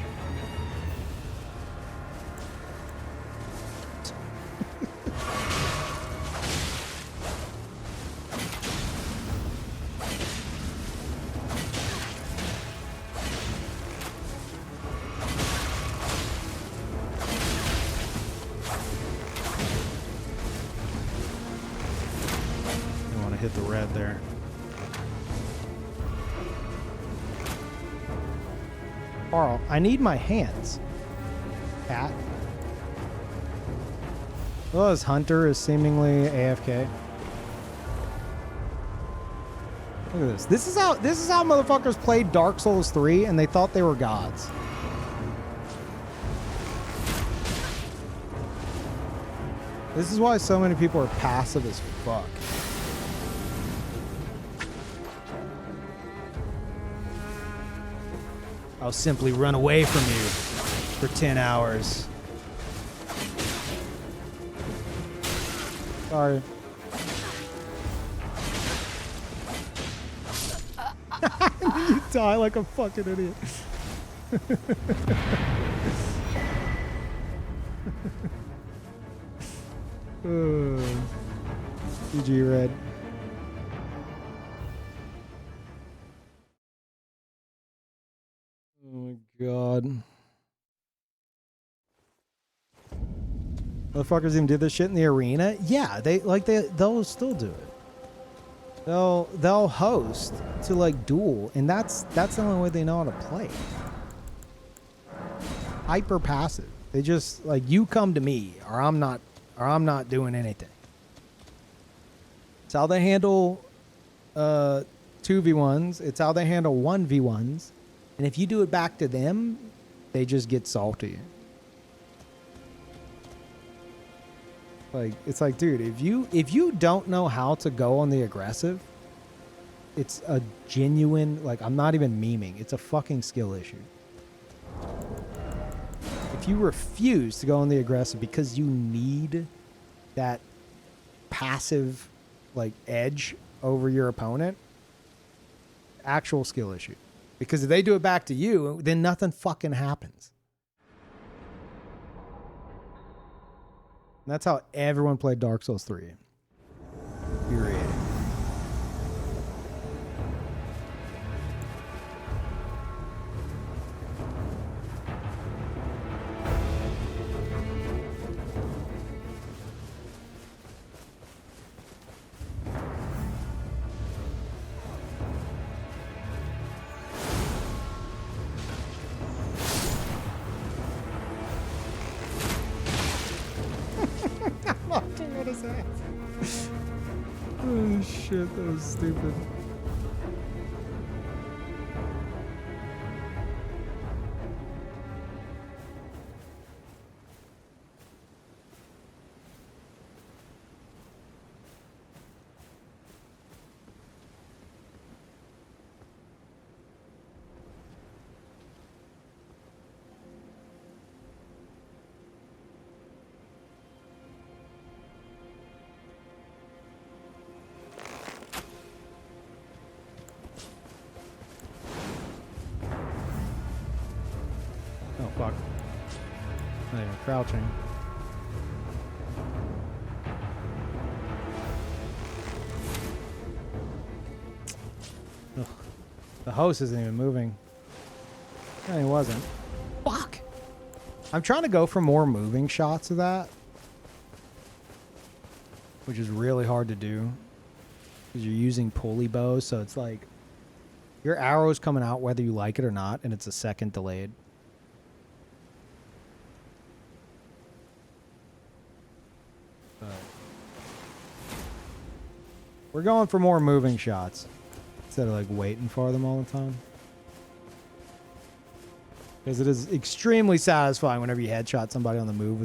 Hit the red there. Carl, I need my hands. Cat. Well, his hunter is seemingly AFK. Look at this. This is how motherfuckers played Dark Souls 3 and they thought they were gods. This is why so many people are passive as fuck. I'll simply run away from you for 10 hours. Sorry. You die like a fucking idiot. GG Red. Oh my god. Motherfuckers even did this shit in the arena? Yeah, they'll still do it. They'll host to like duel, and that's the only way they know how to play. Hyper passive. They just like, you come to me or I'm not doing anything. It's how they handle 2v1s. It's how they handle 1v1s. And if you do it back to them, they just get salty. Like, it's like, dude, if you don't know how to go on the aggressive, it's a genuine, like, I'm not even memeing. It's a fucking skill issue. If you refuse to go on the aggressive because you need that passive, like, edge over your opponent, actual skill issue. Because if they do it back to you, then nothing fucking happens. And that's how everyone played Dark Souls 3. Infuriating. on his ass. Oh shit, that was stupid. Oh fuck. Not even crouching. Ugh. The host isn't even moving. No, he wasn't. Fuck! I'm trying to go for more moving shots of that. Which is really hard to do. Because you're using pulley bows, so it's like your arrow's coming out whether you like it or not, and it's a second delayed. But we're going for more moving shots instead of like waiting for them all the time. Because it is extremely satisfying whenever you headshot somebody on the move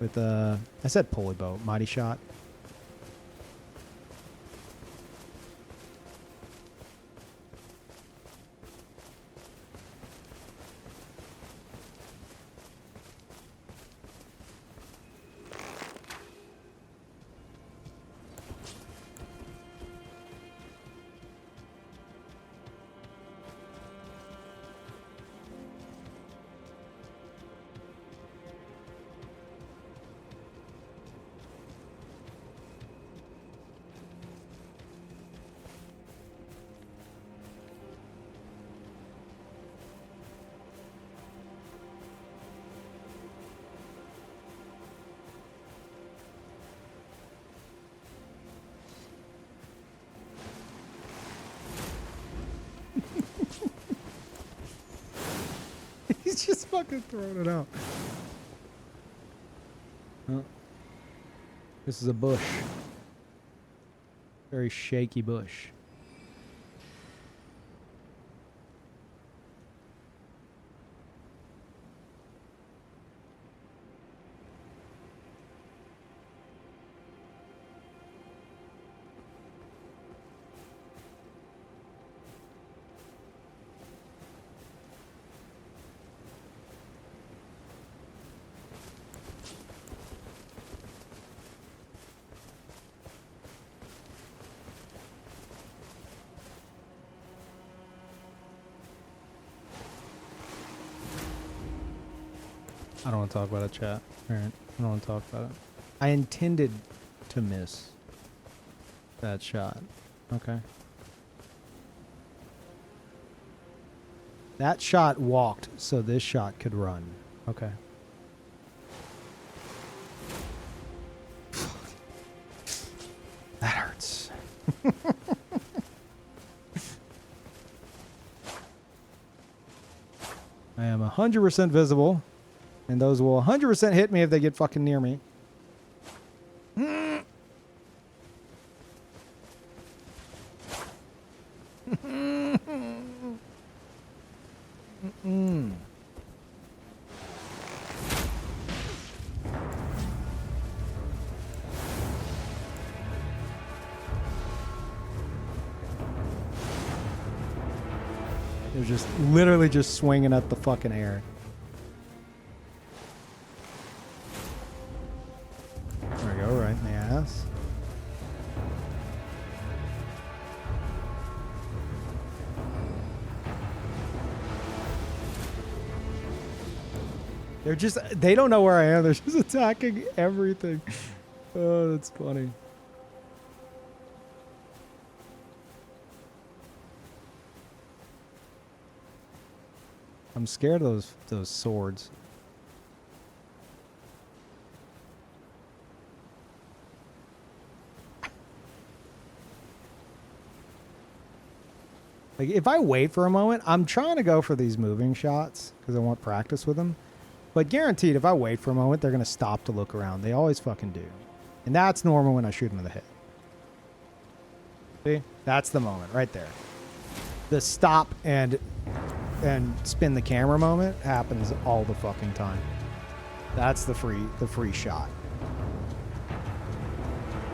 with I said pulley bow, mighty shot. He's just fucking throwing it out. Oh. This is a bush. Very shaky bush. I don't want to talk about it, chat. Alright, I don't want to talk about it. I intended to miss that shot. Okay. That shot walked, so this shot could run. Okay. That hurts. I am 100% visible. And those will 100% hit me if they get fucking near me. They're just literally just swinging at the fucking air. There we go, right in the ass. They're just, they don't know where I am. They're just attacking everything. Oh, that's funny. I'm scared of those swords. Like, if I wait for a moment, I'm trying to go for these moving shots because I want practice with them. But guaranteed, if I wait for a moment, they're going to stop to look around. They always fucking do. And that's normal when I shoot him in the head. See? That's the moment right there. The stop and spin the camera moment happens all the fucking time. That's the free shot.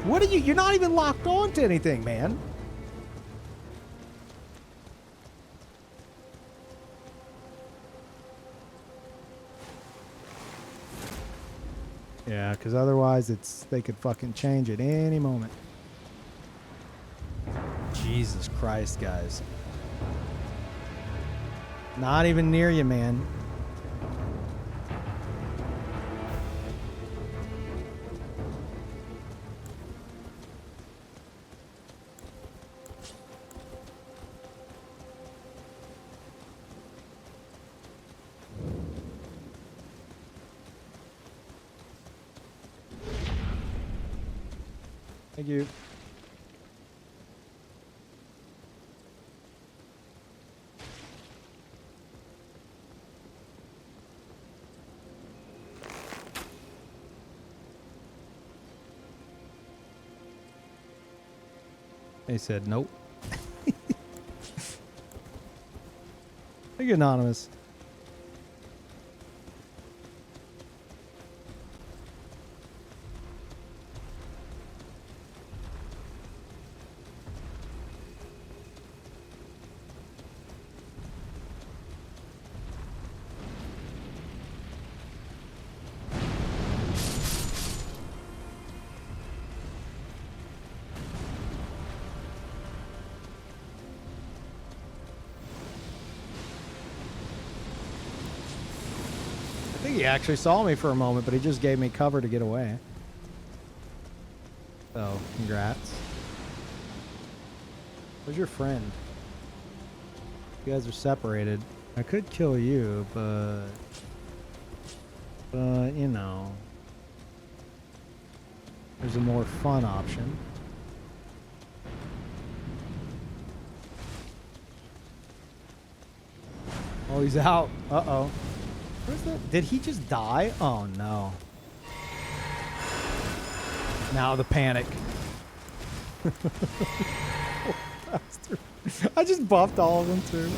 What are you? You're not even locked on to anything, man. Yeah, because otherwise they could fucking change at any moment. Jesus Christ, guys. Not even near you, man. Thank you. They said nope. Thank you, Anonymous. I think he actually saw me for a moment, but he just gave me cover to get away. So, congrats. Where's your friend? You guys are separated. I could kill you, but you know, there's a more fun option. Oh, he's out. Uh-oh. Where's that? Did he just die? Oh, no. Now the panic. I just buffed all of them, too.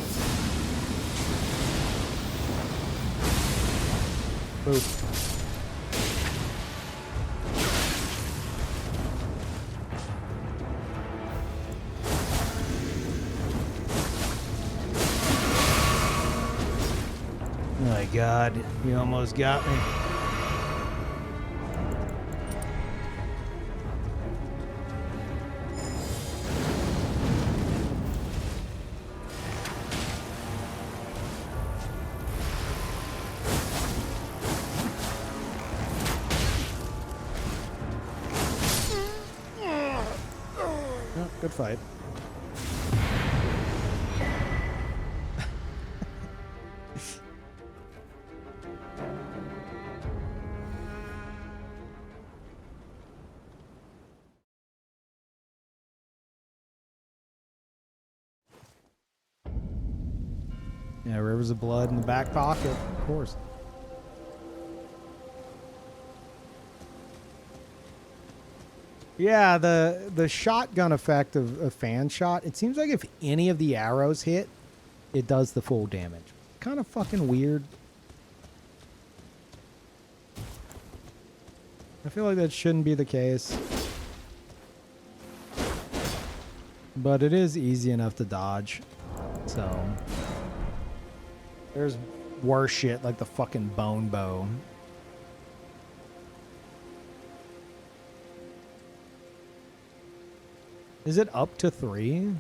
Oof. Oh my God, you almost got me. Oh, good fight. Yeah, rivers of blood in the back pocket, of course. Yeah, the shotgun effect of a fan shot, it seems like if any of the arrows hit, it does the full damage. Kind of fucking weird. I feel like that shouldn't be the case. But it is easy enough to dodge. So there's worse shit like the fucking bone bow. Is it up to 3?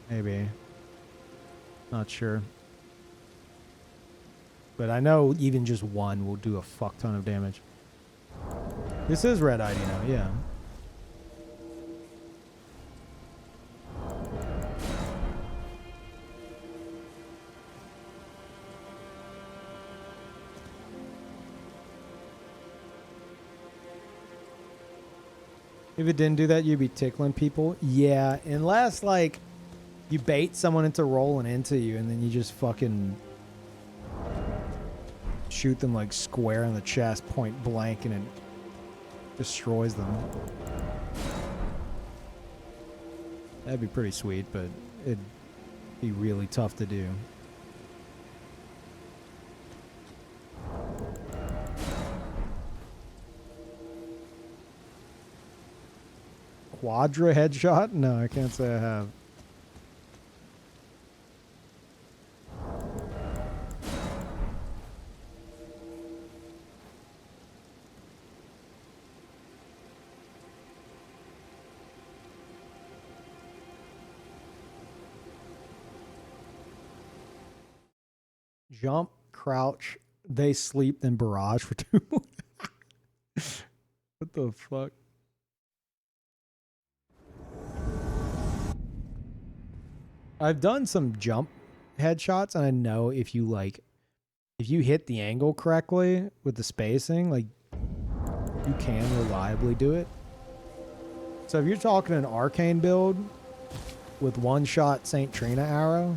Maybe. Not sure. But I know even just 1 will do a fuck ton of damage. This is red ID now, yeah. If it didn't do that, you'd be tickling people. Yeah, unless, like, you bait someone into rolling into you and then you just fucking shoot them, like, square in the chest, point blank, and it destroys them. That'd be pretty sweet, but it'd be really tough to do. Quadra headshot? No, I can't say I have. Jump, crouch, they sleep, then barrage for 2 more. What the fuck? I've done some jump headshots, and I know if you hit the angle correctly with the spacing, like you can reliably do it. So if you're talking an arcane build with one shot Saint Trina arrow,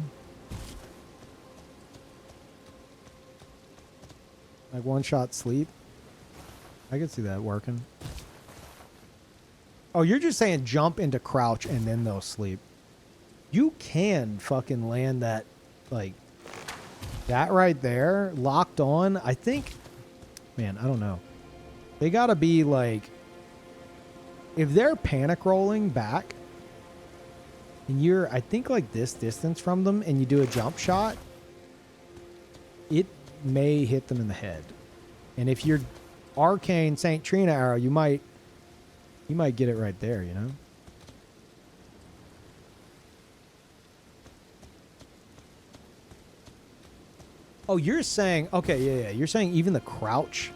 like one shot sleep, I could see that working. Oh, you're just saying jump into crouch and then they'll sleep. You can fucking land that, like, that right there, locked on. I think, man, I don't know. They gotta be like, if they're panic rolling back, and you're, I think, like this distance from them, and you do a jump shot, it may hit them in the head. And if you're arcane Saint Trina arrow, you might get it right there, you know? Oh, you're saying, okay, yeah. You're saying even the crouch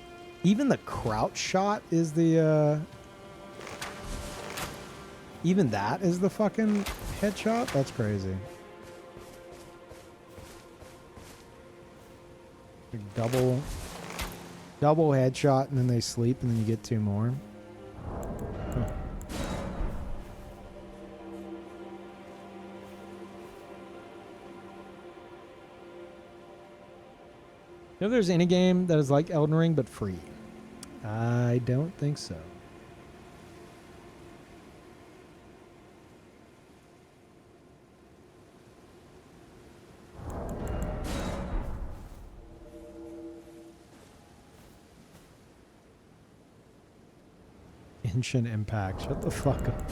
shot is the, even that is the fucking headshot? That's crazy. Like double headshot, and then they sleep, and then you get 2 more. Huh. If there's any game that is like Elden Ring but free, I don't think so. Genshin Impact. Shut the fuck up.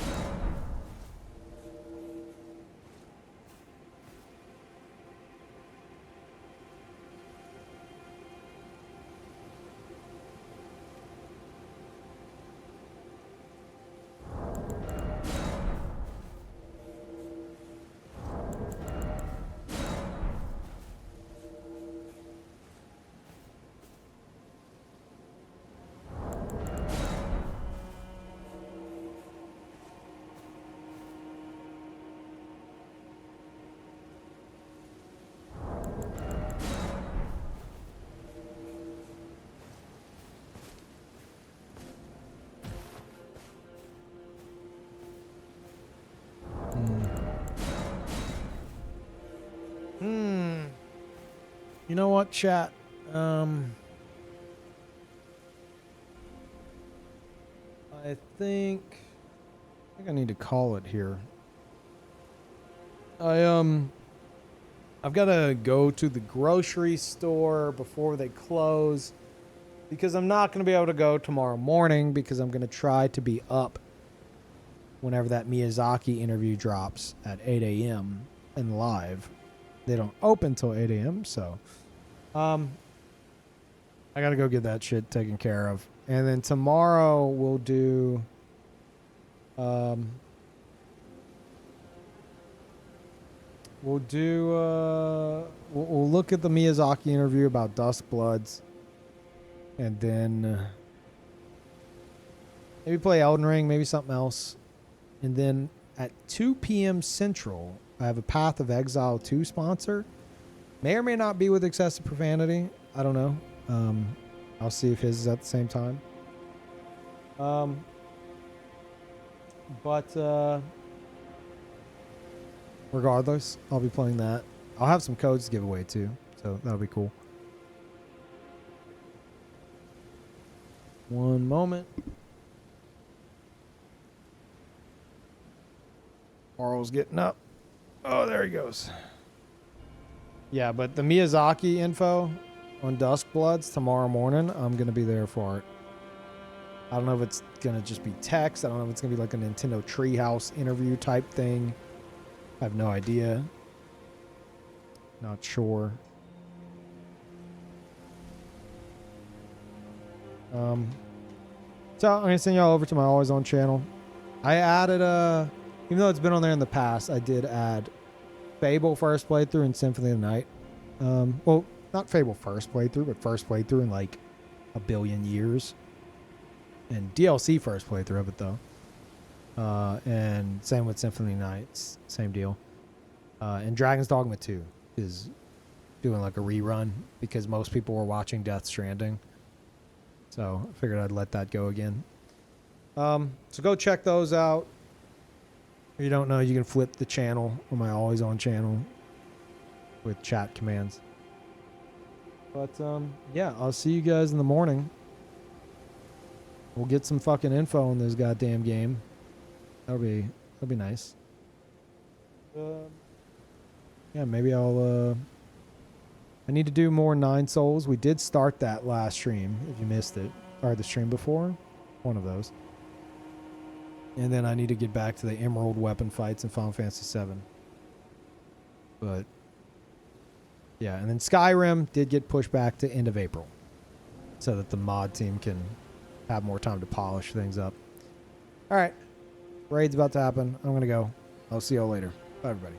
You know what, chat? I think I need to call it here. I've got to go to the grocery store before they close because I'm not going to be able to go tomorrow morning because I'm going to try to be up whenever that Miyazaki interview drops at 8 a.m. and live. They don't open till 8 a.m. So I got to go get that shit taken care of. And then tomorrow we'll do we'll look at the Miyazaki interview about Duskbloods, and then maybe play Elden Ring, maybe something else. And then at 2 p.m. Central, I have a Path of Exile 2 sponsor. May or may not be with excessive profanity. I don't know. I'll see if his is at the same time. But regardless, I'll be playing that. I'll have some codes to give away too, so that'll be cool. One moment. Carl's getting up. Oh, there he goes. Yeah, but the Miyazaki info on Duskbloods tomorrow morning, I'm going to be there for it. I don't know if it's going to just be text. I don't know if it's going to be like a Nintendo Treehouse interview type thing. I have no idea. Not sure. So I'm going to send y'all over to my Always On channel. I added even though it's been on there in the past, I did add Fable first playthrough and Symphony of the Night. Well, not Fable first playthrough, but first playthrough in like a billion years. And DLC first playthrough of it though. And same with Symphony of the Night, same deal. And Dragon's Dogma 2 is doing like a rerun because most people were watching Death Stranding. So I figured I'd let that go again. So go check those out. If you don't know, you can flip the channel on my Always On channel with chat commands. But yeah, I'll see you guys in the morning. We'll get some fucking info on this goddamn game. That'll be nice. Yeah, maybe I'll I need to do more 9 Souls. We did start that last stream, if you missed it. Or the stream before. One of those. And then I need to get back to the Emerald weapon fights in Final Fantasy VII. But yeah, and then Skyrim did get pushed back to end of April. So that the mod team can have more time to polish things up. Alright. Raid's about to happen. I'm going to go. I'll see y'all later. Bye, everybody.